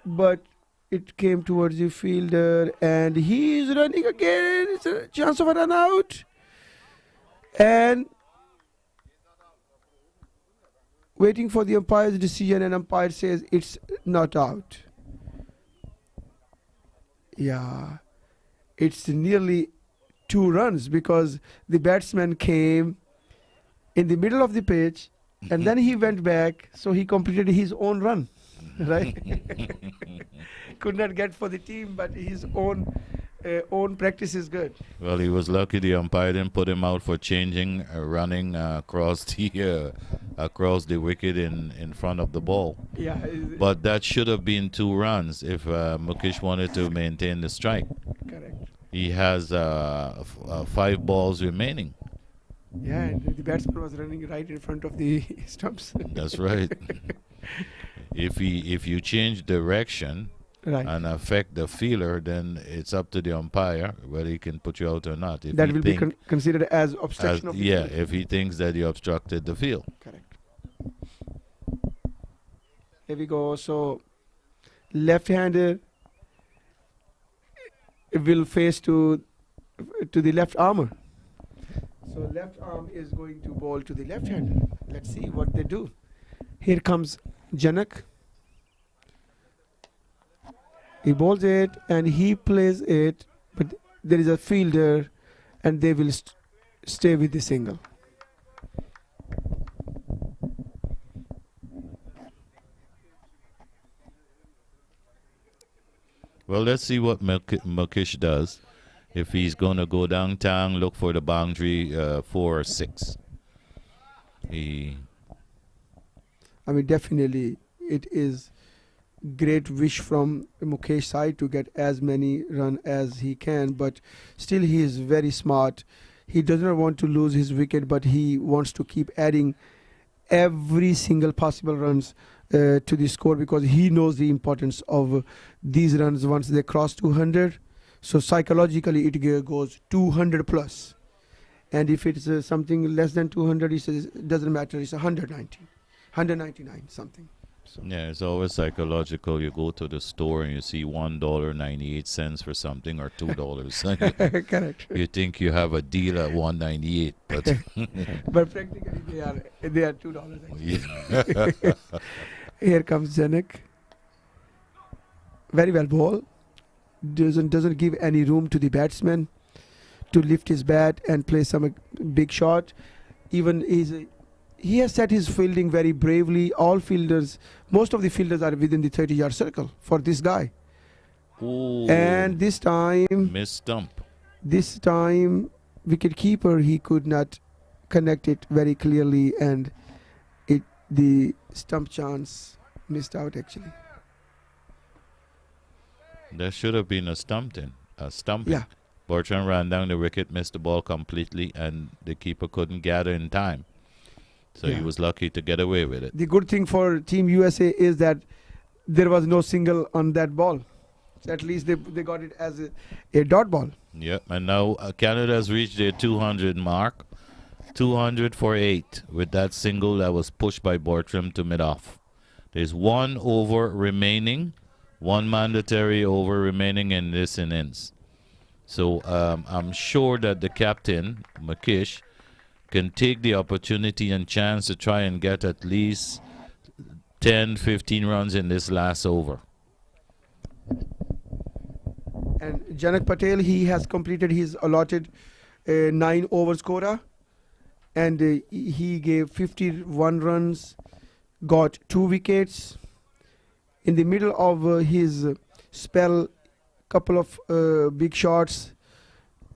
but it came towards the fielder, and he is running again. It's a chance of a run out, and waiting for the umpire's decision, and umpire says it's not out. Yeah, it's nearly 2 runs because the batsman came in the middle of the pitch and then he went back, so he completed his own run, right? Could not get for the team, but his own practice is good. Well, he was lucky the umpire didn't put him out for changing, running across the wicket in front of the ball. Yeah, But that should have been 2 runs if Mukesh wanted to maintain the strike. correct. He has 5 balls remaining. Yeah, and the batsman was running right in front of the stumps. That's right. If you change direction Right. and affect the fielder, then it's up to the umpire whether he can put you out or not. If That he will be think- considered as obstruction of the yeah, field. if he thinks that you obstructed the field. Correct. Here we go. So, left-hander will face to the left armor. So left arm is going to bowl to the left-hander. Let's see what they do. Here comes Janak. He bowls it and he plays it, but there is a fielder, and they will stay with the single. Well, let's see what Mukesh does. If he's going to go downtown, look for the boundary 4 or 6. I mean, definitely it is great wish from Mukesh side to get as many run as he can, but still he is very smart. He does not want to lose his wicket, but he wants to keep adding every single possible runs to the score, because he knows the importance of these runs once they cross 200. So psychologically it goes 200 plus, and if it's something less than 200, he says it doesn't matter, it's 199 something. So Yeah, it's always psychological. You go to the store and you see $1.98 for something, or $2. correct. You think you have a deal at $1.98, but But practically they are $2 actually. yeah. Here comes Janak. Very well ball. Doesn't give any room to the batsman to lift his bat and play some big shot. Even he has set his fielding very bravely. Most of the fielders are within the 30-yard circle for this guy. Ooh, And this time, missed stump. wicket keeper, he could not connect it very clearly, and the stump chance missed out actually. There should have been a stumping. Yeah. Bertrand ran down the wicket, missed the ball completely, and the keeper couldn't gather in time. So he Yeah. was lucky to get away with it. The good thing for Team USA is that there was no single on that ball. So at least they got it as a dot ball. Yep, and now Canada has reached their 200 mark. 200 for 8 with that single that was pushed by Bortram to mid-off. There's 1 over remaining, 1 mandatory over remaining in this innings. So I'm sure that the captain, McKish, can take the opportunity and chance to try and get at least 10, 15 runs in this last over. And Janak Patel, he has completed his allotted 9 overs quota, and he gave 51 runs, got 2 wickets. In the middle of his spell, couple of big shots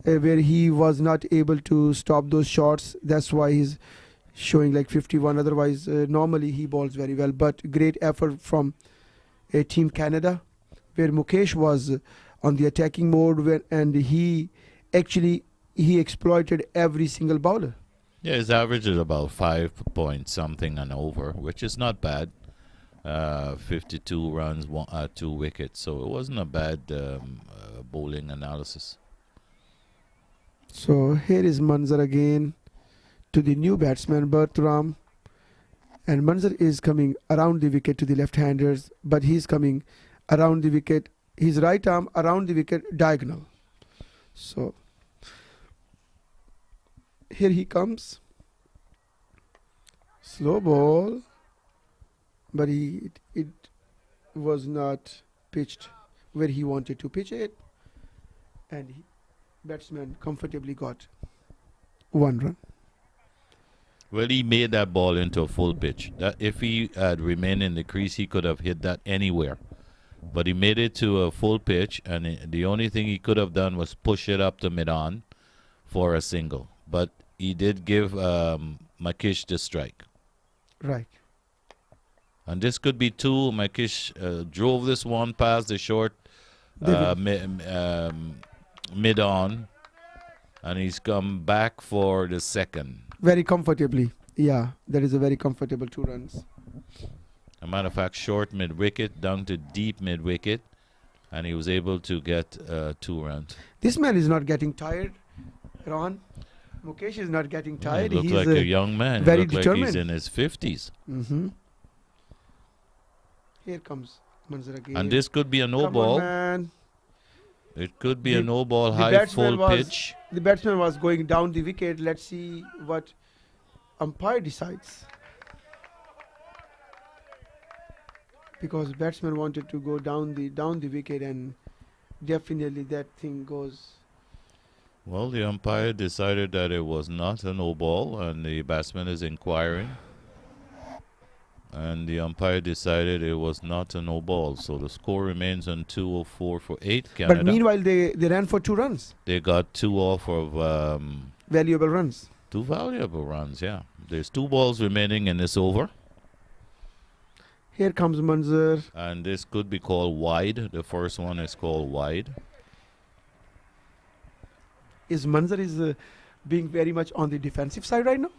where he was not able to stop those shots. That's why he's showing like 51. Otherwise, normally he bowls very well. But great effort from Team Canada, where Mukesh was on the attacking mode, and he exploited every single bowler. Yeah, his average is about 5 point something and over, which is not bad. 52 runs, 2 wickets. So it wasn't a bad bowling analysis. So here is Manzar again to the new batsman Bertram, and Manzar is coming around the wicket to the left-handers, but he's coming around the wicket, his right arm around the wicket diagonal. So here he comes, slow ball, but it was not pitched where he wanted to pitch it, and batsman comfortably got 1 run. Well, he made that ball into a full pitch. That if he had remained in the crease, he could have hit that anywhere. But he made it to a full pitch, and the only thing he could have done was push it up to mid-on for a single. But he did give Makish the strike. Right. And this could be 2. Makish drove this one past the short mid-on, and he's come back for the second. Very comfortably. Yeah, that is a very comfortable 2 runs. A matter of fact, short mid-wicket down to deep mid-wicket, and he was able to get 2 runs. This man is not getting tired, Ron. Mukesh is not getting tired. He looks He's like a young man. very He looks determined. like he's in his 50s. Here comes Manzar again. And this could be a no Come on, ball. man. It could be a The- no ball, the high batsman full was- pitch. The batsman was going down the wicket. Let's see what umpire decides. Because batsman wanted to go down the wicket, and definitely that thing goes. Well, the umpire decided that it was not a no ball, and the batsman is inquiring. And the umpire decided it was not a no ball. So the score remains on 204 for 8, Canada. But meanwhile, they ran for 2 runs. They got 2 off of Valuable runs. 2 valuable runs, yeah. There's 2 balls remaining in this over. Here comes Manzar. And this could be called wide. The first one is called wide. Manzar is being very much on the defensive side right now?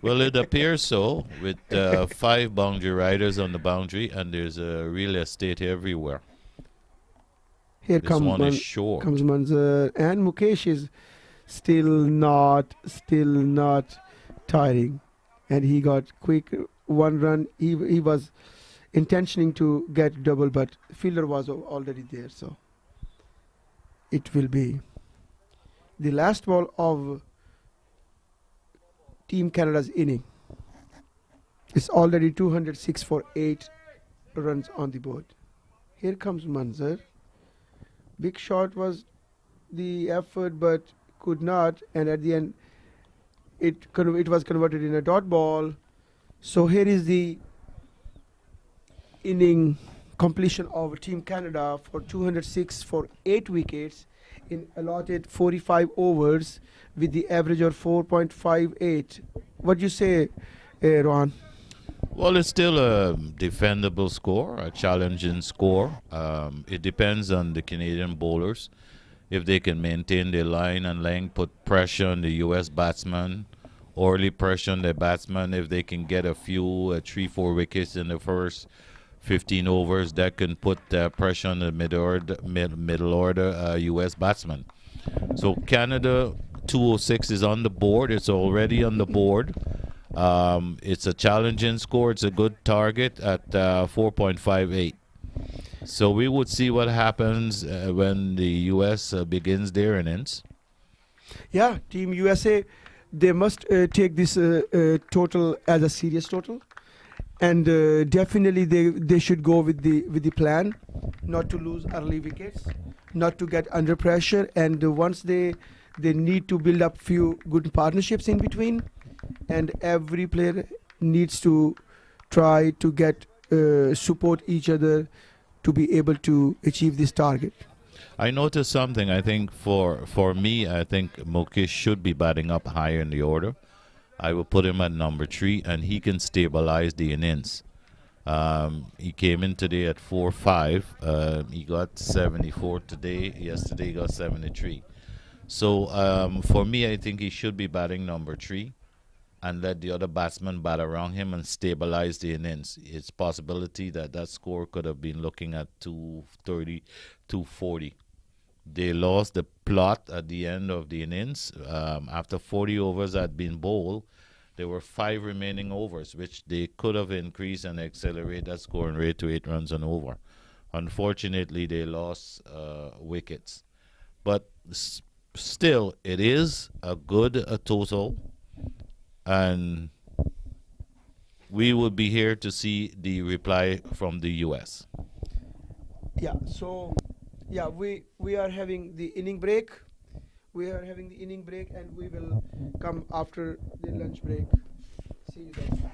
Well, it appears so, with 5 boundary riders on the boundary, and there's real estate everywhere. Here This comes one is short. comes Manzar, and Mukesh is still not tiring, and he got quick 1 run. He was intentioning to get double, but fielder was already there, so it will be the last ball of Team Canada's inning. It's already 206 for 8 runs on the board. Here comes Manzar. Big shot was the effort, but could not, and at the end it was converted in a dot ball. So here is the inning completion of Team Canada for 206 for 8 wickets in allotted 45 overs with the average of 4.58. What do you say, Ron? Well, it's still a defendable score, a challenging score. It depends on the Canadian bowlers. If they can maintain their line and length, put pressure on the U.S. batsman, orally pressure on the batsman. If they can get a few, 3-4 wickets in the first 15 overs, that can put pressure on the middle order U.S. batsman. So Canada 206 is on the board. It's already on the board. It's a challenging score. It's a good target at 4.58. So we would see what happens when the U.S. Begins their innings. Yeah, Team USA, they must take this total as a serious total, and definitely they should go with the plan, not to lose early wickets, not to get under pressure, and once they need to build up few good partnerships in between, and every player needs to try to get support each other to be able to achieve this target. I noticed something. I think for me, I think Mukesh should be batting up higher in the order. I will put him at number 3, and he can stabilize the innings. He came in today at 4-5. He got 74 today. Yesterday he got 73. So for me, I think he should be batting number 3 and let the other batsmen bat around him and stabilize the innings. It's possibility that that score could have been looking at 230, 240. They lost the plot at the end of the innings. After 40 overs had been bowled, there were 5 remaining overs, which they could have increased and accelerate that scoring rate to 8 runs and over. Unfortunately, they lost wickets. But still, it is a good total, and we will be here to see the reply from the U.S. Yeah, so yeah, we are having the inning break. We are having the inning break, and we will come after the lunch break. See you then.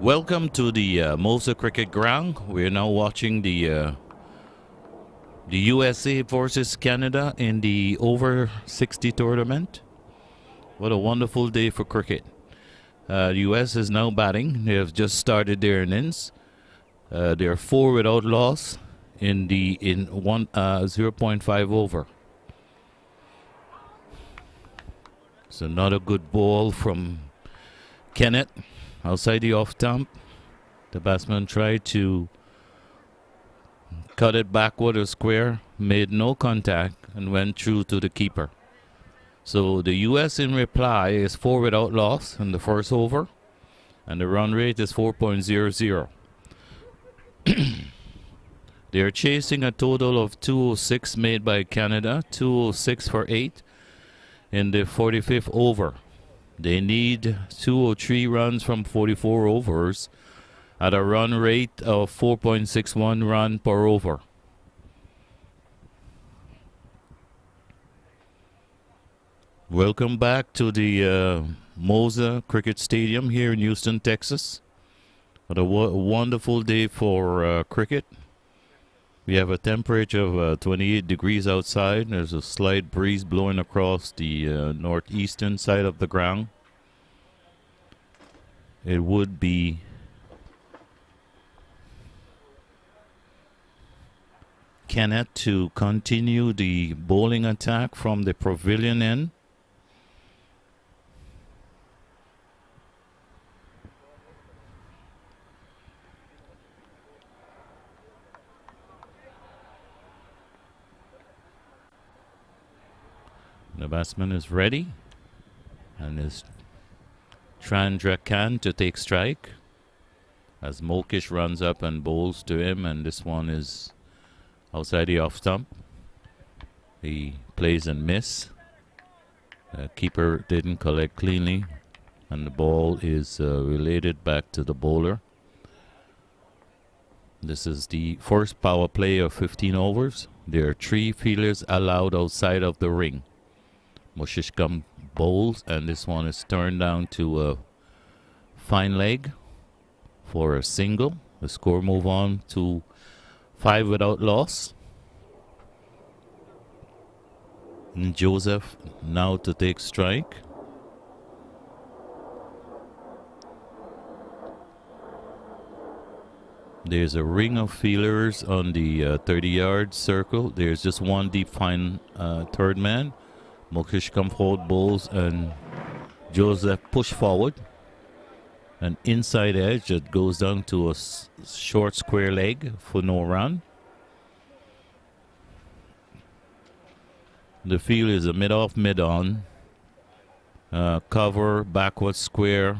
Welcome to the Mosa Cricket Ground. We're now watching the USA versus Canada in the over 60 tournament. What a wonderful day for cricket. The US is now batting. They have just started their innings. They're 4 without loss in 0.5 over. It's another good ball from Kenneth outside the off stump. The batsman tried to cut it backward or square, made no contact, and went through to the keeper. So the US in reply is 4 without loss in the first over, and the run rate is 4.00. They are chasing a total of 206 made by Canada, 206 for 8 in the 45th over. They need 203 runs from 44 overs at a run rate of 4.61 run per over. Welcome back to the Mosa Cricket Stadium here in Houston, Texas. What a wonderful day for cricket. We have a temperature of 28 degrees outside. There's a slight breeze blowing across the northeastern side of the ground. It would be Kenneth to continue the bowling attack from the pavilion end. The batsman is ready and is Chandra Khan to take strike as Mokish runs up and bowls to him, and this one is outside the off stump. He plays and miss. Keeper didn't collect cleanly, and the ball is related back to the bowler. This is the first power play of 15 overs. There are 3 fielders allowed outside of the ring. Moshishkam bowls, and this one is turned down to a fine leg for a single. The score move on to 5 without loss. And Joseph now to take strike. There's a ring of fielders on the 30-yard circle. There's just one deep fine third man. Mokish come forward, bowls, and Joseph push forward. An inside edge that goes down to a short square leg for no run. The field is a mid-off, mid-on. Cover, backward square,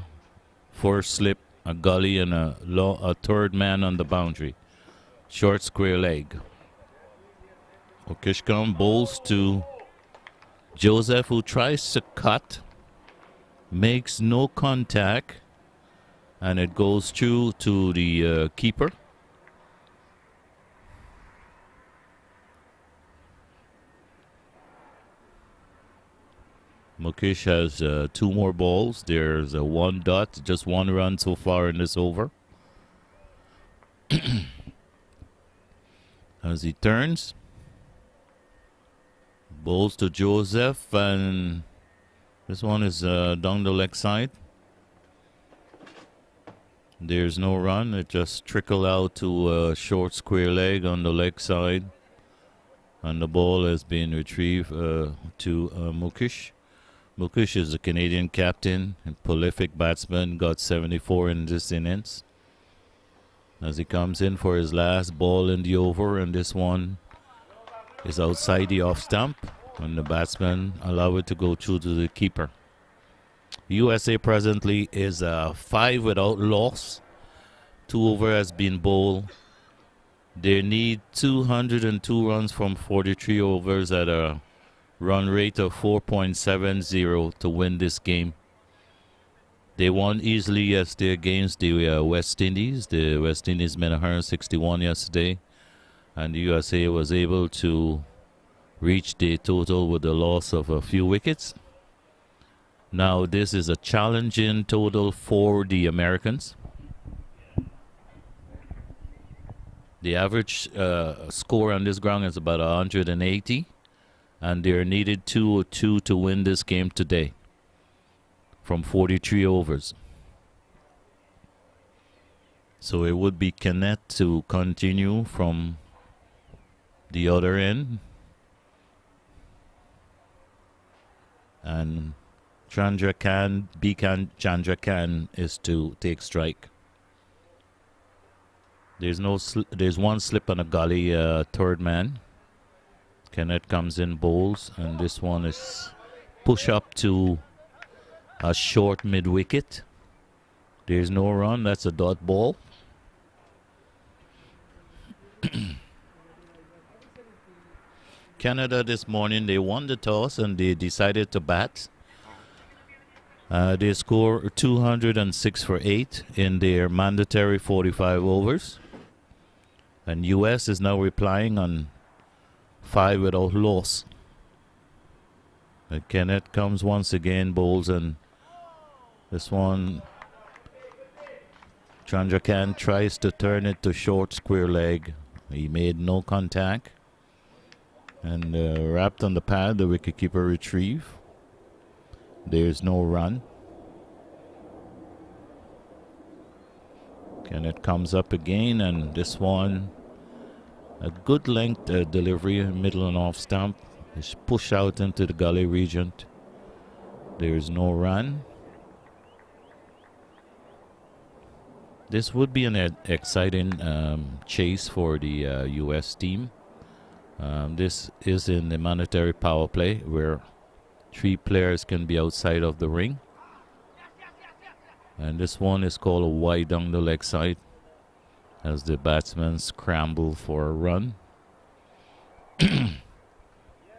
first slip, a gully, and a third man on the boundary. Short square leg. Okishkam bowls to Joseph, who tries to cut, makes no contact, and it goes through to the keeper. Mukesh has 2 more balls. There's a 1 dot, just 1 run so far in this over. As he turns, bowls to Joseph, and this one is down the leg side. There's no run. It just trickled out to a short square leg on the leg side, and the ball has been retrieved to Mukesh. Mukesh is a Canadian captain and prolific batsman, got 74 in this innings. As he comes in for his last ball in the over, and this one is outside the off stump, and the batsman allow it to go through to the keeper. USA presently is 5 without loss. 2 over has been bowled. They need 202 runs from 43 overs at a run rate of 4.70 to win this game. They won easily yesterday against the West Indies. The West Indies made 161 yesterday, and the USA was able to reach the total with the loss of a few wickets. Now this is a challenging total for the Americans. The average score on this ground is about 180, and they're needed 202 to win this game today from 43 overs. So it would be Kenneth to continue from the other end, and Chandrakan is to take strike. There's one slip on a gully, third man. Kenneth comes in, bowls, and this one is push up to a short mid wicket. There's no run. That's a dot ball. Canada this morning, they won the toss and they decided to bat. They score 206 for 8 in their mandatory 45 overs. And US is now replying on 5 without loss. And Kenneth comes once again, bowls, and this one, Chandrakan tries to turn it to short square leg. He made no contact. And wrapped on the pad, the wicketkeeper retrieve. There's no run. Kenneth comes up again, and this one, a good length delivery, middle and off stump. Is pushed out into the gully region. There's no run. This would be an exciting chase for the US team. This is in the mandatory power play where 3 players can be outside of the ring. And this one is called a wide down the leg side as the batsmen scramble for a run.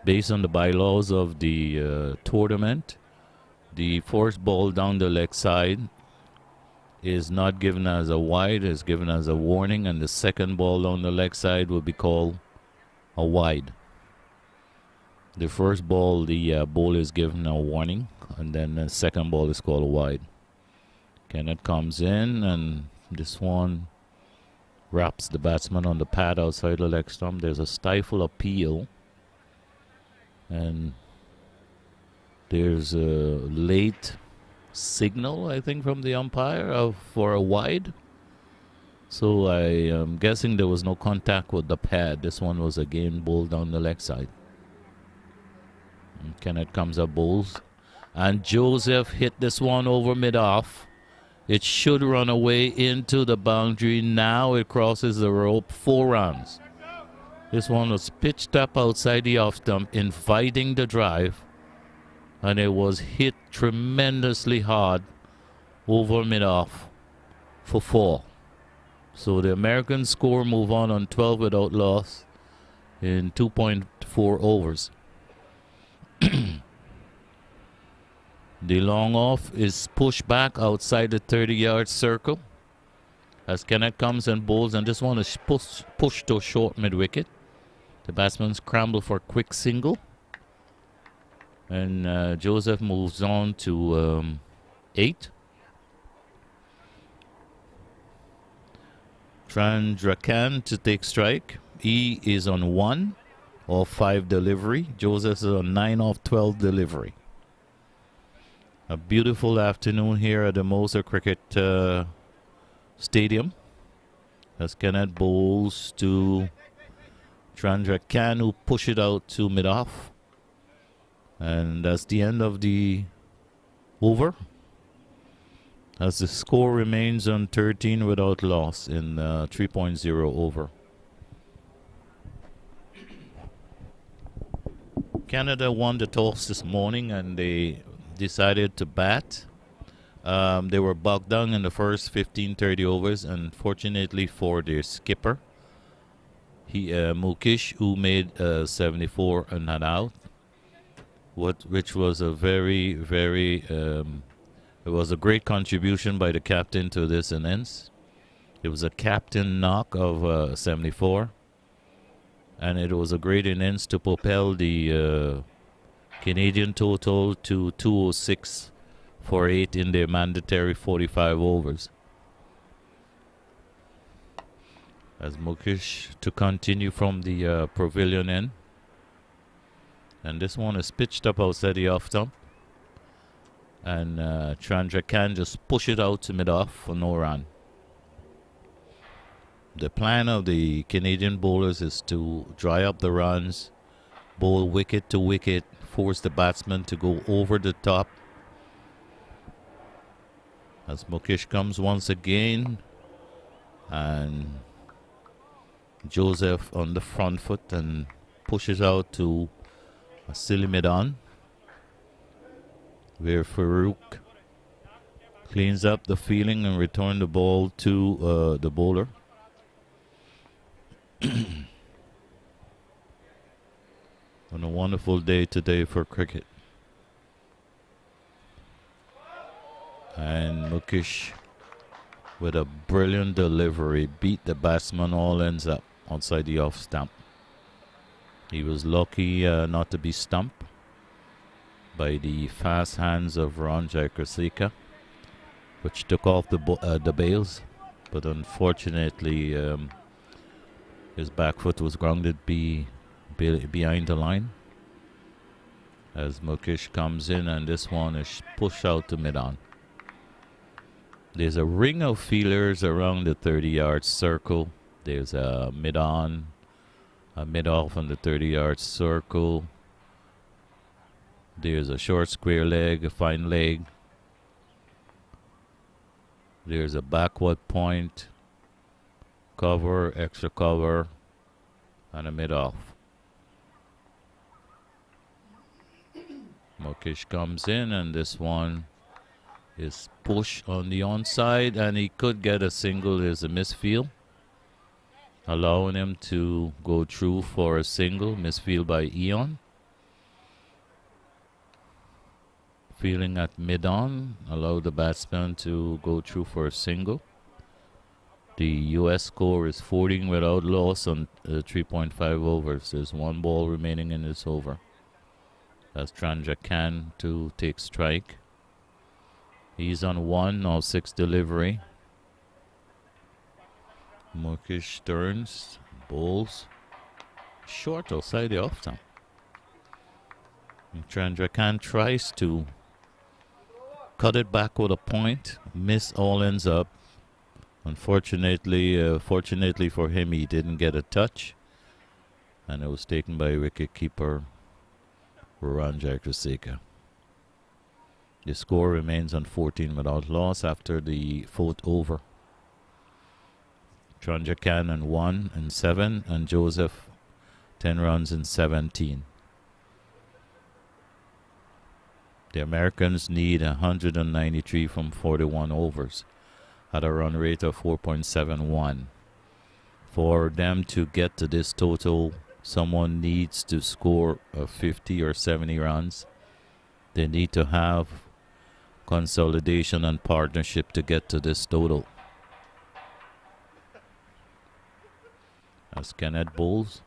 Based on the bylaws of the tournament, the first ball down the leg side is not given as a wide, is given as a warning, and the second ball down the leg side will be called a wide. The first ball, the ball is given a warning, and then the second ball is called a wide. Kenneth comes in, and this one wraps the batsman on the pad outside the leg stump. There's a stifle appeal, and there's a late signal, I think, from the umpire for a wide. So I am guessing there was no contact with the pad. This one was again bowled down the leg side. And Kenneth comes up, bowls, and Joseph hit this one over mid-off. It should run away into the boundary. Now it crosses the rope. 4 runs. This one was pitched up outside the off stump, inviting the drive, and it was hit tremendously hard over mid-off for 4. So the Americans score, move on 12 without loss in 2.4 overs. The long off is pushed back outside the 30-yard circle as Kenneth comes and bowls, and this one is pushed to short mid-wicket. The batsmen scramble for a quick single, and Joseph moves on to 8. Chandrakan to take strike. He is on 1 of 5 delivery. Joseph is on 9 of 12 delivery. A beautiful afternoon here at the Moser Cricket Stadium as Kenneth bowls to Chandrakan, who push it out to mid-off. And that's the end of the over, as the score remains on 13 without loss in 3.0 over. Canada won the toss this morning and they decided to bat. They were bogged down in the first 15-30 overs, and fortunately for their skipper, Mukesh, who made 74 and not out, which was a very it was a great contribution by the captain to this innings. It was a captain knock of 74, and it was a great innings to propel the Canadian total to 206 for 8 in their mandatory 45 overs. As Mukesh to continue from the pavilion end. And this one is pitched up outside the off stump. And Chandra can just push it out to mid-off for no run. The plan of the Canadian bowlers is to dry up the runs, bowl wicket to wicket, force the batsman to go over the top. As Mukesh comes once again, and Joseph on the front foot and pushes out to a silly mid-on, where Farouk cleans up the fielding and return the ball to the bowler. On a wonderful day today for cricket. And Mukesh, with a brilliant delivery, beat the batsman all ends up outside the off stump. He was lucky not to be stumped by the fast hands of Ranjay Krasika, which took off the bails, but unfortunately his back foot was grounded behind the line. As Mukesh comes in, and this one is pushed out to mid-on. There's a ring of fielders around the 30-yard circle. There's a mid-on, a mid-off on the 30-yard circle. There's a short square leg, a fine leg. There's a backward point, cover, extra cover, and a mid-off. Mukesh comes in, and this one is pushed on the onside, and he could get a single. There's a misfield, allowing him to go through for a single. Misfield by Eon. Fielding at mid-on, allow the batsman to go through for a single. The US score is 14 without loss on 3.5 overs. There's one ball remaining in this over. That's Chandra Khan to take strike. He's on 1, now 6 delivery. Mukesh turns, bowls, short outside the off stump. Chandra Khan tries to cut it back with a point, miss all ends up. Unfortunately, fortunately for him, he didn't get a touch, and it was taken by wicketkeeper Ranjay Krasika. The score remains on 14 without loss after the 4th over. Chandra Khan on 1 and 7, and Joseph 10 runs in 17. The Americans need 193 from 41 overs at a run rate of 4.71. For them to get to this total, someone needs to score 50 or 70 runs. They need to have consolidation and partnership to get to this total. As Kenneth bowls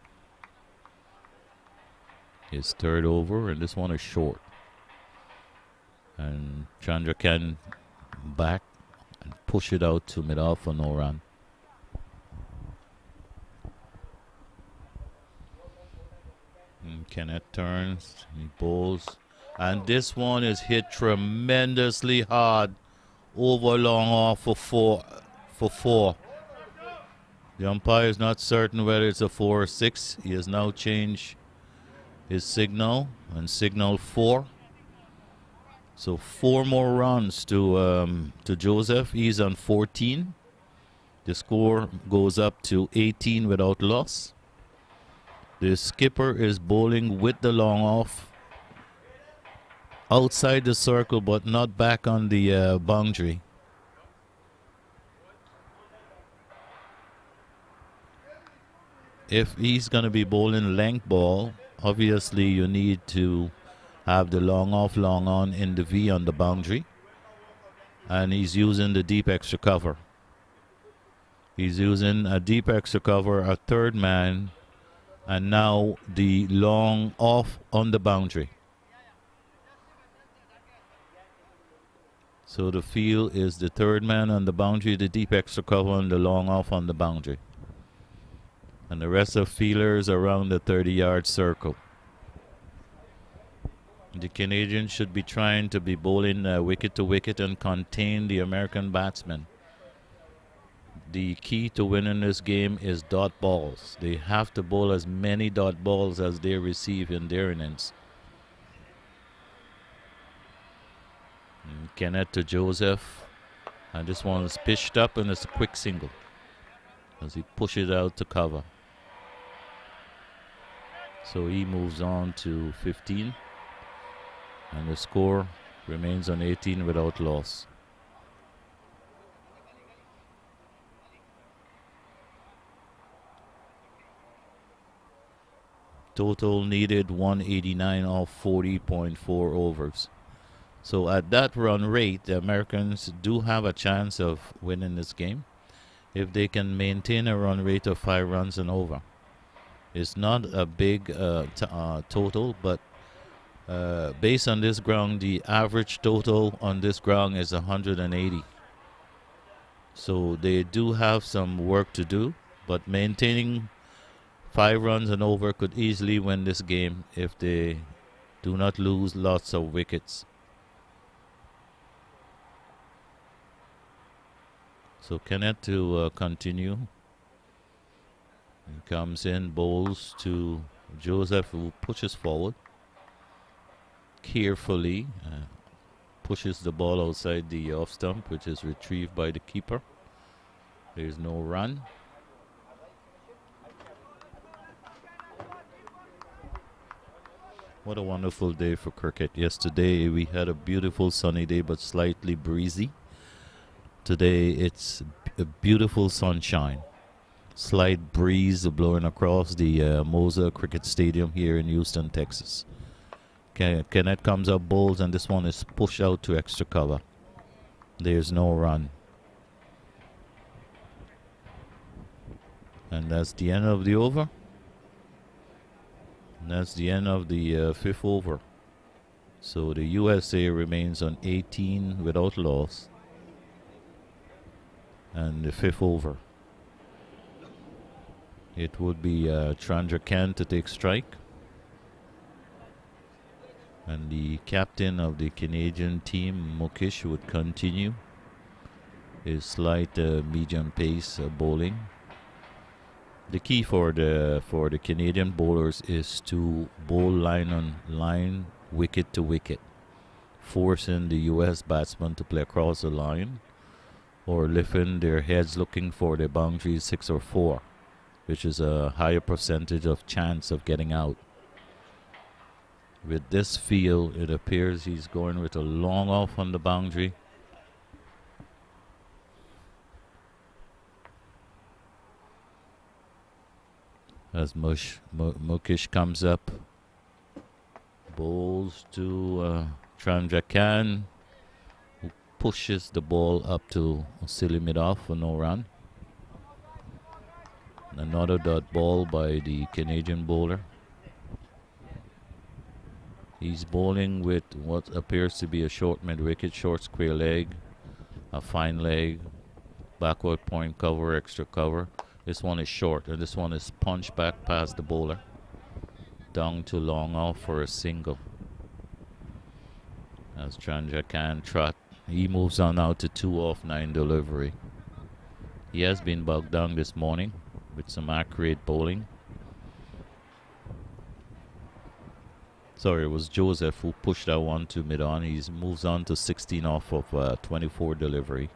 his 3rd over, and this one is short. And Chandra can back and push it out to mid-off for no run. And Kenneth turns, he bowls, and this one is hit tremendously hard over long off for four. The umpire is not certain whether it's a 4 or 6. He has now changed his signal and signal 4. So 4 more runs to Joseph. He's on 14. The score goes up to 18 without loss. The skipper is bowling with the long off outside the circle, but not back on the boundary. If he's going to be bowling length ball, obviously you need to have the long off, long on in the V on the boundary. And he's using the deep extra cover. He's using a deep extra cover, a 3rd man, and now the long off on the boundary. So the field is the 3rd man on the boundary, the deep extra cover, and the long off on the boundary. And the rest of fielders around the 30-yard circle. The Canadians should be trying to be bowling wicket to wicket and contain the American batsmen. The key to winning this game is dot balls. They have to bowl as many dot balls as they receive in their innings. And Kenneth to Joseph. And this one is pitched up and it's a quick single as he pushes it out to cover. So he moves on to 15. And the score remains on 18 without loss. Total needed 189 off 40.4 overs. So at that run rate, the Americans do have a chance of winning this game if they can maintain a run rate of 5 runs and over. It's not a big total, but based on this ground, the average total on this ground is 180. So they do have some work to do, but maintaining 5 runs and over could easily win this game if they do not lose lots of wickets. So Kenneth to continue. He comes in, bowls to Joseph, who pushes forward. Carefully pushes the ball outside the off stump, which is retrieved by the keeper. There's no run. What a wonderful day for cricket. Yesterday we had a beautiful sunny day but slightly breezy. Today it's a beautiful sunshine. Slight breeze blowing across the Moser Cricket Stadium here in Houston, Texas. Kenneth comes up, bowls, and this one is pushed out to extra cover. There's no run. And that's the end of the over. And that's the end of the 5th over. So the USA remains on 18 without loss. And the 5th over. It would be Chandrakan to take strike. And the captain of the Canadian team, Mukesh, would continue his slight medium pace bowling. The key for the Canadian bowlers is to bowl line on line, wicket to wicket, forcing the US batsmen to play across the line or lifting their heads looking for the boundaries 6 or 4, which is a higher percentage of chance of getting out. With this field, it appears he's going with a long off on the boundary. As Mukesh comes up, bowls to Chandrakan, who pushes the ball up to silly mid-off for no run. Another dot ball by the Canadian bowler. He's bowling with what appears to be a short mid-wicket, short square leg, a fine leg, backward point cover, extra cover. This one is short, and this one is punched back past the bowler. Down to long off for a single. As Chandrakan trot, he moves on now to 2 off 9 delivery. He has been bogged down this morning with some accurate bowling. Sorry, it was Joseph who pushed that one to mid-on. He moves on to 16 off of 24 delivery.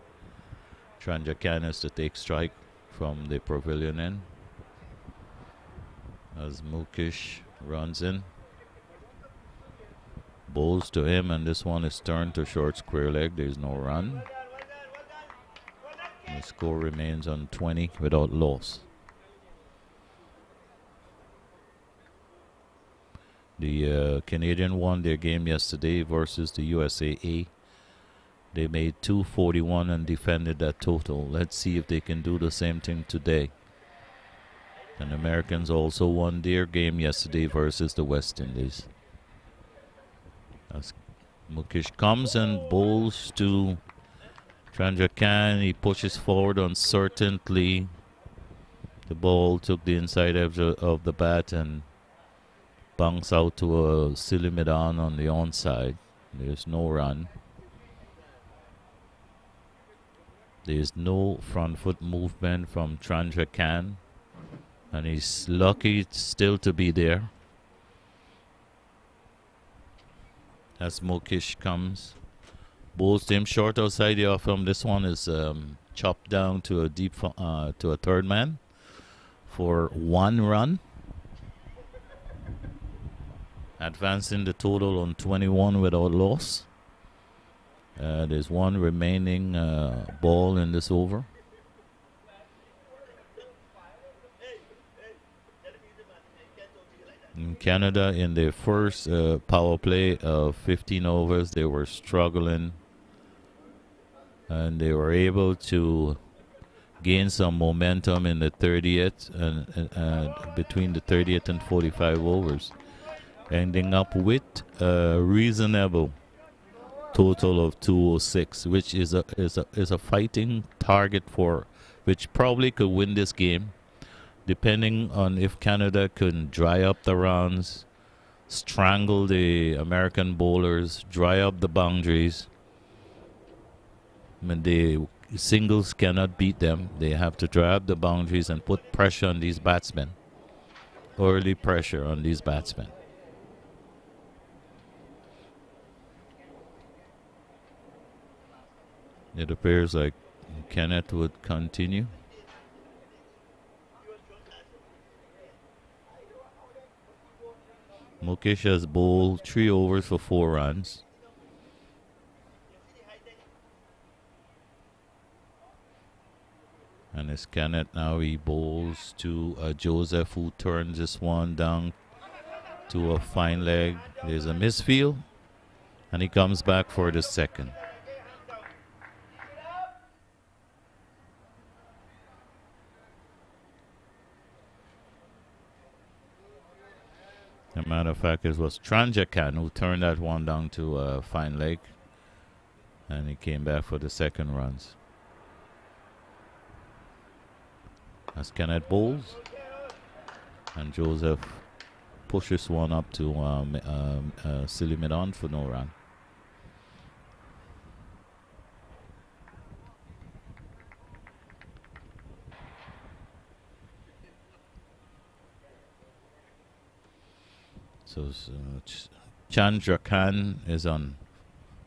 Chandrakan is to take strike from the pavilion end. As Mukesh runs in. Bowls to him, and this one is turned to short square leg. There's no run. And the score remains on 20 without loss. The Canadian won their game yesterday versus the USAA. They made 241 and defended that total. Let's see if they can do the same thing today. And Americans also won their game yesterday versus the West Indies. As Mukesh comes and bowls to Chandrakan, he pushes forward uncertainly. The ball took the inside edge of the bat and bounced out to a Silimidon on the onside. There's no run. There's no front foot movement from Chandrakan, and he's lucky still to be there. As Mukesh comes, bowls him short outside the off him. This one is chopped down to a to a third man for 1 run, advancing the total on 21 without loss. There's one remaining ball in this over. In Canada, in their first power play of 15 overs, they were struggling, and they were able to gain some momentum in the 30th and between the 30th and 45 overs, ending up with a reasonable total of 206, which is a fighting target for which probably could win this game, depending on if Canada can dry up the runs, strangle the American bowlers, dry up the boundaries. I mean, the singles cannot beat them. They have to dry up the boundaries and put pressure on these batsmen. Early pressure on these batsmen. It appears like Kenneth would continue. Mukesh has bowled 3 overs for 4 runs. And it's Kenneth now. He bowls to Joseph, who turns this one down to a fine leg. There's a misfield, and he comes back for the second. As a matter of fact, it was Chandrakan who turned that one down to a fine leg, and he came back for the second runs. As Kenneth bowls, and Joseph pushes one up to Silimidon for no run. So Chandrakan is on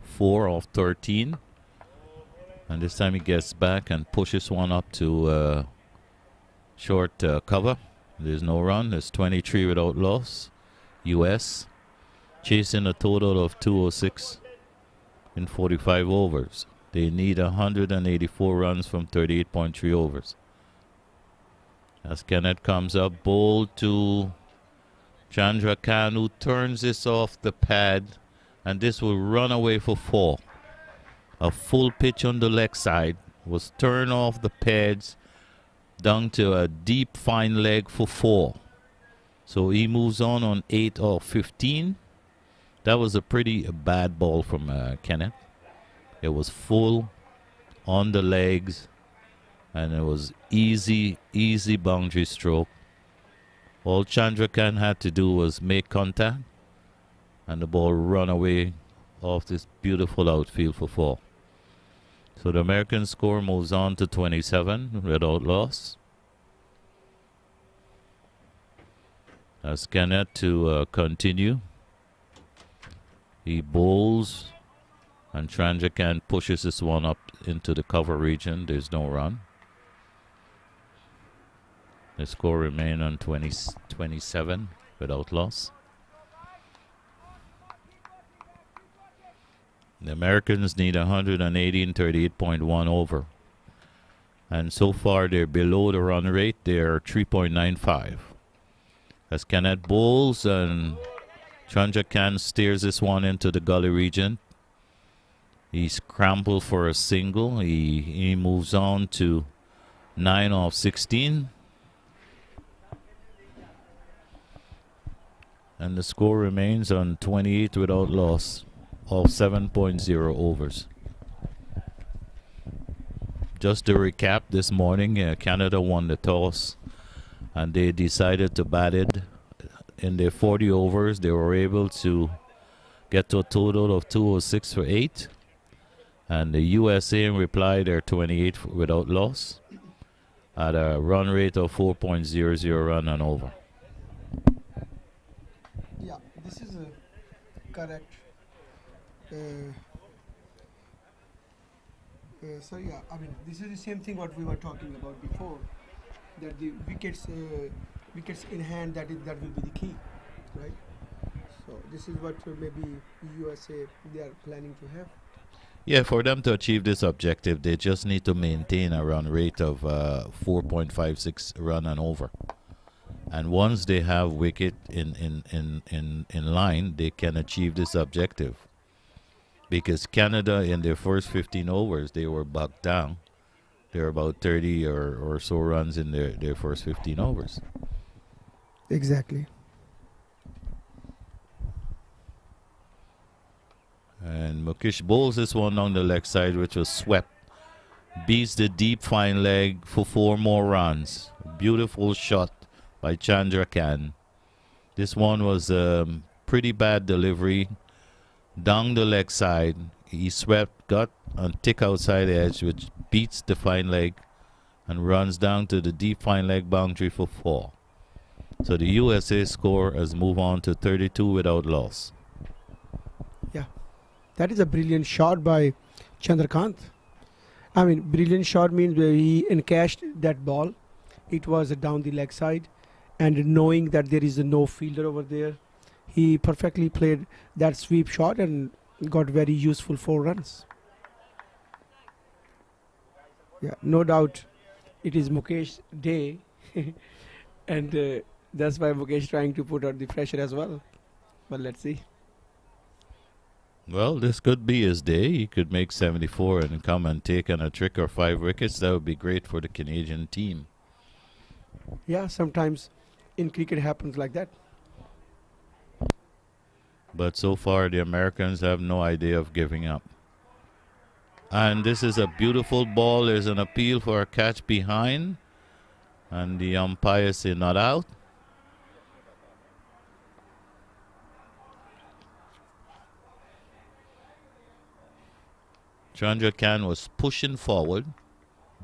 4 of 13, and this time he gets back and pushes one up to short cover. There's no run. There's 23 without loss. US chasing a total of 206 in 45 overs. They need 184 runs from 38.3 overs. As Kenneth comes up, bowl to Chandrakan, who turns this off the pad, and this will run away for 4. A full pitch on the leg side was turned off the pads down to a deep fine leg for 4. So he moves on 8 of 15. That was a pretty bad ball from Kenneth. It was full on the legs, and it was easy boundary stroke. All Chandrakan had to do was make contact, and the ball run away off this beautiful outfield for 4. So the American score moves on to 27 without loss. As Kenneth to continue. He bowls, and Chandrakan pushes this one up into the cover region. There's no run. The score remains on 27 without loss. The Americans need 180 in 38.1 over. And so far they're below the run rate. They're 3.95. As Kenneth bowls, and Chandrakan steers this one into the gully region. He scrambled for a single. He moves on to 9 of 16. And the score remains on 28 without loss of 7.0 overs. Just to recap, this morning Canada won the toss and they decided to bat it. In their 40 overs, they were able to get to a total of 206 for 8. And the USA in reply, they're 28 without loss at a run rate of 4.00 run and over. Yeah, this is correct. So yeah, I mean, this is the same thing what we were talking about before, that the wickets in hand, that will be the key, right? So this is what maybe USA they are planning to have. Yeah, for them to achieve this objective, they just need to maintain a run rate of 4.56 run and over. And once they have wicket in line, they can achieve this objective. Because Canada, in their first 15 overs, they were bogged down. There were about 30 or so runs in their first 15 overs. Exactly. And Mukesh bowls this one on the leg side, which was swept. Beats the deep fine leg for 4 more runs. Beautiful shot by Chandra Khan. This one was pretty bad delivery. Down the leg side, he swept, got and tick outside the edge, which beats the fine leg and runs down to the deep fine leg boundary for 4. So the USA score has moved on to 32 without loss. Yeah, that is a brilliant shot by Chandrakant. I mean, brilliant shot means where he encashed that ball. It was down the leg side, and knowing that there is no fielder over there, he perfectly played that sweep shot and got very useful 4 runs. Yeah, no doubt it is Mukesh day and that's why Mukesh trying to put out the pressure as well. But let's see. Well, this could be his day. He could make 74 and come and take on a trick or 5 wickets. That would be great for the Canadian team. Yeah, sometimes in cricket happens like that. But so far, the Americans have no idea of giving up. And this is a beautiful ball. There's an appeal for a catch behind. And the umpire say not out. Chandra Khan was pushing forward,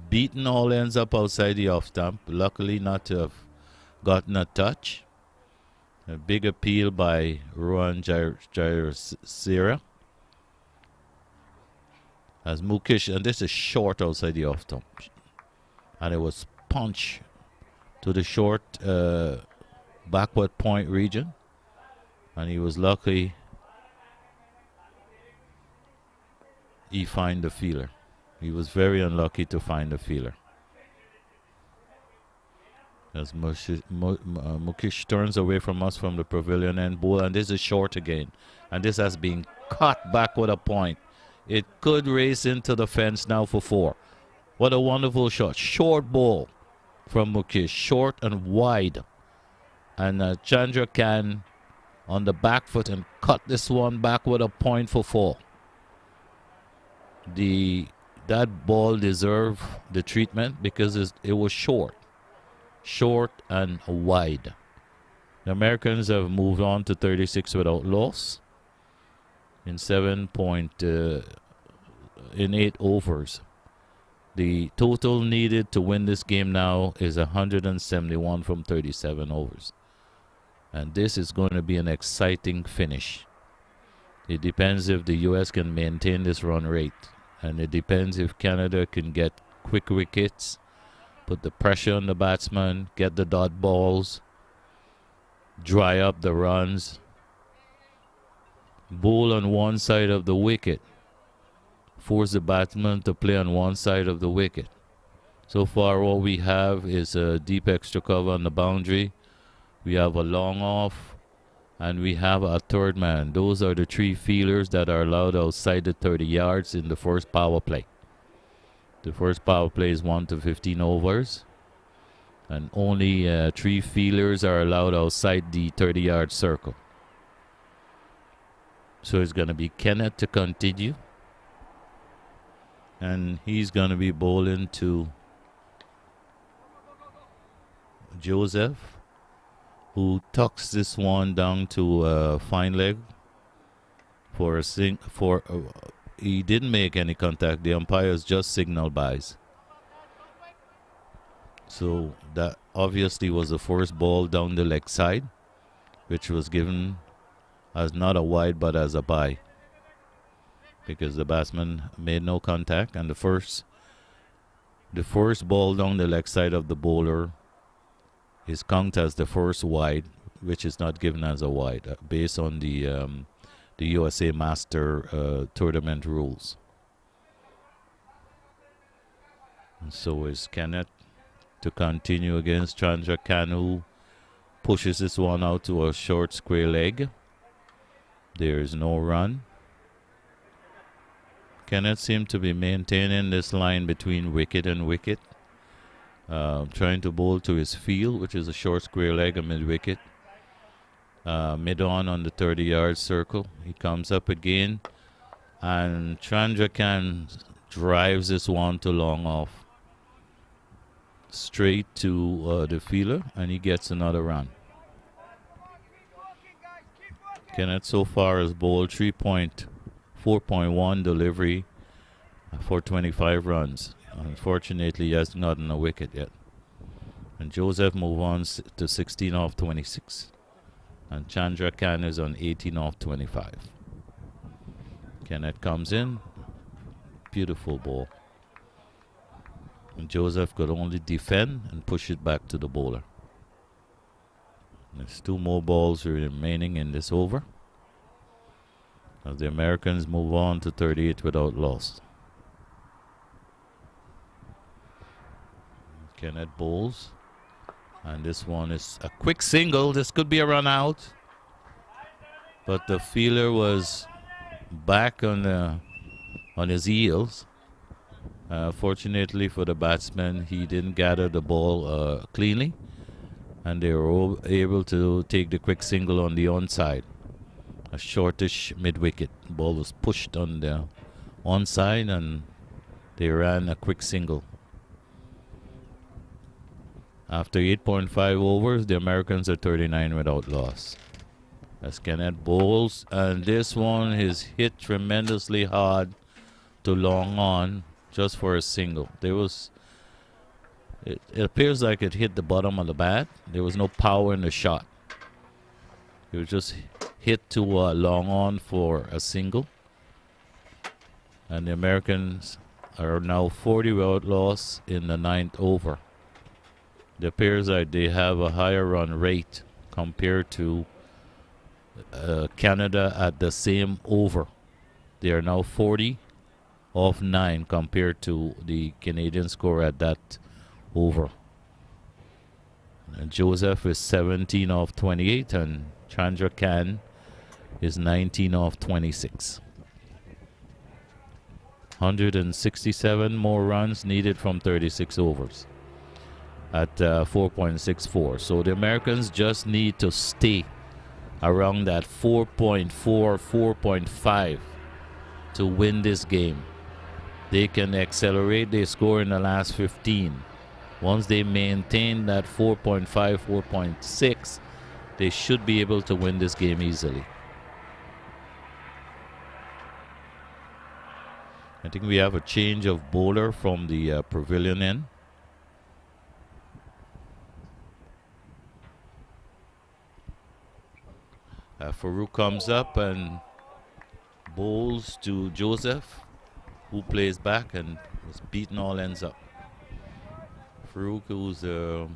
beating all ends up outside the off stump. Luckily not to have gotten a touch. A big appeal by Rohan Jairasira. As Mukesh, and this is short outside the off stump. And it was punch to the short backward point region. And he was lucky he find the fielder. He was very unlucky to find the fielder. As Mukesh turns away from us from the pavilion end bowl, and this is short again. And this has been cut back with a point. It could race into the fence now for 4. What a wonderful shot. Short ball from Mukesh. Short and wide. And Chandra Khan on the back foot and cut this one back with a point for 4. That ball deserved the treatment because it was short. Short and wide. The Americans have moved on to 36 without loss in 8 overs. The total needed to win this game now is 171 from 37 overs. And this is going to be an exciting finish. It depends if the US can maintain this run rate. And it depends if Canada can get quick wickets, put the pressure on the batsman, get the dot balls, dry up the runs, bowl on one side of the wicket, force the batsman to play on one side of the wicket. So far all we have is a deep extra cover on the boundary. We have a long off, and we have a third man. Those are the 3 fielders that are allowed outside the 30 yards in the first power play. The first power play is 1 to 15 overs, and only 3 fielders are allowed outside the 30-yard circle. So it's going to be Kenneth to continue, and he's going to be bowling to Joseph, who tucks this one down to fine leg for a he didn't make any contact. The umpires just signaled buys. So that obviously was the first ball down the leg side, which was given as not a wide but as a bye, because the batsman made no contact, and the first ball down the leg side of the bowler is counted as the first wide, which is not given as a wide based on the USA Master Tournament rules. And so is Kenneth to continue against Chandra Khan, pushes this one out to a short square leg. There is no run. Kenneth seemed to be maintaining this line between wicket and wicket, trying to bowl to his field, which is a short square leg, a mid-wicket. Mid-on the 30-yard circle. He comes up again, and Chandra Khan drives this one to long off, straight to the fielder, and he gets another run. Kenneth so far has bowled 4.1 delivery for 25 runs. Unfortunately, he hasn't gotten a wicket yet. And Joseph move on to 16 off 26. And Chandra Khan is on 18 off 25. Kenneth comes in. Beautiful ball. And Joseph could only defend and push it back to the bowler. There's 2 more balls remaining in this over, as the Americans move on to 38 without loss. Kenneth bowls, and this one is a quick single. This could be a run out, but the fielder was back on his heels. Fortunately for the batsman, he didn't gather the ball cleanly, and they were able to take the quick single on the onside. A shortish mid-wicket. Ball was pushed on the onside, and they ran a quick single. After 8.5 overs, the Americans are 39 without loss. As Kenneth bowls, and this one is hit tremendously hard to long on just for a single. It appears like it hit the bottom of the bat. There was no power in the shot. It was just hit to long on for a single. And the Americans are now 40 without loss in the 9th over. It appears like they have a higher run rate compared to Canada at the same over. They are now 40 off 9 compared to the Canadian score at that over. And Joseph is 17 off 28, and Chandra Khan is 19 off 26. 167 more runs needed from 36 overs at 4.64. So the Americans just need to stay around that 4.4, 4.5 to win this game. They can accelerate their score in the last 15. Once they maintain that 4.5, 4.6, they should be able to win this game easily. I think we have a change of bowler from the pavilion end. Farouk comes up and bowls to Joseph, who plays back and was beaten all ends up. Farouk, who's a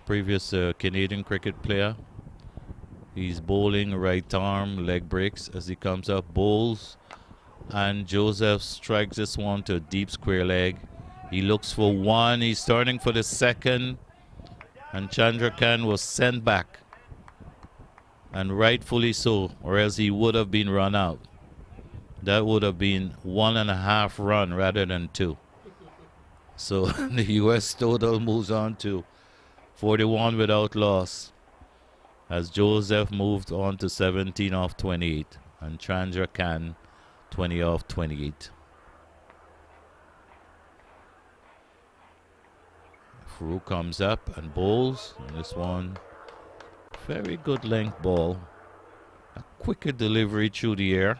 previous Canadian cricket player, he's bowling right arm leg breaks as he comes up, bowls, and Joseph strikes this one to a deep square leg. He looks for one, he's starting for the second, and Chandra Khan was sent back, and rightfully so, or else he would have been run out. That would have been 1.5 run rather than 2. So the U.S. total moves on to 41 without loss, as Joseph moved on to 17 off 28, and Chandra Khan 20 off 28. Farouk comes up and bowls. And this one, very good length ball. A quicker delivery through the air.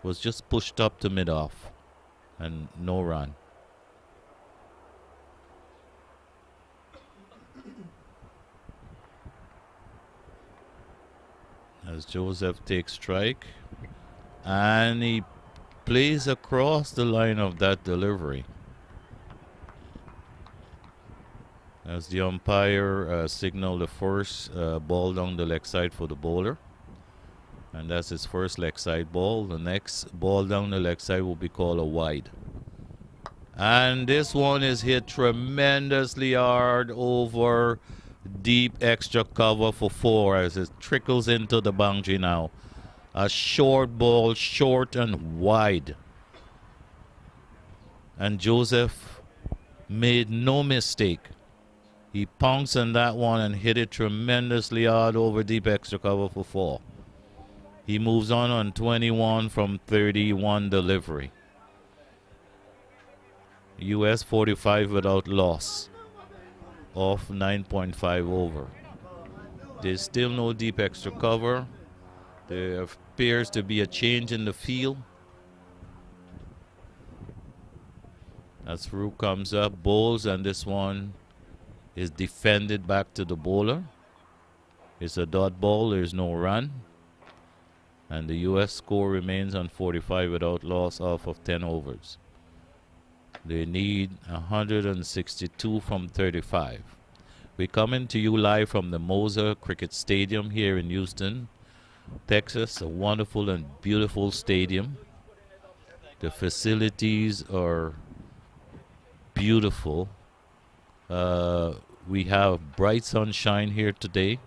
Was just pushed up to mid-off. And no run. As Joseph takes strike. And he plays across the line of that delivery. As the umpire signaled the first ball down the leg side for the bowler. And that's his first leg side ball. The next ball down the leg side will be called a wide. And this one is hit tremendously hard over deep extra cover for 4 as it trickles into the boundary now. A short ball, short and wide. And Joseph made no mistake. He pounced on that one and hit it tremendously hard over deep extra cover for 4. He moves on 21 from 31 delivery. US 45 without loss. Off 9.5 over. There's still no deep extra cover. There appears to be a change in the field. As Farouk comes up, bowls, and this one is defended back to the bowler. It's a dot ball, there's no run. And the US score remains on 45 without loss off of 10 overs. They need 162 from 35. We're coming to you live from the Moser Cricket Stadium here in Houston, Texas, a wonderful and beautiful stadium. The facilities are beautiful. We have bright sunshine here today,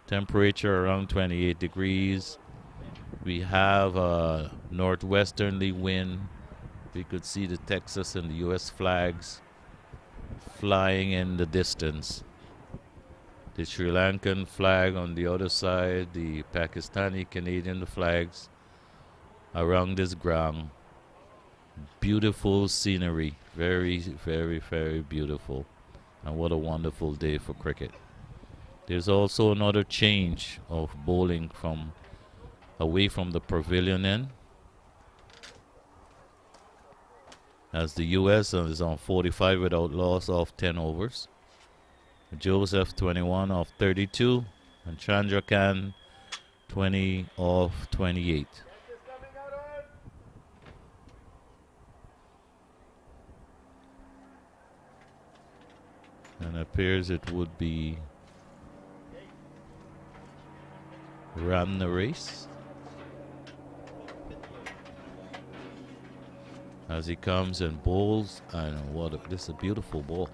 temperature around 28 degrees. We have a northwesterly wind. We could see the Texas and the US flags flying in the distance. The Sri Lankan flag on the other side, the Pakistani, Canadian flags around this ground. Beautiful scenery. Very, very, very beautiful. And what a wonderful day for cricket. There's also another change of bowling from away from the pavilion end. As the US is on 45 without loss of 10 overs. Joseph 21 of 32 and Chandra Khan 20 of 28. And appears it would be run the race. As he comes and bowls, and this is a beautiful ball.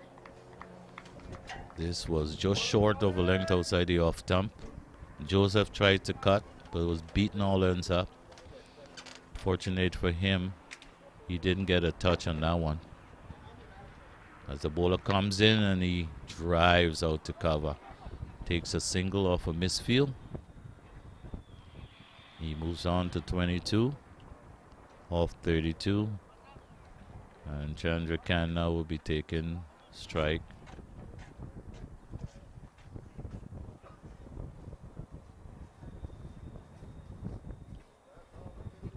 This was just short of a length outside the off stump. Joseph tried to cut, but was beaten all ends up. Fortunate for him, he didn't get a touch on that one. As the bowler comes in and he drives out to cover. Takes a single off a misfield. He moves on to 22 off 32. And Chandra Khan now will be taking strike.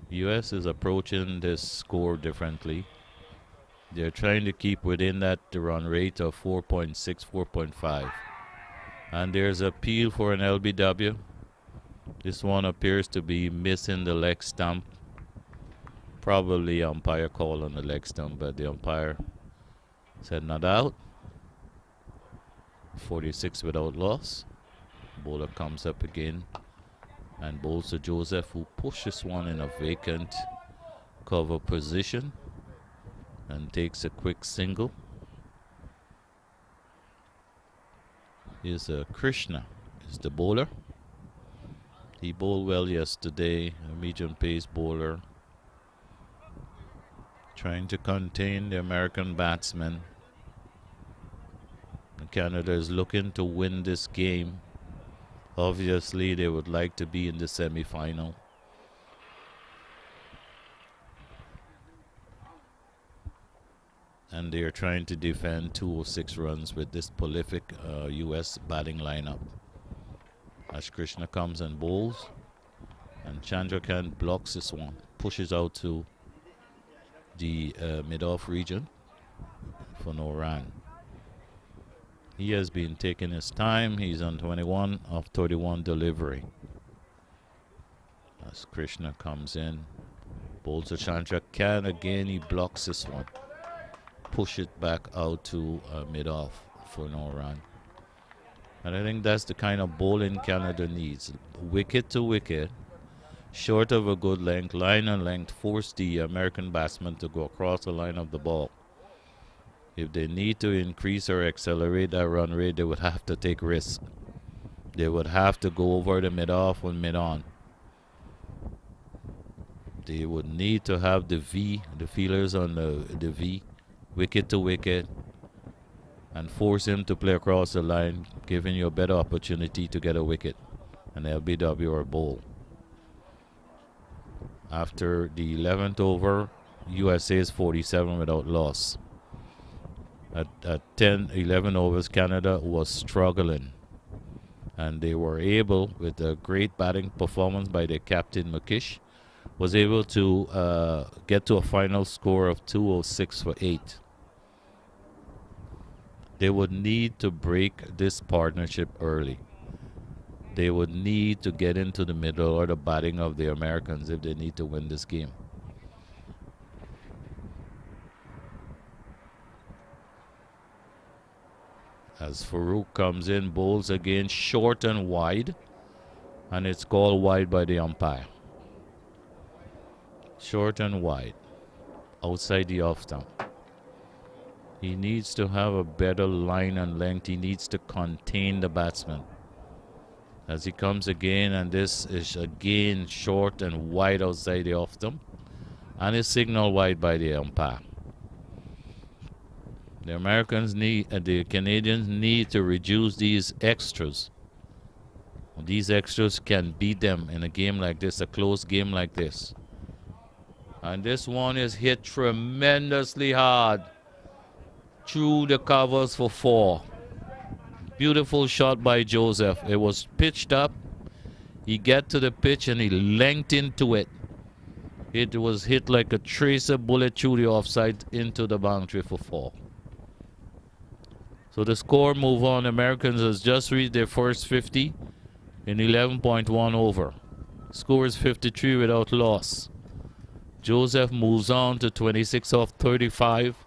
US is approaching this score differently. They're trying to keep within that run rate of 4.6, 4.5. And there's appeal for an LBW. This one appears to be missing the leg stump. Probably umpire call on the leg stump, but the umpire said not out. 46 without loss. Bowler comes up again and bowls to Joseph, who pushes one in a vacant cover position and takes a quick single. Here's Krishna is the bowler. He bowled well yesterday, a medium pace bowler, trying to contain the American batsmen. And Canada is looking to win this game. Obviously, they would like to be in the semi-final. and they are trying to defend 206 runs with this prolific U.S. batting lineup. As Krishna comes and bowls, and Chandrakant blocks this one, pushes out to the mid-off region for no run. He has been taking his time. He's on 21 of 31 delivery. As Krishna comes in, bowls to Chandrakant again. He blocks this one. Push it back out to mid-off for no run. And I think that's the kind of bowling Canada needs. Wicket to wicket, short of a good length, line and length, force the American batsman to go across the line of the ball. If they need to increase or accelerate that run rate, they would have to take risks. They would have to go over the mid-off and mid-on. They would need to have the V, the feelers on the V, wicket to wicket, and force him to play across the line, giving you a better opportunity to get a wicket, an LBW or bowl. After the 11th over, USA is 47 without loss. At 10, 11 overs, Canada was struggling. And they were able, with a great batting performance by their captain McKish, was able to get to a final score of 206 for 8. They would need to break this partnership early. They would need to get into the middle or the batting of the Americans if they need to win this game. As Farooq comes in, bowls again short and wide, and it's called wide by the umpire. Short and wide, outside the off stump. He needs to have a better line and length. He needs to contain the batsman. As he comes again, and this is again short and wide outside the off stump, and it's signaled wide by the umpire. The Americans need, the Canadians need to reduce these extras. These extras can beat them in a game like this, a close game like this. And this one is hit tremendously hard through the covers for 4. Beautiful shot by Joseph. It was pitched up. He got to the pitch and he lengthened into it. It was hit like a tracer bullet through the offside into the boundary for 4. So the score move on. Americans has just reached their first 50 in 11.1 over. Score is 53 without loss. Joseph moves on to 26 of 35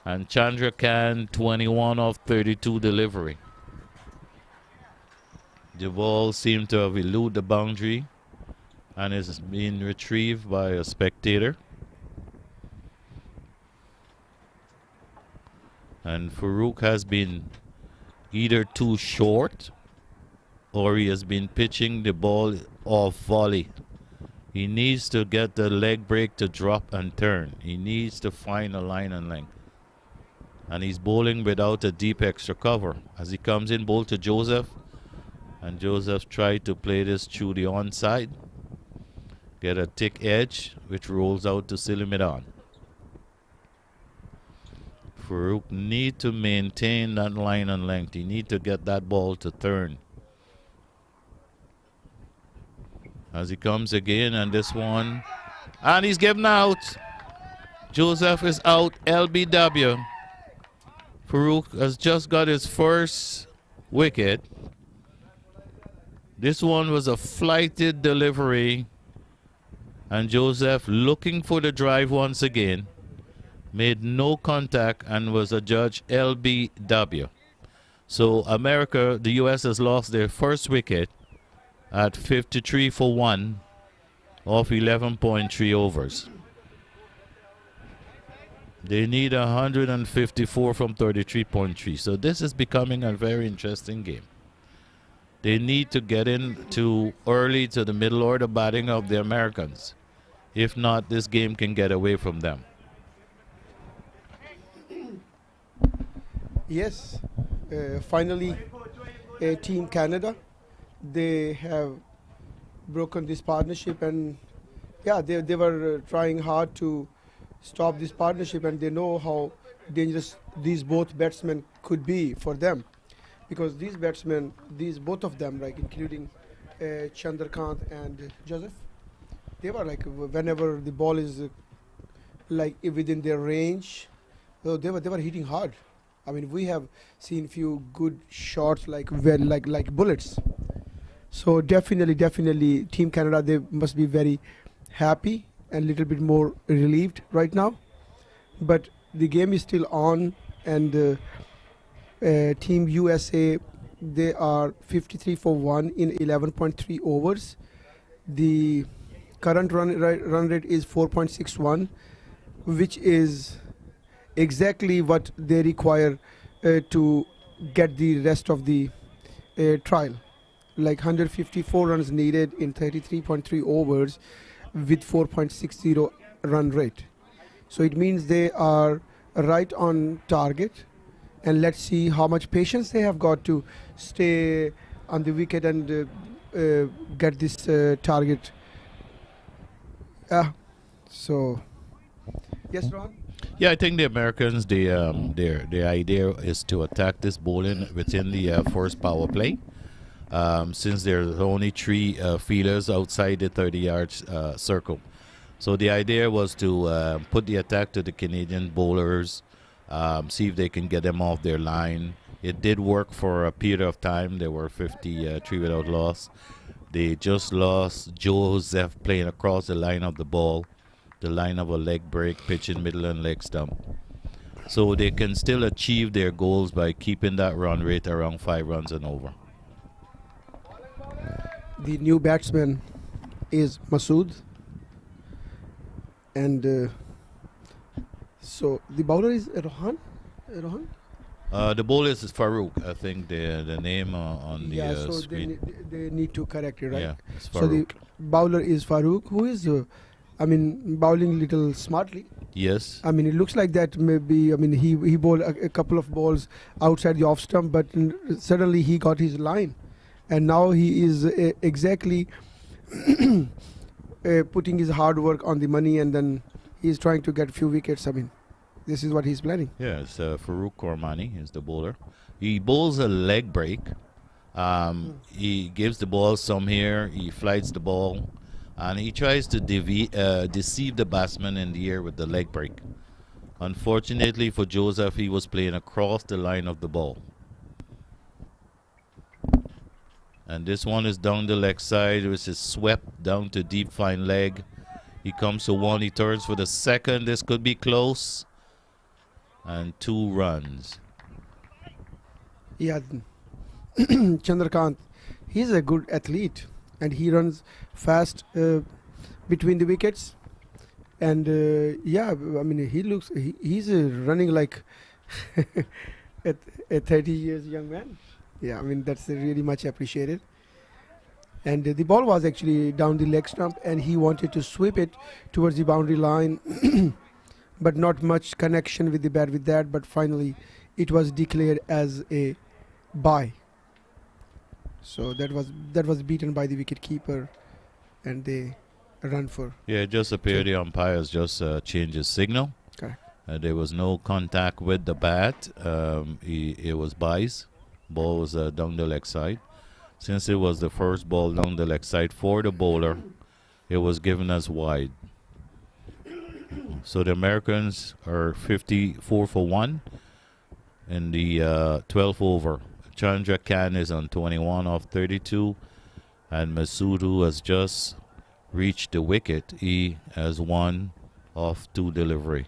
and Chandrakant 21 of 32 delivery. The ball seemed to have eluded the boundary and is being retrieved by a spectator. And Farooq has been either too short or he has been pitching the ball off volley. He needs to get the leg break to drop and turn. He needs to find a line and length. And he's bowling without a deep extra cover. As he comes in, bowl to Joseph. And Joseph tried to play this through the onside. Get a thick edge, which rolls out to Silimidan. Farooq need to maintain that line and length. He need to get that ball to turn. As he comes again, and this one, and he's given out. Joseph is out, LBW. Farooq has just got his first wicket. This one was a flighted delivery, and Joseph, looking for the drive once again, made no contact and was adjudged LBW. So America, the US has lost their first wicket at 53 for 1 off 11.3 overs. They need 154 from 33.3. So this is becoming a very interesting game. They need to get into early to the middle order batting of the Americans. If not, this game can get away from them. Yes, finally, Team Canada, they have broken this partnership, and yeah, they were trying hard to stop this partnership, and they know how dangerous these both batsmen could be for them, because these batsmen, these both of them, like including Chandrakant and Joseph, they were like whenever the ball is like within their range, they were hitting hard. I mean, we have seen few good shots like like bullets. So definitely, Team Canada, they must be very happy and little bit more relieved right now. But the game is still on, and Team USA, they are 53 for 1 in 11.3 overs. The current run rate is 4.61, which is exactly what they require to get the rest of the trial. Like 154 runs needed in 33.3 overs with 4.60 run rate. So it means they are right on target, and let's see how much patience they have got to stay on the wicket and get this target. So yes, Ron. Yeah, I think the Americans, their idea is to attack this bowling within the first power play. Since there's only 3 fielders outside the 30-yard circle. So the idea was to put the attack to the Canadian bowlers, see if they can get them off their line. It did work for a period of time. They were 53 without loss. They just lost Joseph playing across the line of the ball, the line of a leg break, pitch in middle and leg stump. So they can still achieve their goals by keeping that run rate around 5 runs and over. The new batsman is Masood, and so the bowler is Rohan. The bowler is Farouk. I think the name on the so screen. they need to correct it, right? Yeah, it's So the Farouk. bowler is Farouk, who is, bowling little smartly. Yes. I mean, it looks like that maybe. I mean, he bowled a couple of balls outside the off stump, but suddenly he got his line, and now he is exactly putting his hard work on the money, and then he's trying to get few wickets. I mean, this is what he's planning. Yeah, it's Farouk Kormani is the bowler. He bowls a leg break. He gives the ball some here. He flights the ball, and he tries to deceive the batsman in the air with the leg break. Unfortunately for Joseph, he was playing across the line of the ball. And this one is down the leg side, which is swept down to deep fine leg. He comes to 1, he turns for the second. This could be close. And 2 runs. Yeah, Chandrakant, he's a good athlete, and he runs fast between the wickets. And he's running like a 30 years young man. Yeah, I mean, that's really much appreciated. And the ball was actually down the leg stump, and he wanted to sweep it towards the boundary line, but not much connection with the bat with that. But finally, it was declared as a bye. So that was beaten by the wicket keeper, and they run for. Yeah, it just appeared the umpires just changed his signal. Correct. There was no contact with the bat. It was byes. Ball was down the leg side. Since it was the first ball down the leg side for the bowler, it was given as wide. So the Americans are 54 for 1 in the 12th over. Chandra Khan is on 21 off 32, and Masudu has just reached the wicket. He has 1 off 2 delivery.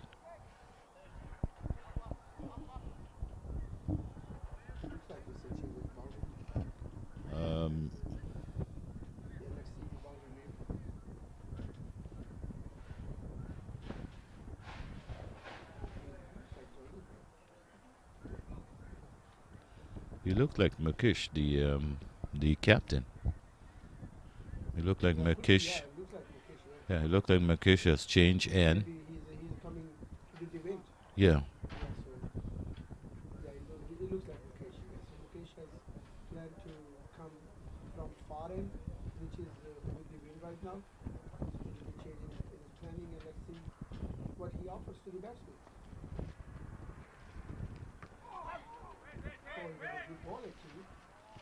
He looked like Mukesh, the captain. He looked like Mukesh. Yeah, he looked like Mukesh has changed end. He's coming with the wind. Yeah. It looks like Mukesh. So Mukesh has planned to come from far end, which is with the wind right now. So he will be changing his planning, and let's see what he offers to the batsman. Oh, it was a good ball actually,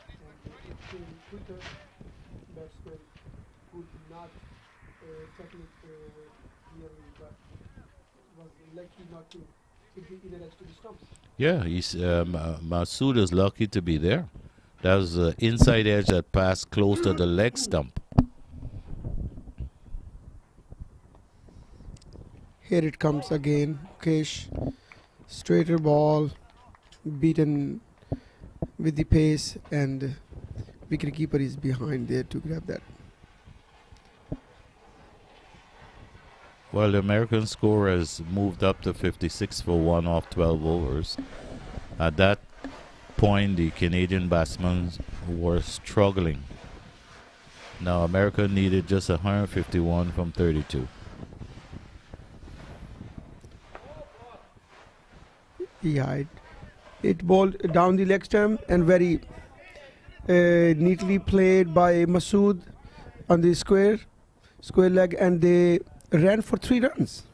and it came quicker. Batsman could not tackle it clearly, but was lucky not to hit the inner edge to the stumps. Yeah, Masood is lucky to be there. That was the inside edge that passed close to the leg stump. Here it comes again. Mukesh, straighter ball, beaten with the pace, and wicketkeeper is behind there to grab that. Well, the American score has moved up to 56 for 1 off 12 overs. At that point, the Canadian batsmen were struggling. Now, America needed just 151 from 32. Yeah, it bowled down the leg stump and very neatly played by Masood on the square leg, and they ran for 3 runs.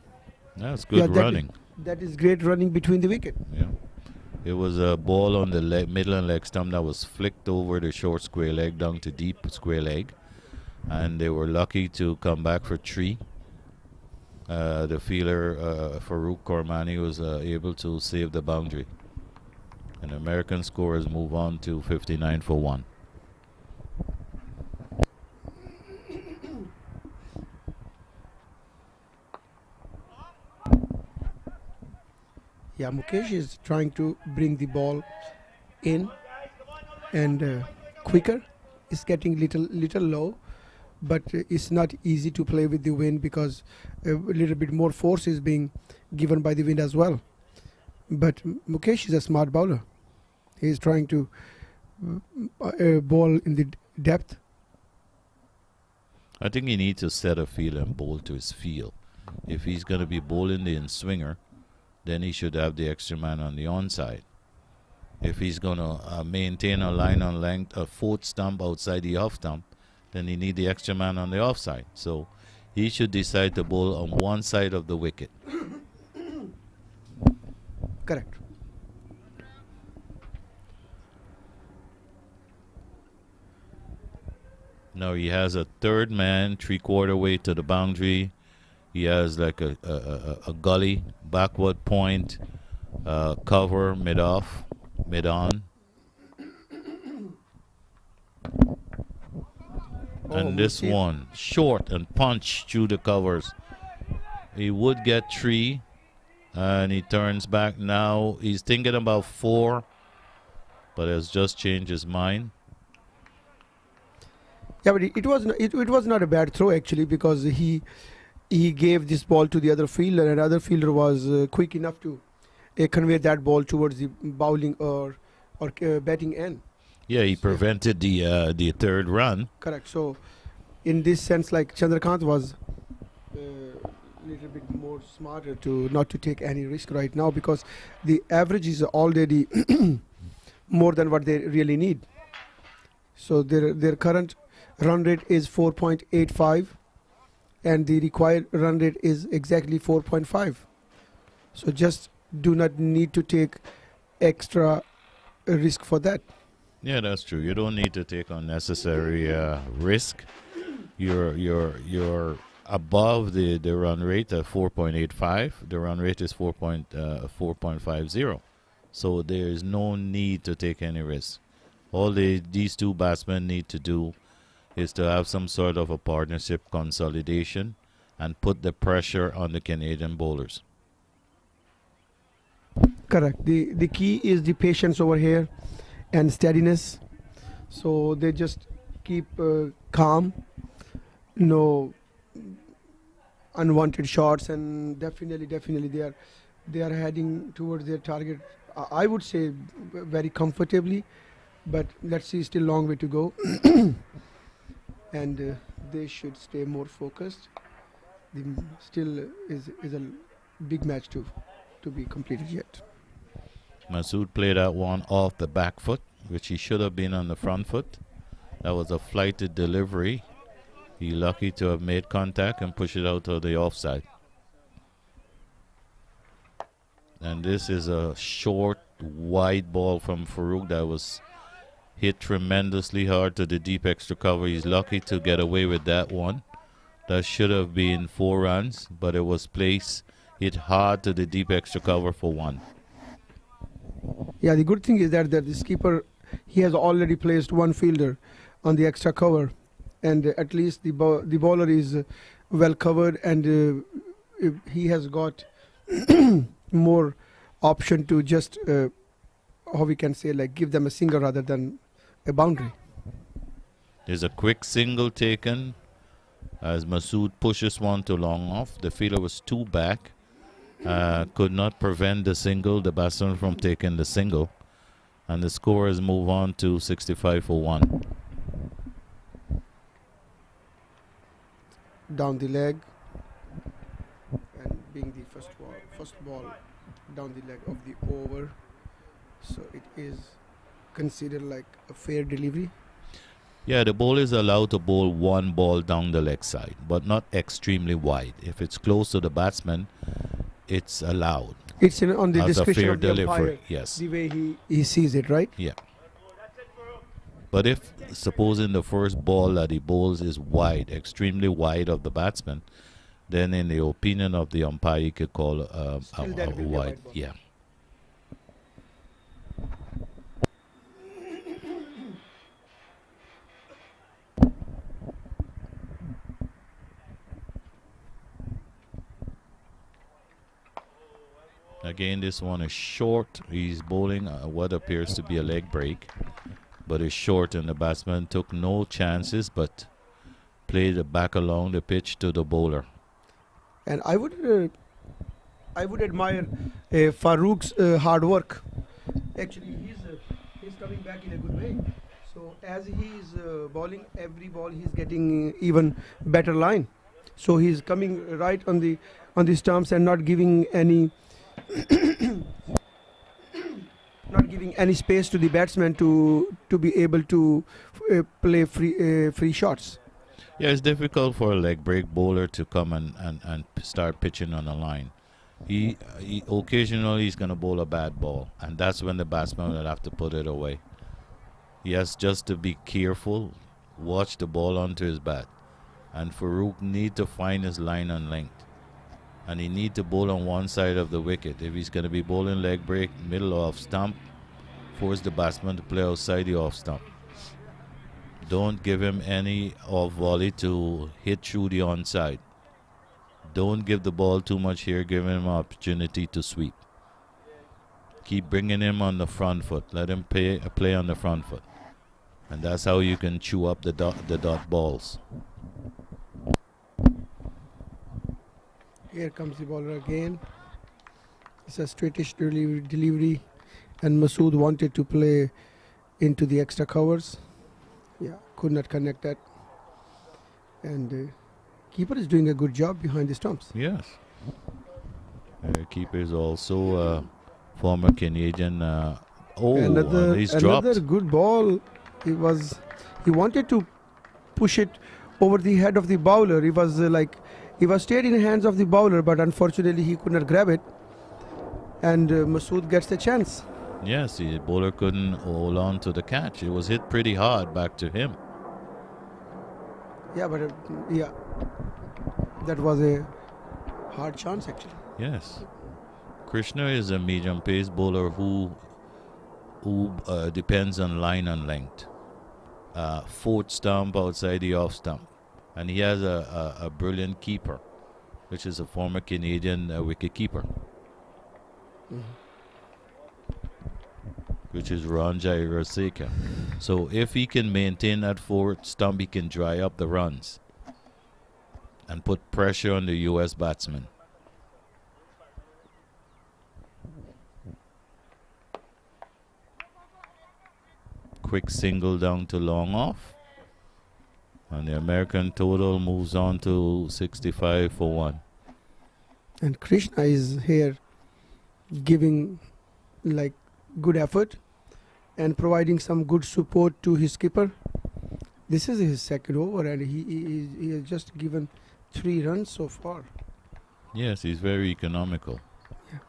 That's good Yeah, running. That is great running between the wicket. Yeah. It was a ball on the middle and leg stump that was flicked over the short square leg down to deep square leg. And they were lucky to come back for 3. The fielder, Farouk Kormani, was able to save the boundary. And American scorers move on to 59 for 1. Yeah, Mukesh is trying to bring the ball in and quicker. It's getting little low, but it's not easy to play with the wind because a little bit more force is being given by the wind as well. But Mukesh is a smart bowler. He is trying to bowl in the depth. I think he needs to set a field and bowl to his feel. If he's going to be bowling the in-swinger, then he should have the extra man on the onside. If he's going to maintain a line on length, a 4th stump outside the off stump, then he need the extra man on the offside. So he should decide to bowl on one side of the wicket. Correct. Now he has a 3rd man, 3/4 way to the boundary. He has like a gully, backward point, cover, mid-off, mid-on. And this one, short and punch through the covers. He would get 3, and he turns back now. He's thinking about 4, but has just changed his mind. Yeah, but it was not a bad throw actually, because he gave this ball to the other fielder, and other fielder was quick enough to convey that ball towards the bowling or batting end. Yeah, he prevented the 3rd run. Correct. So, in this sense, like Chandrakant was little bit more smarter to not to take any risk right now, because the average is already more than what they really need. So their current run rate is 4.85, and the required run rate is exactly 4.5. So just do not need to take extra risk for that. Yeah, that's true. You don't need to take unnecessary risk. You're above the run rate at 4.85. The run rate is 4.50. So there is no need to take any risk. All these 2 batsmen need to do is to have some sort of a partnership consolidation and put the pressure on the Canadian bowlers. Correct. The key is the patience over here and steadiness. So they just keep calm, no unwanted shots, and definitely they are heading towards their target. I would say very comfortably, but let's see, still long way to go. And they should stay more focused. Still is a big match to be completed yet. Masood played that one off the back foot, which he should have been on the front foot. That was a flighted delivery. He lucky to have made contact and push it out to the offside. And this is a short, wide ball from Farouk that was hit tremendously hard to the deep extra cover. He's lucky to get away with that one. That should have been 4 runs, but it was placed, hit hard to the deep extra cover for 1. Yeah, the good thing is that the skipper, he has already placed 1 fielder on the extra cover, and at least the bowler is well covered, and he has got more option to just how we can say, like, give them a single rather than a boundary. There's a quick single taken as Masood pushes one to long off. The fielder was 2 back, could not prevent the single, the batsman from taking the single, and the scorers move on to 65 for 1. Down the leg, and being the first ball down the leg of the over, so it is considered like a fair delivery. Yeah, the bowler is allowed to bowl 1 ball down the leg side, but not extremely wide. If it's close to the batsman, it's allowed. It's on the As a discretion fair of the delivery, umpire, yes. the way he sees it, right? Yeah. But if, supposing the first ball that he bowls is wide, extremely wide of the batsman, then in the opinion of the umpire, he could call a Still that will be a wide. wide ball. Yeah. Again, this one is short. He's bowling what appears to be a leg break, but it's short, and the batsman took no chances but played it back along the pitch to the bowler. And I would admire Farouk's hard work. Actually, he's coming back in a good way. So as he's bowling every ball, he's getting even better line. So he's coming right on the stumps and not giving any space to the batsman to be able to play free shots. Yeah, it's difficult for a leg break bowler to come and start pitching on the line. He occasionally he's going to bowl a bad ball, and that's when the batsman will have to put it away. He has just to be careful, watch the ball onto his bat, and Farouk need to find his line and length. And he need to bowl on one side of the wicket. If he's going to be bowling leg break, middle off stump, force the batsman to play outside the off stump. Don't give him any off volley to hit through the onside. Don't give the ball too much here, give him an opportunity to sweep. Keep bringing him on the front foot. Let him play on the front foot. And that's how you can chew up the dot balls. Here comes the bowler again. It's a straightish delivery, and Masood wanted to play into the extra covers. Yeah, could not connect that. And keeper is doing a good job behind the stumps. Yes. Keeper is also former Canadian. He's dropped. Another good ball. He wanted to push it over the head of the bowler. He was stayed in the hands of the bowler, but unfortunately he could not grab it. And Masood gets the chance. Yes, the bowler couldn't hold on to the catch. It was hit pretty hard back to him. Yeah, but that was a hard chance actually. Yes. Krishna is a medium pace bowler who depends on line and length. Fourth stump outside the off stump. And he has a brilliant keeper, which is a former Canadian wicket keeper, which is Ranjai Raseka. So if he can maintain that fourth stump, he can dry up the runs and put pressure on the U.S. batsmen. Quick single down to long off. And the American total moves on to 65 for 1. And Krishna is here giving good effort and providing some good support to his skipper. This is his second over, and he has just given 3 runs so far. Yes, he's very economical. Yeah.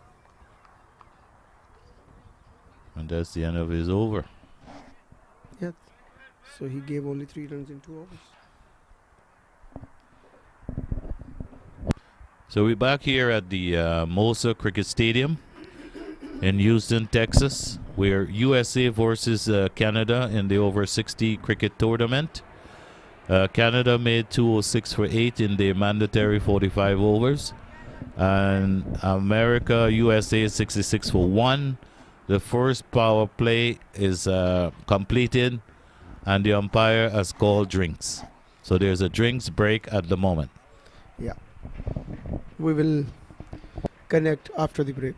And that's the end of his over. Yeah. So he gave only 3 runs in 2 overs. So we're back here at the Mosa Cricket Stadium in Houston, Texas. We're USA versus Canada in the over 60 cricket tournament. Canada made 206 for 8 in the mandatory 45 overs. And America, USA 66 for 1. The first power play is completed and the umpire has called drinks. So there's a drinks break at the moment. Yeah. We will connect after the break.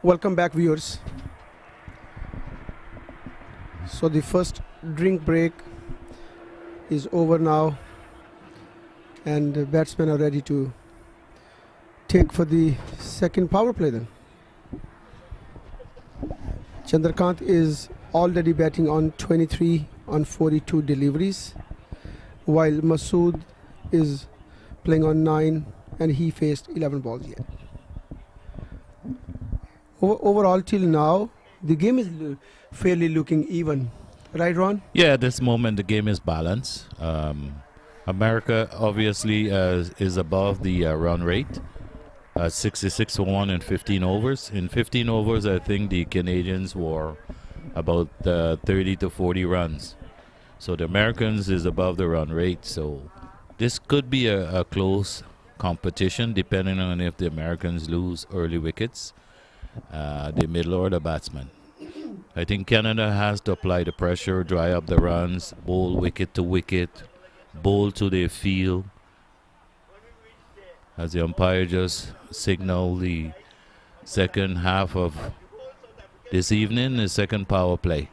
Welcome back, viewers. So the first drink break is over now, and the batsmen are ready to take for the second power play then. Chandrakant is already batting on 23 on 42 deliveries, while Masood is playing on 9 and he faced 11 balls yet. Overall till now, the game is fairly looking even. Right, Ron? Yeah, at this moment the game is balanced. America obviously is above the run rate, 66 for 1 in 15 overs. In 15 overs, I think the Canadians were about 30 to 40 runs. So the Americans is above the run rate. So this could be a close competition depending on if the Americans lose early wickets, the middle order batsmen. I think Canada has to apply the pressure, dry up the runs, bowl wicket to wicket, bowl to their field. As the umpire just signaled the second half of this evening, the second power play,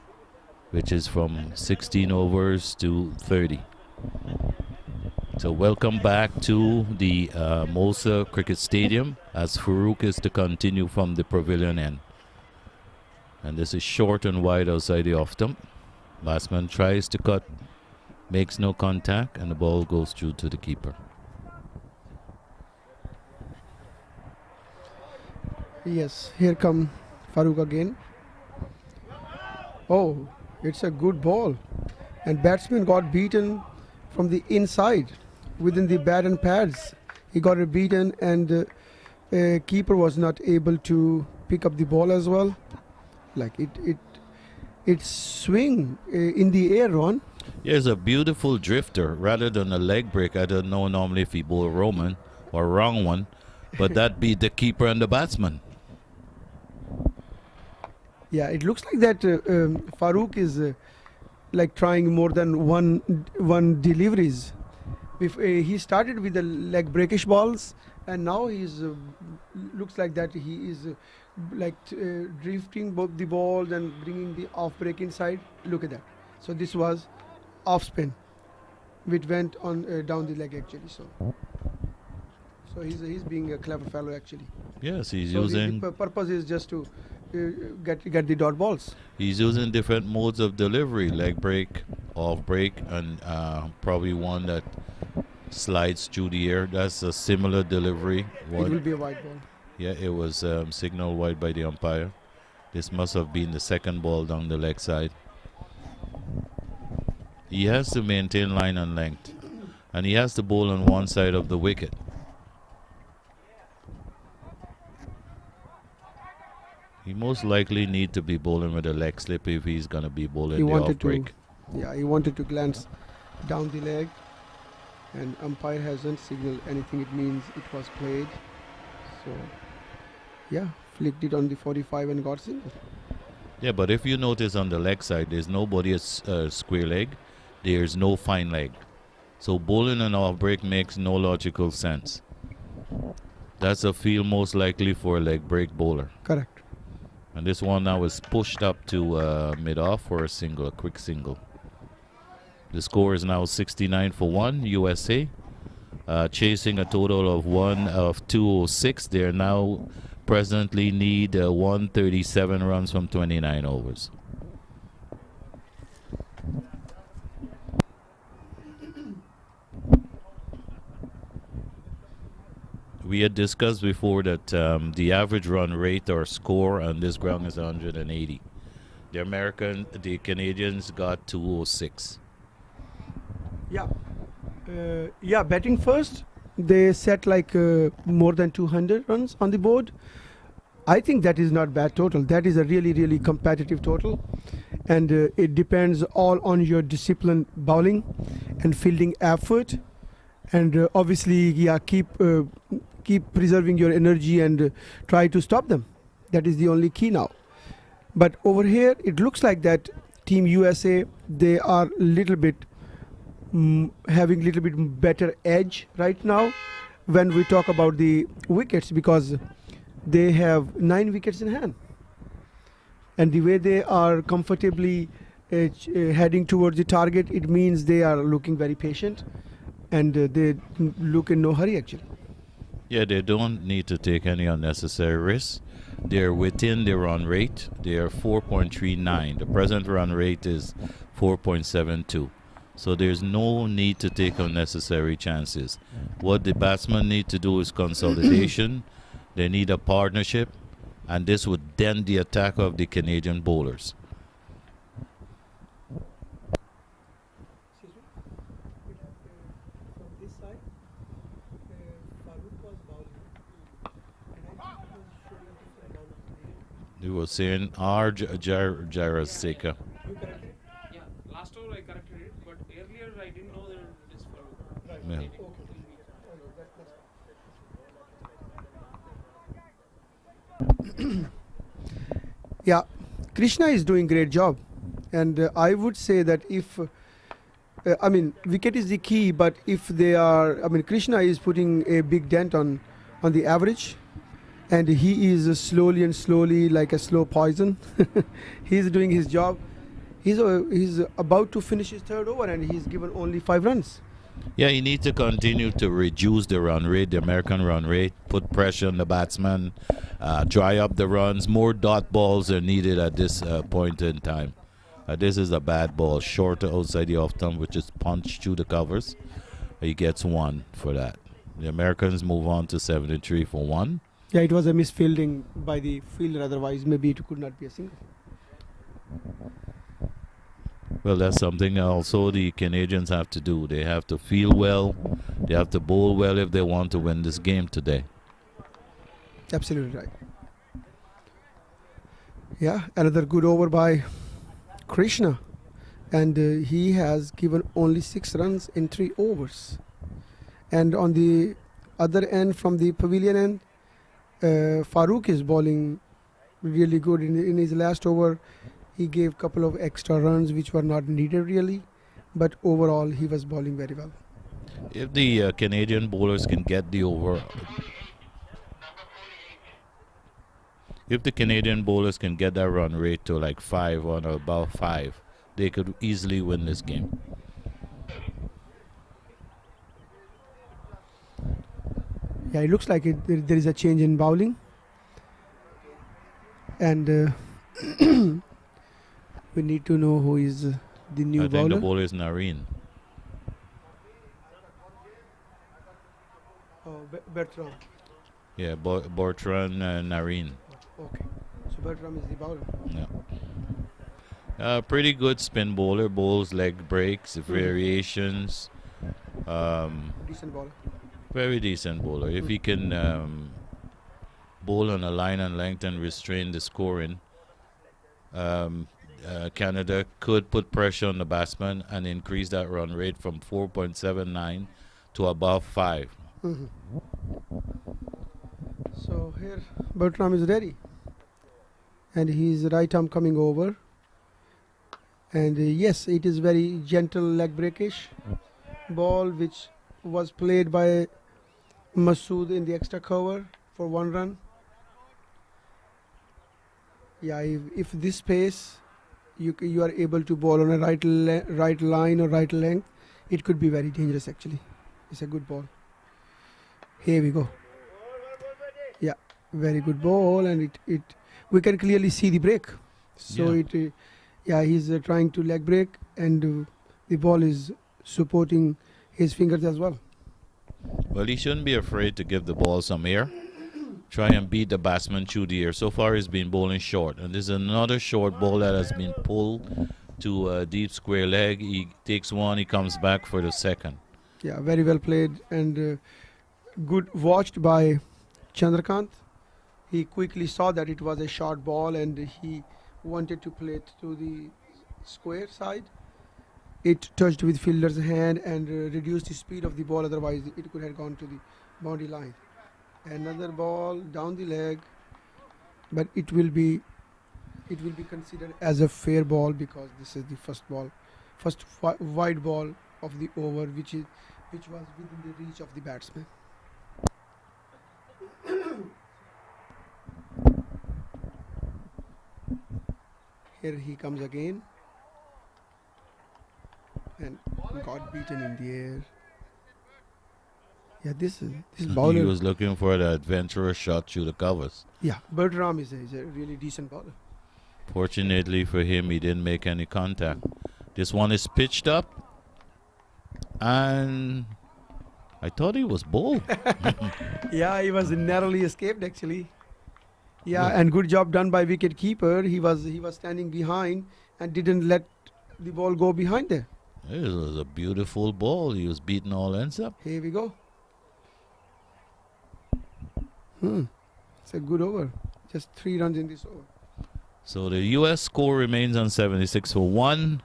which is from 16 overs to 30. So welcome back to the Mosa Cricket Stadium as Farouk is to continue from the pavilion end. And this is short and wide outside the off stump. Batsman tries to cut, makes no contact, and the ball goes through to the keeper. Yes, here come Farouk again. Oh, it's a good ball. And batsman got beaten from the inside within the bat and pads. He got it beaten, and keeper was not able to pick up the ball as well. Like it swing in the air, Ron. Yeah, it's a beautiful drifter rather than a leg break. I don't know normally if he bowl Roman or wrong one, but that beat the keeper and the batsman. Yeah, it looks like that Farouk is like trying more than one deliveries. He started with the leg breakish balls, and now he's looks like that he is drifting both the balls and bringing the off break inside. Look at that. So this was off spin, which went on down the leg actually. So he's being a clever fellow actually. Yes, he's So using. the purpose is just to get the dot balls. He's using different modes of delivery, leg break, off break, and probably one that slides through the air. That's a similar delivery. It will be a wide ball. Yeah, it was signaled wide by the umpire. This must have been the second ball down the leg side. He has to maintain line and length, and he has to bowl on one side of the wicket. He most likely need to be bowling with a leg slip if he's going to be bowling He the off wanted break. he wanted to glance down the leg, and umpire hasn't signaled anything. It means it was played. So yeah, flicked it on the 45 and got single. Yeah, but if you notice on the leg side, there's nobody square leg. There's no fine leg. So bowling an off break makes no logical sense. That's a field most likely for a leg break bowler. Correct. And this one now is pushed up to mid-off for a single, a quick single. The score is now 69 for 1, USA. Chasing a total of 206. They now presently need 137 runs from 29 overs. We had discussed before that the average run rate or score on this ground is 180. The Canadians got 206. Yeah, batting first, they set like more than 200 runs on the board. I think that is not bad total. That is a really, really competitive total. And it depends all on your disciplined bowling and fielding effort. And obviously, keep preserving your energy and try to stop them. That is the only key now. But over here, it looks like that Team USA, they are little bit having little bit better edge right now when we talk about the wickets, because they have 9 wickets in hand. And the way they are comfortably heading towards the target, it means they are looking very patient, and they look in no hurry actually. Yeah, they don't need to take any unnecessary risks. They're within their run rate. They are 4.39. The present run rate is 4.72. So there's no need to take unnecessary chances. What the batsmen need to do is consolidation. They need a partnership, and this would dent the attack of the Canadian bowlers. You were saying R. Jaraseka. Yeah, last over I corrected it, but earlier I didn't know that it is for. Yeah. Yeah, Krishna is doing great job, and I would say that if wicket is the key, but if they are, Krishna is putting a big dent on the average, and he is slowly like a slow poison. He's doing his job. He's about to finish his third over, and he's given only 5 runs. Yeah, you need to continue to reduce the run rate, the American run rate, put pressure on the batsman, dry up the runs. More dot balls are needed at this point in time. This is a bad ball, short outside the off stump, which is punched through the covers. He gets 1 for that. The Americans move on to 73 for 1. Yeah, it was a misfielding by the fielder, otherwise maybe it could not be a single. Well, that's something also the Canadians have to do. They have to feel well. They have to bowl well if they want to win this game today. Absolutely right. Yeah, another good over by Krishna, and he has given only 6 runs in 3 overs. And on the other end, from the pavilion end, Farooq is bowling really good. In his last over, he gave a couple of extra runs which were not needed really, but overall he was bowling very well. If the Canadian bowlers can get the over, if the Canadian bowlers can get that run rate to like 5 or about 5, they could easily win this game. Yeah, it looks like there is a change in bowling, and we need to know who is the new I think bowler. the bowler is Nareen. Oh, Bertram. Yeah, Bertrand Nareen. Okay, so Bertram is the bowler. Yeah. Pretty good spin bowler, bowls leg breaks, variations. Decent bowler. Very decent bowler. If he can bowl on a line and length and restrain the scoring, Canada could put pressure on the batsman and increase that run rate from 4.79 to above 5. So here Bertram is ready, and his right arm coming over, and yes, it is very gentle leg breakish ball which was played by Masood in the extra cover for 1 run. Yeah, if this pace you are able to bowl on a right line or right length, it could be very dangerous actually. It's a good ball. Here we go. Yeah, very good ball, and it we can clearly see the break. So Yeah. he's trying to leg break, and the ball is supporting his fingers as well. Well, he shouldn't be afraid to give the ball some air. Try and beat the batsman through the air. So far, he's been bowling short. And there's another short ball that has been pulled to a deep square leg. He takes 1, he comes back for the second. Yeah, very well played, and good watched by Chandrakant. He quickly saw that it was a short ball, and he wanted to play it to the square side. It touched with fielder's hand and reduced the speed of the ball, otherwise it could have gone to the boundary line. Another ball down the leg, but it will be considered as a fair ball because this is the first wide ball of the over, which was within the reach of the batsman. Here he comes again. And got beaten in the air. Yeah, this bowler. He was looking for the adventurous shot through the covers. Yeah, Bertram is a really decent bowler. Fortunately for him, he didn't make any contact. This one is pitched up, and I thought he was bowled. Yeah, he was narrowly escaped actually. Yeah, and good job done by wicket keeper. He was standing behind and didn't let the ball go behind there. It was a beautiful ball. He was beating all ends up. Here we go. It's a good over. Just 3 runs in this over. So the U.S. score remains on 76 for 1,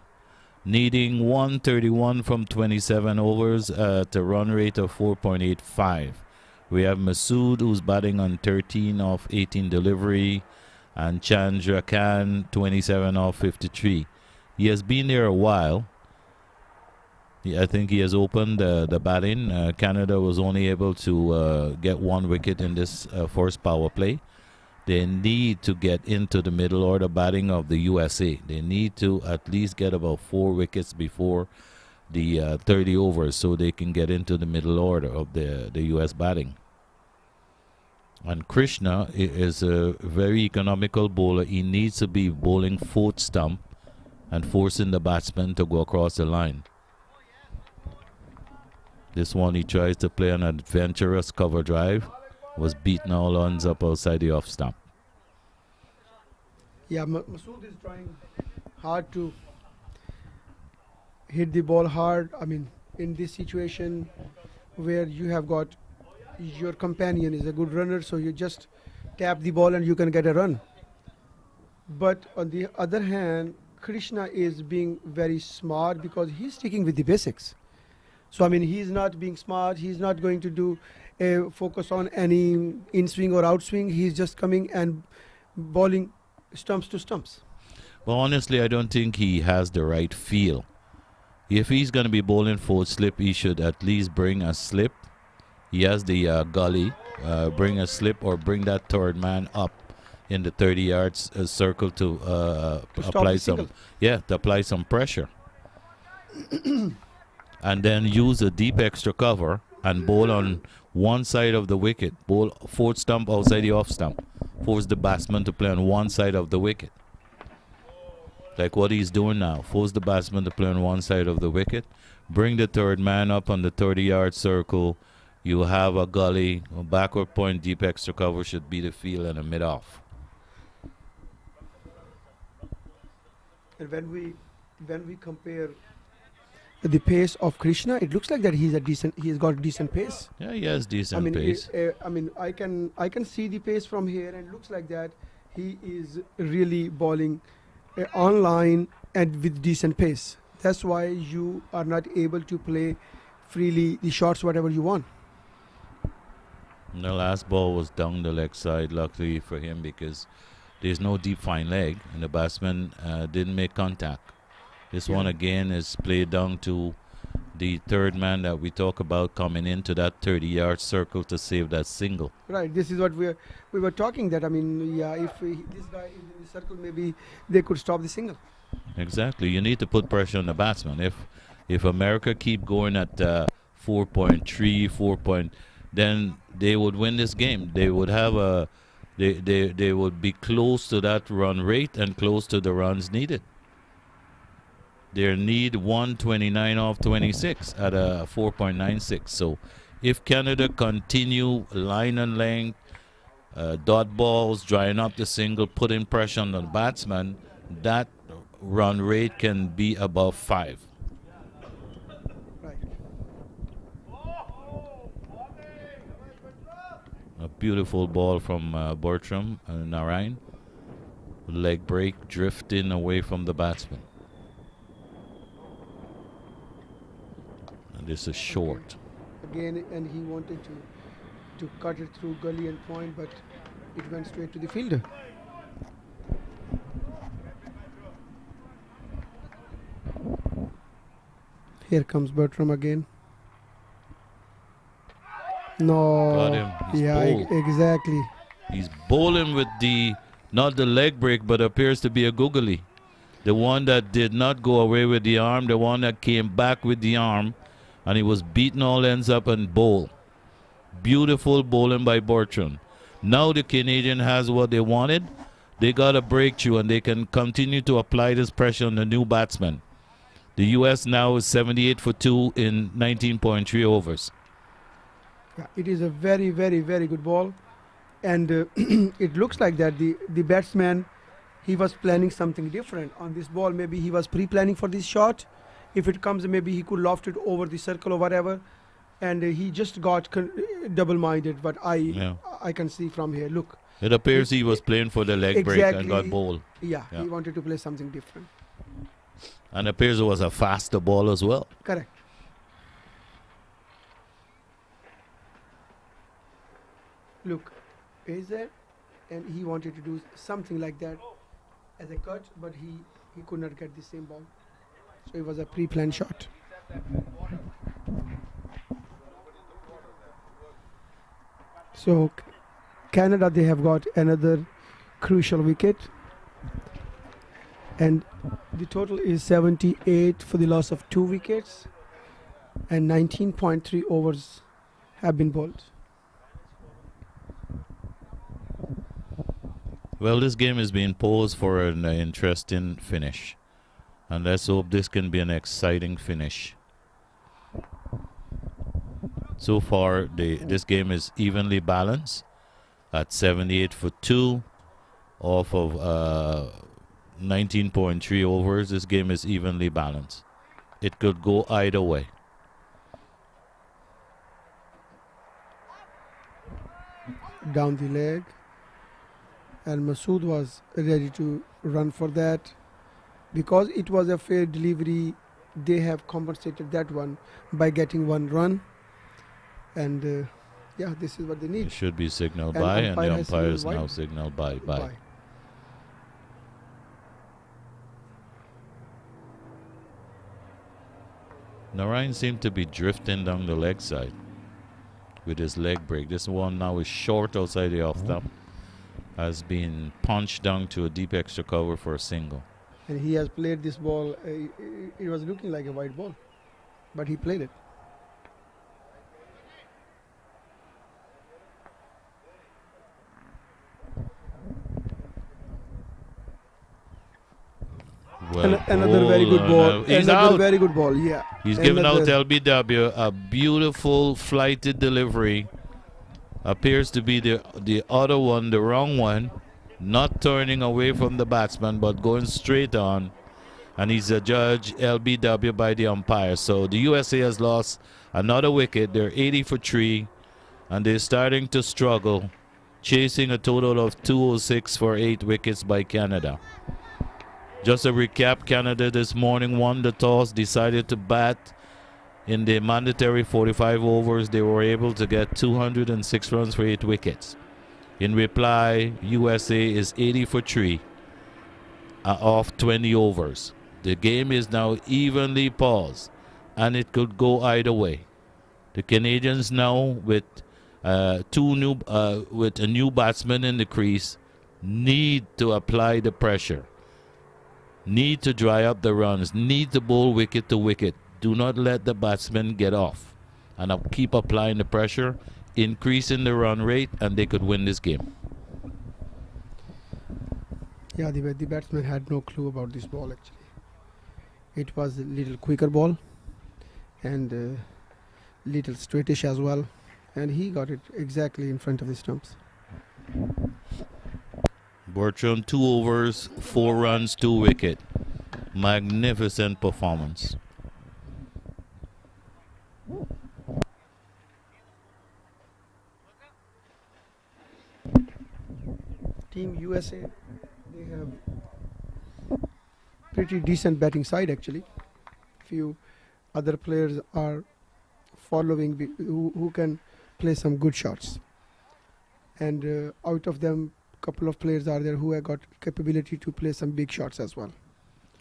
needing 131 from 27 overs at a run rate of 4.85. We have Masood, who's batting on 13 off 18 delivery, and Chandra Khan, 27 off 53. He has been there a while. I think he has opened the batting. Canada was only able to get 1 wicket in this first power play. They need to get into the middle order batting of the USA. They need to at least get about 4 wickets before the 30 overs so they can get into the middle order of the US batting. And Krishna is a very economical bowler. He needs to be bowling 4th stump and forcing the batsman to go across the line. This one he tries to play an adventurous cover drive. Was beaten all ends up outside the off stump. Yeah, Masood is trying hard to hit the ball hard. I mean, in this situation where you have got your companion is a good runner, so you just tap the ball and you can get a run. But on the other hand, Krishna is being very smart because he's sticking with the basics. So, I mean, he's not being smart. He's not going to do a focus on any in-swing or out-swing. He's just coming and bowling stumps to stumps. Well, honestly, I don't think he has the right feel. If he's going to be bowling 4th slip, he should at least bring a slip. He has the gully. Bring a slip or bring that 3rd man up in the 30 yards circle to apply some pressure. And then use a deep extra cover and bowl on one side of the wicket. Bowl 4th stump outside the off stump. Force the batsman to play on one side of the wicket. Like what he's doing now. Force the batsman to play on one side of the wicket. Bring the 3rd man up on the 30-yard circle. You have a gully, a backward point, deep extra cover should be the field and a mid-off. And when we compare the pace of Krishna, it looks like that he's got a decent pace. Yeah, he has decent pace. I can see the pace from here, and it looks like that he is really bowling online and with decent pace. That's why you are not able to play freely the shots whatever you want. The last ball was down the leg side, luckily for him, because there's no deep fine leg, and the batsman didn't make contact. This one again is played down to the 3rd man that we talk about coming into that 30-yard circle to save that single. Right, this is what we were talking that, I mean, yeah, if this guy is in the circle, maybe they could stop the single. Exactly. You need to put pressure on the batsman. If America keep going at 4.3, 4. Then they would win this game. They would have they would be close to that run rate and close to the runs needed. They need 129 off 26 at a 4.96. So if Canada continue line and length, dot balls, drying up the single, putting pressure on the batsman, that run rate can be above 5. Right. A beautiful ball from Bertram Narayan. Leg break, drifting away from the batsman. And this is short. Again, and he wanted to cut it through gully and point, but it went straight to the fielder. Here comes Bertram again. No. Got him. He's bowled. Exactly. He's bowling with not the leg break, but appears to be a googly. The one that did not go away with the arm, the one that came back with the arm, and he was beating all ends up and bowl. Beautiful bowling by Bertrand. Now the Canadian has what they wanted. They got a breakthrough and they can continue to apply this pressure on the new batsman. The U.S. now is 78 for 2 in 19.3 overs. Yeah, it is a very, very, very good ball. And it looks like that the batsman, he was planning something different on this ball. Maybe he was pre-planning for this shot. If it comes, maybe he could loft it over the circle or whatever. And he just got double-minded. But I can see from here, look. It appears he was playing for the leg break and got bowled. Yeah, he wanted to play something different. And it appears it was a faster ball as well. Correct. Look, is there? And he wanted to do something like that as a cut, but he could not get the same ball. So it was a pre-planned shot. So Canada, they have got another crucial wicket. And the total is 78 for the loss of 2 wickets. And 19.3 overs have been bowled. Well, this game is being posed for an interesting finish. And let's hope this can be an exciting finish. So far, this game is evenly balanced at 78 for 2 off of 19.3 overs. This game is evenly balanced. It could go either way. Down the leg. And Masood was ready to run for that. Because it was a fair delivery, they have compensated that one by getting 1 run. And yeah, this is what they need. It should be signaled by, and the umpire is now signaled by. Narayan seemed to be drifting down the leg side with his leg break. This one now is short outside the off stump. Has been punched down to a deep extra cover for a single. And he has played this ball. It was looking like a white ball, but he played it. Well, another very good ball. He's another out. very good ball, yeah. He's given out LBW a beautiful flighted delivery. Appears to be the other one, the wrong one. Not turning away from the batsman, but going straight on. And he's adjudged LBW by the umpire. So the USA has lost another wicket. They're 80 for 3. And they're starting to struggle, chasing a total of 206 for 8 wickets by Canada. Just a recap, Canada this morning won the toss, decided to bat. In the mandatory 45 overs, they were able to get 206 runs for 8 wickets. In reply, USA is 80 for 3 off 20 overs. The game is now evenly paused, and it could go either way. The Canadians now with a new batsman in the crease need to apply the pressure. Need to dry up the runs, need to bowl wicket to wicket. Do not let the batsmen get off. And keep applying the pressure, increasing the run rate, and they could win this game. Yeah, the batsman had no clue about this ball actually. It was a little quicker ball and little straightish as well. And he got it exactly in front of the stumps. Bertrand, 2 overs, 4 runs, 2 wicket. Magnificent performance. Team USA, they have pretty decent batting side actually. Few other players are following who can play some good shots. And out of them, couple of players are there who have got capability to play some big shots as well.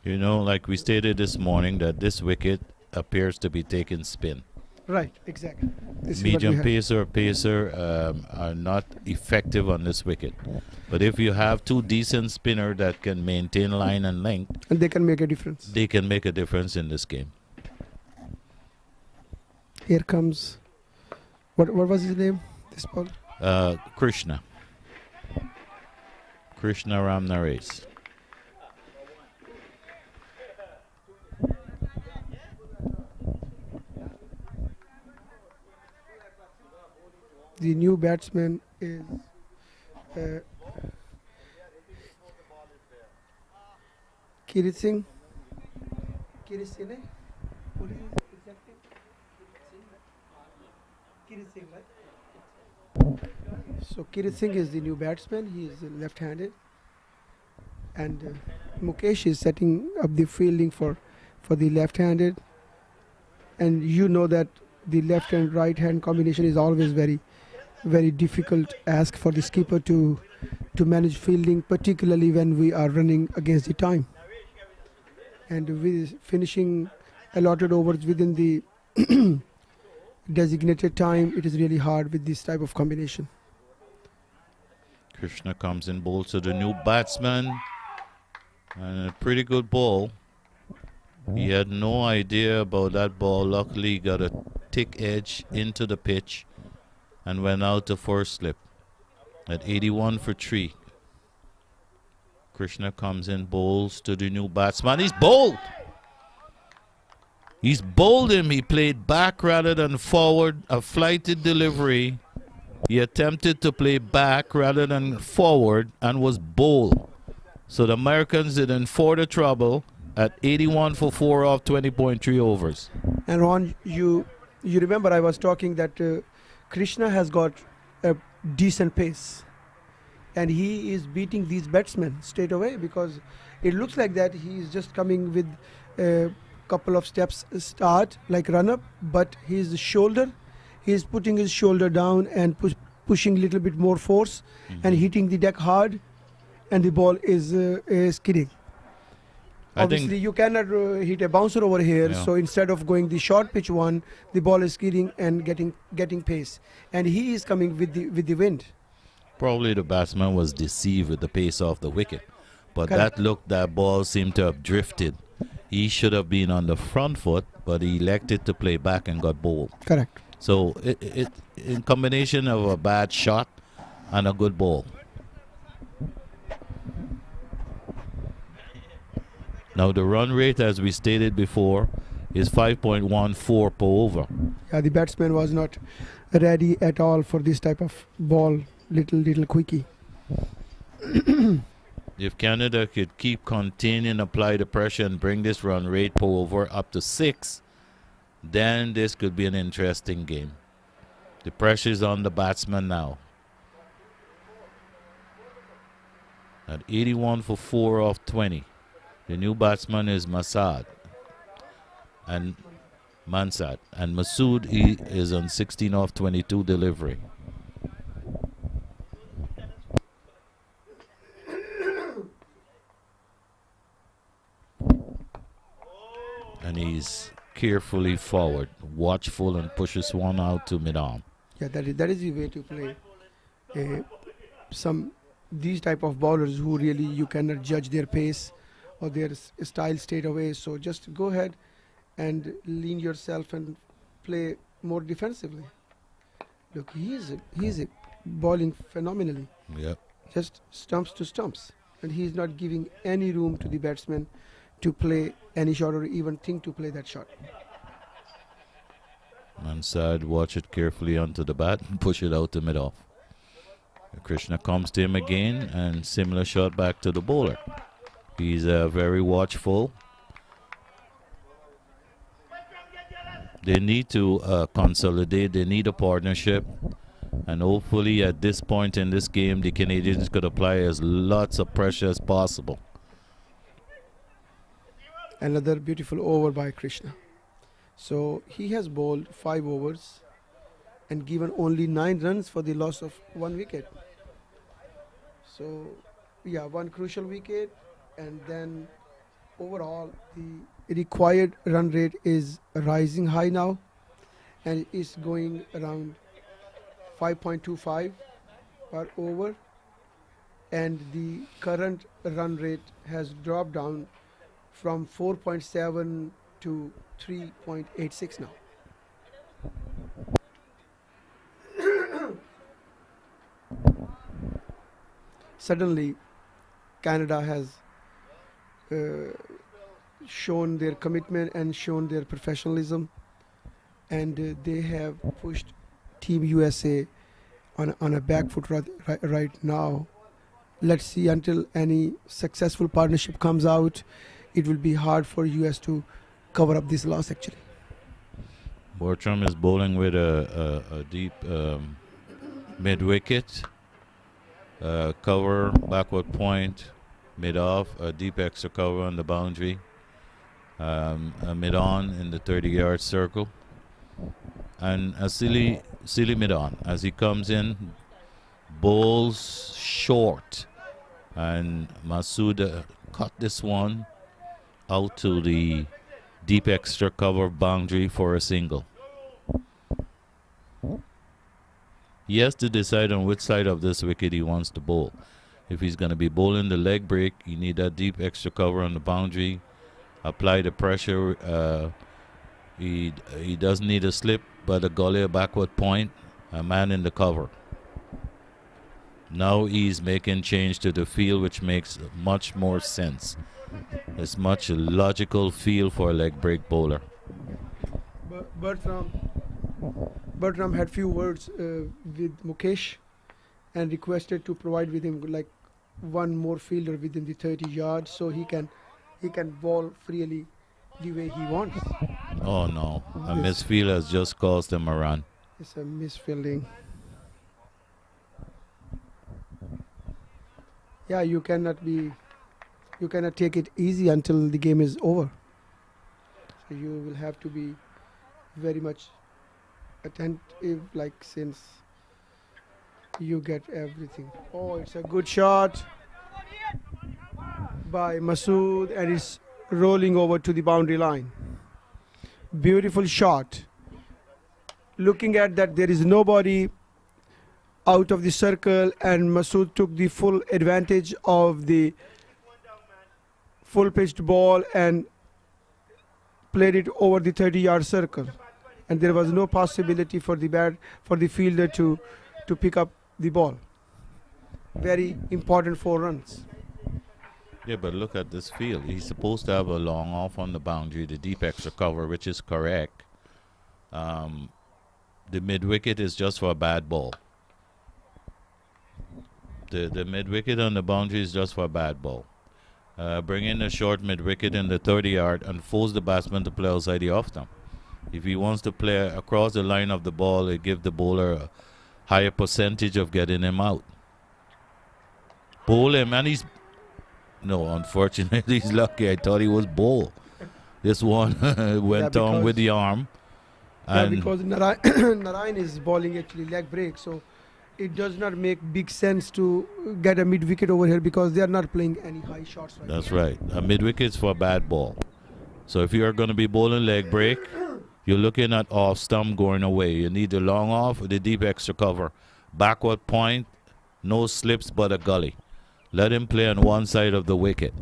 You know, like we stated this morning, that this wicket appears to be taking spin. Right, exactly. This is what we Medium have. pacer are not effective on this wicket. But if you have two decent spinner that can maintain line and length, And they can make a difference. they can make a difference in this game. Here comes, what was his name? This ball. Krishna Ramnares. The new batsman is Kirit Singh. Kirit Singh, eh? What is his exact name? Kirit Singh, right? So Kirit Singh is the new batsman. He is left-handed, and Mukesh is setting up the fielding for the left-handed. And you know that the left and right-hand combination is always very, very difficult ask for the skipper to manage fielding, particularly when we are running against the time. And with finishing allotted overs within the designated time, it is really hard with this type of combination. Krishna comes in, bowls to the new batsman, and a pretty good ball. He had no idea about that ball. Luckily, he got a thick edge into the pitch and went out to first slip at 81 for 3. Krishna comes in, bowls to the new batsman. He's bowled. He's bowled him. He played back rather than forward, a flighted delivery. He attempted to play back rather than forward and was bowled. So the Americans didn't for the trouble at 81 for 4 off 20.3 overs. And Ron, you remember I was talking that Krishna has got a decent pace, and he is beating these batsmen straight away, because it looks like that he is just coming with a couple of steps start like run up, but his shoulder, he is putting his shoulder down and pushing a little bit more force and hitting the deck hard, and the ball is skidding. Obviously, you cannot hit a bouncer over here. Yeah. So instead of going the short pitch one, the ball is skidding and getting pace, and he is coming with the wind. Probably the batsman was deceived with the pace off the wicket, but Correct. that ball seemed to have drifted. He should have been on the front foot, but he elected to play back and got bowled. Correct. So it in combination of a bad shot and a good ball. Now the run rate, as we stated before, is 5.14 per over. Yeah, the batsman was not ready at all for this type of ball, little quickie. If Canada could keep containing, apply the pressure, and bring this run rate per over up to 6, then this could be an interesting game. The pressure is on the batsman now. At 81 for 4 off 20. The new batsman is Mansad. And Masood is on 16 off 22 delivery. And he's carefully forward, watchful, and pushes one out to mid-arm. Yeah, that is the way to play. These type of bowlers who really you cannot judge their pace or their style straight away. So just go ahead and lean yourself and play more defensively. Look, he's bowling phenomenally, Yep. just stumps to stumps, and he's not giving any room to the batsman to play any shot or even think to play that shot. Mansad watch it carefully onto the bat and push it out to mid-off. Krishna comes to him again, and similar shot back to the bowler. He's very watchful. They need to consolidate. They need a partnership. And hopefully at this point in this game, the Canadians could apply as lots of pressure as possible. Another beautiful over by Krishna. So he has bowled 5 overs and given only 9 runs for the loss of 1 wicket. So yeah, 1 crucial wicket, and then overall the required run rate is rising high now, and it's going around 5.25 per over, and the current run rate has dropped down from 4.7 to 3.86 now. Suddenly, Canada has shown their commitment and shown their professionalism, and they have pushed Team USA on a back foot right now. Let's see, until any successful partnership comes out, it will be hard for US to cover up this loss actually. Bortram is bowling with a deep mid wicket, cover, backward point, mid off, a deep extra cover on the boundary, a mid on in the 30-yard circle, and a silly mid on as he comes in, bowls short, and Masood cut this one out to the deep extra cover boundary for a single. He has to decide on which side of this wicket he wants to bowl. If he's going to be bowling the leg break, you need that deep extra cover on the boundary. Apply the pressure. He doesn't need a slip, but a gully, a backward point, a man in the cover. Now he's making change to the field, which makes much more sense. It's much a logical feel for a leg break bowler. Bertram had few words with Mukesh and requested to provide with him like one more fielder within the 30 yards so he can bowl freely the way he wants. Oh no, a misfield has just caused him a run. It's a misfielding. Yeah, you cannot take it easy until the game is over. So you will have to be very much attentive, like, since you get everything. Oh, it's a good shot by Masood, and it's rolling over to the boundary line. Beautiful shot. Looking at that, there is nobody out of the circle, and Masood took the full advantage of the full pitched ball and played it over the 30-yard circle, and there was no possibility for the fielder to pick up the ball. Very important 4 runs. Yeah, but look at this field. He's supposed to have a long off on the boundary, the deep extra cover, which is correct. The mid wicket is just for a bad ball. The mid wicket on the boundary is just for a bad ball. Bring in a short mid wicket in the 30-yard and force the batsman to play outside the off stump. If he wants to play across the line of the ball, it gives the bowler a higher percentage of getting him out. Bowl him, and he's... No, unfortunately, he's lucky. I thought he was bowl. This one went on with the arm. Yeah, because Narayan is bowling actually leg break, so it does not make big sense to get a mid wicket over here because they are not playing any high shots. That's right. A mid wicket's for a bad ball. So if you are going to be bowling leg break, you're looking at off stump going away. You need the long off with the deep extra cover. Backward point, no slips but a gully. Let him play on one side of the wicket.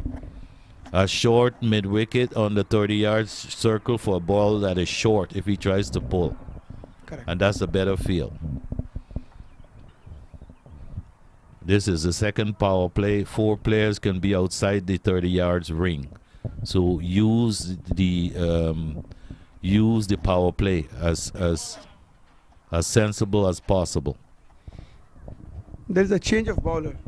A short mid wicket on the 30-yard circle for a ball that is short if he tries to pull. Correct. And that's a better feel. This is the second power play. 4 players can be outside the 30 yards ring. So use the power play as sensible as possible. There is a change of bowler.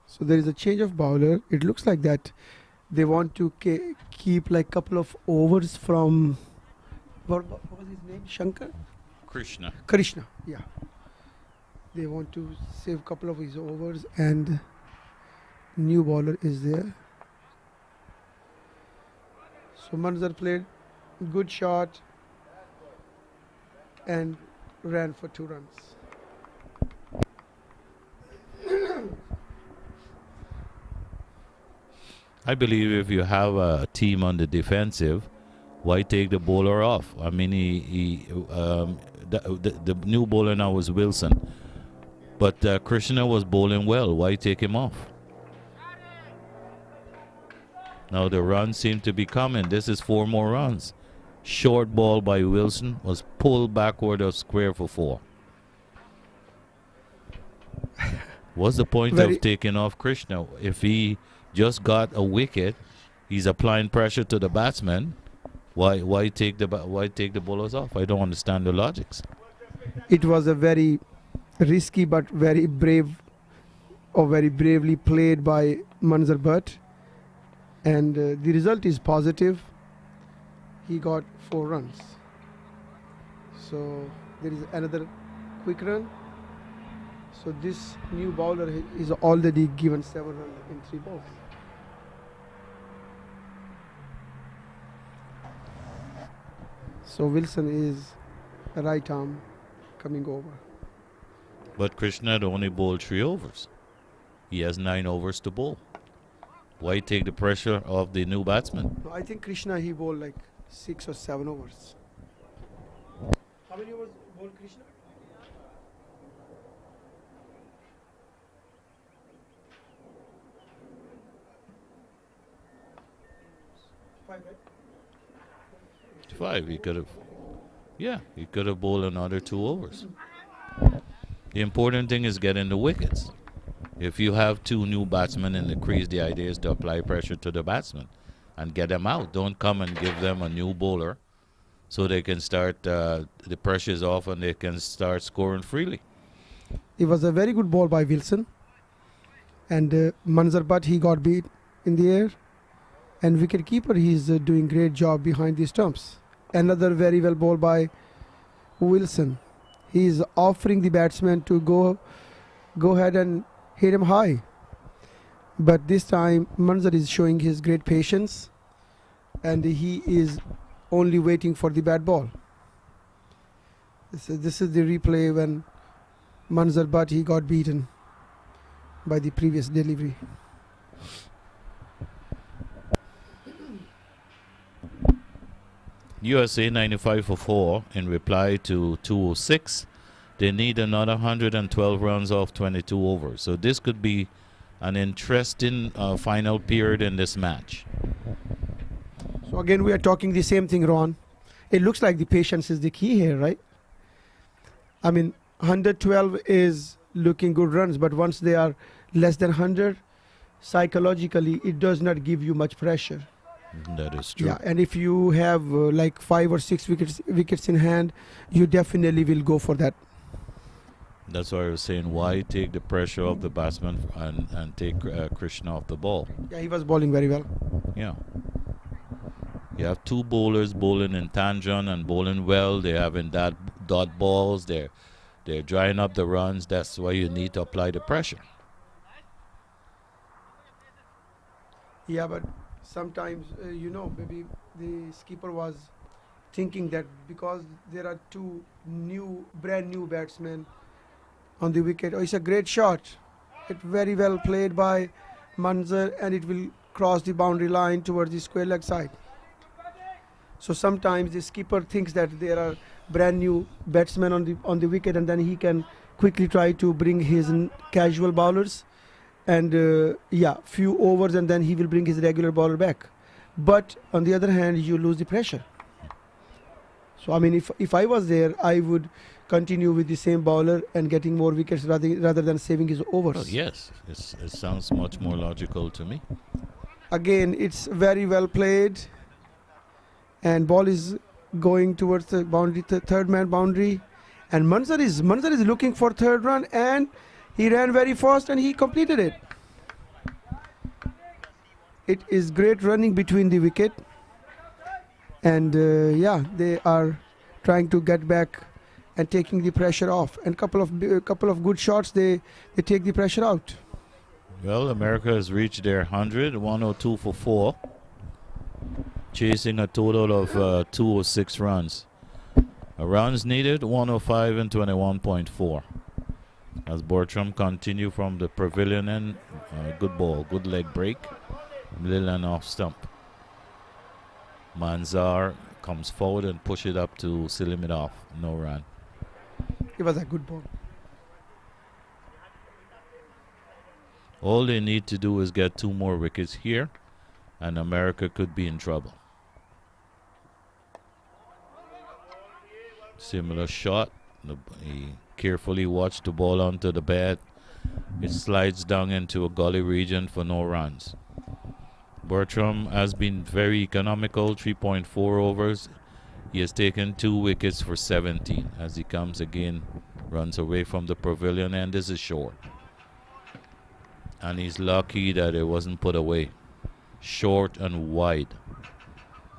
So there is a change of bowler. It looks like that they want to keep like couple of overs from what was his name? Shankar? Krishna, yeah. They want to save couple of his overs, and new bowler is there. So Manzar played good shot and ran for 2 runs. I believe if you have a team on the defensive, why take the bowler off? I mean, the new bowler now was Wilson, but Krishna was bowling well. Why take him off? Now the runs seem to be coming. This is 4 more runs. Short ball by Wilson was pulled backward of square for 4. What's the point of taking off Krishna? If he just got a wicket, he's applying pressure to the batsman. Why take the bowlers off? I don't understand the logics. It was a very risky but very brave, or very bravely played by Manzar Butt, and the result is positive. He got 4 runs. So there is another quick run. So this new bowler is already given 7 runs in 3 balls. So Wilson is a right arm coming over. But Krishna had only bowled 3 overs. He has 9 overs to bowl. Why take the pressure off the new batsman? I think Krishna, he bowled like 6 or 7 overs. How many overs bowled Krishna? Five. He could have. Yeah, he could have bowled another 2 overs. The important thing is getting the wickets. If you have 2 new batsmen in the crease, the idea is to apply pressure to the batsman and get them out. Don't come and give them a new bowler so they can start, the pressure is off and they can start scoring freely. It was a very good ball by Wilson. And Manzar Butt, he got beat in the air. And wicket keeper, he's doing great job behind the stumps. Another very well ball by Wilson. He's offering the batsman to go ahead and hit him high. But this time Manzar is showing his great patience, and he is only waiting for the bad ball. This is the replay when Manzar Butt, he got beaten by the previous delivery. USA 95 for 4 in reply to 206. They need another 112 runs off 22 overs. So this could be an interesting final period in this match. So again, we are talking the same thing, Ron. It looks like the patience is the key here, right? I mean, 112 is looking good runs, but once they are less than 100, psychologically, it does not give you much pressure. That is true. Yeah, and if you have like 5 or 6 wickets in hand, you definitely will go for that. That's why I was saying, why take the pressure off the batsman and take Krishna off the ball? Yeah, he was bowling very well. Yeah. You have 2 bowlers bowling in tangent and bowling well. They're having dot balls. They're drying up the runs. That's why you need to apply the pressure. Yeah, but sometimes, maybe the skipper was thinking that because there are 2 brand new batsmen on the wicket. Oh, it's a great shot. It's very well played by Manzar, and it will cross the boundary line towards the square leg side. So sometimes the skipper thinks that there are brand new batsmen on the wicket, and then he can quickly try to bring his casual bowlers and few overs, and then he will bring his regular bowler back. But on the other hand, you lose the pressure. So I mean, if I was there, I would continue with the same bowler and getting more wickets rather than saving his overs. Oh, yes, it sounds much more logical to me. Again, it's very well played, and ball is going towards the boundary, the third man boundary, and Manzar is looking for third run, and he ran very fast and he completed it. It is great running between the wicket, and they are trying to get back and taking the pressure off, and couple of good shots, they take the pressure out. Well, America has reached their 102 for 4, chasing a total of 206 runs. Runs needed 105 and 21.4. As Bortram continue from the pavilion end, good ball, good leg break. Little and off stump. Manzar comes forward and push it up to Selim it off. No run. It was a good ball. All they need to do is get 2 more wickets here, and America could be in trouble. Similar shot. He carefully watched the ball onto the bat. It slides down into a gully region for no runs. Bertram has been very economical, 3.4 overs. He has taken 2 wickets for 17 as he comes again, runs away from the pavilion, and this is short. And he's lucky that it wasn't put away. Short and wide.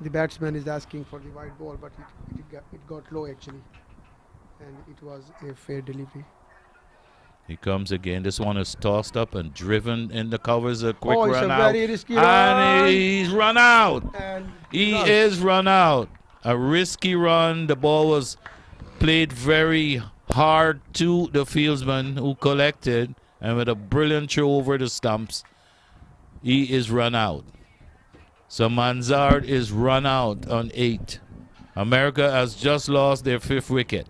The batsman is asking for the wide ball, but it got low actually. And it was a fair delivery. He comes again. This one is tossed up and driven in the covers. A quick Oh, it's run a out. very risky And run. he's run out. And He result. is run out. A risky run. The ball was played very hard to the fieldsman who collected, and with a brilliant throw over the stumps, he is run out. So Manzard is run out on 8. America has just lost their 5th wicket.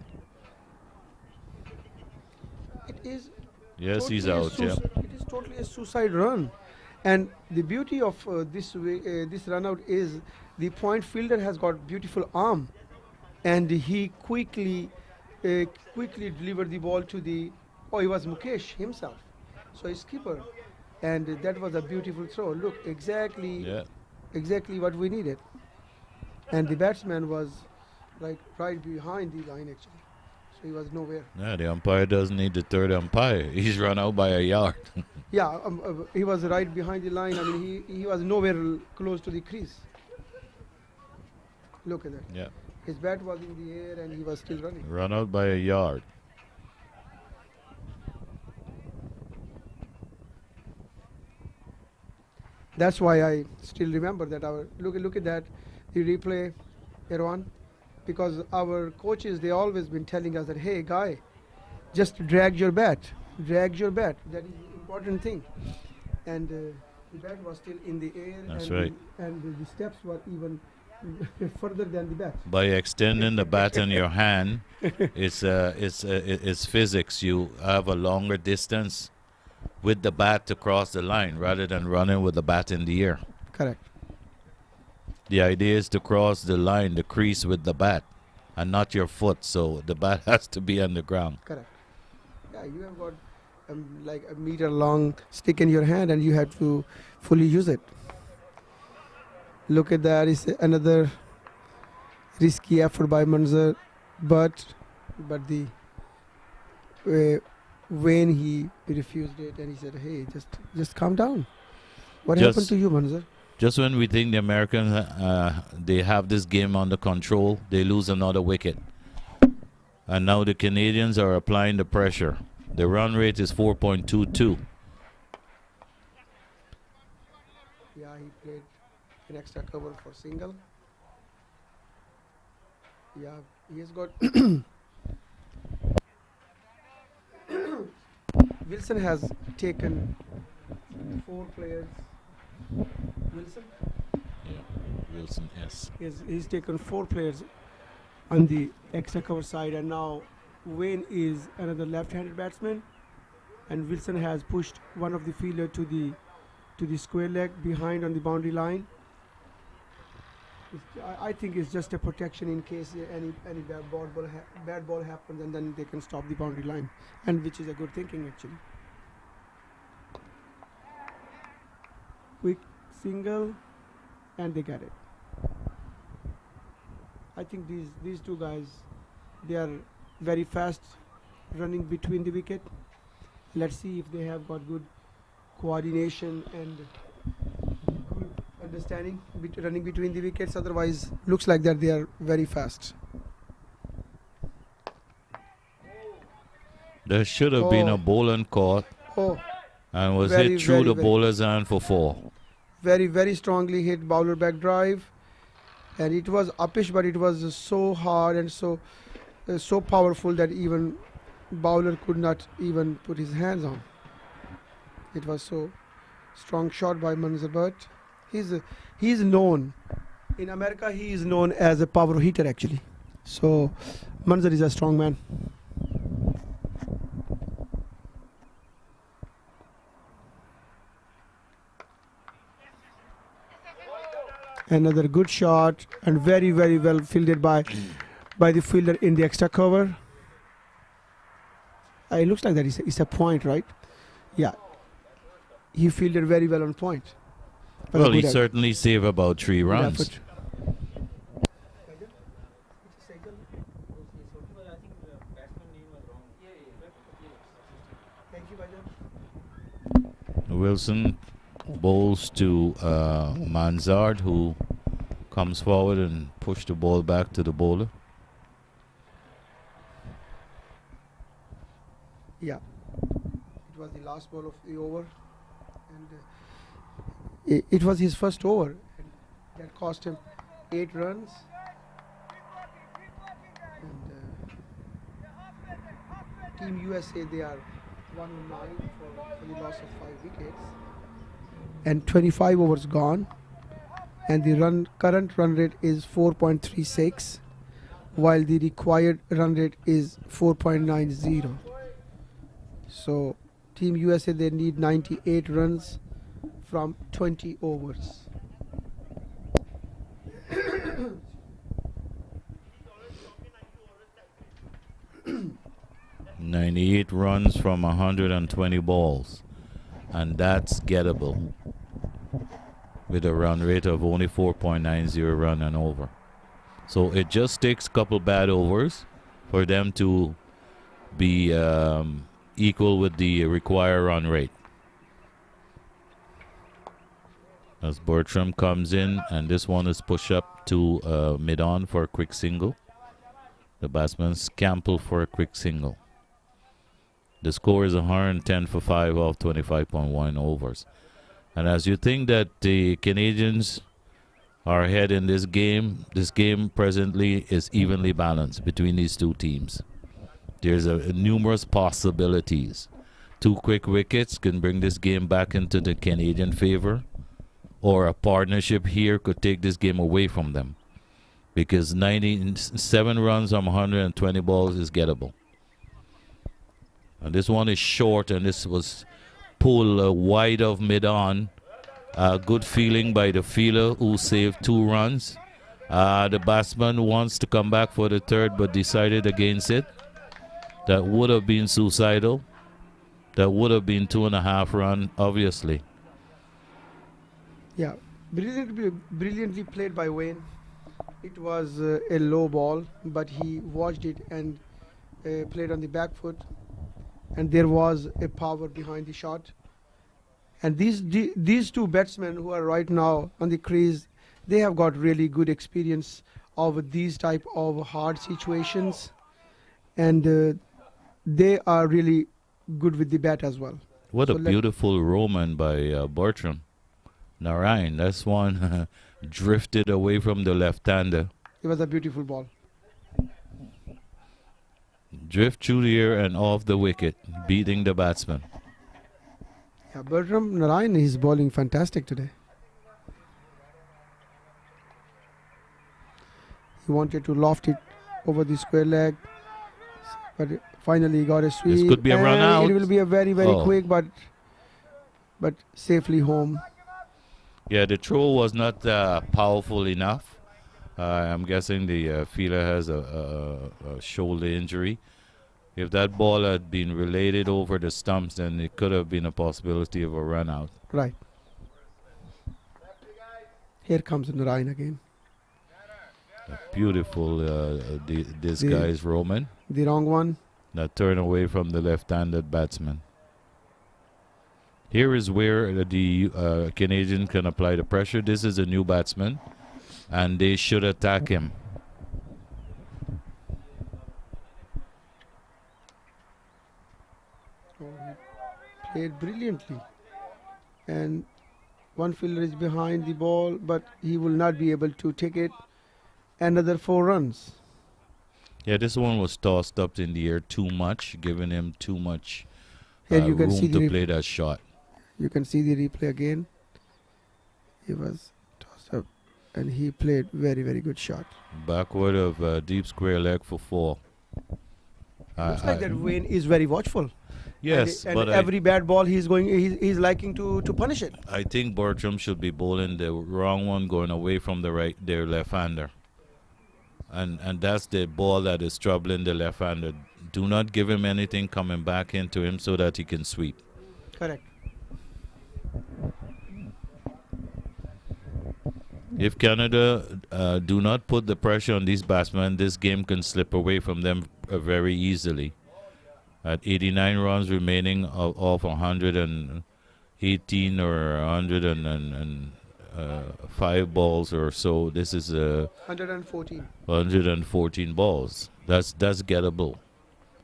It is Yes, he's totally a out. Yeah. It is totally a suicide run. And the beauty of this run out is the point fielder has got beautiful arm, and he quickly delivered the ball to the. Oh, he was Mukesh himself, so he's skipper, and that was a beautiful throw. Look, Yeah. exactly what we needed. And the batsman was like right behind the line actually, so he was nowhere. Yeah, the umpire doesn't need the 3rd umpire. He's run out by a yard. Yeah, he was right behind the line. I mean, he was nowhere close to the crease. Look at that. Yeah. His bat was in the air and he was still running. Run out by a yard. That's why I still remember that. Look at that, the replay, Erwan, because our coaches, they always been telling us that, hey guy, just drag your bat. That is the important thing. And the bat was still in the air. That's and right. The steps were even further than the bat. By extending the bat in your hand, it's physics. You have a longer distance with the bat to cross the line rather than running with the bat in the air. Correct. The idea is to cross the line, the crease with the bat, and not your foot. So the bat has to be on the ground. Correct. Yeah, you have got like a meter long stick in your hand and you have to fully use it. Look at that, is another risky effort by Manzar, but the when he refused it and he said, hey, just calm down. What happened to you, Manzar? Just when we think the Americans they have this game under control, they lose another wicket. And now the Canadians are applying the pressure. The run rate is 4.22. Yeah, he played an extra cover for single. Yeah, he has got Wilson has taken 4 players. Wilson? Yeah, Wilson, yes. He's taken 4 players on the extra cover side, and now Wayne is another left-handed batsman, and Wilson has pushed one of the fielder to the square leg behind on the boundary line. I think it's just a protection in case any bad ball happens, and then they can stop the boundary line, and which is a good thinking actually. Quick single, and they get it. I think these 2 guys, they are very fast running between the wicket. Let's see if they have got good coordination and good understanding running between the wickets. Otherwise, looks like that they are very fast. There should have been a bowling caught Oh, and was very, hit through very, the very- bowler's hand for 4. very, very strongly hit bowler back drive, and it was uppish, but it was so hard and so powerful that even bowler could not even put his hands on. It was so strong shot by Manzar, but He's known in America. He is known as a power hitter actually. So Manzar is a strong man. Another good shot and very well fielded by the fielder in the extra cover. It looks like that it's a point, right? Yeah. He fielded very well on point. But Well, a he good certainly saved about 3 good runs. effort. Wilson bowls to Manzard, who comes forward and push the ball back to the bowler. Yeah. It was the last ball of the over. And it was his first over. And that cost him 8 runs. And Team USA, they are 109 for the loss of 5 wickets. And 25 overs gone. And the current run rate is 4.36, while the required run rate is 4.90. So Team USA, they need 98 runs from 20 overs. 98 runs from 120 balls, and that's gettable with a run rate of only 4.90 run and over. So it just takes a couple bad overs for them to be equal with the required run rate. As Bertram comes in, and this one is pushed up to mid-on for a quick single. The batsman Scample for a quick single. The score is 110 for 5 off 25.1 overs. And as you think that the Canadians are ahead in this game presently is evenly balanced between these two teams. There's numerous possibilities. 2 quick wickets can bring this game back into the Canadian favor, or a partnership here could take this game away from them, because 97 runs on 120 balls is gettable. And this one is short, and this was pulled wide of mid-on. Good feeling by the fielder who saved 2 runs. The batsman wants to come back for the third but decided against it. That would have been suicidal. That would have been 2.5 runs, obviously. Yeah, brilliantly played by Wayne. It was a low ball, but he watched it and played on the back foot. And there was a power behind the shot. And these two batsmen who are right now on the crease, they have got really good experience of these type of hard situations, and they are really good with the bat as well. What So a beautiful Roman by Bertram. Narayan, that's one drifted away from the left-hander. It was a beautiful ball. Drift through the air and off the wicket, beating the batsman. Yeah, Bertram Narayan is bowling fantastic today. He wanted to loft it over the square leg, but finally he got a sweep. This could be a run and out. It will be a very Oh. quick, but safely home. Yeah, the throw was not powerful enough. I'm guessing the fielder has a shoulder injury. If that ball had been related over the stumps, then it could have been a possibility of a run out. Right. Here comes Narayan again. Beautiful, this The- guy's Roman. The wrong one. That turn away from the left-handed batsman. Here is where the Canadian can apply the pressure. This is a new batsman, and they should attack him. Oh, he played brilliantly. And one fielder is behind the ball, but he will not be able to take it. Another 4 runs. Yeah, this one was tossed up in the air too much, giving him too much Here you can room see the to play that shot. You can see the replay again. He was tossed up, and he played very, very good shot. Backward of deep square leg for 4. Looks like that Wayne is very watchful. Yes, and but every bad ball he's he's liking to punish it. I think Bertram should be bowling the wrong one, going away from their left-hander. And that's the ball that is troubling the left-hander. Do not give him anything coming back into him so that he can sweep. Correct. If Canada do not put the pressure on these batsmen, this game can slip away from them very easily. At 89 runs remaining off 118 or 105 balls or so, this is 114. 114 balls. That's gettable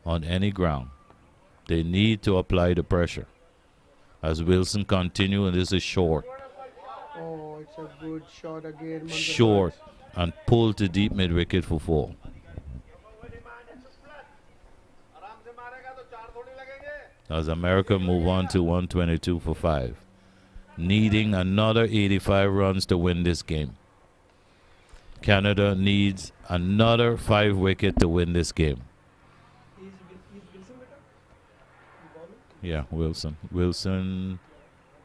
on any ground. They need to apply the pressure. As Wilson continue, and this is short. Oh, it's a good shot again. Short and pull to deep mid wicket for 4. As America move on to 122 for 5, needing another 85 runs to win this game. Canada needs another 5 wicket to win this game. Yeah, Wilson. Wilson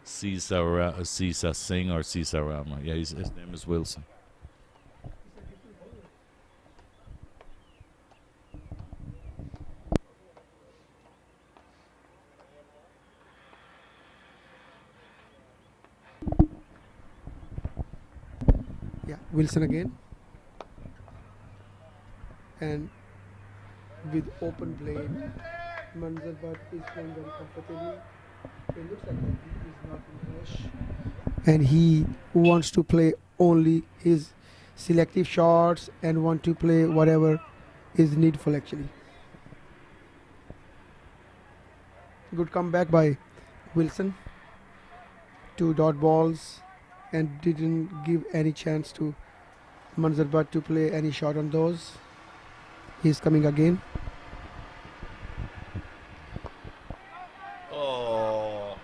Sisa Singh or Sisa Rama. Yeah, his name is Wilson. Yeah, Wilson again. And with open blade, Manzar Bhatt is playing very comfortably. It looks like he is not in a rush. And he wants to play only his selective shots and want to play whatever is needful actually. Good comeback by Wilson. 2 dot balls and didn't give any chance to Manzar Bhatt to play any shot on those. He's coming again. Oh,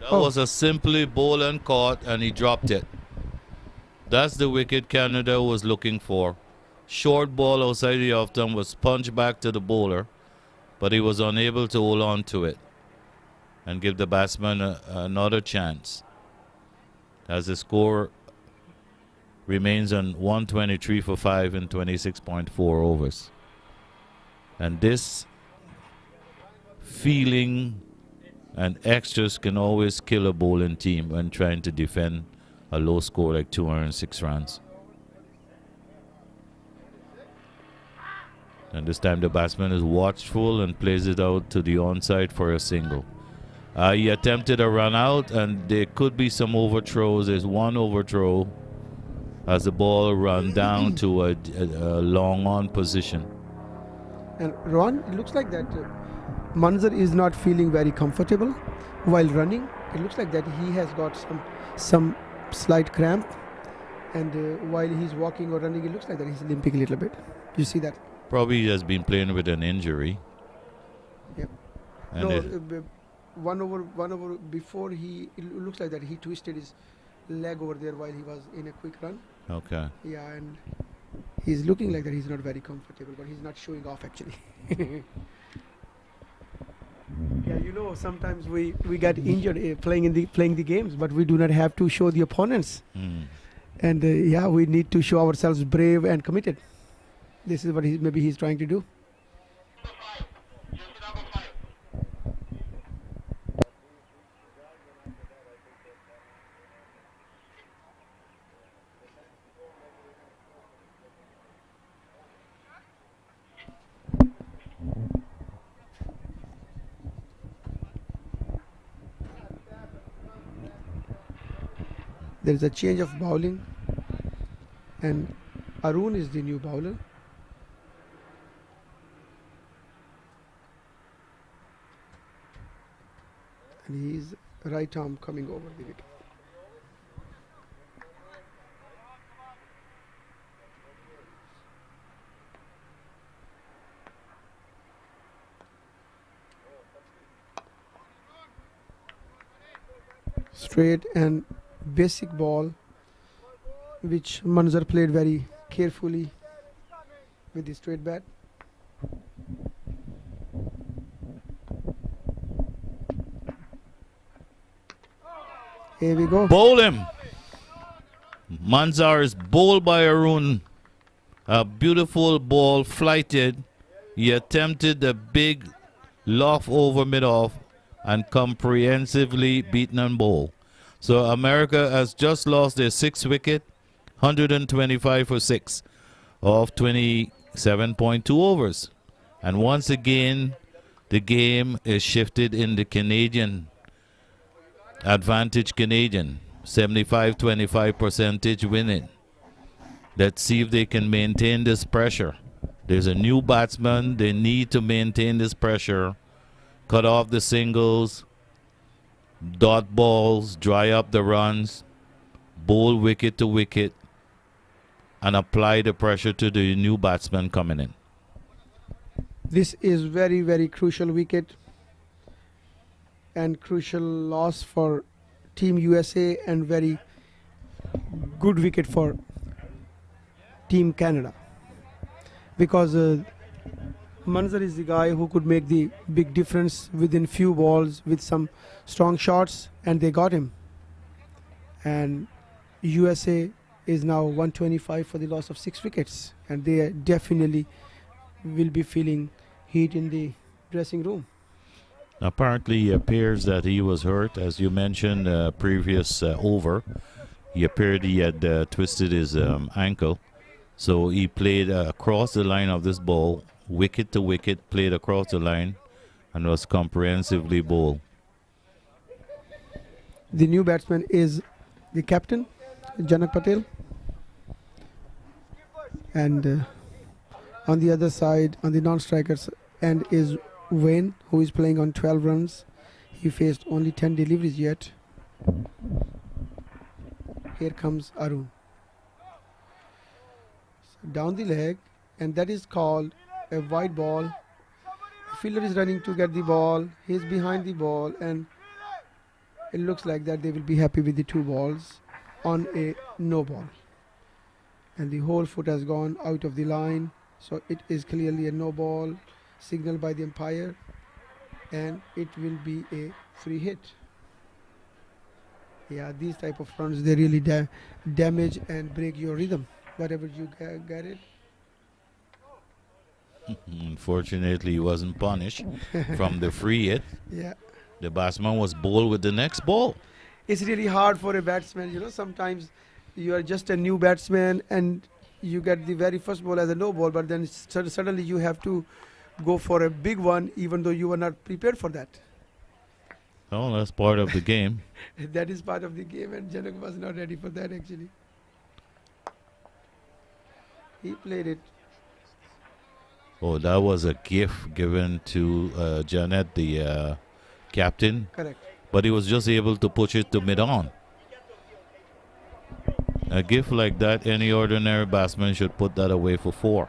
that was a simply ball and caught, and he dropped it. That's the wicket Canada was looking for. Short ball outside the off stump was punched back to the bowler, but he was unable to hold on to it and give the batsman another chance. As the score remains on 123 for 5 in 26.4 overs. And this feeling and extras can always kill a bowling team when trying to defend a low score like 206 runs. And this time the batsman is watchful and plays it out to the onside for a single. He attempted a run out, and there could be some overthrows. There's one overthrow as the ball run down to a long on position. And Ron, it looks like that Manzar is not feeling very comfortable while running. It looks like that he has got some slight cramp, and while he's walking or running, it looks like that he's limping a little bit. You see that? Probably he has been playing with an injury. Yep. And No, one over before it looks like that he twisted his leg over there while he was in a quick run. okay. Yeah, and he's looking like that he's not very comfortable, but he's not showing off actually. Yeah, you know, sometimes we get injured playing the games, but we do not have to show the opponents. Mm. And yeah, we need to show ourselves brave and committed. This is what maybe he's trying to do. There is a change of bowling, and Arun is the new bowler. And he's right arm coming over the wicket. Straight and basic ball which Manzar played very carefully with the straight bat. Here we go. Bowl him. Manzar is bowled by Arun. A beautiful ball flighted. He attempted a big loft over mid-off and comprehensively beaten and bowl. So America has just lost their 6th wicket, 125 for 6 of 27.2 overs. And once again, the game is shifted in the Canadian advantage. Canadian 75-25 percentage winning. Let's see if they can maintain this pressure. There's a new batsman. They need to maintain this pressure. Cut off the singles, dot balls, dry up the runs, bowl wicket to wicket, and apply the pressure to the new batsman coming in. This is very, very crucial wicket and crucial loss for Team USA and very good wicket for Team Canada, because Manzar is the guy who could make the big difference within few balls with some strong shots, and they got him. And USA is now 125 for the loss of 6 wickets, and they definitely will be feeling heat in the dressing room. Apparently, it appears that he was hurt, as you mentioned previous over. He appeared he had twisted his ankle, so he played across the line of this ball, wicket to wicket, played across the line, and was comprehensively bowled. The new batsman is the captain, Janak Patel, and on the other side, on the non-strikers end, is Wayne, who is playing on 12 runs. He faced only 10 deliveries yet. Here comes Arun. So down the leg, and that is called a wide ball. The fielder is running to get the ball. He's behind the ball, and it looks like that they will be happy with the 2 balls on a no ball. And the whole foot has gone out of the line, so it is clearly a no ball, signaled by the umpire, and it will be a free hit. Yeah, these type of runs, they really damage and break your rhythm, whatever you get it. Unfortunately, he wasn't punished from the free hit. Yeah, The batsman was bowled with the next ball. it's really hard for a batsman. You know, sometimes you are just a new batsman and you get the very first ball as a no ball, but then suddenly you have to go for a big one, even though you were not prepared for that. Oh, that's part of the game. That is part of the game, and Janak was not ready for that actually. He played it. Oh, that was a gift given to Janet, the captain. Correct. But he was just able to push it to mid-on. A gift like that, any ordinary batsman should put that away for 4.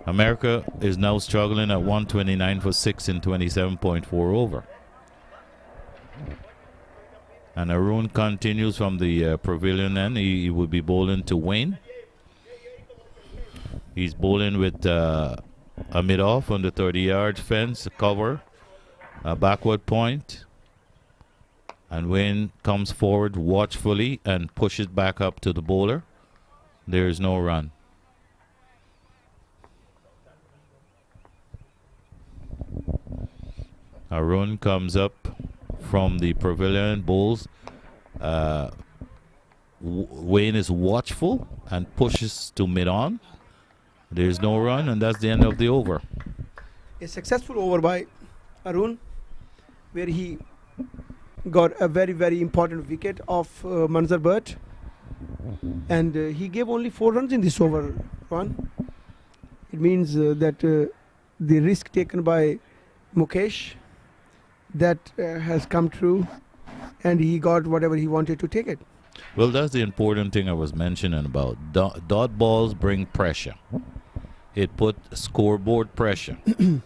America is now struggling at 129 for 6 in 27.4 over. And Arun continues from the pavilion end. He will be bowling to Wayne. He's bowling with a mid-off on the 30-yard fence, cover, a backward point. And Wayne comes forward watchfully and pushes back up to the bowler. There is no run. Arun comes up from the pavilion, bowls. Wayne is watchful and pushes to mid-on. There is no run, and that's the end of the over. A successful over by Arun, where he got a very, very important wicket of Manzar Bhatt. And he gave only 4 runs in this over. It means that the risk taken by Mukesh, that has come true, and he got whatever he wanted to take it. Well, that's the important thing I was mentioning about. Dot balls bring pressure. It put scoreboard pressure.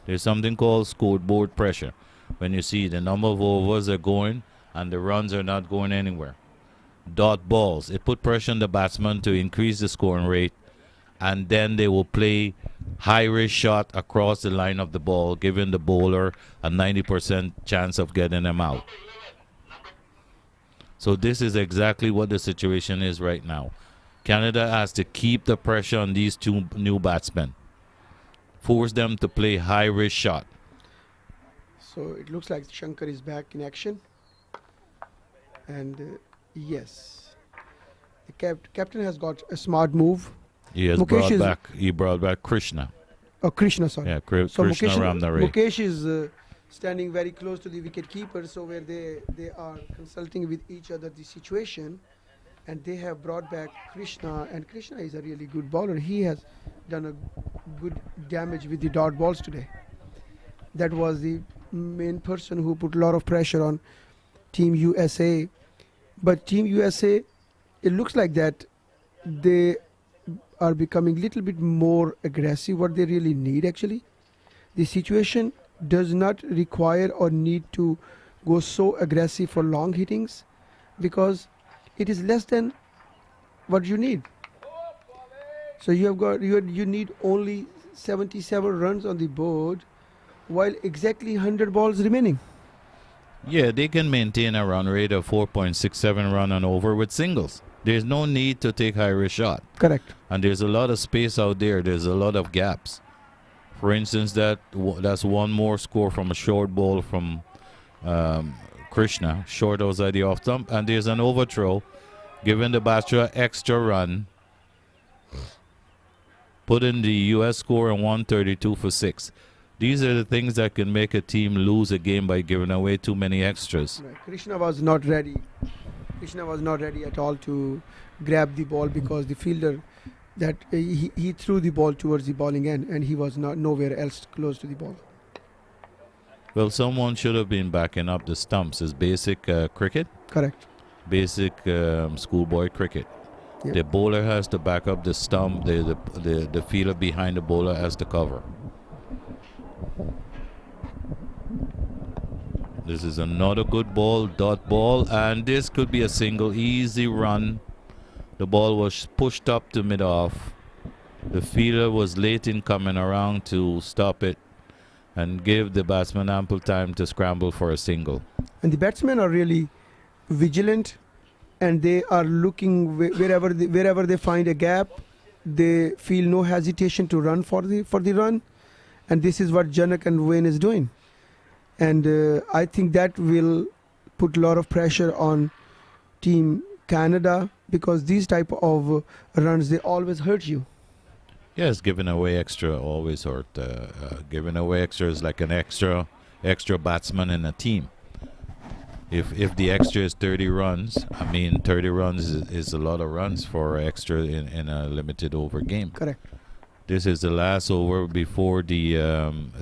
There's something called scoreboard pressure. When you see the number of overs are going and the runs are not going anywhere. dot balls. It put pressure on the batsman to increase the scoring rate, and then they will play high risk shot across the line of the ball, giving the bowler a 90% chance of getting them out. So this is exactly what the situation is right now. Canada has to keep the pressure on these two new batsmen, force them to play high risk shot. So it looks like Shankar is back in action. And yes, the captain has got a smart move. He has brought back Krishna. Oh, Krishna, sorry. Yeah, So Krishna Ramnare. Mukesh is standing very close to the wicket keeper, so where they are consulting with each other the situation, and they have brought back Krishna, and Krishna is a really good bowler. He has done a good damage with the dot balls today. That was the main person who put a lot of pressure on Team USA. But Team USA, it looks like that they are becoming a little bit more aggressive, what they really need actually. The situation does not require or need to go so aggressive for long hittings, because it is less than what you need. So you need only 77 runs on the board, while exactly 100 balls remaining. Yeah, they can maintain a run rate of 4.67 run and over with singles. There's no need to take high risk shot. Correct. And there's a lot of space out there. There's a lot of gaps. For instance, that's one more score from a short ball from Krishna, short outside the off stump, and there's an overthrow, giving the batsman extra run, putting the U.S. score in 132 for 6. These are the things that can make a team lose a game by giving away too many extras. Right. Krishna was not ready. Krishna was not ready at all to grab the ball, because the fielder that he threw the ball towards the bowling end, and he was not nowhere else close to the ball. Well, someone should have been backing up the stumps. It's basic cricket. Correct. Basic schoolboy cricket. Yep. The bowler has to back up the stump. The fielder behind the bowler has to cover. This is another good ball, dot ball, and this could be a single, easy run. The ball was pushed up to mid-off. The fielder was late in coming around to stop it and give the batsman ample time to scramble for a single. And the batsmen are really vigilant, and they are looking wherever they find a gap. They feel no hesitation to run for the run, and this is what Janak and Wayne is doing. And I think that will put a lot of pressure on Team Canada, because these type of runs, they always hurt you. Yes, giving away extra always hurt. Giving away extra is like an extra batsman in a team. If the extra is 30 runs, I mean 30 runs is a lot of runs for extra in a limited over game. Correct. This is the last over before the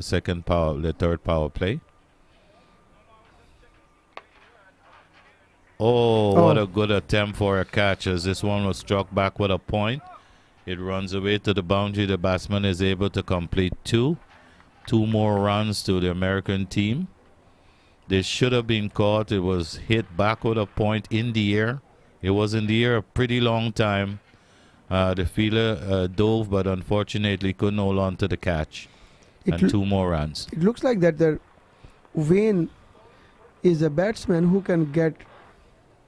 third power play. Oh, what a good attempt for a catch, as this one was struck back with a point. It runs away to the boundary. The batsman is able to complete two more runs to the American team. This should have been caught. It was hit back with a point in the air. It was in the air a pretty long time. The fielder dove, but unfortunately couldn't hold on to the catch. And two more runs. It looks like that Wayne is a batsman who can get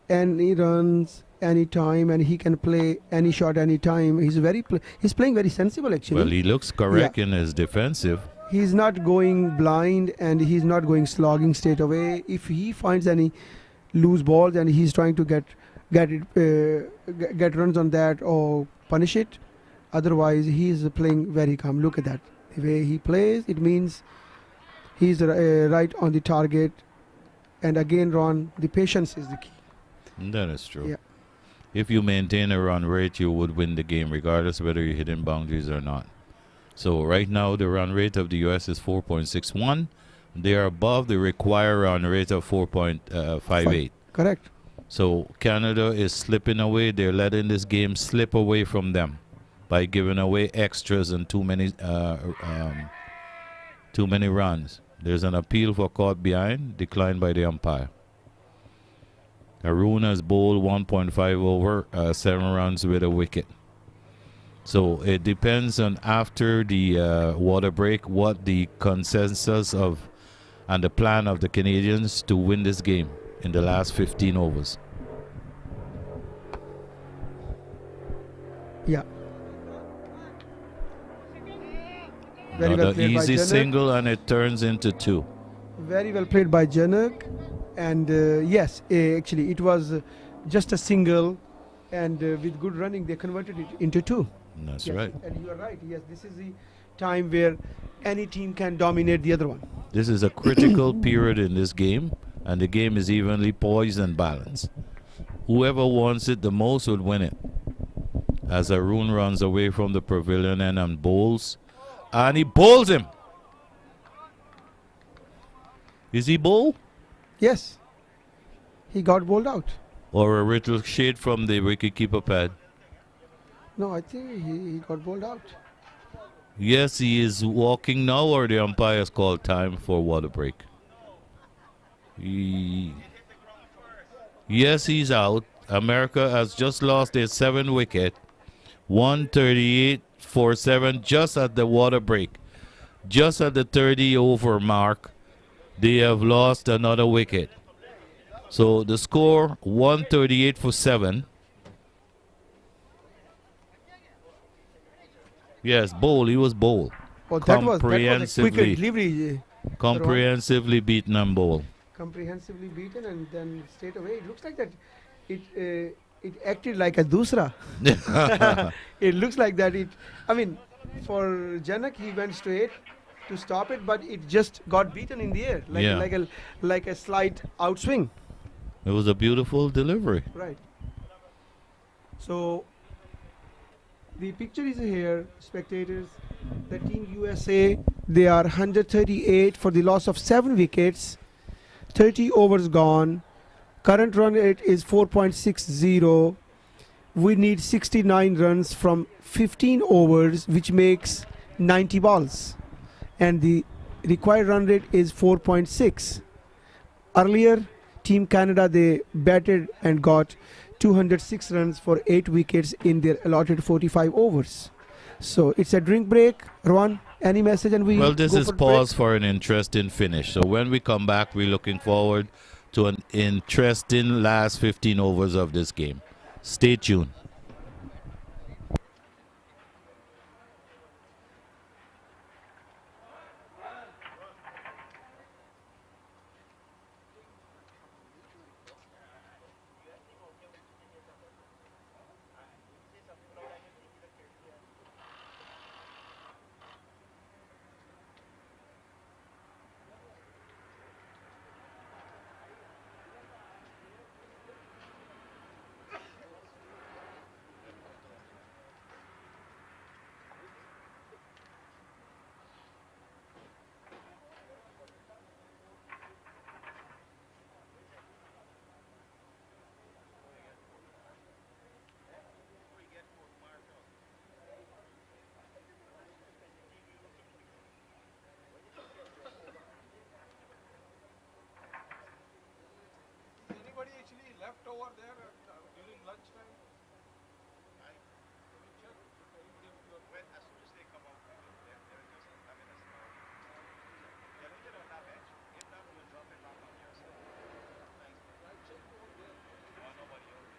any runs anytime, and he can play any shot anytime. He's playing very sensible actually. Well, he looks correct in his defensive. He's not going blind, and he's not going slogging straight away. If he finds any loose balls and he's trying to get runs on that or punish it, otherwise he's playing very calm. Look at that. The way he plays, it means he's right on the target. And again, Ron, the patience is the key. That is true. Yeah. If you maintain a run rate, you would win the game, regardless whether you're hitting boundaries or not. So right now, the run rate of the U.S. is 4.61. They are above the required run rate of 4.58. Correct. So Canada is slipping away. They're letting this game slip away from them by giving away extras and too many runs. There's an appeal for caught behind, declined by the umpire. Arun has bowled 1.5 over, 7 runs with a wicket. So it depends on after the water break what the consensus of and the plan of the Canadians to win this game in the last 15 overs. Yeah. Very well Another played by easy Janak. single and it turns into 2. Very well played by Janak. And yes, actually it was just a single, and with good running they converted it into 2. That's Yes, right. and you are right. Yes, this is the time where any team can dominate the other one. This is a critical period in this game, and the game is evenly poised and balanced. Whoever wants it the most would win it. As Arun runs away from the pavilion end and bowls, and he bowls him. Is he bowl? Yes, he got bowled out. Or a little shade from the wicketkeeper pad? No, I think he got bowled out. Yes, he is walking now, or the umpire's called time for water break. Yes, he's out. America has just lost their 7th wicket. 138 for 7 just at the water break. Just at the 30 over mark, they have lost another wicket. So the score 138 for 7. Yes, bowl. He was bowl. Oh, that was a quick Comprehensively, delivery. comprehensively beaten and bowl. Comprehensively beaten, and then straight away it looks like that it acted like a dusra. It looks like that. I mean, for Janak he went straight to stop it, but it just got beaten in the air, like a slight outswing. It was a beautiful delivery. Right. So the picture is here, spectators. The Team USA, they are 138 for the loss of 7 wickets. 30 overs gone. Current run rate is 4.60. We need 69 runs from 15 overs, which makes 90 balls. And the required run rate is 4.6. Earlier, Team Canada, they batted and got 206 runs for 8 wickets in their allotted 45 overs. So it's a drink break. Rohan, any message? And Well, this go is for pause break? for an interesting finish. So when we come back, we're looking forward to an interesting last 15 overs of this game. Stay tuned. Anybody actually left over there during lunchtime? When, as soon as they come out, they're just having a small. They're needed on that bench. If not, we'll drop it back on your side. Thanks. Oh, nobody else.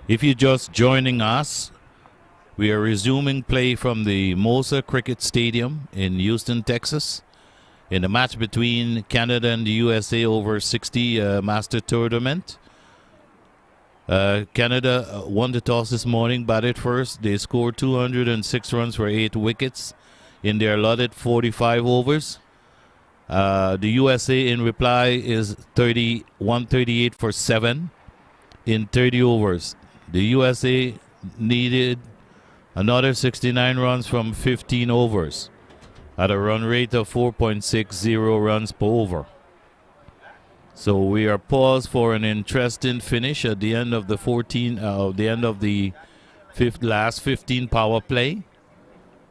If you're just joining us, we are resuming play from the Mosa Cricket Stadium in Houston, Texas, in the match between Canada and the USA over 60 Master Tournament. Canada won the toss this morning, batted first. They scored 206 runs for 8 wickets in their allotted 45 overs. The USA in reply is 138 for 7 in 30 overs. The USA needed another 69 runs from 15 overs at a run rate of 4.60 runs per over. So we are paused for an interesting finish at the end of the last 15 power play,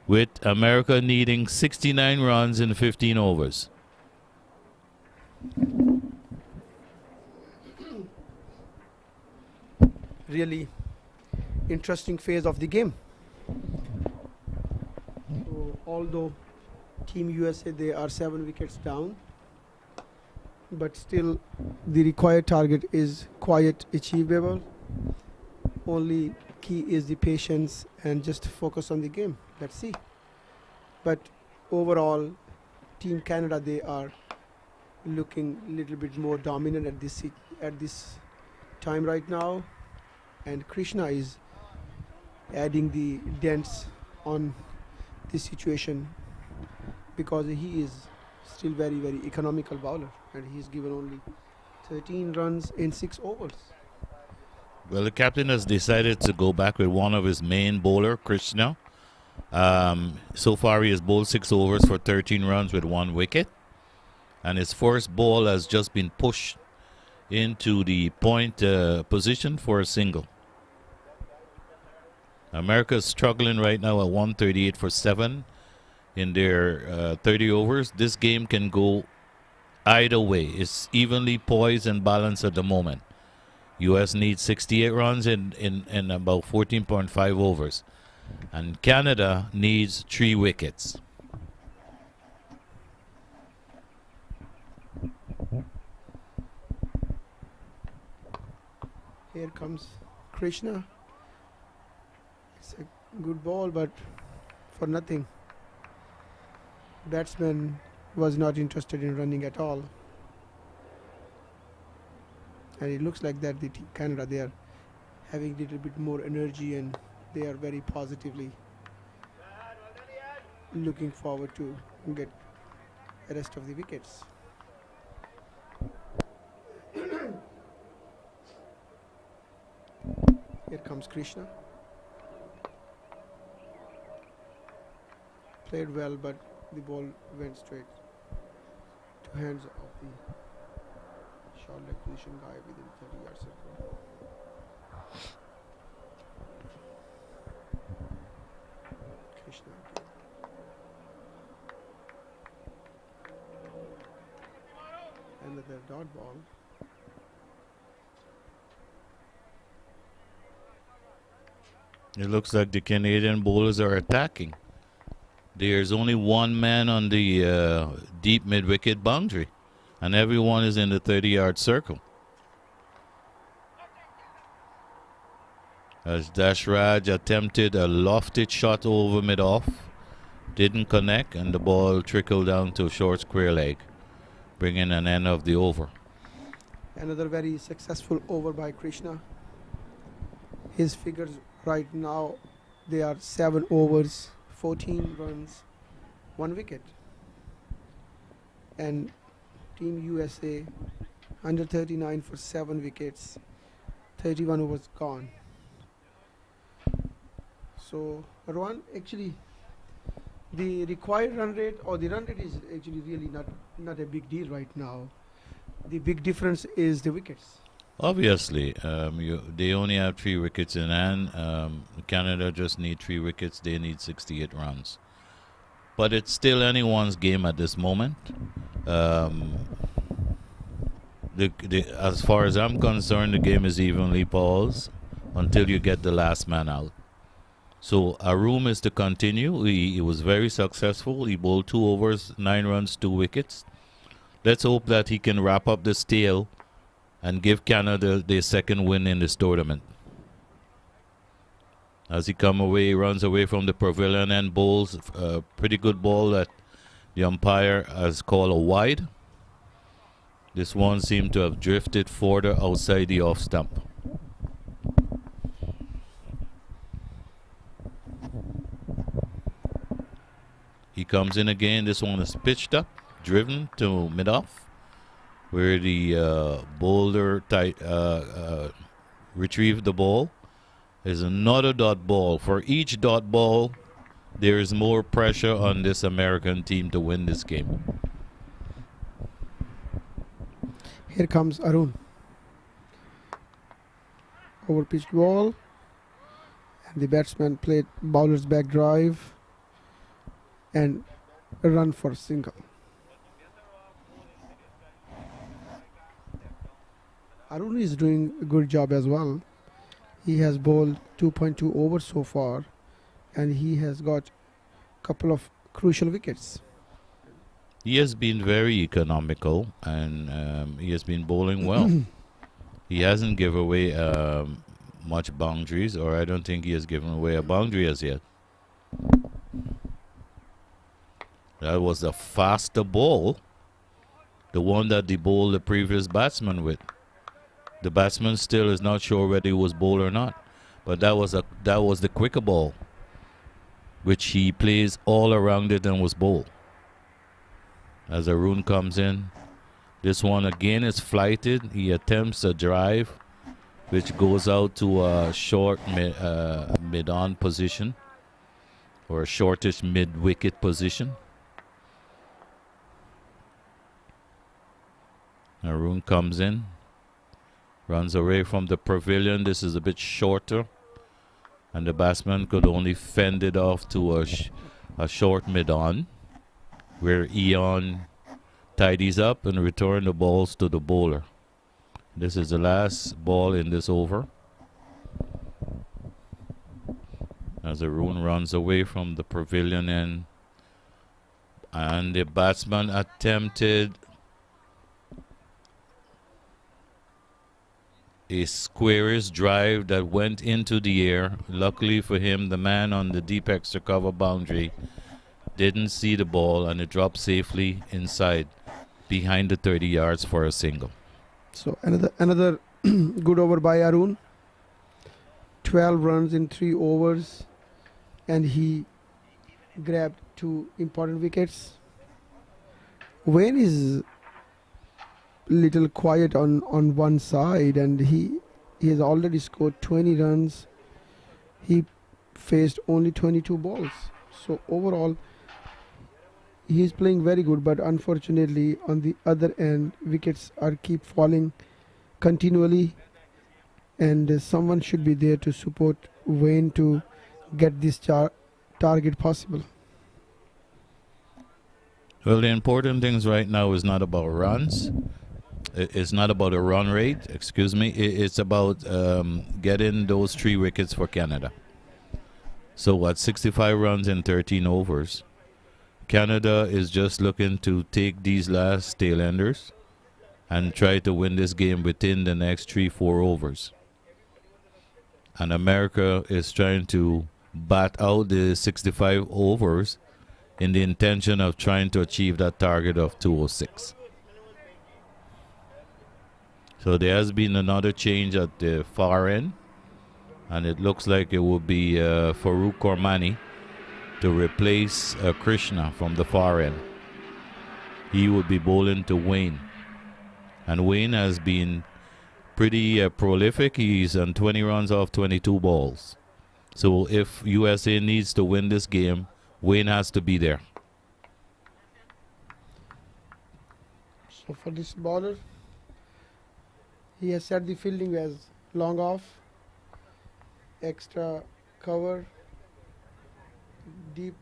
with America needing 69 runs in 15 overs. Really interesting phase of the game. So although Team USA, they are 7 wickets down, but still the required target is quite achievable. Only key is the patience and just focus on the game. Let's see. But overall, Team Canada, they are looking a little bit more dominant at this time right now, and Krishna is adding the dents on this situation because he is still very, very economical bowler, and he's given only 13 runs in 6 overs. Well, the captain has decided to go back with one of his main bowler, Krishna. So far, he has bowled 6 overs for 13 runs with 1 wicket, and his first ball has just been pushed into the point position for a single. America is struggling right now at 138 for 7 in their 30 overs. This game can go either way. It's evenly poised and balanced at the moment. U.S. needs 68 runs in about 14.5 overs. And Canada needs 3 wickets. Here comes Krishna. It's a good ball, but for nothing. Batsman was not interested in running at all. And it looks like that the Canada, they are having a little bit more energy, and they are very positively looking forward to get the rest of the wickets. Here comes Krishna. Played well, but the ball went straight to hands of the short leg position guy within 30-yard circle. Krishna. Another dot ball. It looks like the Canadian bowlers are attacking. There's only one man on the deep mid-wicket boundary, and everyone is in the 30-yard circle. As Dashraj attempted a lofted shot over mid-off, didn't connect, and the ball trickled down to a short square leg, bringing an end of the over. Another very successful over by Krishna. His figures right now, they are 7 overs, 14 runs, 1 wicket. And Team USA under 39 for 7 wickets, 31 overs gone. So Rohan, actually the required run rate, or the run rate, is actually really not a big deal right now. The big difference is the wickets. Obviously, they only have 3 wickets in hand. Canada just need 3 wickets. They need 68 runs. But it's still anyone's game at this moment. As far as I'm concerned, the game is evenly paused until you get the last man out. So Arum is to continue. He was very successful. He bowled 2 overs, 9 runs, 2 wickets. Let's hope that he can wrap up this tale and give Canada their second win in this tournament. As he come away, he runs away from the pavilion and bowls a pretty good ball that the umpire has called a wide. This one seemed to have drifted further outside the off stump. He comes in again. This one is pitched up, driven to mid-off, where the bowler retrieved the ball. There's another dot ball. For each dot ball, there is more pressure on this American team to win this game. Here comes Arun. Over pitched ball. And the batsman played bowler's back drive and a run for single. Arun is doing a good job as well. He has bowled 2.2 overs so far, and he has got a couple of crucial wickets. He has been very economical, and he has been bowling well. He hasn't given away much boundaries, or I don't think he has given away a boundary as yet. That was a faster ball, the one that he bowled the previous batsman with. The batsman still is not sure whether he was bowled or not, but that was the quicker ball, which he plays all around it and was bowled. As Arun comes in, this one again is flighted. He attempts a drive, which goes out to a short mid-on position, or a shortish mid-wicket position. Arun comes in, runs away from the pavilion. This is a bit shorter, and the batsman could only fend it off to a short mid-on, where Eon tidies up and return the balls to the bowler. This is the last ball in this over. As Arun runs away from the pavilion end, and the batsman attempted a squarish drive that went into the air. Luckily for him, the man on the deep extra cover boundary didn't see the ball, and it dropped safely inside behind the 30 yards for a single. So another good over by Arun. 12 runs in 3 overs, and he grabbed 2 important wickets. Wayne is little quiet on one side, and he has already scored 20 runs. He faced only 22 balls. So overall, he is playing very good, but unfortunately on the other end, wickets are keep falling continually, and someone should be there to support Wayne to get this target possible. Well, the important things right now is not about runs. It's not about a run rate, excuse me. It's about getting those 3 wickets for Canada. So at 65 runs in 13 overs, Canada is just looking to take these last tail-enders and try to win this game within the next 3-4 overs. And America is trying to bat out the 65 overs in the intention of trying to achieve that target of 206. So there has been another change at the far end, and it looks like it will be Farouk Kormani to replace Krishna from the far end. He will be bowling to Wayne, and Wayne has been pretty prolific. He's on 20 runs off 22 balls. So if USA needs to win this game, Wayne has to be there. So for this bowler, he has set the fielding as long off, extra cover, deep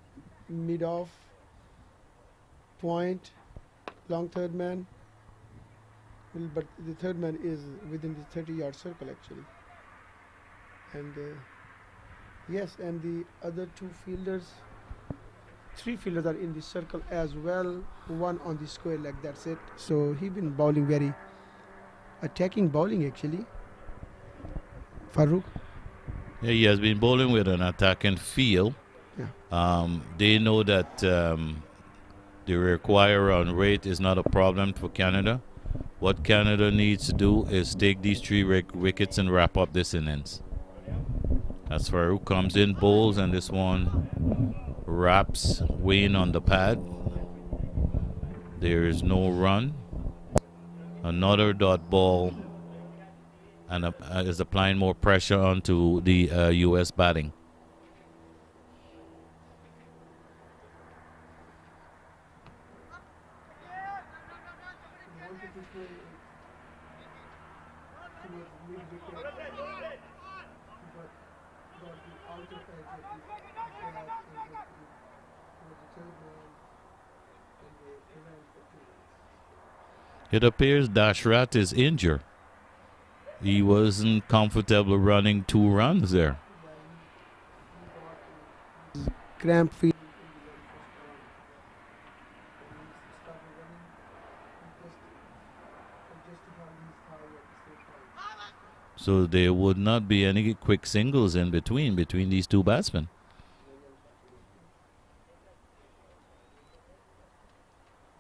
mid off, point, long third man. Well, but the third man is within the 30-yard circle actually. And yes, and the other 2 fielders, 3 fielders are in the circle as well, 1 on the square leg, that's it. So he been bowling very attacking bowling actually, Farouk. Yeah, he has been bowling with an attacking feel. Yeah. They know that the require run rate is not a problem for Canada. What Canada needs to do is take these 3 wickets and wrap up this innings. As for who comes in, bowls, and this one wraps Wayne on the pad. There is no run. Another dot ball, and is applying more pressure onto the U.S. batting. It appears Dashrat is injured. He wasn't comfortable running 2 runs there. Cramp feet. So there would not be any quick singles in between these 2 batsmen.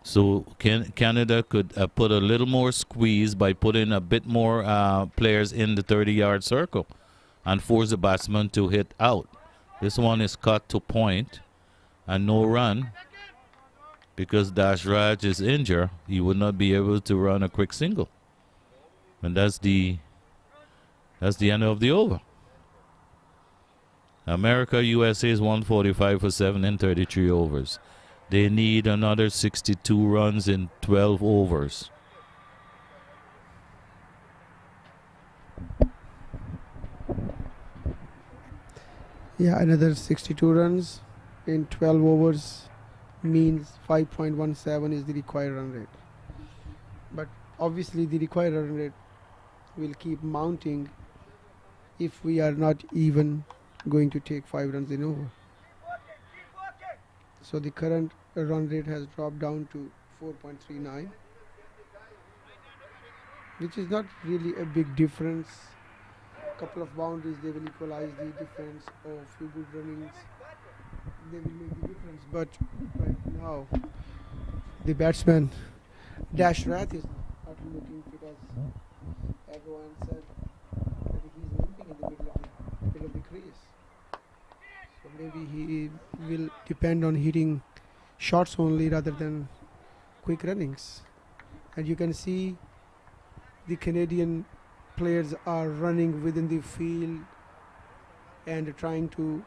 So Canada could put a little more squeeze by putting a bit more players in the 30-yard circle and force the batsman to hit out. This one is cut to point and no run because Dashraj is injured. He would not be able to run a quick single. And that's the end of the over. America, USA is 145 for 7 in 33 overs. They need another 62 runs in 12 overs. Yeah, another 62 runs in 12 overs means 5.17 is the required run rate. But obviously the required run rate will keep mounting if we are not even going to take 5 runs in over. So the current run rate has dropped down to 4.39, which is not really a big difference. Couple of boundaries, they will equalize the difference, or a few good runnings, they will make the difference. But right now, the batsman Dashrath is not looking, because everyone said that he's limping in the middle of the crease. So maybe he will depend on hitting shots only rather than quick runnings. And you can see the Canadian players are running within the field and trying to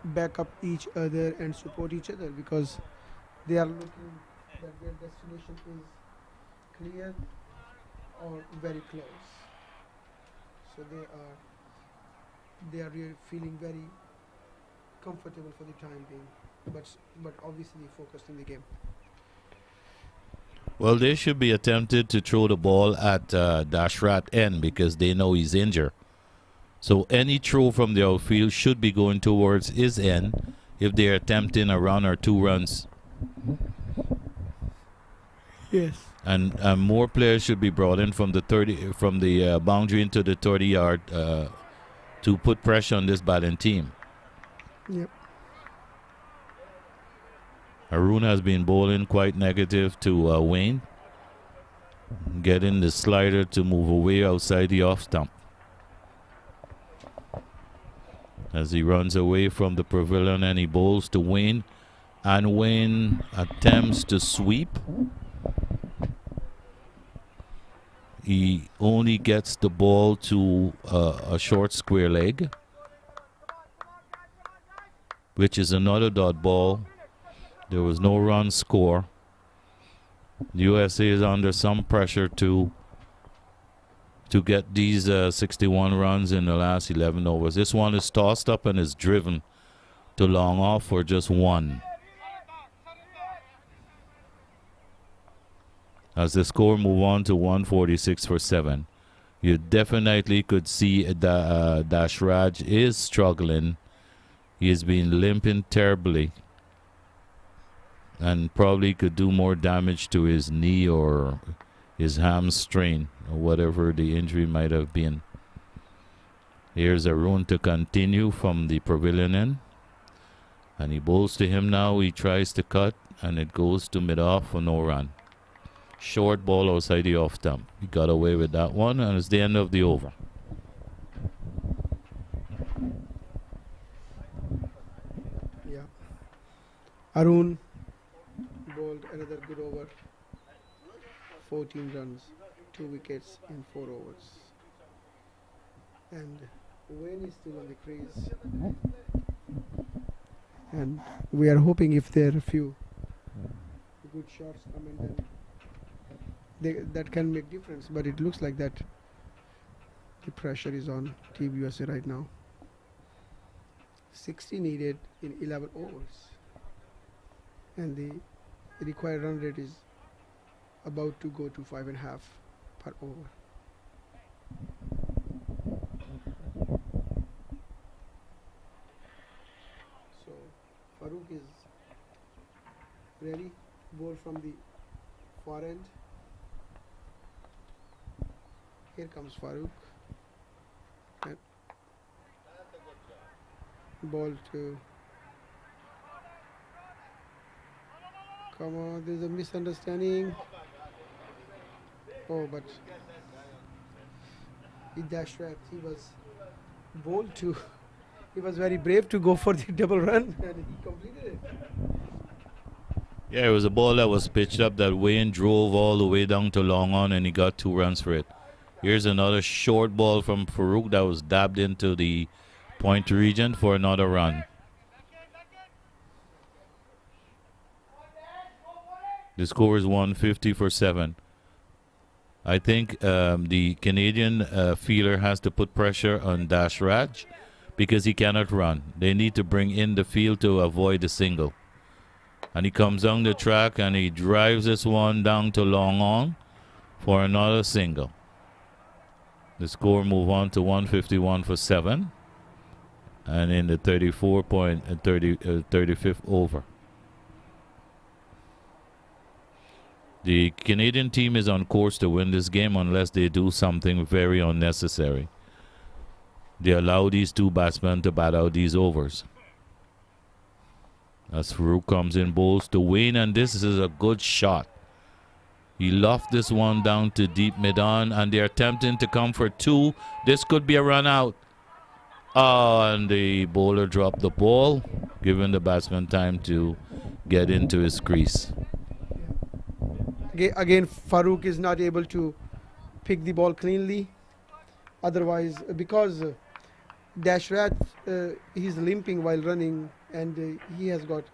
back up each other and support each other, because they are looking that their destination is clear or very close. So they are really feeling very comfortable for the time being, but obviously focused in the game. Well, they should be attempted to throw the ball at Dashrat end because they know he's injured. So any throw from the outfield should be going towards his end if they're attempting a run or 2 runs. Yes. And more players should be brought in from the boundary into the 30-yard to put pressure on this batting team. Yep. Arun has been bowling quite negative to Wayne, getting the slider to move away outside the off stump. As he runs away from the pavilion and he bowls to Wayne, and Wayne attempts to sweep. He only gets the ball to a short square leg, which is another dot ball. There was no run score. The USA is under some pressure to get these 61 runs in the last 11 overs. This one is tossed up and is driven to long off for just 1. As the score move on to 146 for 7, you definitely could see that Dashraj is struggling. He has been limping terribly and probably could do more damage to his knee or his hamstring or whatever the injury might have been. Here's Arun to continue from the pavilion end. And he bowls to him now. He tries to cut, and it goes to mid-off for no run. Short ball outside the off stump. He got away with that one, and it's the end of the over. Yeah. Arun bowled another good over. 14 runs, 2 wickets in 4 overs. And Wayne is still on the crease. And we are hoping if there are a few good shots come in, then that can make difference. But it looks like that the pressure is on Team USA right now. 60 needed in 11 overs. And the required run rate is about to go to 5.5 per over. So Farooq is ready. Ball from the far end. Here comes Farooq. And ball to. Come on, there's a misunderstanding. Oh, but with Dashrath, he was bold to. He was very brave to go for the double run, and he completed it. Yeah, it was a ball that was pitched up that Wayne drove all the way down to long on, and he got 2 runs for it. Here's another short ball from Farooq that was dabbed into the point region for another run. The score is 150 for 7. I think the Canadian fielder has to put pressure on Dashrath because he cannot run. They need to bring in the field to avoid the single. And he comes down the track and he drives this one down to long on for another single. The score move on to 151 for 7. And in the 35th over. The Canadian team is on course to win this game unless they do something very unnecessary. They allow these 2 batsmen to bat out these overs. As Farooq comes in, bowls to Wayne, and this is a good shot. He lofted this one down to deep mid-on, and they're attempting to come for 2. This could be a run out. Oh, and the bowler dropped the ball, giving the batsman time to get into his crease. Again, Farooq is not able to pick the ball cleanly. Otherwise, because Dashrath, he's limping while running, and he has got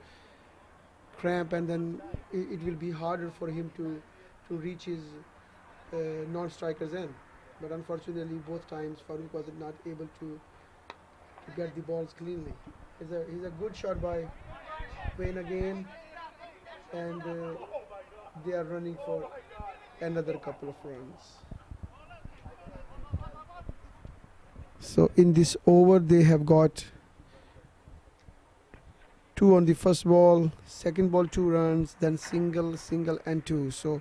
cramp, and then it will be harder for him to reach his non-striker's end. But unfortunately, both times Farooq was not able to get the balls cleanly. He's a good shot by Wayne again, and they are running for another couple of runs. So in this over, they have got 2 on the first ball, second ball 2 runs, then single, and 2. So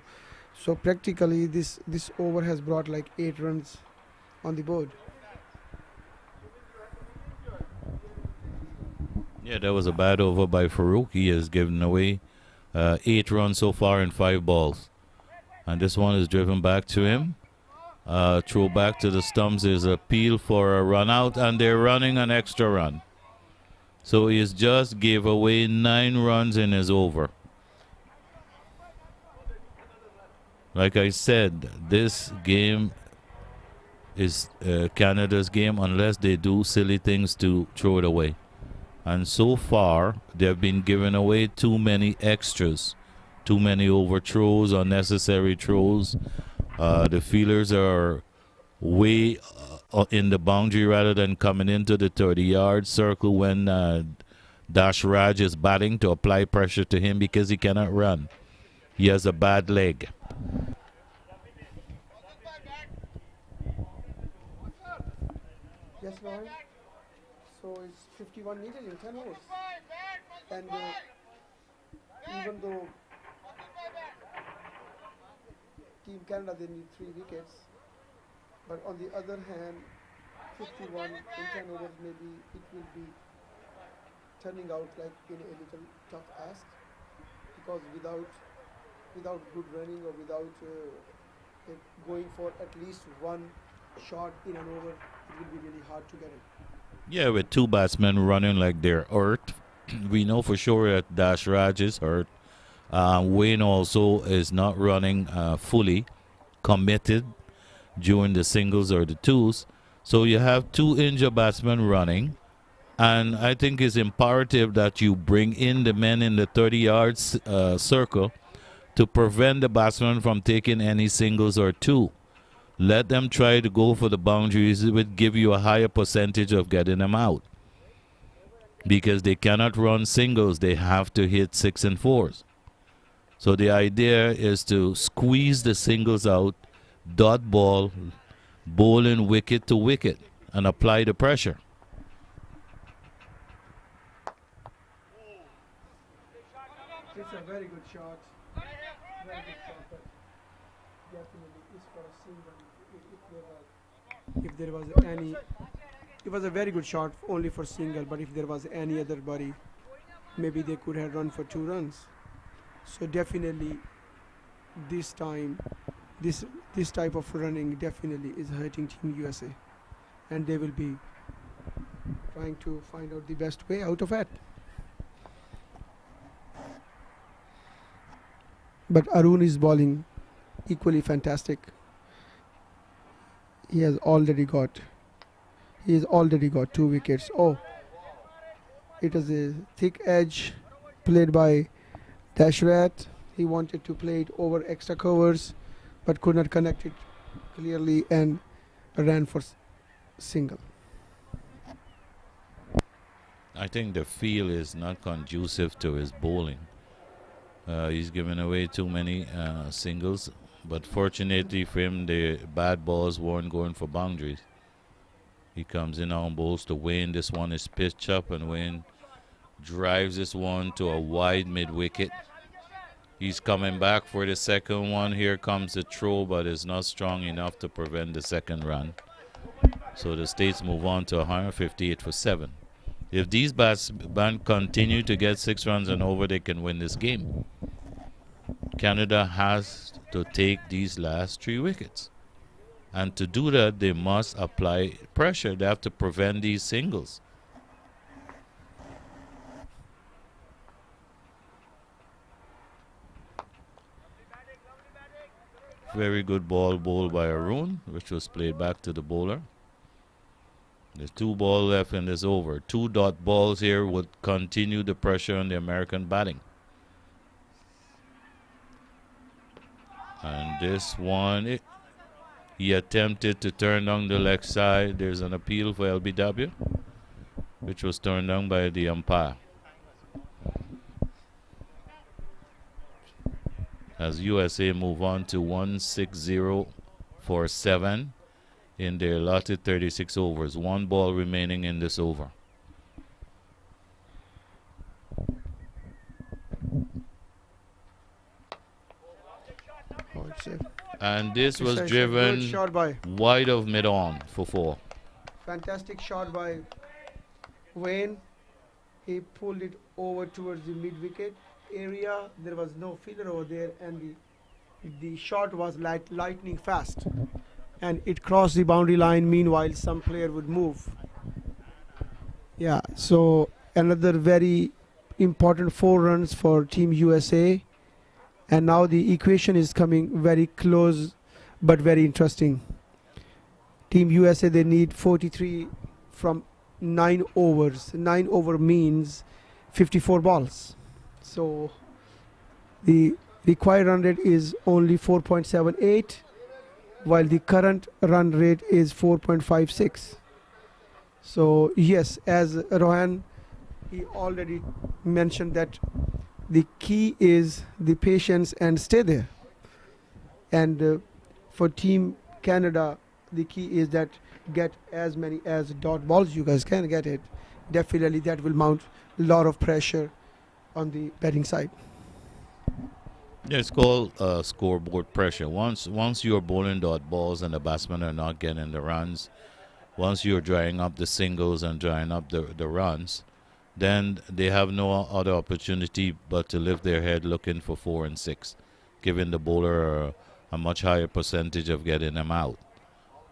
practically this over has brought like 8 runs on the board. Yeah, that was a bad over by Farooq. He has given away 8 runs so far in 5 balls. And this one is driven back to him. Throw back to the stumps is a appeal for a run out, and they're running an extra run. So he has just gave away 9 runs in his over. Like I said, this game is Canada's game unless they do silly things to throw it away. And so far, they've been giving away too many extras, too many overthrows, unnecessary throws. The fielders are way in the boundary rather than coming into the 30-yard circle when Dashrath is batting to apply pressure to him because he cannot run. He has a bad leg. Yes, Ryan. So it's 51 needed in 10 overs. And even though Team Canada, they need 3 wickets, but on the other hand, 51 in 10 overs, maybe it will be turning out like in a little tough ask, because without good running or without going for at least one shot in an over, it will be really hard to get it. Yeah, with two batsmen running like they're hurt, we know for sure that Dash Raj is hurt. Wayne also is not running fully committed during the singles or the twos. So you have two injured batsmen running. And I think it's imperative that you bring in the men in the 30 yards circle to prevent the batsman from taking any singles or two. Let them try to go for the boundaries. It would give you a higher percentage of getting them out. Because they cannot run singles, they have to hit 6 and 4s. So the idea is to squeeze the singles out, dot ball, bowling wicket to wicket, and apply the pressure. It's a very good shot. Very good shot, but definitely is for a single. If there was any, it was a very good shot only for single, but if there was any other body, maybe they could have run for 2 runs. So definitely this time, this type of running definitely is hurting Team USA, and they will be trying to find out the best way out of it. But Arun is bowling equally fantastic. He has already got 2 wickets. Oh, it is a thick edge played by Dashrat. He wanted to play it over extra covers, but could not connect it clearly and ran for single. I think the field is not conducive to his bowling. He's given away too many singles, but fortunately for him, the bad balls weren't going for boundaries. He comes in on bowls to Wayne. This one is pitched up, and Wayne drives this one to a wide mid-wicket. He's coming back for the second one. Here comes the throw, but it's not strong enough to prevent the second run. So the States move on to 158 for 7. If these batsmen continue to get 6 runs and over, they can win this game. Canada has to take these last 3 wickets. And to do that, they must apply pressure. They have to prevent these singles. Very good ball bowled by Arun, which was played back to the bowler. There's 2 balls left in this over. 2 dot balls here would continue the pressure on the American batting. And this one, he attempted to turn down the leg side. There's an appeal for LBW, which was turned down by the umpire. As USA move on to 160 for 7 in their allotted 36 overs. 1 ball remaining in this over. And this was driven wide of mid-on for 4. Fantastic shot by Wayne. He pulled it over towards the mid-wicket area. There was no fielder over there, and the shot was lightning fast, and it crossed the boundary line. Meanwhile, some player would move. Yeah, so another very important 4 runs for Team USA, and now the equation is coming very close but very interesting. Team USA, they need 43 from 9 overs. 9 over means 54 balls. So the required run rate is only 4.78, while the current run rate is 4.56. So yes, as Rohan, he already mentioned that the key is the patience and stay there. And for Team Canada, the key is that get as many as dot balls you guys can get it. Definitely that will mount a lot of pressure on the batting side. Yeah, it's called scoreboard pressure. Once you're bowling dot balls and the batsmen are not getting the runs, once you're drying up the singles and drying up the runs, then they have no other opportunity but to lift their head looking for 4 and 6, giving the bowler a much higher percentage of getting them out.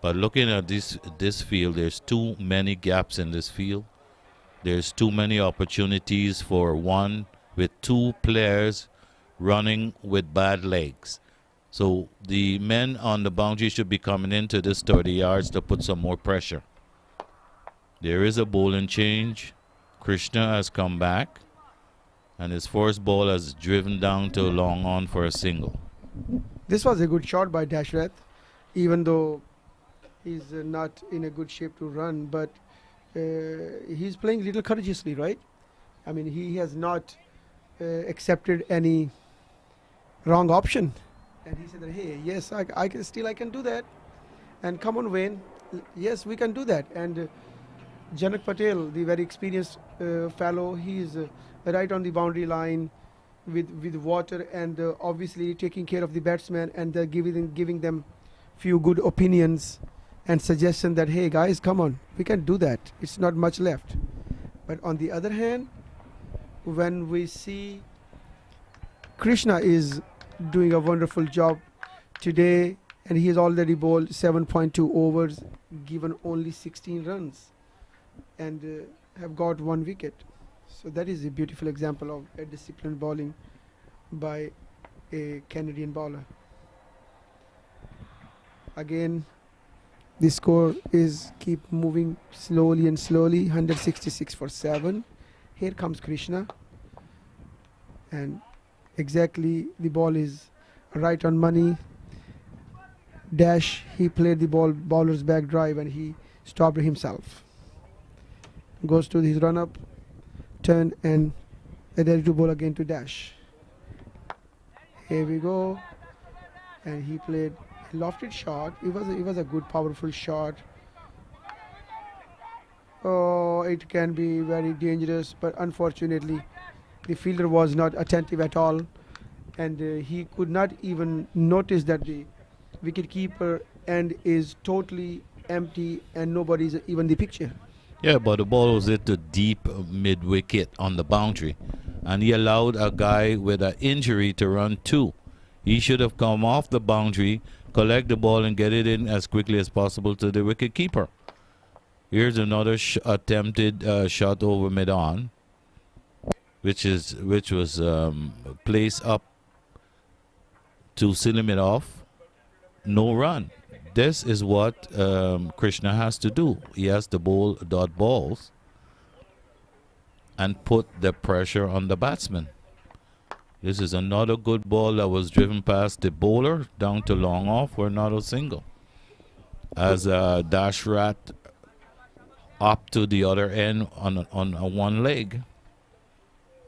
But looking at this field, there's too many gaps in this field. There's too many opportunities for one with 2 players running with bad legs. So the men on the boundary should be coming into this 30 yards to put some more pressure. There is a bowling change. Krishna has come back, and his first ball has driven down to long on for a single. This was a good shot by Dashrath, even though he's not in a good shape to run, but he's playing a little courageously, right? I mean, he has not accepted any wrong option. And he said that, hey, yes, I can do that. And come on, Wayne. Yes, we can do that. And Janak Patel, the very experienced fellow, he's right on the boundary line with water and obviously taking care of the batsmen and giving them few good opinions and suggestion that, hey guys, come on, we can do that. It's not much left. But on the other hand, when we see Krishna is doing a wonderful job today, and he has already bowled 7.2 overs, given only 16 runs, and have got 1 wicket. So that is a beautiful example of a disciplined bowling by a Canadian bowler. Again, the score is keep moving slowly and slowly. 166 for 7. Here comes Krishna, and exactly the ball is right on money. Dash, he played the bowler's back drive and he stopped himself. Goes to his run up, turn, and ready to bowl again to Dash. Here we go, and he played a lofted shot. It was a good, powerful shot. Oh, it can be very dangerous, but unfortunately the fielder was not attentive at all, and he could not even notice that the wicketkeeper end is totally empty and nobody's even the picture. Yeah, but the ball was hit to deep mid-wicket on the boundary, and he allowed a guy with an injury to run 2. He should have come off the boundary, collect the ball, and get it in as quickly as possible to the wicketkeeper. Here's another attempted shot over mid-on, which was placed up to seal him it off. No run. This is what Krishna has to do. He has to bowl dot balls and put the pressure on the batsman. This is another good ball that was driven past the bowler down to long off for another single. As Dashrath up to the other end on a one leg.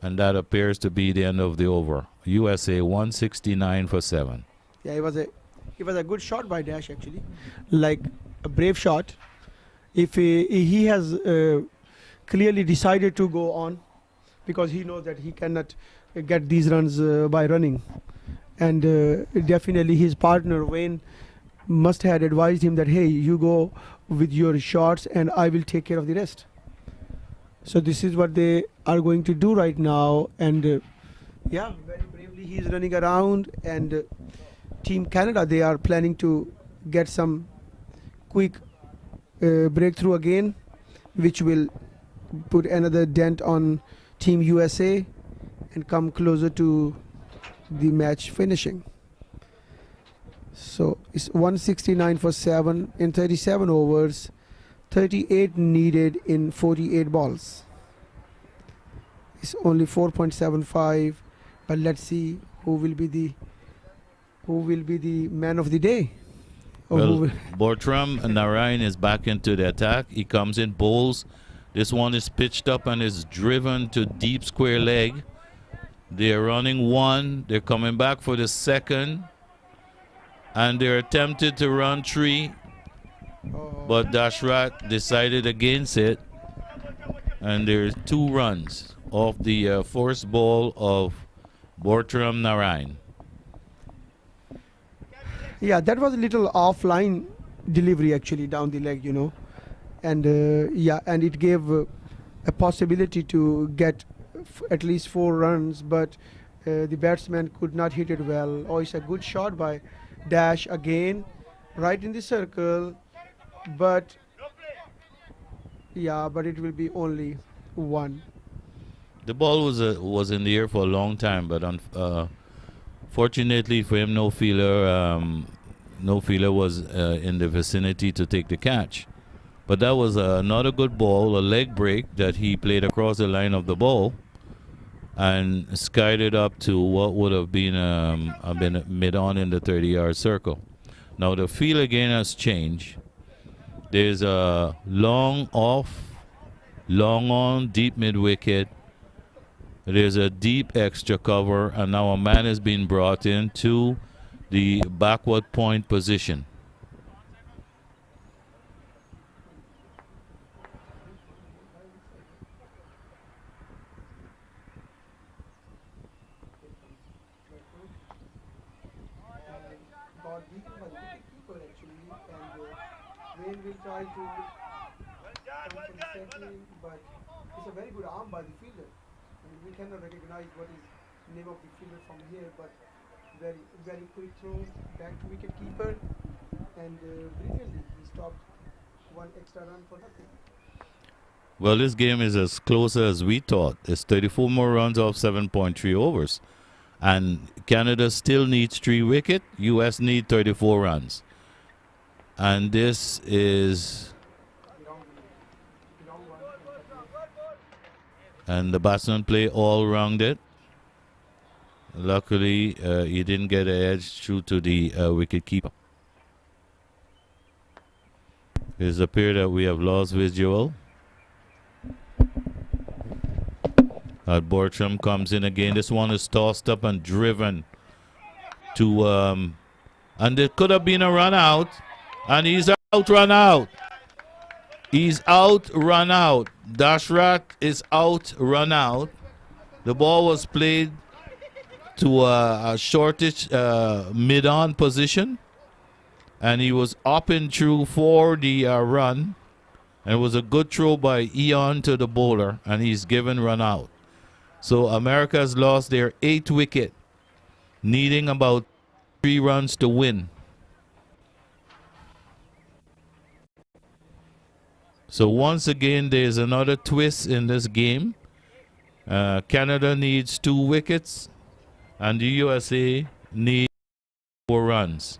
And that appears to be the end of the over. USA 169 for 7. Yeah, it was a good shot by Dash actually, like a brave shot. If he has clearly decided to go on, because he knows that he cannot get these runs by running, and definitely his partner Wayne must have advised him that, hey, you go with your shots and I will take care of the rest. So this is what they are going to do right now, and yeah, very bravely he's running around, and Team Canada, they are planning to get some quick breakthrough again, which will put another dent on Team USA and come closer to the match finishing. So it's 169 for 7 in 37 overs, 38 needed in 48 balls. It's only 4.75, but let's see who will be the man of the day. Well, Bortram Narayan is back into the attack. He comes in, bowls. This one is pitched up and is driven to deep square leg. They're running 1. They're coming back for the 2nd. And they're attempted to run 3. But Dashrath decided against it. And there's 2 runs off the first ball of Bortram Narayan. Yeah, that was a little offline delivery actually down the leg, you know. and yeah, and it gave a possibility to get at least 4 runs, but the batsman could not hit it well. Oh, it's a good shot by Dash again, right in the circle, but yeah, but it will be only 1. The ball was in the air for a long time, but fortunately for him, no fielder was in the vicinity to take the catch. But that was another good ball, a leg break that he played across the line of the ball and skied it up to what would have been mid-on in the 30-yard circle. Now the field again has changed. There's a long off, long on, deep mid-wicket. There's a deep extra cover, and now a man is being brought in to the backward point position. Wayne will try to come for the second, but it's a very good arm by the fielder. I mean, we cannot recognize what is name of the fielder from here, but very quick throw back to wicket keeper, and brilliantly he stopped 1 extra run for nothing. Well, this game is as close as we thought. It's 34 more runs off 7.3 overs. And Canada still needs 3 wickets. US need 34 runs. And this is... And the batsman play all rounded. Luckily, he didn't get an edge through to the wicket keeper. It appears that we have lost visual. Bortram comes in again. This one is tossed up and driven to and it could have been a run out, and he's out, run out. He's out, run out. Dashrat is out, run out. The ball was played to a shortish mid-on position, and he was up and through for the run, and it was a good throw by Eon to the bowler, and he's given run out. So America has lost their 8th wicket, needing about 3 runs to win. So once again, there's another twist in this game. Canada needs 2 wickets, and the USA needs 4 runs.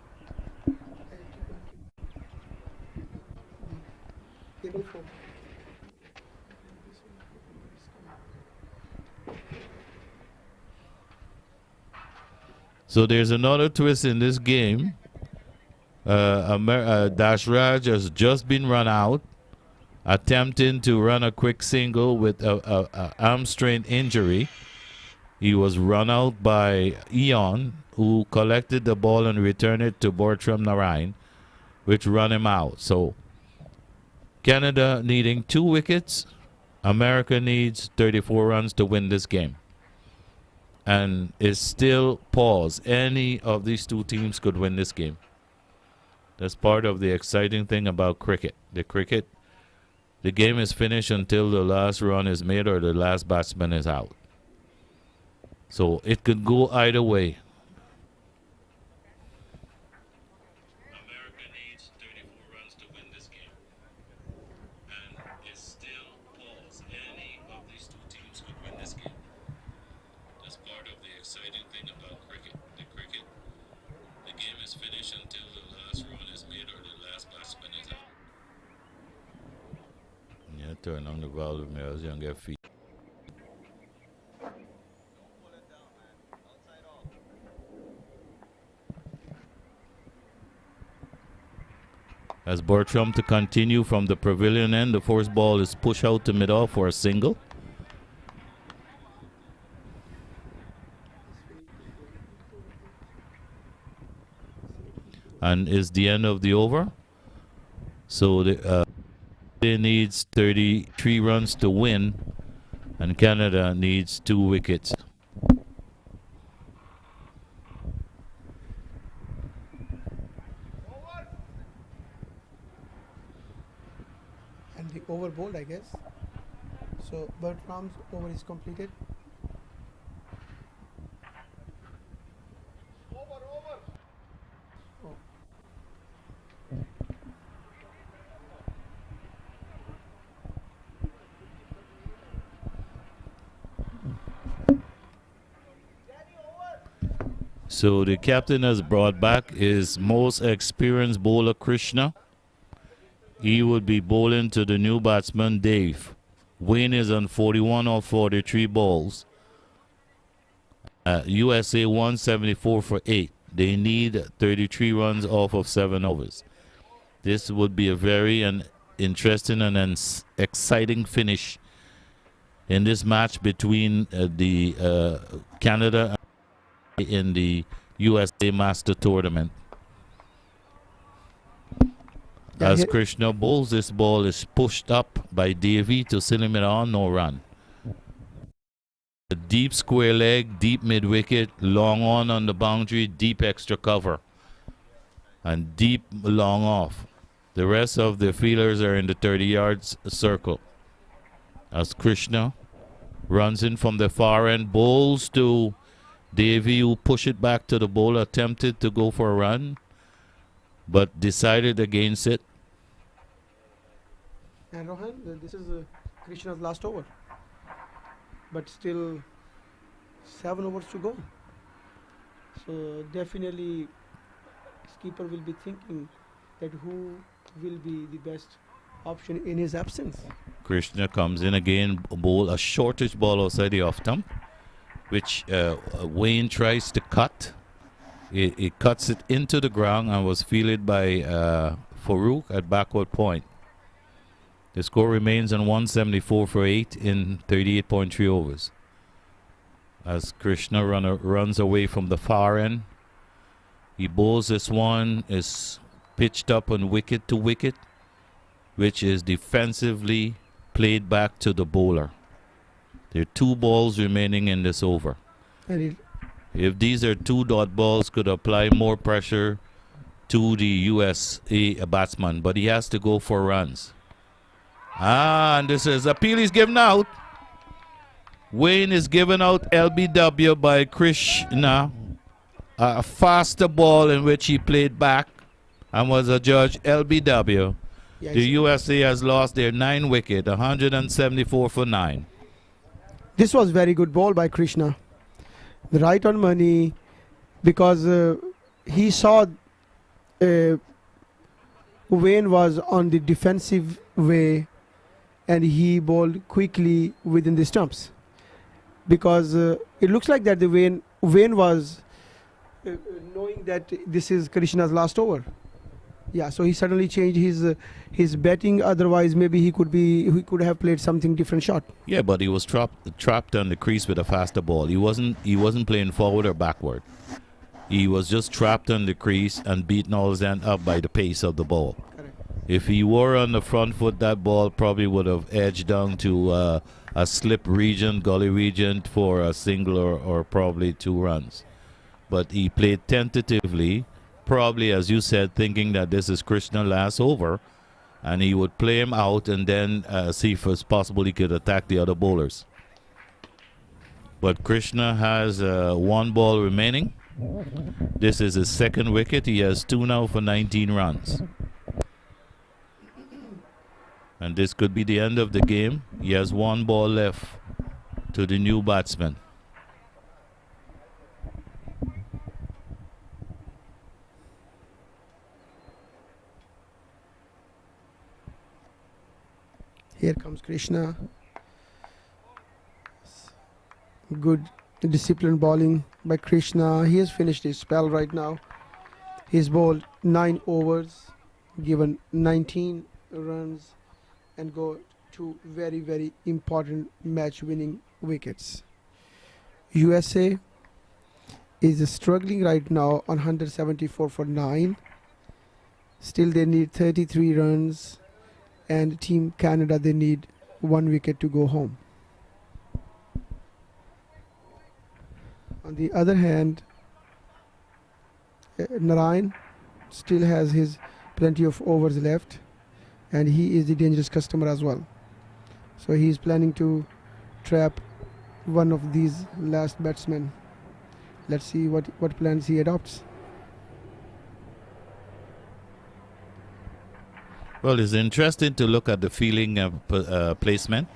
So there's another twist in this game. Dashraj has just been run out, attempting to run a quick single with a hamstring injury. He was run out by Eon, who collected the ball and returned it to Bortram Narayan, which run him out. So Canada needing 2 wickets. America needs 34 runs to win this game. And it's still pause. Any of these 2 teams could win this game. That's part of the exciting thing about cricket. The game is finished until the last run is made or the last batsman is out. So it could go either way. America needs 34 runs to win this game. And it's still pause. Any of these 2 teams could win this game. That's part of the exciting thing about cricket. The game is finished until the last run is made or the last batsman is out. Yeah, turn on the volume, I was young, get feet. As Bertram to continue from the pavilion end, the first ball is pushed out to mid-off for a single. And is the end of the over. So they needs 33 runs to win, and Canada needs 2 wickets. Bertram's over is completed. Oh. So the captain has brought back his most experienced bowler, Krishna. He would be bowling to the new batsman, Dave. Wayne is on 41 or 43 balls. USA 174 for 8. They need 33 runs off of 7 overs. This would be a very interesting and exciting finish in this match between the Canada in the USA Master Tournament. As Krishna bowls, this ball is pushed up by Davy to slim it on, no run. A deep square leg, deep mid wicket, long on the boundary, deep extra cover, and deep long off. The rest of the fielders are in the 30 yards circle. As Krishna runs in from the far end, bowls to Davy, who push it back to the bowler, attempted to go for a run, but decided against it. And Rohan, this is Krishna's last over. But still 7 overs to go. So definitely skipper will be thinking that who will be the best option in his absence. Krishna comes in again, bowl a shortish ball outside the off stump, which Wayne tries to cut. It cuts it into the ground and was fielded by Farouk at backward point. The score remains on 174 for 8 in 38.3 overs. As Krishna runs away from the far end, he bowls this one, is pitched up on wicket to wicket, which is defensively played back to the bowler. There are 2 balls remaining in this over. And if these are 2 dot balls, could apply more pressure to the USA batsman, but he has to go for runs. And this is appeal is given out. Wayne is given out LBW by Krishna. A faster ball in which he played back and was adjudged LBW. yeah, The USA has lost their 9 wicket, 174 for 9. this was very good ball by Krishna. The right on money, because he saw Wayne was on the defensive way and he bowled quickly within the stumps. Because it looks like that the Wayne was knowing that this is Krishna's last over. Yeah, so he suddenly changed his batting. Otherwise, maybe he could have played something different shot. Yeah, but he was trapped on the crease with a faster ball. He wasn't playing forward or backward. He was just trapped on the crease and beaten all his end up by the pace of the ball. Correct. If he were on the front foot, that ball probably would have edged down to a slip region, gully region for a single or probably 2 runs. But he played tentatively, probably, as you said, thinking that this is Krishna's last over, and he would play him out and then see if it's possible he could attack the other bowlers. But Krishna has 1 ball remaining. This is his 2nd wicket. He has 2 now for 19 runs. And this could be the end of the game. He has 1 ball left to the new batsman. Here comes Krishna. Good disciplined bowling by Krishna. He has finished his spell right now. He's bowled 9 overs, given 19 runs, and got 2 very, very important match-winning wickets. USA is struggling right now on 174 for 9. Still they need 33 runs, and Team Canada, they need 1 wicket to go home. On the other hand, Narayan still has his plenty of overs left, and he is the dangerous customer as well. So he is planning to trap one of these last batsmen. Let's see what plans he adopts. Well, it's interesting to look at the fielding placement.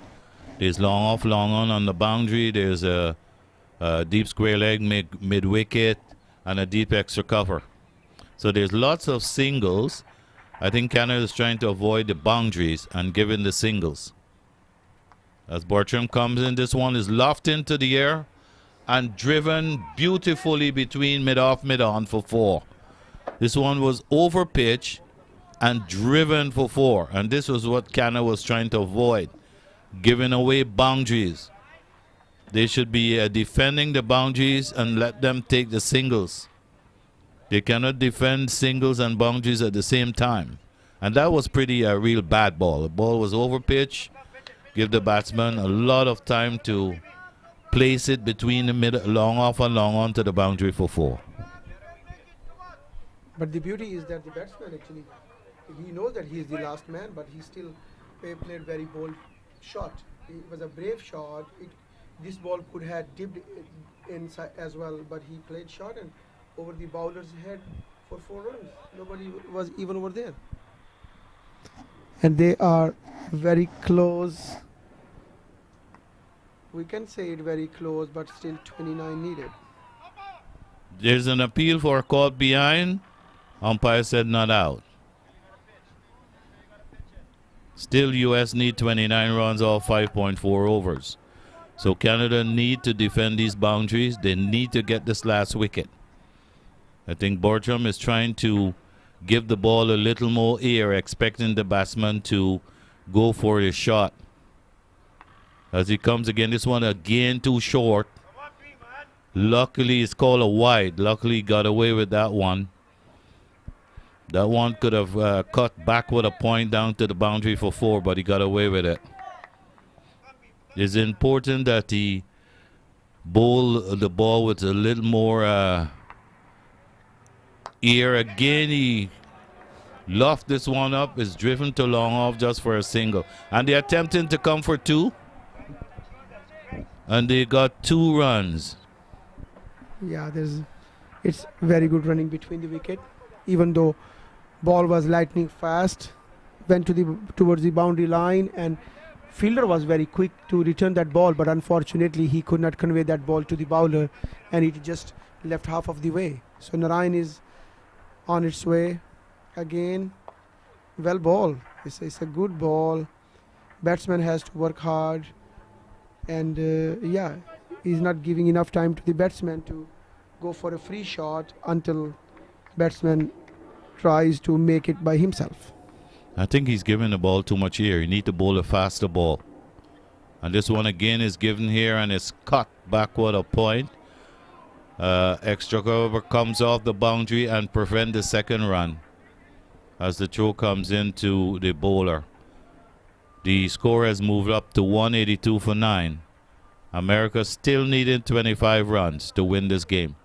There's long off, long on the boundary. There's a deep square leg mid wicket and a deep extra cover. So there's lots of singles. I think Canada is trying to avoid the boundaries and giving the singles. As Bartram comes in, this one is lofted into the air and driven beautifully between mid-off, mid-on for 4. This one was over pitch and driven for 4. And this was what Canada was trying to avoid, giving away boundaries. They should be defending the boundaries and let them take the singles. They cannot defend singles and boundaries at the same time. And that was pretty a real bad ball. The ball was over pitch. Give the batsman a lot of time to place it between the long off and long on to the boundary for 4. But the beauty is that the batsman actually, he knows that he is the last man, but he still played very bold shot. It was a brave shot. This ball could have dipped inside as well, but he played shot and over the bowler's head for 4 runs. Nobody was even over there. And they are very close. We can say it very close, but still 29 needed. There's an appeal for a caught behind. Umpire said not out. Still, US need 29 runs off 5.4 overs. So Canada need to defend these boundaries. They need to get this last wicket. I think Bartram is trying to give the ball a little more air, expecting the batsman to go for his shot. As he comes again, this one again too short. Luckily, it's called a wide. Luckily, he got away with that one. That one could have cut back with a point down to the boundary for 4, but he got away with it. It's important that he bowl the ball with a little more air. Again, he luffed this one up. It's driven to long off just for a single. And they're attempting to come for 2. And they got 2 runs. Yeah, it's very good running between the wicket. Even though ball was lightning fast, went towards the boundary line, and fielder was very quick to return that ball, but unfortunately he could not convey that ball to the bowler, and it just left half of the way. So Narayan is on its way again. Well ball. It's a good ball. Batsman has to work hard, and yeah, he's not giving enough time to the batsman to go for a free shot until batsman tries to make it by himself. I think he's giving the ball too much air. You need to bowl a faster ball. And this one again is given here and it's cut backward a point. Extra cover comes off the boundary and prevent the second run as the throw comes into the bowler. The score has moved up to 182 for 9. America still needing 25 runs to win this game.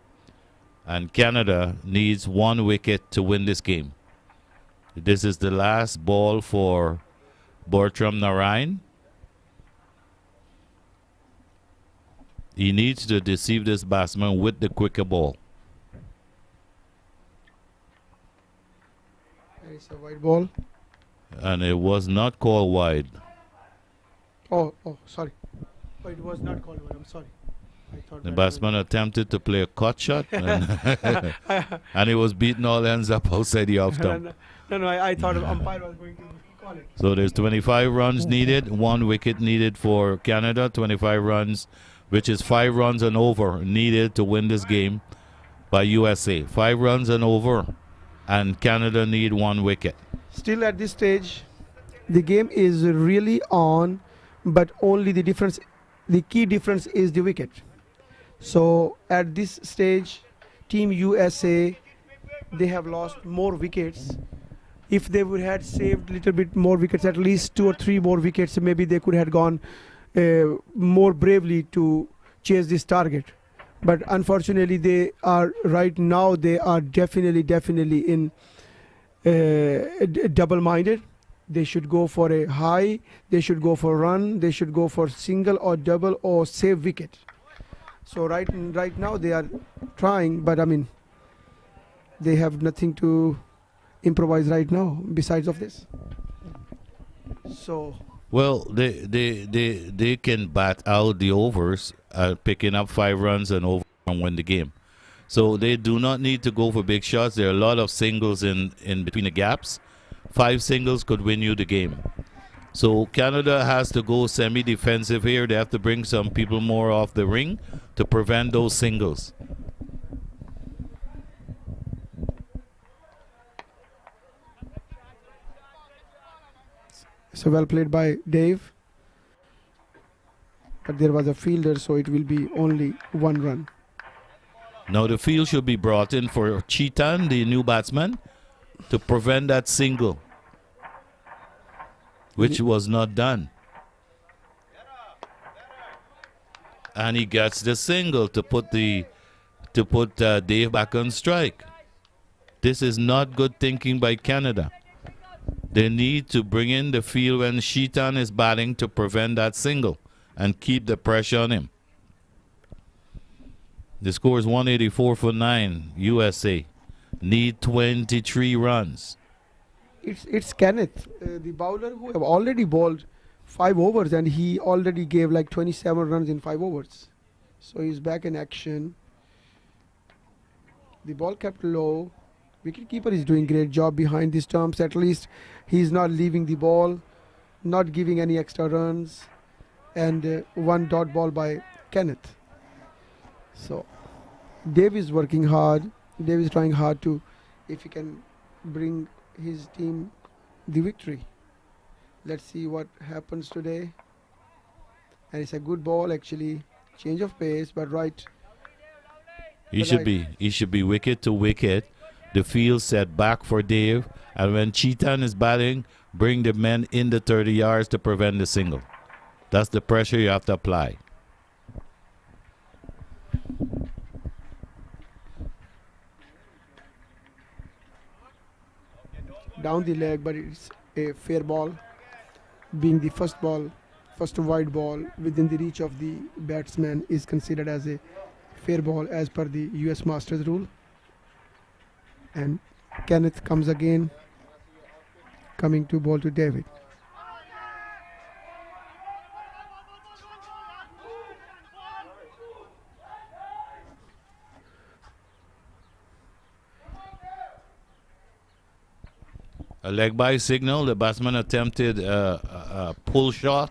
And Canada needs 1 wicket to win this game. This is the last ball for Bartram Narayan. He needs to deceive this batsman with the quicker ball. It's a wide ball. And it was not called wide. Oh, sorry. Oh, it was not called wide. I'm sorry. I thought The batsman attempted to play a cut shot and he was beating all ends up outside the off stump. No, I thought umpire was going to call it. So there's 25 runs needed, 1 wicket needed for Canada, 25 runs, which is 5 runs and over needed to win this game by USA. 5 runs and over, and Canada need 1 wicket. Still at this stage, the game is really on, but only the key difference is the wicket. So at this stage, Team USA, they have lost more wickets. If they would have saved a little bit more wickets, at least 2 or 3 more wickets, maybe they could have gone more bravely to chase this target. But unfortunately, they are right now, they are definitely in double-minded. They should go for a high, they should go for run, they should go for single or double or save wicket. So right now they are trying, but I mean, they have nothing to improvise right now besides of this. So Well, they can bat out the overs, picking up 5 runs and over and win the game. So they do not need to go for big shots. There are a lot of singles in between the gaps. 5 singles could win you the game. So Canada has to go semi-defensive here. They have to bring some people more off the ring to prevent those singles. so well played by Dave. But there was a fielder, so it will be only 1 run. Now the field should be brought in for Chetan, the new batsman, to prevent that single, which was not done. And he gets the single to put Dave back on strike. This is not good thinking by Canada. They need to bring in the field when Chetan is batting to prevent that single and keep the pressure on him. The score is 184 for 9. USA need 23 runs. It's Kenneth, the bowler who have already bowled 5 overs, and he already gave like 27 runs in 5 overs. So he's back in action. The ball kept low. Wicketkeeper is doing great job behind the stumps. At least he's not leaving the ball, not giving any extra runs, and 1 dot ball by Kenneth. So Dave is working hard. Dave is trying hard to, if he can bring his team the victory. Let's see what happens today. And it's a good ball actually. Change of pace, but right. He should be wicket to wicket. The field set back for Dave, and when Chetan is batting, bring the men in the 30 yards to prevent the single. That's the pressure you have to apply. Down the leg, but it's a fair ball. Being the first wide ball within the reach of the batsman is considered as a fair ball as per the US Masters rule. And Kenneth comes again, coming to ball to David. A leg by signal. The batsman attempted a pull shot.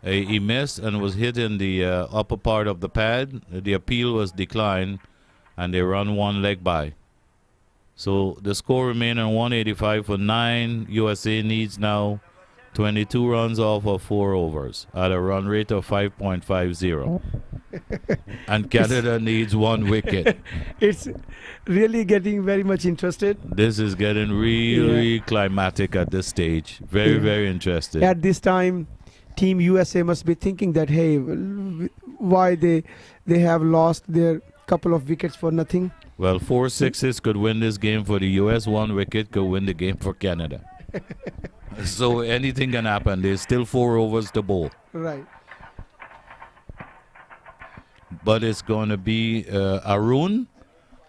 He missed and was hit in the upper part of the pad. The appeal was declined, and they run 1 leg by. So the score remains on 185 for 9. USA needs now 22 runs off of 4 overs at a run rate of 5.50. And Canada needs 1 wicket. It's really getting very much interested. This is getting really climatic at this stage. Very interested. At this time, Team USA must be thinking that, hey, why they have lost their couple of wickets for nothing. Well, 4 sixes could win this game for the US. 1 wicket could win the game for Canada. So anything can happen. There's still 4 overs to bowl. Right. But it's going to be Arun,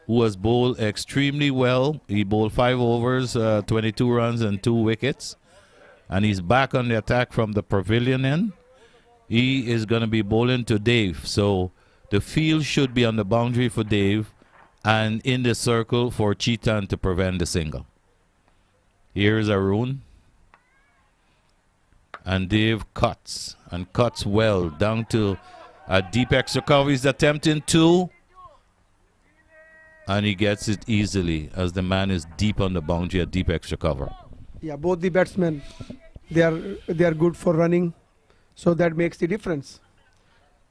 who has bowled extremely well. He bowled 5 overs, 22 runs and 2 wickets. And he's back on the attack from the pavilion end. He is going to be bowling to Dave. So the field should be on the boundary for Dave and in the circle for Chetan to prevent the single. Here's Arun. And Dave cuts, and cuts well, down to a deep extra cover. He's attempting 2. And he gets it easily as the man is deep on the boundary, a deep extra cover. Yeah, both the batsmen, they are good for running, so that makes the difference.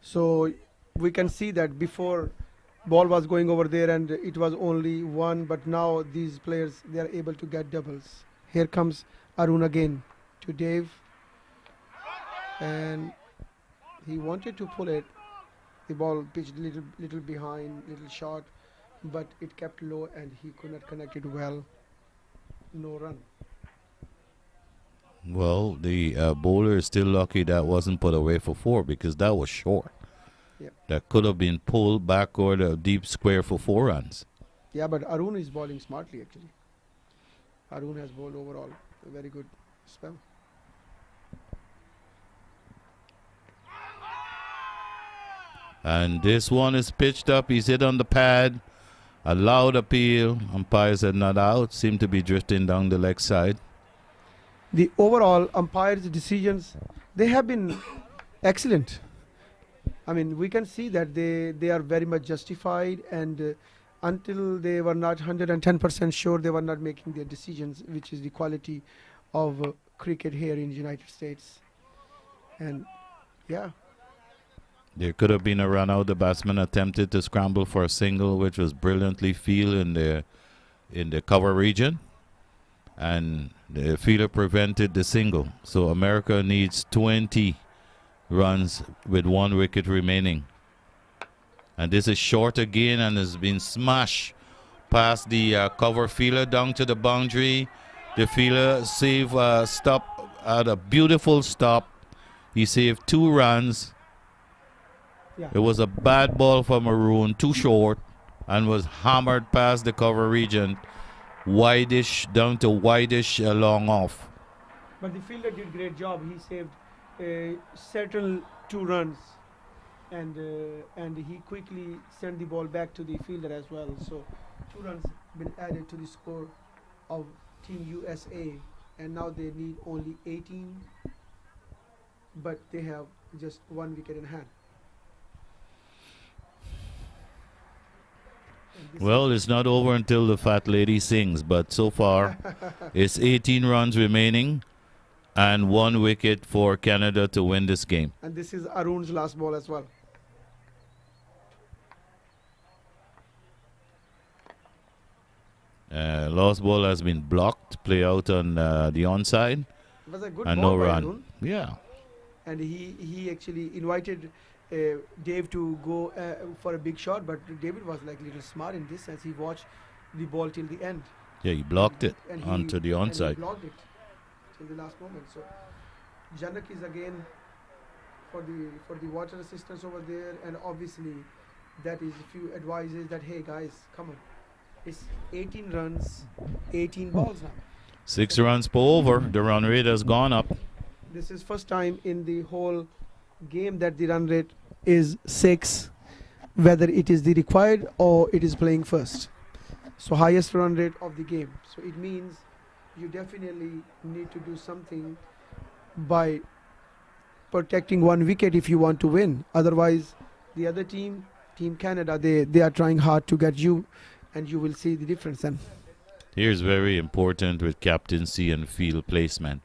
So we can see that before ball was going over there and it was only 1, but now these players, they are able to get doubles. Here comes Arun again to Dave, and he wanted to pull it. The ball pitched little behind, little short, but it kept low and he could not connect it well. No run. Well, the bowler is still lucky that wasn't put away for 4 because that was short. Yep. That could have been pulled back or the deep square for 4 runs. Yeah, but Arun is bowling smartly actually. Arun has bowled overall a very good spell. And this one is pitched up. He's hit on the pad. A loud appeal. Umpire said not out. Seemed to be drifting down the leg side. The overall umpires' decisions, they have been excellent. I mean, we can see that they are very much justified, and until they were not 110% sure, they were not making their decisions, which is the quality of cricket here in the United States. And yeah, There could have been a run out. The batsman attempted to scramble for a single, which was brilliantly fielded in the cover region, and the fielder prevented the single. So America needs 20 runs with 1 wicket remaining. And this is short again and has been smashed past the cover fielder down to the boundary. The fielder saved stop at a beautiful stop. He saved 2 runs. yeah. It was a bad ball for Maroon, too short, and was hammered past the cover region, wideish down to wideish long off. But the fielder did great job. He saved certain 2 runs, and he quickly sent the ball back to the fielder as well. So 2 runs been added to the score of Team USA, and now they need only 18, but they have just 1 wicket in hand. And this Well, it's not over until the fat lady sings, but so far it's 18 runs remaining and 1 wicket for Canada to win this game. and this is Arun's last ball as well. Lost ball has been blocked, play out on the onside, It was a good and ball no by run. Arun, Yeah. and he actually invited Dave to go for a big shot, but David was like little smart in this sense. He watched the ball till the end. Yeah, he blocked it And onto the and he onside. blocked it till the last moment. So Janak is again for the water assistance over there, and obviously that is a few advices that, hey guys, come on, it's 18 runs, 18 balls now. 6 runs per over. The run rate has gone up. This is first time in the whole game that the run rate is 6, whether it is the required or it is playing first. So highest run rate of the game. So it means you definitely need to do something by protecting 1 wicket if you want to win. Otherwise, the other team, Team Canada, they are trying hard to get you, and you will see the difference then. Here's very important with captaincy and field placement.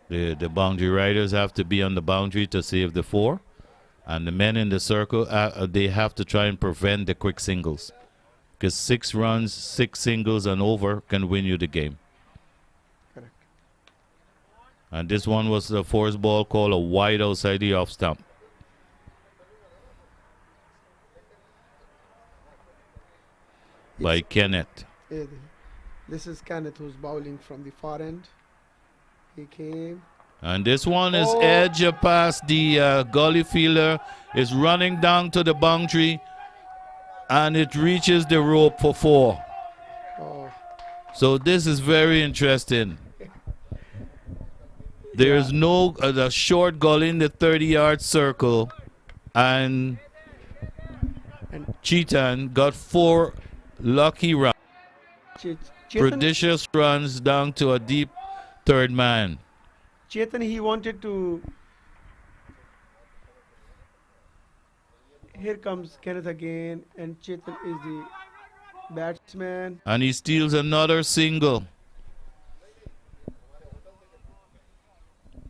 The boundary riders have to be on the boundary to save the 4, and the men in the circle, they have to try and prevent the quick singles, because 6 runs, 6 singles and over can win you the game. Correct. And this one was the forced ball called a wide outside the off stump by Kenneth. This is Kenneth who's bowling from the far end. He came. And this one is Oh. edge past the gully fielder, is running down to the boundary, and it reaches the rope for 4. Oh, So this is very interesting. There's no the short gully in the 30-yard circle, and and Chetan got 4 lucky runs, Chetan, prodigious runs down to a deep third man. Chetan, he wanted to. Here comes Kenneth again, and Chetan is the batsman. And he steals another single.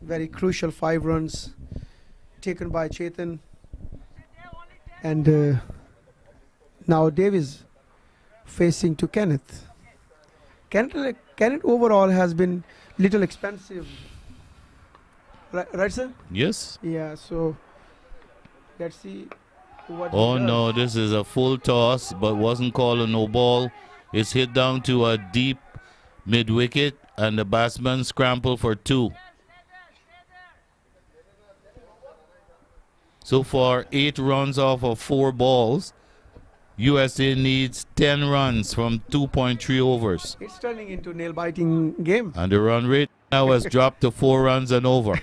Very crucial 5 runs taken by Chetan. And now Dave is facing to Kenneth. Kenneth overall has been little expensive. Right, sir? Yes. Yeah, so let's see what Oh he does. no, this is a full toss, but wasn't called a no ball. It's hit down to a deep mid wicket, and the batsman scrambled for 2. So far, 8 runs off of 4 balls. USA needs 10 runs from 2.3 overs. It's turning into nail-biting game. And the run rate now has dropped to 4 runs and over.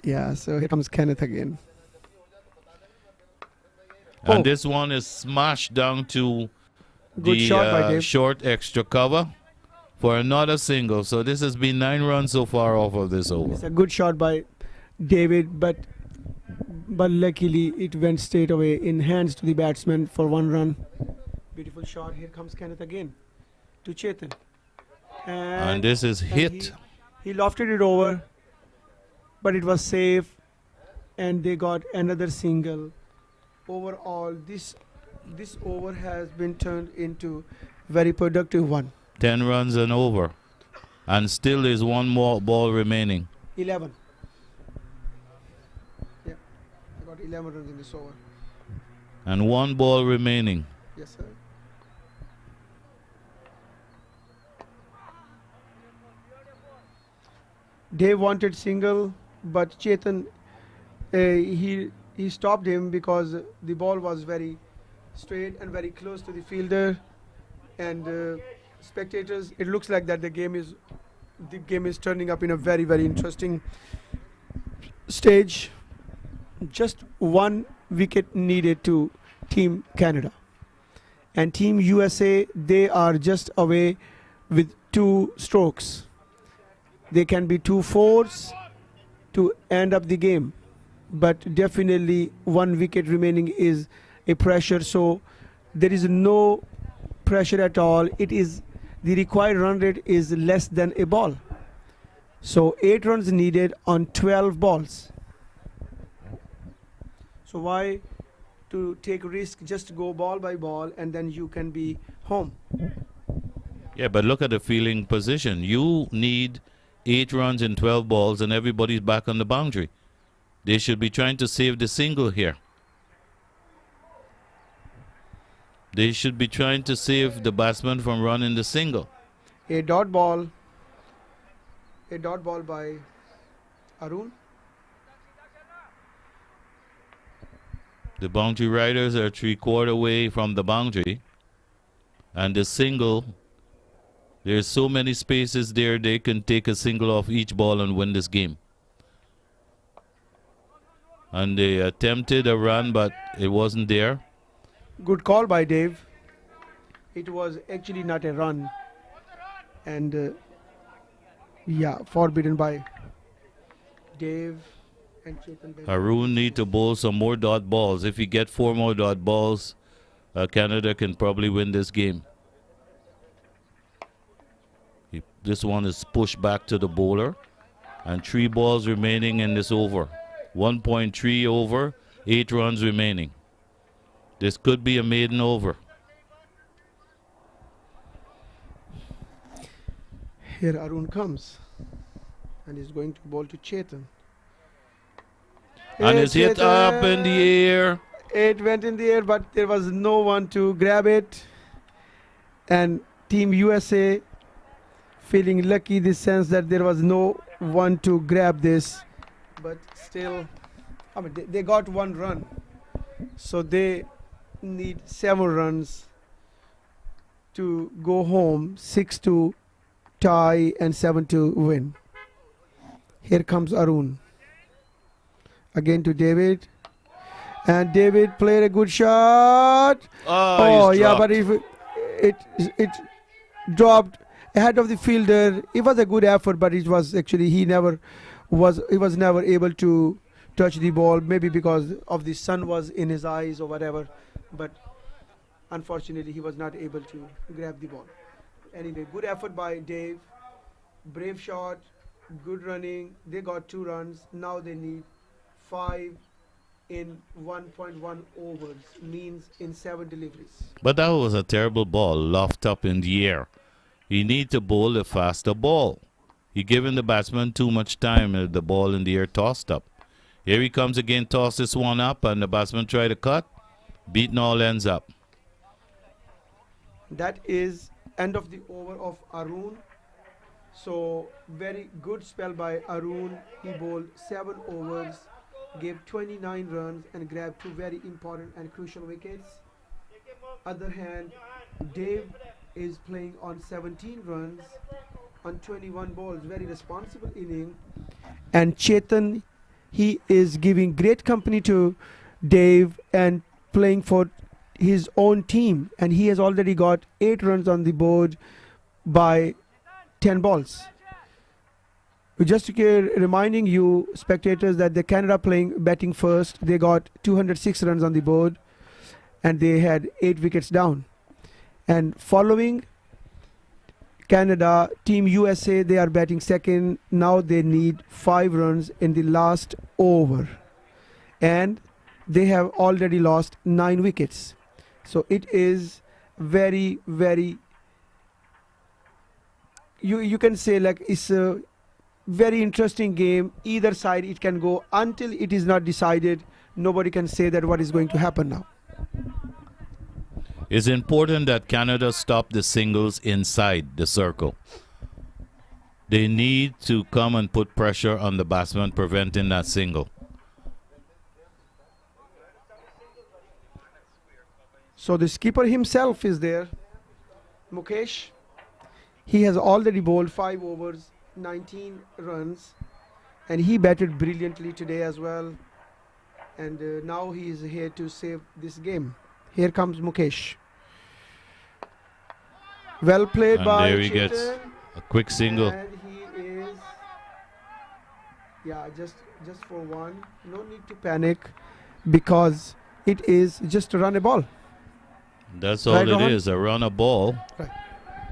Yeah, so here comes Kenneth again. And Oh. this one is smashed down to Good the shot by Dave. short extra cover for another single. So this has been 9 runs so far off of this over. It's a good shot by David, but luckily it went straight away in hands to the batsman for 1 run. Beautiful shot. Here comes Kenneth again to Chetan. And this is hit. He lofted it over, but it was safe, and they got another single. Overall, this over has been turned into very productive one. 10 runs and over. And still is 1 more ball remaining. 11. Yeah, I got 11 runs in this over. And 1 ball remaining. Yes, sir. Dave wanted single, but Chetan, he stopped him because the ball was very straight and very close to the fielder, and spectators, it looks like that the game is turning up in a very, very interesting stage. Just 1 wicket needed to Team Canada, and Team USA, they are just away with 2 strokes. They can be 2 fours to end up the game, but definitely 1 wicket remaining is a pressure, so there is no pressure at all. It is the required run rate is less than a ball, so 8 runs needed on 12 balls. So why to take risk? Just go ball by ball and then you can be home. Yeah, but look at the fielding position. You need 8 runs in 12 balls and everybody's back on the boundary. They should be trying to save the single here. They should be trying to save the batsman from running the single. A dot ball by Arun. The boundary riders are 3/4 away from the boundary. And the single, there's so many spaces there, they can take a single off each ball and win this game. And they attempted a run, but it wasn't there. Good call by Dave. It was actually not a run, and yeah, forbidden by Dave and Chetan. Arun need to bowl some more dot balls. If he get 4 more dot balls, Canada can probably win this game. This one is pushed back to the bowler, and 3 balls remaining in this over. 1.3 over, 8 runs remaining. This could be a maiden over. Here Arun comes, and he's going to bowl to Chetan. And Hey, it's hit up in the air. It went in the air, but there was no one to grab it. And Team USA feeling lucky in the sense that there was no one to grab this. But still, I mean, they got 1 run. So they need 7 runs to go home, 6 to tie and 7 to win. Here comes Arun. Again to David. And David played a good shot. Oh, he's yeah, dropped. but if it dropped ahead of the fielder. It was a good effort, but it was actually he was never able to touch the ball, maybe because of the sun was in his eyes or whatever, but unfortunately he was not able to grab the ball. Anyway, good effort by Dave, brave shot, good running. They got 2 runs. Now they need 5 in 1.1 overs, means in 7 deliveries. But that was a terrible ball, lofted up in the air. He need to bowl a faster ball. He giving the batsman too much time with the ball in the air tossed up. Here he comes again, toss this one up, and the batsman try to cut. Beaten all ends up. That is end of the over of Arun. So very good spell by Arun. He bowled 7 overs, gave 29 runs and grabbed 2 very important and crucial wickets. Other hand, Dave is playing on 17 runs on 21 balls, very responsible inning. And Chetan, he is giving great company to Dave and playing for his own team, and he has already got 8 runs on the board by 10 balls. Just reminding you spectators that the Canada batting first, they got 206 runs on the board and they had 8 wickets down. And following Canada, Team USA, they are batting second. Now they need 5 runs in the last over, and they have already lost 9 wickets. So it is very, very, you can say like it's a very interesting game. Either side it can go until it is not decided. Nobody can say that what is going to happen now. It's important that Canada stop the singles inside the circle. They need to come and put pressure on the batsman, preventing that single. So the skipper himself is there, Mukesh. He has already bowled 5 overs, 19 runs, and he batted brilliantly today as well. And now he is here to save this game. Here comes Mukesh. Well played And by there he Chetan. gets a quick single. And he is, yeah, just for one. No need to panic because it is just to run a ball. That's all Right, it Rohan? is, a run a ball. Right.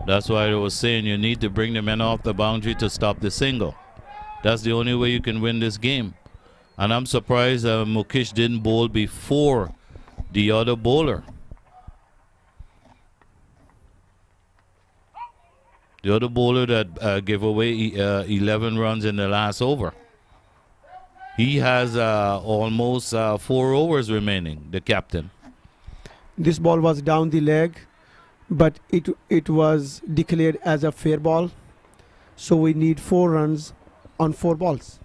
That's why I was saying you need to bring the men off the boundary to stop the single. That's the only way you can win this game. And I'm surprised Mukesh didn't bowl before the other bowler. The other bowler that gave away 11 runs in the last over. He has almost 4 overs remaining, the captain. This ball was down the leg, but it was declared as a fair ball. So we need 4 runs on 4 balls.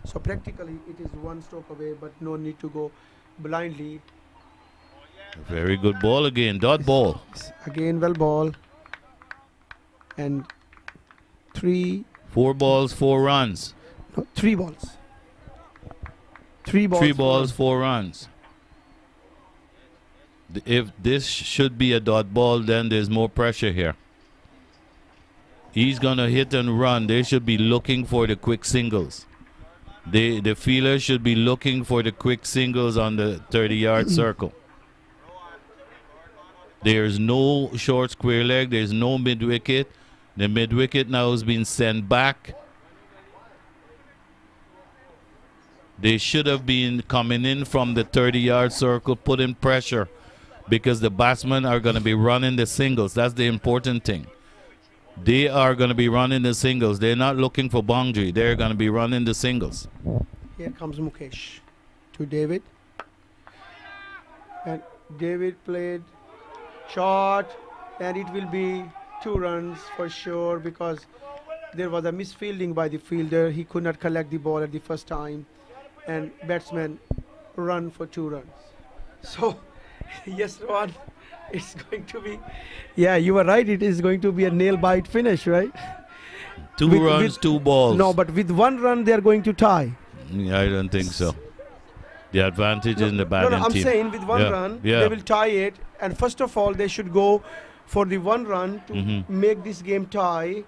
So practically it is 1 stroke away, but no need to go blindly. Very good ball again, dot ball. Again, well ball. And 3 4 balls, 4 runs. no, 3 balls. 3 balls. 3 balls, 4 runs. If this should be a dot ball, then there's more pressure here. He's going to hit and run. They should be looking for the quick singles. The fielder should be looking for the quick singles on the 30-yard circle. There's no short square leg. There's no mid-wicket. The mid-wicket now has been sent back. They should have been coming in from the 30-yard circle, putting pressure, because the batsmen are going to be running the singles. That's the important thing. They are going to be running the singles. They're not looking for boundary. They're going to be running the singles. Here comes Mukesh to David. And David played short, and it will be 2 runs for sure because there was a misfielding by the fielder. He could not collect the ball at the first time, and batsman run for 2 runs. So, yes, Rohan, it's going to be, yeah, you were right. It is going to be a nail bite finish, right? 2 runs, 2 balls. No, but with 1 run, they are going to tie. I don't think so. The advantage is in the batting I'm team. saying with 1 run, they will tie it. And first of all, they should go for the 1 run to make this game tie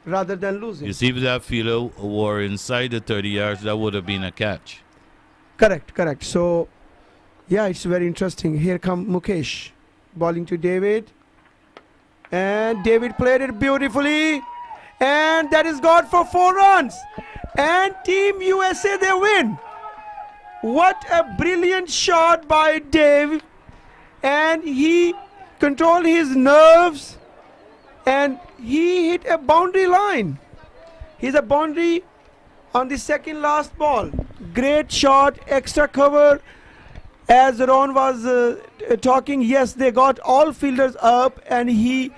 rather than losing. You see, if that fielder were inside the 30 yards, that would have been a catch. Correct. So, yeah, it's very interesting. Here come Mukesh, bowling to David. And David played it beautifully. And that is got for 4 runs. And Team USA, they win. What a brilliant shot by Dave. And he controlled his nerves. And he hit a boundary line. He's a boundary on the second last ball. Great shot, extra cover. As Ron was talking, yes, they got all fielders up, and he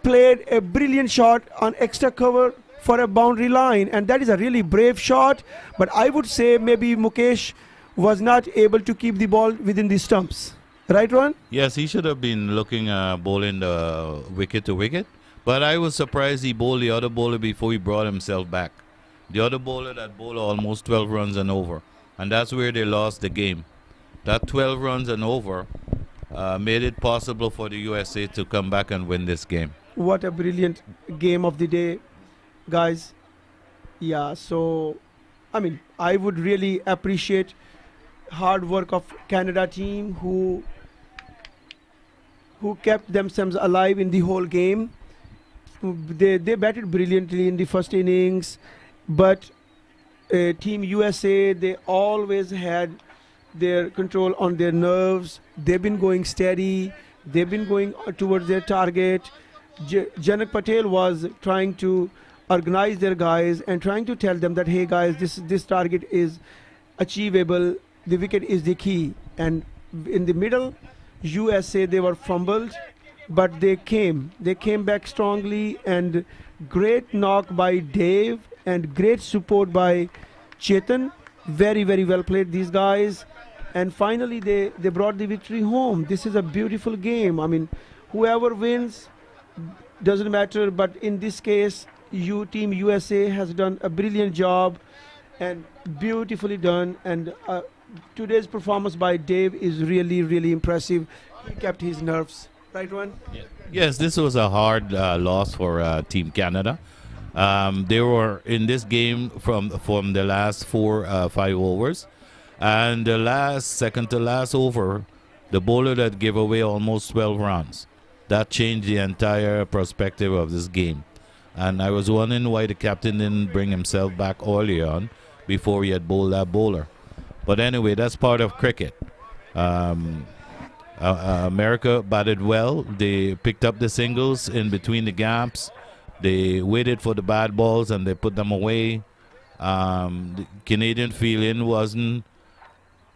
played a brilliant shot on extra cover for a boundary line, and that is a really brave shot. But I would say maybe Mukesh was not able to keep the ball within the stumps. Right, Ron? Yes, he should have been looking bowling the wicket to wicket. But I was surprised he bowled the other bowler before he brought himself back. The other bowler that bowled almost 12 runs and over. And that's where they lost the game. That 12 runs and over made it possible for the USA to come back and win this game. What a brilliant game of the day, guys. Yeah, so, I mean, I would really appreciate hard work of Canada team who kept themselves alive in the whole game. They batted brilliantly in the first innings, but Team USA, they always had their control on their nerves. They've been going steady. They've been going towards their target. Janak Patel was trying to organize their guys and trying to tell them that, hey guys, this target is achievable. The wicket is the key. And in the middle, USA, they were fumbled, but they came back strongly, and great knock by Dave and great support by Chetan. Very, very well played, these guys. And finally, they brought the victory home. This is a beautiful game. I mean, whoever wins doesn't matter, but in this case, Team USA has done a brilliant job and beautifully done. And today's performance by Dave is really, really impressive. He kept his nerves. Right, Ron? Yeah. Yes, this was a hard loss for Team Canada. They were in this game from the last 5 overs. And the second to last over, the bowler that gave away almost 12 runs. That changed the entire perspective of this game. And I was wondering why the captain didn't bring himself back early on before he had bowled that bowler. But anyway, that's part of cricket. America batted well. They picked up the singles in between the gaps. They waited for the bad balls and they put them away. The Canadian fielding wasn't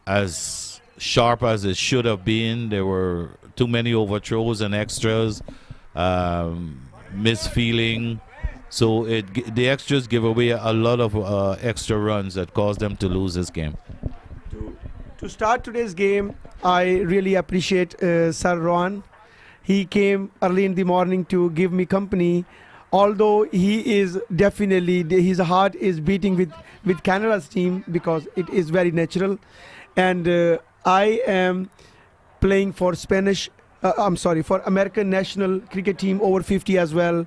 as sharp as it should have been. There were too many overthrows and extras, misfeeling. So the extras give away a lot of extra runs that caused them to lose this game. To start today's game, I really appreciate Sir Ron. He came early in the morning to give me company. Although he is definitely, his heart is beating with Canada's team because it is very natural. And I am playing for for American national cricket team over 50 as well.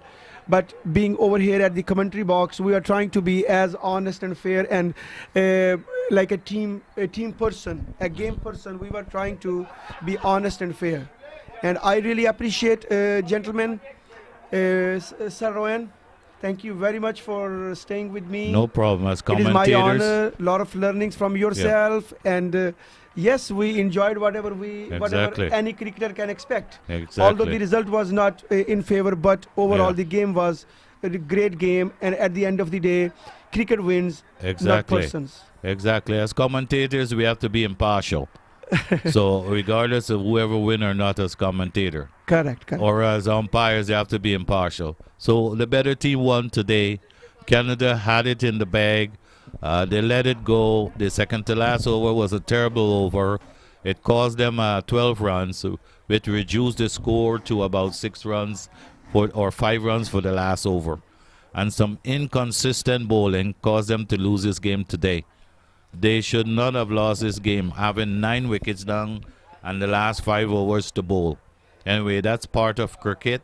But being over here at the commentary box, we are trying to be as honest and fair and like a team person, a game person. We were trying to be honest and fair. And I really appreciate, gentlemen, Sir Rohan, thank you very much for staying with me. No problem. As It is commentators, my honor. A lot of learnings from yourself, and yes, we enjoyed whatever Exactly. any cricketer can expect. Exactly. Although the result was not in favor, but overall Yeah. the game was a great game, and at the end of the day, cricket wins, not Exactly. persons. Exactly. As commentators, we have to be impartial. So regardless of whoever win or not as commentator, Correct. or as umpires, you have to be impartial. So the better team won today. Canada had it in the bag. They let it go. The second to last over was a terrible over. It cost them 12 runs, which reduced the score to about 6 runs or 5 runs for the last over. And some inconsistent bowling caused them to lose this game today. They should not have lost this game, having 9 wickets down and the last 5 overs to bowl. Anyway, that's part of cricket.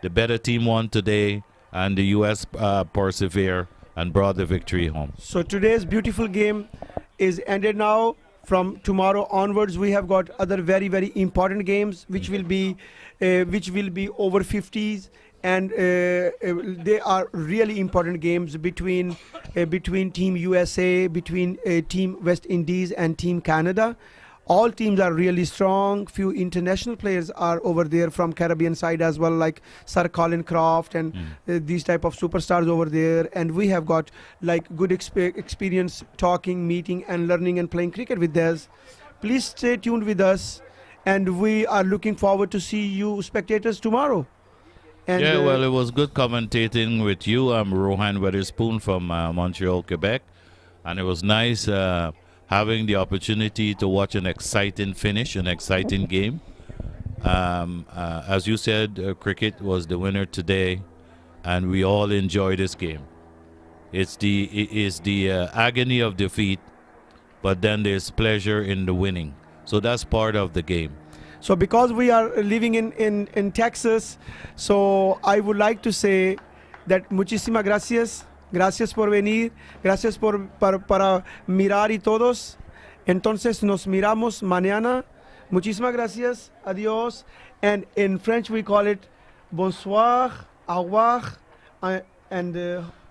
The better team won today, and the U.S. persevere and brought the victory home. So today's beautiful game is ended now. From tomorrow onwards, we have got other very, very important games, which will be over 50s, and they are really important games between Team USA, between Team West Indies and Team Canada. All teams are really strong. Few international players are over there from Caribbean side as well, like Sir Colin Croft and these type of superstars over there. And we have got like good experience talking, meeting and learning and playing cricket with us. Please stay tuned with us, and we are looking forward to see you spectators tomorrow. And Yeah, well, it was good commentating with you. I'm Rohan Weatherspoon from Montreal, Quebec. And it was nice having the opportunity to watch an exciting finish, an exciting game. As you said, cricket was the winner today, and we all enjoy this game. It is the agony of defeat, but then there's pleasure in the winning. So that's part of the game. so because we are living in Texas, so I would like to say that muchísimas gracias. Gracias por venir. Gracias para mirar y todos. Entonces nos miramos mañana. Muchísimas gracias. Adiós. And in French we call it bonsoir, au revoir, and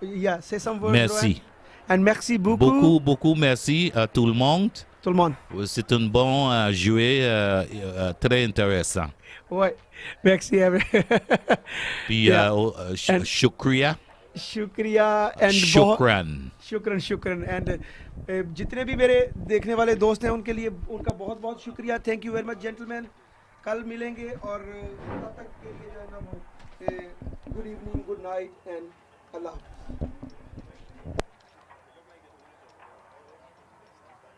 yeah, say some words. Merci. Rohan. And merci beaucoup. Beaucoup merci à tout le monde. Tout le monde. C'est un bon jouet très intéressant. Ouais. Merci. Puis Yeah. And- shukriya. शुक्रिया and Shukran. शुक्रान and जितने भी मेरे देखने वाले दोस्त हैं उनके लिए उनका बहुत बहुत शुक्रिया. Thank you very much gentleman. कल मिलेंगे और तब तक के लिए जो है ना वो good evening, good night and Allah.